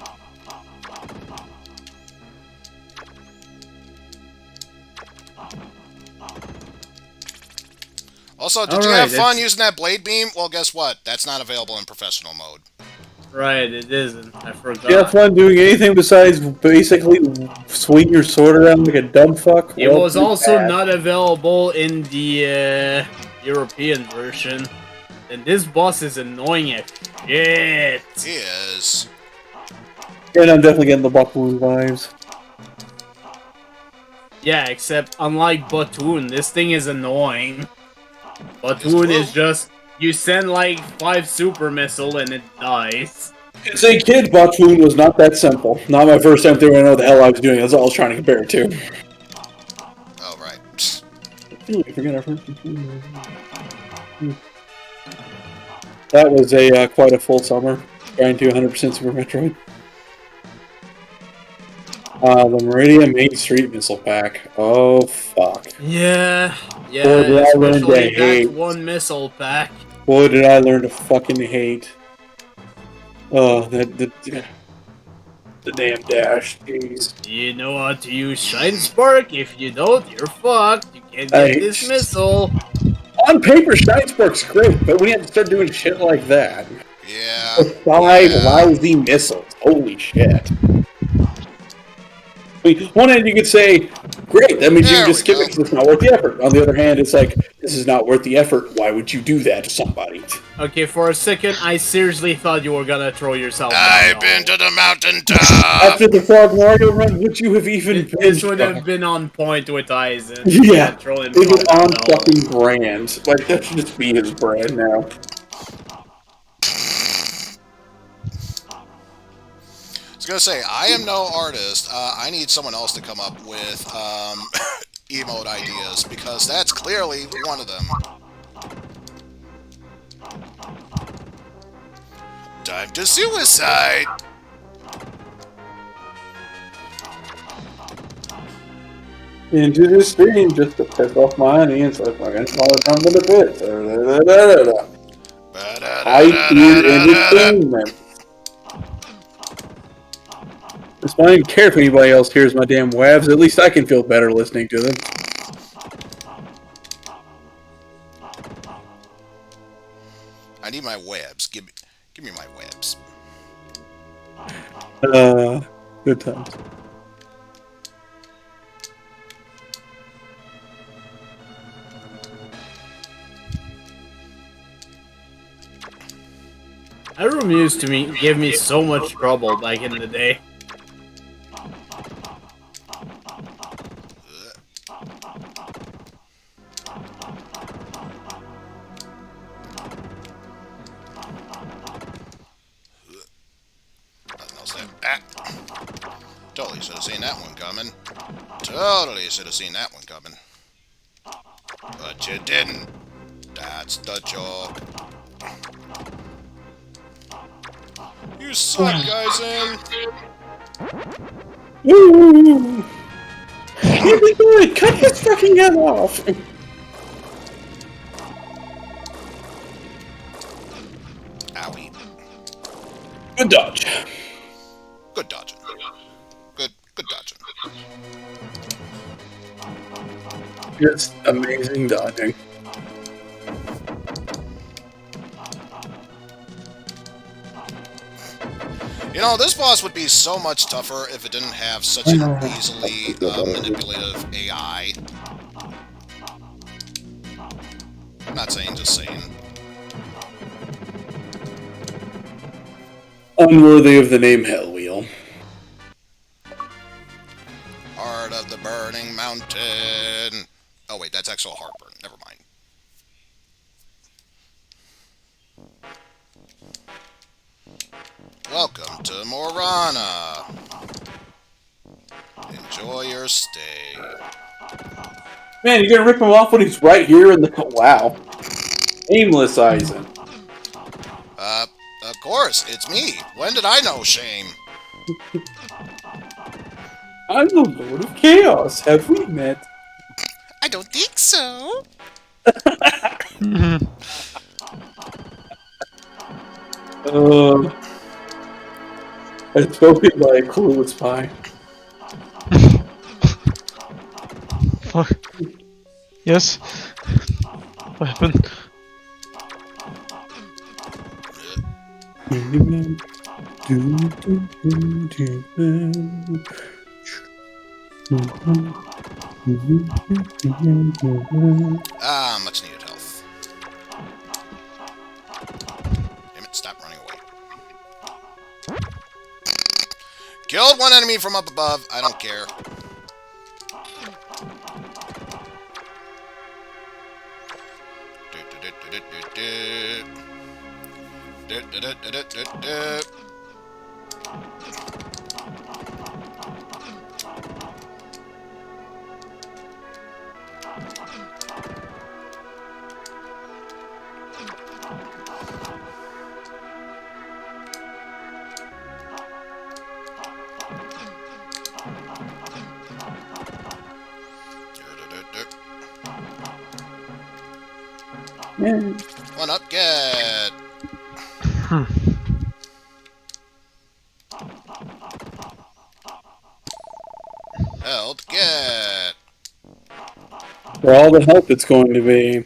S3: Also, did you have fun using that blade beam? Well, guess what? That's not available in professional mode.
S5: Right, it isn't. I forgot.
S2: You have fun doing anything besides basically swing your sword around like a dumb fuck?
S5: It
S2: Well,
S5: was also
S2: bad.
S5: not available in the European version. And this boss is annoying as shit.
S3: He is.
S2: And I'm definitely getting the Buckwound vibes.
S5: Yeah, except unlike Batoon, this thing is annoying. Batoon is just, you send like 5 super missile and it dies.
S2: As a kid, Buckwound was not that simple. Not my first time through, I know what the hell I was doing. That's all I was trying to compare it to.
S3: Oh, right.
S2: I forget our first. That was a quite a full summer, trying to 100% Super Metroid. The Meridian Main Street Missile Pack. Oh, fuck.
S5: Yeah,
S2: Boy, did I learn to
S5: especially that
S2: hate.
S5: one missile pack.
S2: Boy, did I learn to fucking hate. Oh, the damn dash. Jeez.
S5: You know how to use Shine Spark? If you don't, you're fucked. You can't
S2: Hey.
S5: get dismissal.
S2: On paper, Shinespark's great, but when you have to start doing shit like that.
S1: Yeah.
S2: 5 lousy missiles. Holy shit. I mean, one hand you could say, great, that means you
S1: There
S2: can just
S1: we
S2: skip
S1: go.
S2: it because it's not worth the effort. On the other hand, it's like, this is not worth the effort. Why would you do that to somebody?
S5: Okay, for a second, I seriously thought you were gonna throw yourself down.
S3: I've been to the mountaintop.
S2: After the Frog Mario run, would you have even been?
S5: This would have been on point with Eizen.
S2: Yeah,
S5: throw him
S2: it was
S5: down
S2: on
S5: the hole.
S2: fucking brand. Like, that should just be his brand now.
S1: I was gonna say, I am no artist. I need someone else to come up with emote ideas, because that's clearly one of them.
S3: Time to suicide.
S2: Into the stream just to piss off my audience like fucking smaller from the bit. High tier entertainment. It's fine, I don't care if anybody else hears my damn webs. At least I can feel better listening to them.
S1: I need my webs. Give me my webs.
S2: Good times.
S5: That room used to give me so much trouble back in the day.
S1: Nothing else there. Totally should have seen that one coming. Totally should have seen that one coming. But you didn't. That's the joke. You suck, Eizen.
S2: Woo! Keep it going! Cut his fucking head off!
S1: Owie.
S2: Good dodge.
S1: Good dodging. Good dodging.
S2: Just amazing dodging.
S1: You know, this boss would be so much tougher if it didn't have such an easily manipulative AI. Not saying, just saying.
S2: Unworthy of the name Hellwheel.
S1: Heart of the Burning Mountain. Oh wait, that's actual heartburn. Never mind. Welcome to Morana. Enjoy your stay.
S2: Man, you're gonna rip him off when he's right here in the... Wow. Aimless Eizen.
S1: Of course, it's me. When did I know shame?
S2: I'm the Lord of Chaos. Have we met?
S1: I don't think so.
S2: I've spoken by a clueless pie.
S7: Fuck. Yes. What happened?
S1: Ah, much needed health. Damn it, stop running away. Killed one enemy from up above. I don't care. One up, get.
S2: For all the help it's going to be.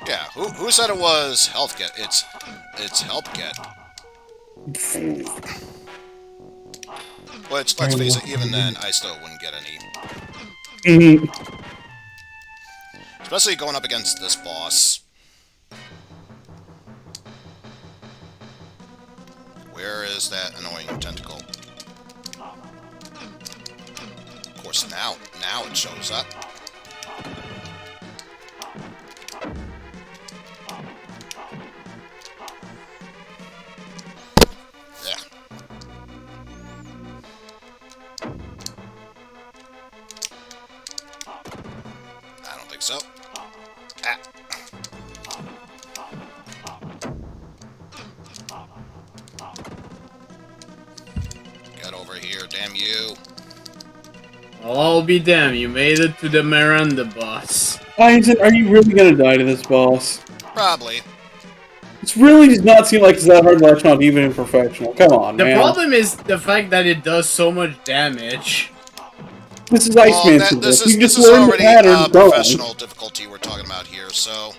S1: Yeah, who said it was health get? It's help get. Which, let's face it, even then, I still wouldn't get any. Especially going up against this boss. Where is that annoying tentacle? Of course, now it shows up. Yeah. I don't think so. Ah. Get over here, damn you.
S5: Well, I'll be damned, you made it to the Miranda boss.
S2: Eizen, are you really gonna die to this boss?
S1: Probably.
S2: It really does not seem like it's that hard to latch on, even in professional. Come on,
S5: The
S2: man.
S5: problem is the fact that it does so much damage.
S2: This is Iceman.
S1: This
S2: You
S1: is
S2: just learn the
S1: already
S2: pattern.
S1: professional difficulty we're talking about here, so...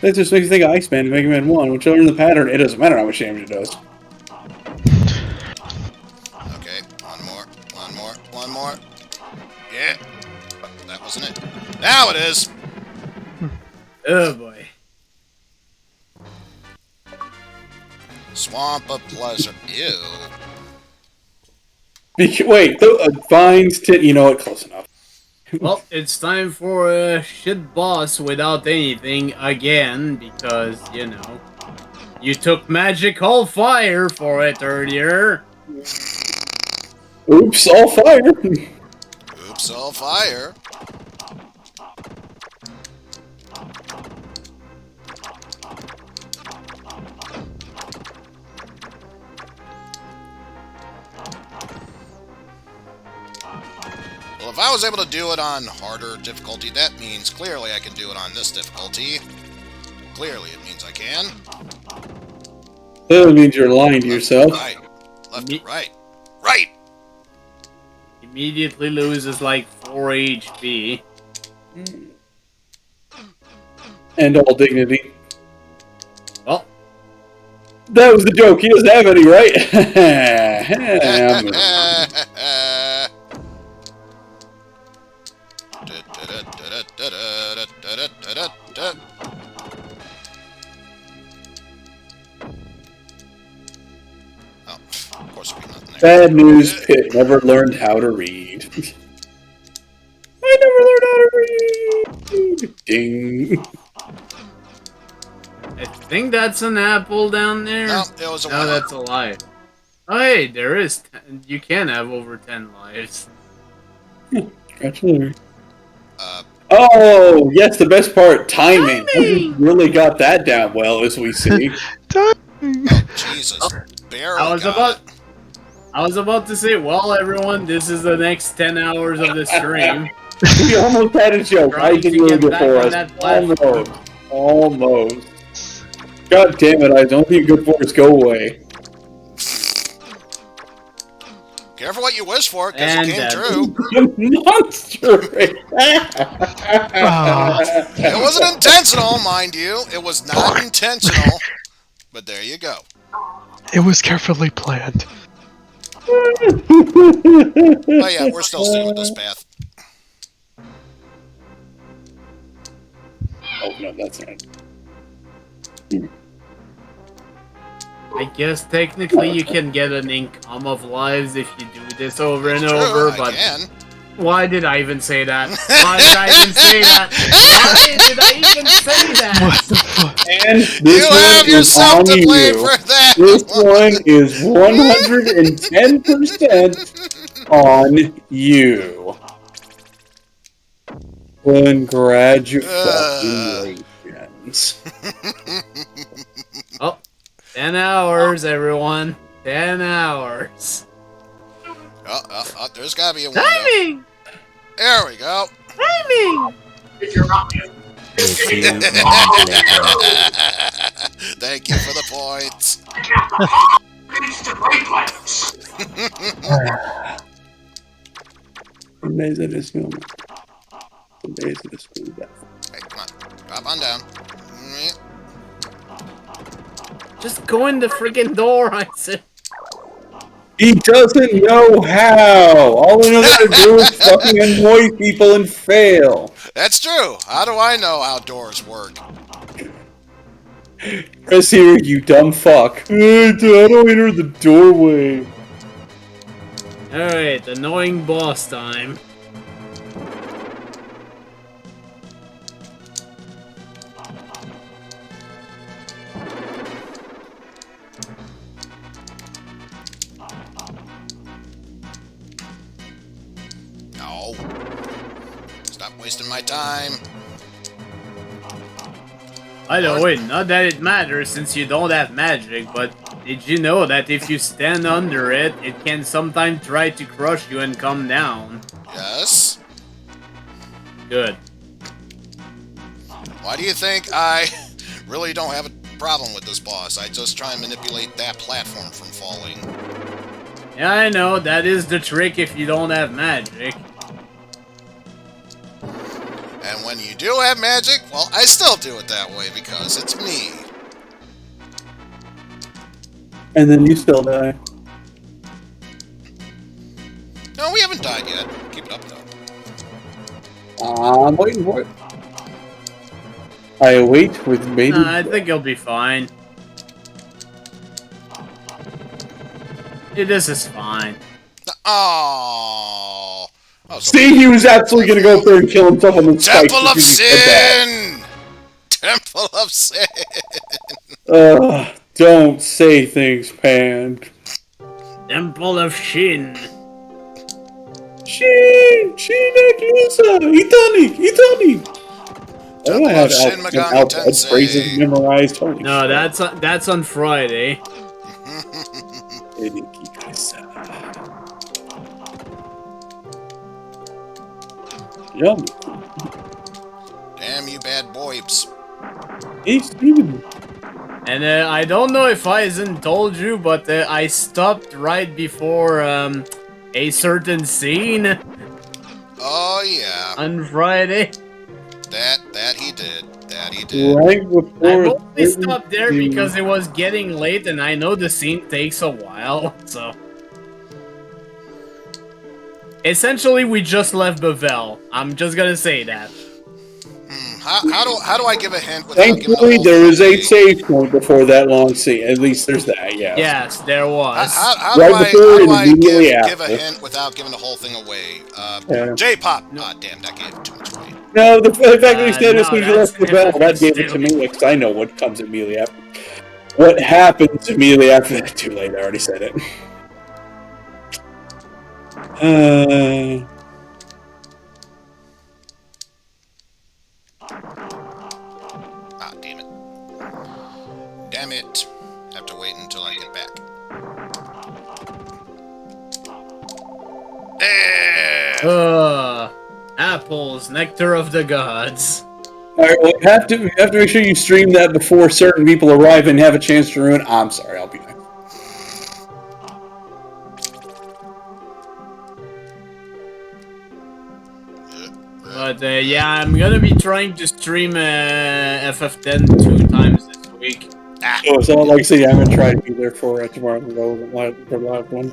S2: That just makes you think of Iceman and Mega Man 1. Once you learn the pattern, it doesn't matter how much damage it does.
S1: Okay, one more. Yeah. That wasn't it. Now it is!
S5: Oh boy.
S1: Swamp of Pleasure. Ew.
S2: Wait, Vines, you know what? Close enough.
S5: Well, it's time for a shit boss without anything again, because, you know, you took magical fire for it earlier.
S2: Oops, all fire.
S1: Oops, all fire. Well, if I was able to do it on harder difficulty, that means clearly I can do it on this difficulty. Clearly it means I can.
S2: That means you're lying to yourself.
S1: Right. Left to right. Right!
S5: Immediately loses like 4 HP.
S2: And all dignity.
S5: Well,
S2: that was the joke. He doesn't have any, right?
S1: Oh, of course there'd be nothing there.
S2: Bad news, Pit never learned how to read. I never learned how to read! Ding.
S5: I think that's an apple down there.
S1: No, it was a
S5: No,
S1: one.
S5: that's a lie. Oh, hey, there is. You can have over 10 lives.
S2: Congratulations. Oh, yes, the best part, timing. You really got that down well, as we see.
S1: Oh, Jesus. Barely
S5: I was about to say, well, everyone, this is the next 10 hours of the stream.
S2: We almost had a joke. I
S5: Trying
S2: can
S5: to
S2: ruin
S5: get
S2: it
S5: back
S2: for
S5: on
S2: us.
S5: that platform.
S2: Almost. God damn it, I don't think good force go away.
S1: Careful what you wish for, because it
S5: And,
S1: came true.
S2: Monster!
S1: It wasn't intentional, mind you. It was not intentional. But there you go.
S7: It was carefully planned.
S1: Oh yeah, we're still staying with this path.
S2: Oh, no, that's not.
S5: I guess technically you can get an income of lives if you do this over and
S1: True,
S5: over,
S1: I
S5: but
S1: can.
S5: why did I even say that? Why did I even say that? Why did I even say that?
S7: What the fuck?
S2: And
S1: You
S2: this
S1: have
S2: one is
S1: yourself
S2: on
S1: to blame
S2: you.
S1: for that.
S2: This one is 110% on you. Congratulations.
S5: Oh, 10 hours, everyone. 10 hours.
S1: Oh, there's gotta be a window.
S5: Timing!
S1: There we go.
S5: Timing!
S1: Thank you for the points.
S2: Some days I just feel. Some days I just feel that.
S1: Hey, come on. Drop on down.
S5: Just go in the freaking door, I said.
S2: He doesn't know how! All he knows how to do is fucking annoy people and fail!
S1: That's true. How do I know how doors work?
S2: Press here, you dumb fuck. How do I enter the doorway?
S5: Alright, annoying boss time.
S1: No. Stop wasting my time.
S5: By the way, not that it matters since you don't have magic, but did you know that if you stand under it, it can sometimes try to crush you and come down?
S1: Yes?
S5: Good.
S1: Why do you think I really don't have a problem with this boss? I just try and manipulate that platform from falling.
S5: Yeah, I know, that is the trick if you don't have magic.
S1: And when you do have magic, well, I still do it that way because it's me.
S2: And then you still die.
S1: No, we haven't died yet. Keep it up, though.
S2: I'm waiting for it. I await with bated
S5: I think you'll be fine. This is fine.
S1: Oh.
S2: See, he was absolutely gonna go up there and kill himself on the spike.
S1: Temple of Sin! Temple of Sin!
S2: Don't say things, Pan.
S5: Temple of Shin.
S2: Shin! Shin-Aklisa! Itani!
S1: Temple
S2: I have
S1: of Shin Megami Tensei.
S2: phrases memorized. Holy
S5: No, that's on Friday.
S2: Yum.
S1: Damn you bad boys.
S2: Hey, Steven.
S5: And I don't know if Eizen told you, but I stopped right before a certain scene.
S1: Oh yeah.
S5: On Friday.
S1: That he did. That he did.
S2: Right before.
S5: I only stopped there because it was getting late, and I know the scene takes a while, so. Essentially, we just left Bavel. I'm just gonna say that.
S1: How do I give a hint without
S2: Thankfully, there was a save point before that long scene. At least there's that, yeah.
S5: Yes, there was.
S1: How
S2: right
S1: do
S2: before and
S1: I
S2: immediately
S1: give
S2: after.
S1: a hint without giving the whole thing away?
S2: Yeah.
S1: J-pop. Ah, damn, that gave too much away.
S2: No, the fact that he said as
S5: no,
S2: soon as you left the bell, that gave it to me, because I know what comes immediately after. What happens immediately after that? Too late, I already said it.
S1: Ah, damn it. Damn it. Have to wait until I get back. There!
S5: Apples, nectar of the gods.
S2: Alright, well, you have to make sure you stream that before certain people arrive and have a chance to ruin. I'm sorry, I'll be back.
S5: But yeah, I'm gonna be trying to stream FF10 2 times this week.
S2: So like I say, I'm gonna try to be there for tomorrow. For live one.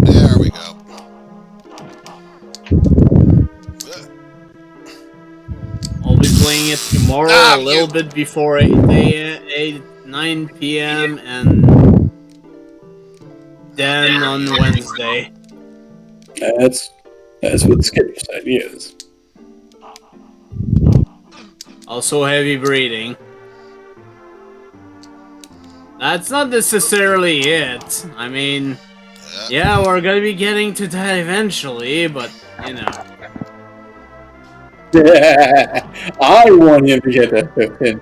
S1: There we go.
S5: I'll be playing it tomorrow a little bit before 9 p.m. and then on Wednesday.
S2: That's what the schedule said, yes.
S5: Also heavy breathing. That's not necessarily it. I mean, yeah, we're gonna be getting to that eventually, but, you know.
S2: I want him to get that 15.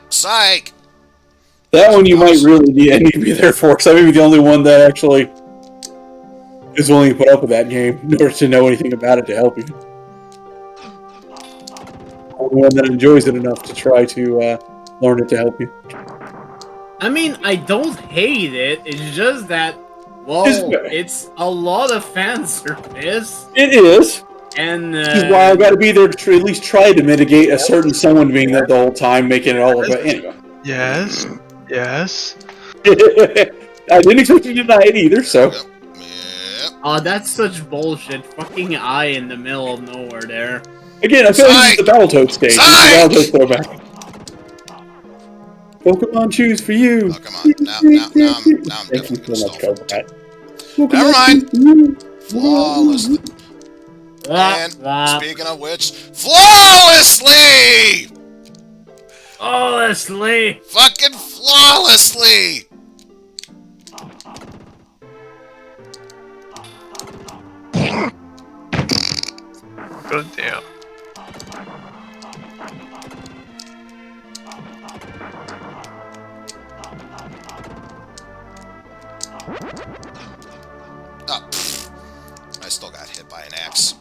S1: Psych!
S2: That one you might really need to be there for, because I may be the only one that actually is willing to put up with that game in order to know anything about it to help you. Only one that enjoys it enough to try to learn it to help you.
S5: I mean, I don't hate it, it's just that Well, it's a lot of fan service.
S2: It is.
S5: And
S2: This is why I've got to be there to at least try to mitigate a certain someone being there the whole time, making it all about anyway.
S7: Yes. Yes.
S2: I didn't expect you to deny it either, so.
S5: Oh, that's such bullshit. Fucking eye in the middle of nowhere there.
S2: Again, I feel like this is the Battletoad stage. This is the Battletoad throwback. Pokemon choose for you.
S1: Pokemon. Now I'm
S2: Thank you
S1: definitely
S2: so
S1: gonna
S2: much,
S1: stall.
S2: Cobra.
S1: Never mind. Flawlessly. And
S5: Wah.
S1: speaking of which, flawlessly!
S5: Flawlessly!
S1: Fucking flawlessly!
S7: God damn.
S1: Oh, pfft. I still got hit by an axe.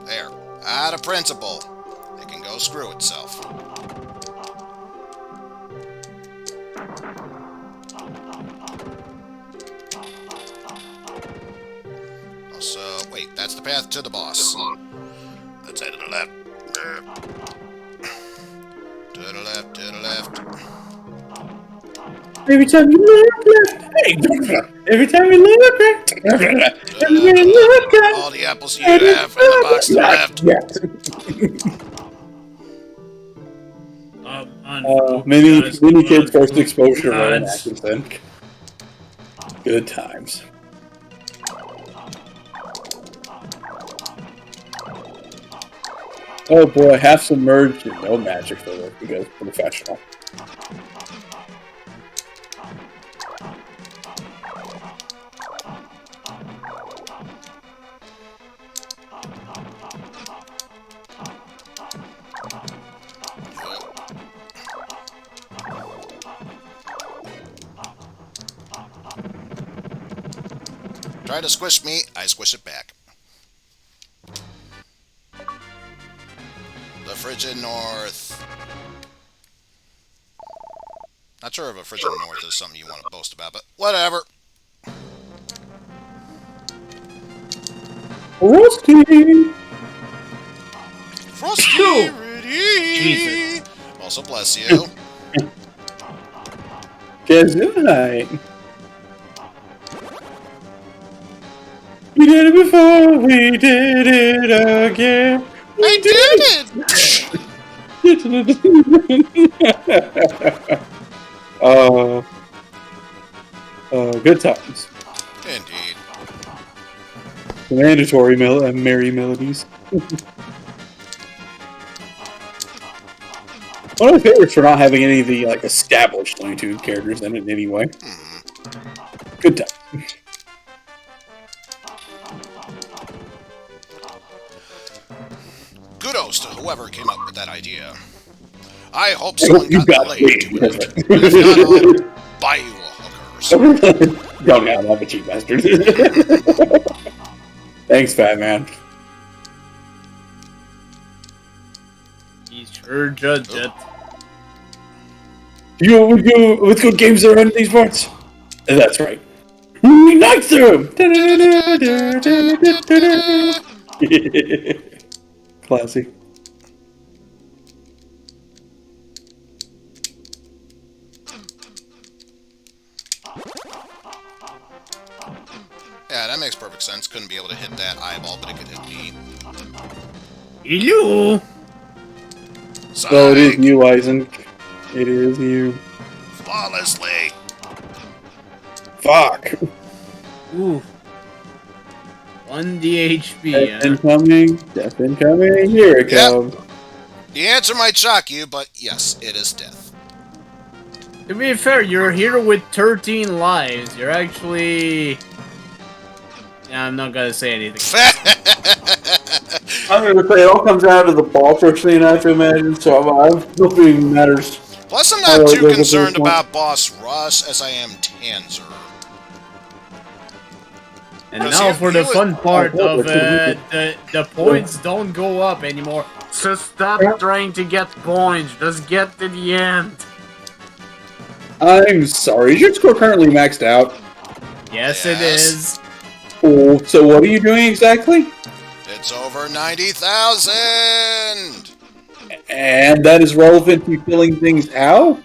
S1: There. Out of principle. It can go screw itself. So, wait, that's the path to the boss. Let's head to the left. To the left, to the left.
S2: Every time you look left, hey, every time you look left, every time you look left,
S1: all the apples you have in the box to the left.
S2: Many kids' first exposure to Ryan Atkinson. Good times. Oh boy, half submerged and no magic for this because professional.
S1: Try to squish me, I squish it back. The Frigid North. Not sure if a Frigid North is something you want to boast about, but whatever.
S2: Frosty!
S1: Frosty!
S5: Jesus.
S1: Also bless you.
S2: Guess right. We did it before, we did it again.
S1: I did
S2: it! Good times.
S1: Indeed.
S2: The mandatory merry melodies. One of my favorites for not having any of the established Looney Tunes characters in it anyway. Good times.
S1: Kudos to whoever came up with that idea. I hope someone
S2: You
S1: got
S2: got
S1: delayed to
S2: it.
S1: it. If not, I'll buy you a hookers.
S2: Don't have I'm a cheap bastard. Thanks, Fat Man.
S5: He sure judged it.
S2: What good games are in these parts? That's right. We like them! Classy.
S1: Yeah, that makes perfect sense. Couldn't be able to hit that eyeball, but it could hit me.
S5: Hello!
S2: So it is you, Eizen. It is you.
S1: Flawlessly.
S2: Fuck.
S5: Ooh. 1 DHP,
S2: Death incoming. Death incoming. Here it comes.
S1: The answer might shock you, but yes, it is death.
S5: To be fair, you're here with 13 lives. You're actually... Yeah, I'm not gonna say anything.
S2: I'm gonna say it all comes down to the ball trick scene, I have to imagine, so I don't think it matters.
S1: Plus, I'm not too concerned about Boss Russ as I am Tanzer.
S5: And now for the fun part of the points don't go up anymore. So stop trying to get points. Just get to the end.
S2: I'm sorry, is your score currently maxed out?
S5: Yes, it is.
S2: Oh, so what are you doing exactly?
S1: It's over 90,000!
S2: And that is relevant to killing things how?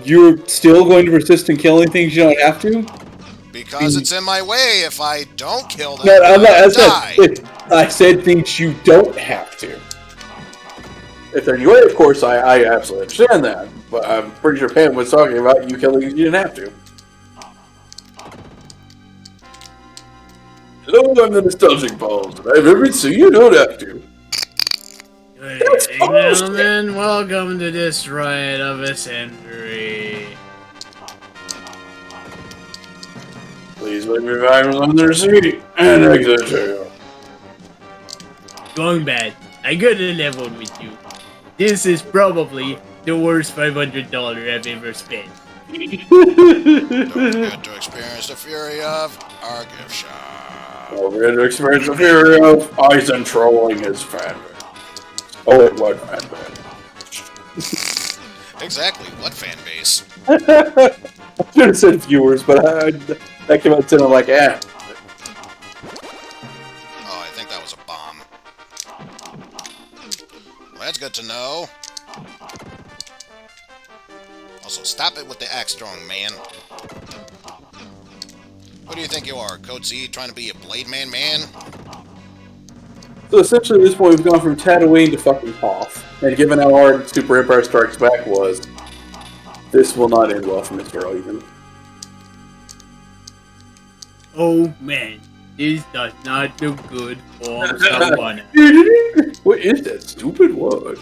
S2: You're still going to persist in killing things you don't have to?
S1: Because it's in my way. If I don't kill them,
S2: No,
S1: I'll die.
S2: I said things you don't have to.
S4: If they're in your way, of course, I absolutely understand that. But I'm pretty sure Pam was talking about you killing you didn't have to. Hello, I'm the Nostalgic Balls, and I have everything you don't have to.
S5: Ladies and gentlemen, welcome to this ride of a century.
S4: Please let me find another seat and exit to
S5: Going bad. I got a level with you. This is probably the worst $500 I've ever spent.
S1: Don't forget to experience the fury of our gift shop.
S4: Don't forget to experience the fury of Eizen trolling his fanbase. Oh, wait, what fanbase?
S1: Exactly, what fan base?
S2: I should have said viewers, but that came out sounding like,
S1: Oh, I think that was a bomb. Well, that's good to know. Also, stop it with the axe throwing, man. What do you think you are, Code Z, trying to be a Blade Man man?
S2: So essentially at this point we've gone from Tatooine to fucking Hoth. And given how hard Super Empire Strikes Back was, this will not end well for Mr. Eizen.
S5: Oh man, this does not look good for someone.
S2: What is that stupid word?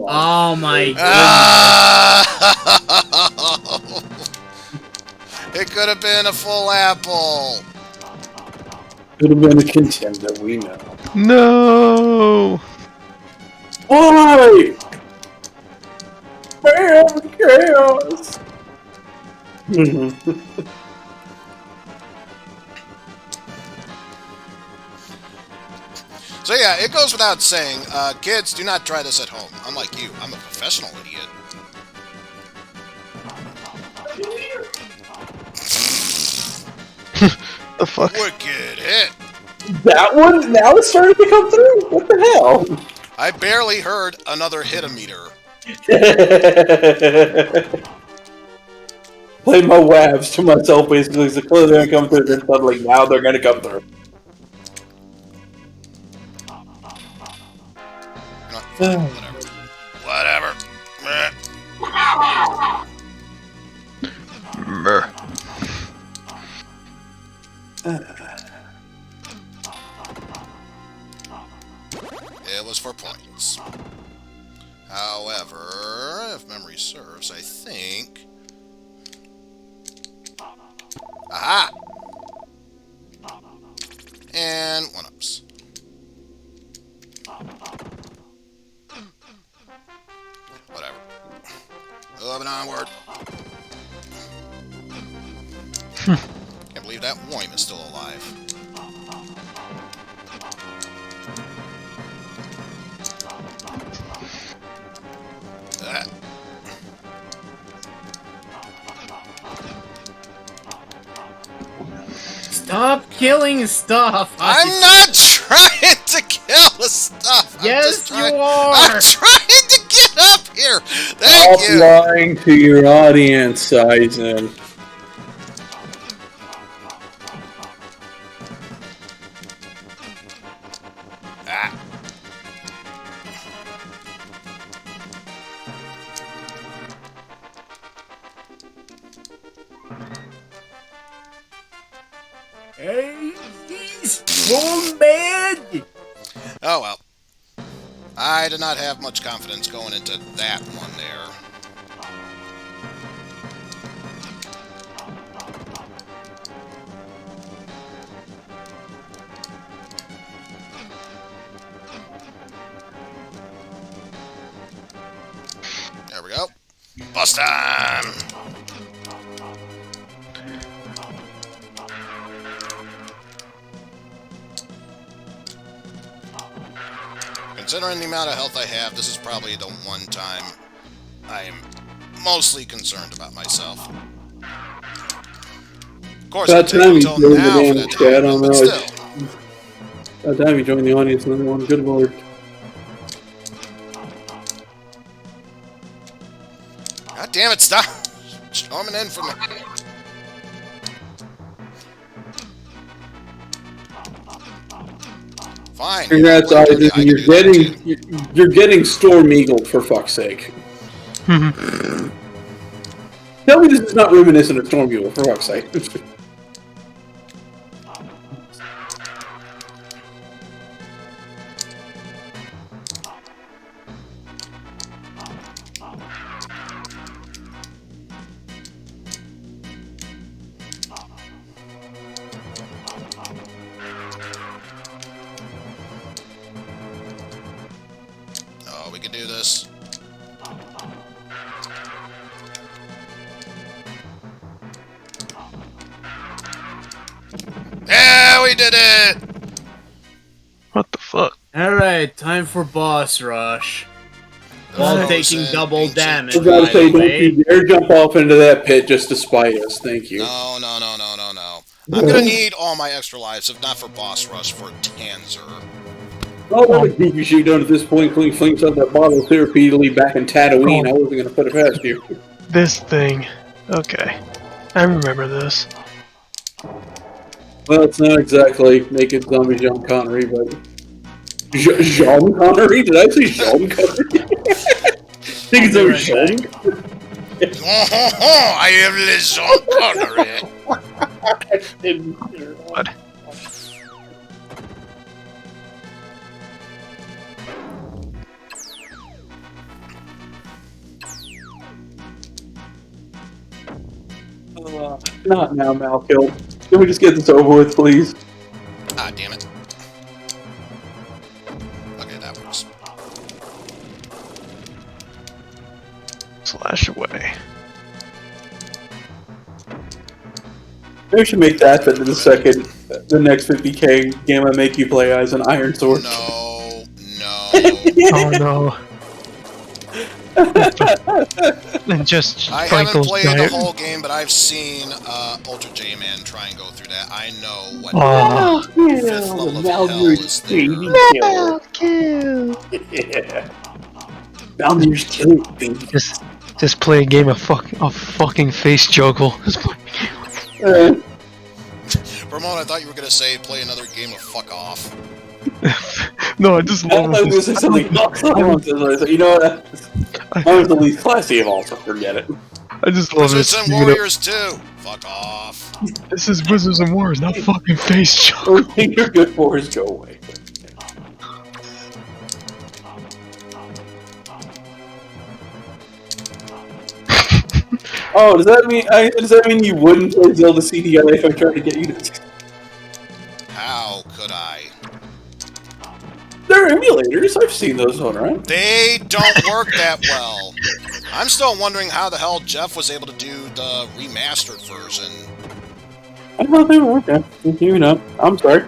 S5: Oh my
S1: goodness. It could have been a full apple.
S2: Could have been a contender, we know.
S7: No!
S2: Why? Man, chaos!
S1: So yeah, it goes without saying, kids, do not try this at home. Unlike you, I'm a professional idiot.
S7: The fuck?
S1: Wicked hit.
S2: That one? Now it's starting to come through? What the hell?
S1: I barely heard another hit-a-meter.
S2: Played my wabs to myself basically, so clearly they're gonna come through, then suddenly now they're gonna come through.
S1: Whatever.
S7: Meh.
S1: It was for points. However, if memory serves, I think... Aha! And one-ups. Whatever. Moving onward. Can't believe that worm is still alive.
S5: Stop killing stuff!
S1: I'm not trying to kill the stuff!
S5: Yes, you are!
S1: I'm trying to get up here! Thank you!
S2: Stop lying to your audience, Eizen.
S5: Hey, he's so mad!
S1: Oh well. I did not have much confidence going into that one there.
S3: Boss time! Considering the amount of health I have, this is probably the one time I am mostly concerned about myself. Of course,
S2: By
S3: I
S2: the
S3: take
S2: time you
S3: until
S2: join the
S3: now for
S2: damn
S3: that to
S2: chat, I
S3: happen,
S2: don't
S3: but
S2: know.
S3: still.
S2: By the time you join the audience, another one. Good lord.
S3: God damn it, stop! Storming in for me. Fine.
S2: Congrats,
S3: What can
S2: Eizen.
S3: I do that too.
S2: You're getting Storm Eagle for fuck's sake. Tell me this is not reminiscent of Storm Eagle for fuck's sake.
S3: Oh, we can do this. Yeah, we did it!
S7: What the fuck?
S5: Alright, time for boss rush. While
S3: Frozen
S5: taking double
S3: ancient
S5: damage,
S2: I was about
S5: by
S2: to say,
S5: the
S2: don't
S5: way.
S2: you dare jump off into that pit just to spite us. Thank you.
S3: No, no, no, no, no, no. I'm gonna need all my extra lives, if not for boss rush, for Tanzer.
S2: Oh, what a goofy shoot done at this point. Flings up that bottle of syrup repeatedly back in Tatooine. I wasn't going to put it past you.
S7: This thing. Okay. I remember this.
S2: Well, it's not exactly naked zombie Sean Connery, but... Sean Connery? Did I say Sean Connery? Think it's over Sean?
S3: I am Liz Connery.
S7: What?
S2: Not now, Malkill. Can we just get this over with, please?
S3: Ah, damn it. Okay, that works.
S7: Slash away.
S2: Maybe we should make that the next 50k game I make you play as an Iron Sword.
S3: No, no.
S7: Oh no. And just
S3: I haven't
S7: Franco's
S3: played
S7: giant.
S3: the whole game, but I've seen Ultra J-Man try and go through that. I know what fifth level of hell is there.
S2: Yeah. Malmure's killing baby.
S7: Just play a game of fucking face juggle.
S3: Ramon, I thought you were gonna say play another game of fuck off.
S7: No, I just
S2: I
S7: love
S2: was going to
S7: this.
S2: say something else. You know what? I was the least classy of all, so forget it.
S7: I just love
S3: Wizards
S7: this.
S3: and Warriors too. Fuck off.
S7: This is Wizards and Warriors, not fucking face juggle.
S2: Everything you're good for is go away. Oh, does that mean you wouldn't play Zelda CDI if I tried to get you to?
S3: How could I?
S2: They're emulators. I've seen those on around.
S3: They don't work that well. I'm still wondering how the hell Jeff was able to do the remastered version.
S2: I thought they were okay. You know, I'm sorry.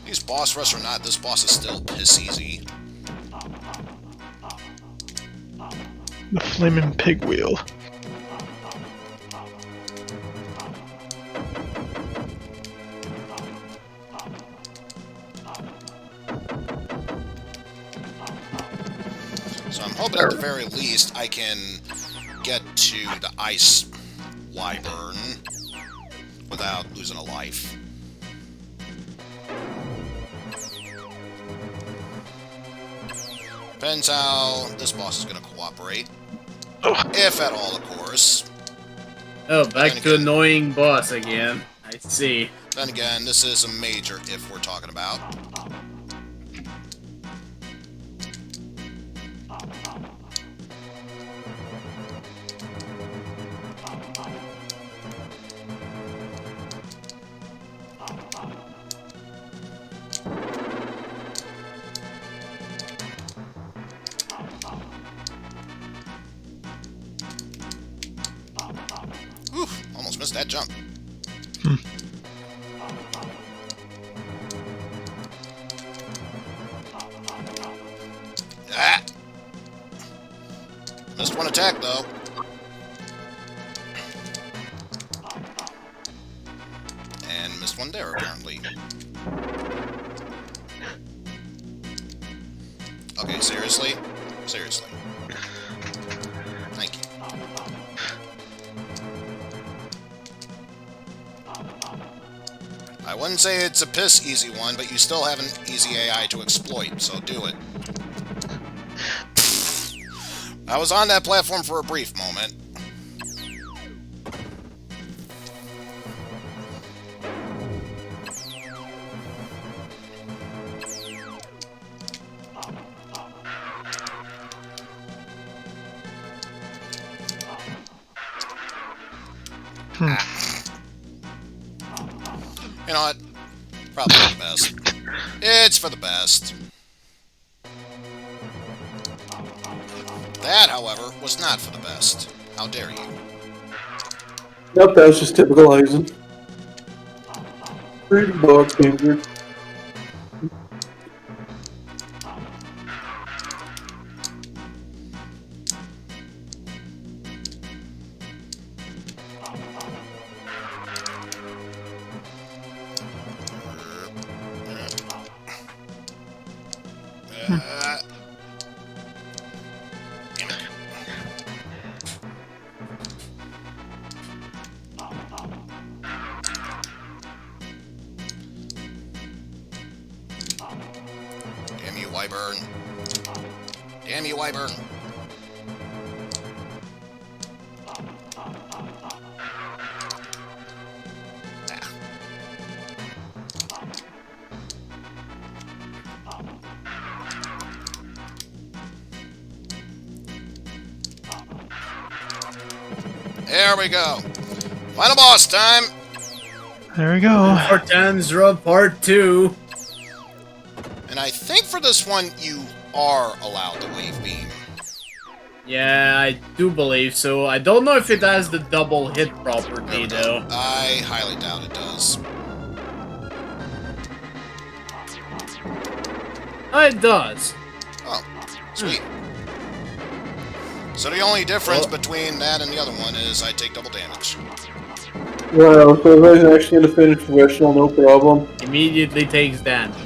S3: These boss rush or not, this boss is still piss easy.
S7: The flaming pig wheel.
S3: So I'm hoping at the very least I can get to the ice wyvern without losing a life. Depends how this boss is going to cooperate. If at all, of course.
S5: Oh, back to annoying boss again. I see.
S3: Then again, this is a major if we're talking about.
S1: missed that jump. Ah! Missed one attack, though. And missed one there, apparently. Okay, seriously? Seriously. Thank you. I wouldn't say it's a piss easy one, but you still have an easy AI to exploit, so do it. I was on that platform for a brief moment. You know what? Probably for the best. It's for the best. That, however, was not for the best. How dare you?
S2: Nope, that was just typical Eizen. Pretty bog standard.
S1: Damn you, Wyvern. Damn you, Wyvern. There we go. Final boss time.
S7: There we go.
S5: Hortensra Part 2.
S1: And I think for this one, you are allowed the wave beam.
S5: Yeah, I do believe so. I don't know if it has the double hit property, though.
S1: I highly doubt it does.
S5: Oh, it does.
S1: Oh, sweet. So the only difference between that and the other one is I take double damage.
S2: Well, so if I actually gonna finish professional, no problem.
S5: Immediately takes damage.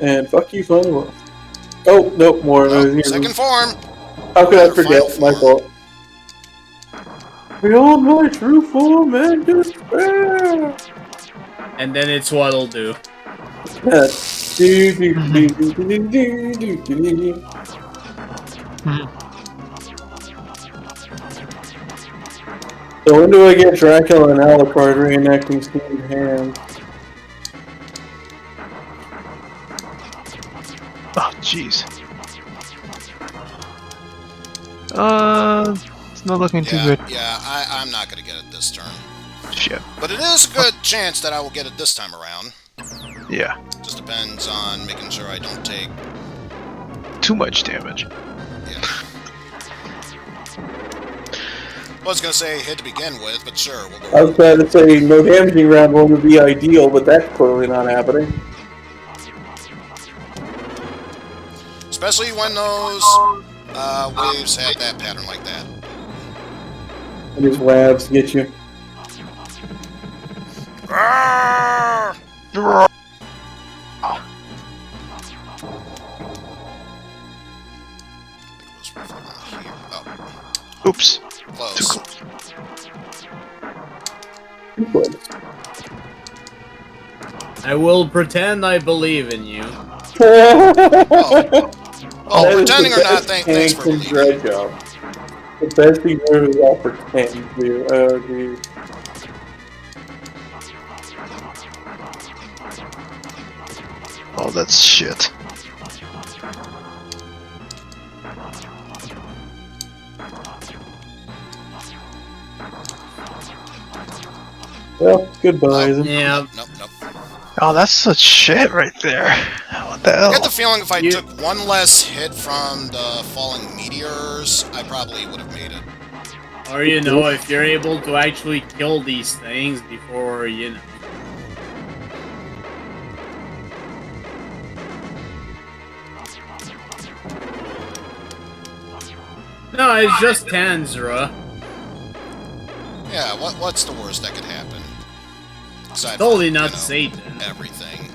S2: And fuck you, final boss. Oh, nope, more.
S1: Oh, second form.
S2: How could I
S1: Another
S2: forget?
S1: final
S2: My
S1: form.
S2: fault. Beyond my true form and despair.
S5: And then it's what'll do.
S2: So when do I get Dracula and Alucard reenacting Steam's Hand?
S7: Oh, jeez. It's not looking too good.
S1: Yeah, I'm not gonna get it this turn.
S7: Shit.
S1: But it is a good chance that I will get it this time around.
S7: Yeah.
S1: Just depends on making sure I don't take...
S7: Too much damage.
S1: Yeah. I was gonna say hit to begin with, but sure, we'll go.
S2: I was about to say no damaging round one would be ideal, but that's clearly not happening.
S1: Especially when those waves have that pattern like that.
S2: And his labs get you.
S7: Oops.
S1: Close.
S5: I will pretend I believe in you.
S1: Oh, pretending or not, thanks for believing.
S2: The best thing ever is I'll pretend, dude. Oh, dude.
S7: Oh, that's shit.
S2: Well, goodbye.
S5: Yeah.
S1: Nope.
S7: Oh, that's such shit right there. What the
S1: I
S7: hell?
S1: get the feeling if I
S5: You-
S1: took one less hit from the falling meteors, I probably would have made it.
S5: Or, you know, if you're able to actually kill these things before, you know. No, it's just Tanzra.
S1: Yeah, what's the worst that could happen? Aside
S5: Totally
S1: from,
S5: not
S1: you know,
S5: Satan.
S1: everything.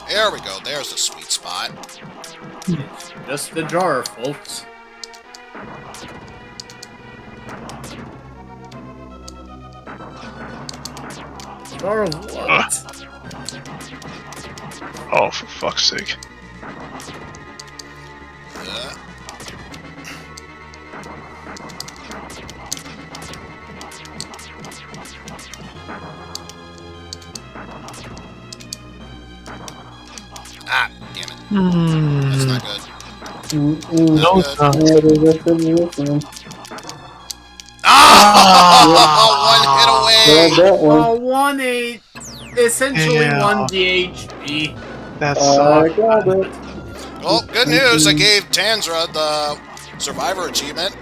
S1: There we go. There's the sweet spot.
S5: It's just the jar, folks. Jar of what?
S7: Oh, for fuck's sake.
S1: Yeah. Ah, damn it. That's not good.
S7: No,
S1: Not
S7: it's
S1: good.
S7: not.
S1: Ah! One hit away!
S2: That one.
S5: Oh, 1-8. Essentially
S7: Yeah.
S5: 1 DHP.
S7: That
S2: I
S7: sucks.
S2: got it.
S1: Well, good news. I gave Tanzra the Survivor achievement.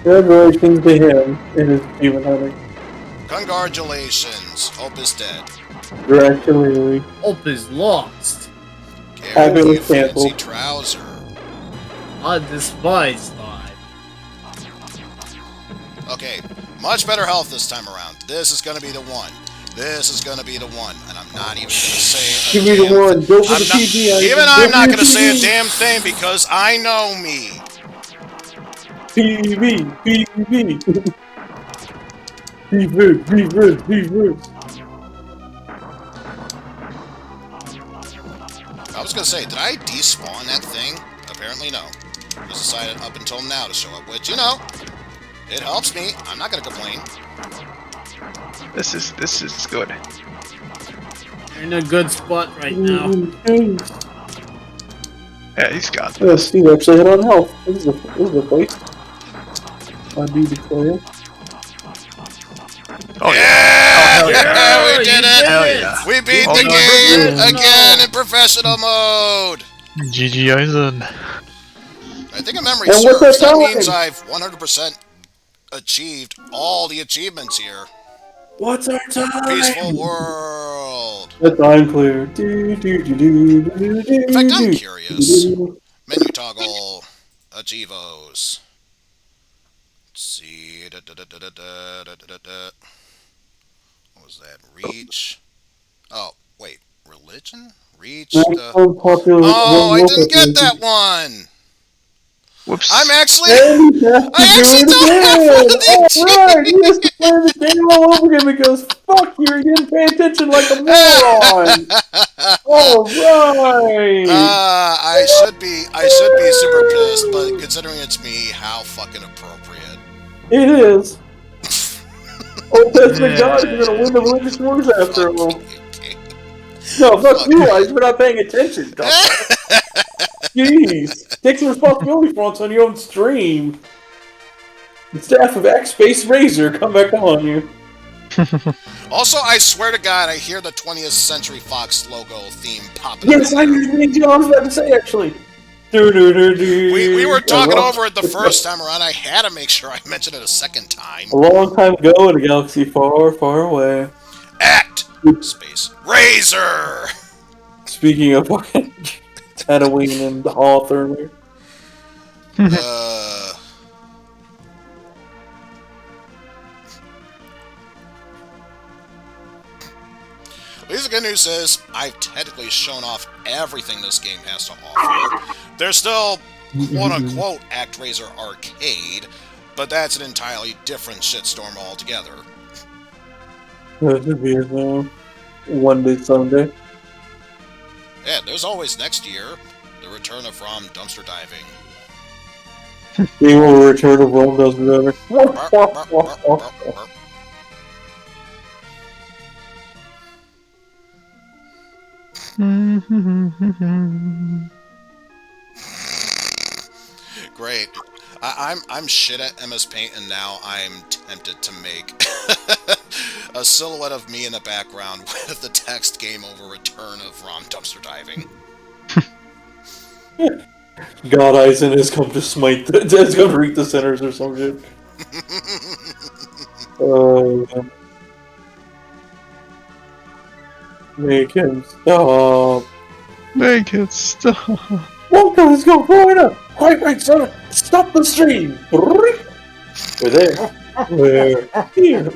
S2: Congratulations to him and his achievement hunting.
S1: Congratulations. Hope is dead.
S2: Congratulations.
S5: Hope is lost.
S1: Carry
S2: Fabulous
S1: a fancy
S2: cancel.
S1: trouser.
S5: I despise life.
S1: Okay, much better health this time around. This is going to be the one. This is going to be the one. And I'm not even going to say a
S2: Give me the
S1: damn
S2: one. Go for
S1: I'm
S2: the
S1: not,
S2: PG.
S1: even I'm not going to say a damn thing because I know me.
S2: PV. PV. Reverse.
S1: I was going to say, did I despawn that thing? Apparently no. Just decided up until now to show up, which, you know, it helps me. I'm not going to complain.
S7: This is good.
S5: You're in a good spot right now.
S7: Yeah, he's got
S2: Yeah, Steve actually hit on health. This is a place. I do declare.
S7: Oh
S1: yeah!
S7: Oh, hell yeah.
S1: We did it!
S7: Hell yeah.
S1: We beat
S7: Oh,
S1: the
S7: no.
S1: game again in professional mode!
S7: GG Eizen.
S1: I think if memory
S2: And what's
S1: serves,
S2: that
S1: that
S2: time?
S1: means I've 100% achieved all the achievements here.
S2: What's our time?
S1: Peaceful world.
S2: The time clear.
S1: In fact, I'm curious. Menu toggle. Achievos. Let's see. What was that? Reach. Oh, wait. Religion? Reach. Oh, I didn't get that one.
S7: Whoops.
S1: I'm actually.
S2: I
S1: actually don't have one of these.
S2: Alright, he has to play the game all over again because fuck you, you didn't pay attention like a moron. Alright.
S1: I should be super pissed, but considering it's me, how fucking appropriate.
S2: It is. Oh, that's the God is gonna win the religious wars after all.
S1: Okay.
S2: No, fuck you guys, we're not paying attention. Jeez. Take some responsibility for once on your own stream. The staff of X-Space Razor, come back on you.
S1: Also, I swear to God, I hear the 20th Century Fox logo theme popping
S2: Yes,
S1: up.
S2: I was about to say, actually.
S1: We were talking over it the first time around. I had to make sure I mentioned it a second time.
S2: A long time ago in a galaxy far, far away.
S1: Act Space Razor.
S2: Speaking of fucking Tatooine and the Hall earlier.
S1: At least the good news is I've technically shown off everything this game has to offer. There's still quote-unquote Actraiser Arcade, but that's an entirely different shitstorm altogether.
S2: That should be one day someday.
S1: Yeah, there's always next year, the return of Rom dumpster diving.
S2: He will return of Rome does whatever.
S1: Great. I'm shit at MS Paint, and now I'm tempted to make a silhouette of me in the background with the text "Game Over, Return of Rom Dumpster Diving."
S2: God, Eizen has come to smite. Has come to reap the sinners or some shit. Make him stop.
S7: Make it stop.
S2: What is going on? Wait, son! Stop the stream! We're there. We're here.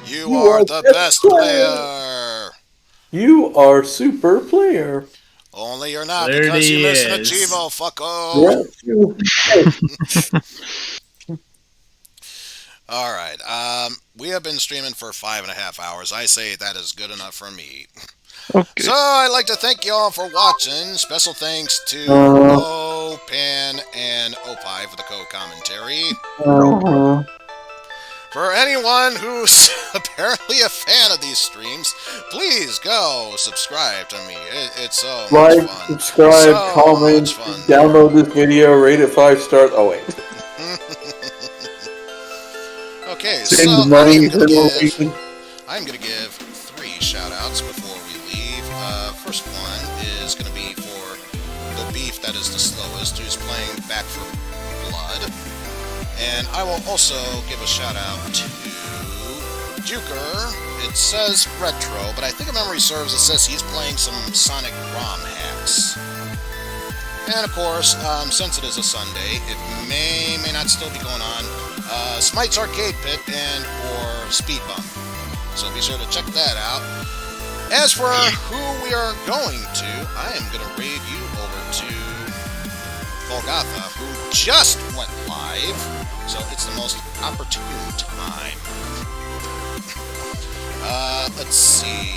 S1: You are the best player!
S2: You are super player.
S1: Only you're not,
S5: There
S1: because you
S5: he
S1: missed an
S5: is.
S1: Achievo, fucko! Alright, we have been streaming for 5.5 hours. I say that is good enough for me.
S7: Okay.
S1: So, I'd like to thank you all for watching. Special thanks to Lo, Pan, and Opie for the co-commentary. For anyone who's apparently a fan of these streams, please go subscribe to me. It's so much
S2: Like,
S1: fun.
S2: subscribe,
S1: So
S2: comment,
S1: much fun.
S2: download this video, rate it 5 stars. Oh wait.
S1: Okay,
S2: Send
S1: so
S2: money for no reason.
S1: I'm gonna give 3 shout-outs before we leave. First one is gonna be for the beef that is the slowest, who's playing Back for Blood. And I will also give a shout-out to Juker. It says Retro, but I think if memory serves, it says he's playing some Sonic ROM hacks. And of course, since it is a Sunday, it may not still be going on, Smite's Arcade Pit and or Speed Bump. So be sure to check that out. As for who we are going to, I am going to raid you over to Golgotha, who just went live. So it's the most opportune time. Let's see.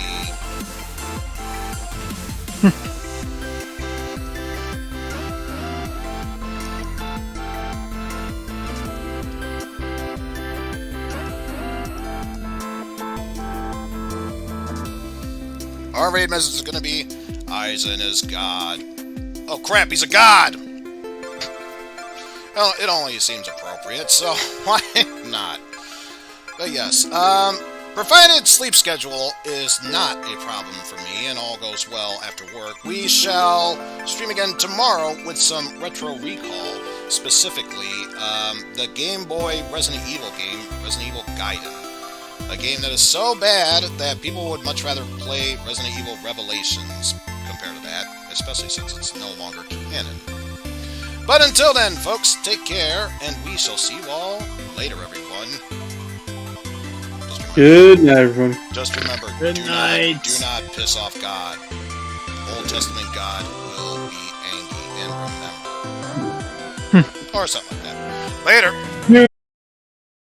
S1: Our raid message is going to be, Eizen is God. Oh crap, he's a god! Well, it only seems appropriate, so why not? But yes, provided sleep schedule is not a problem for me and all goes well after work, we shall stream again tomorrow with some retro recall, specifically the Game Boy Resident Evil game, Resident Evil Gaiden. A game that is so bad that people would much rather play Resident Evil Revelations compared to that, especially since it's no longer canon. But until then, folks, take care, and we shall see you all later, everyone.
S2: Good night, everyone.
S1: Just remember,
S5: Good
S1: do
S5: night.
S1: not piss off God. Old Testament God will be angry and remember. Or something like that. Later.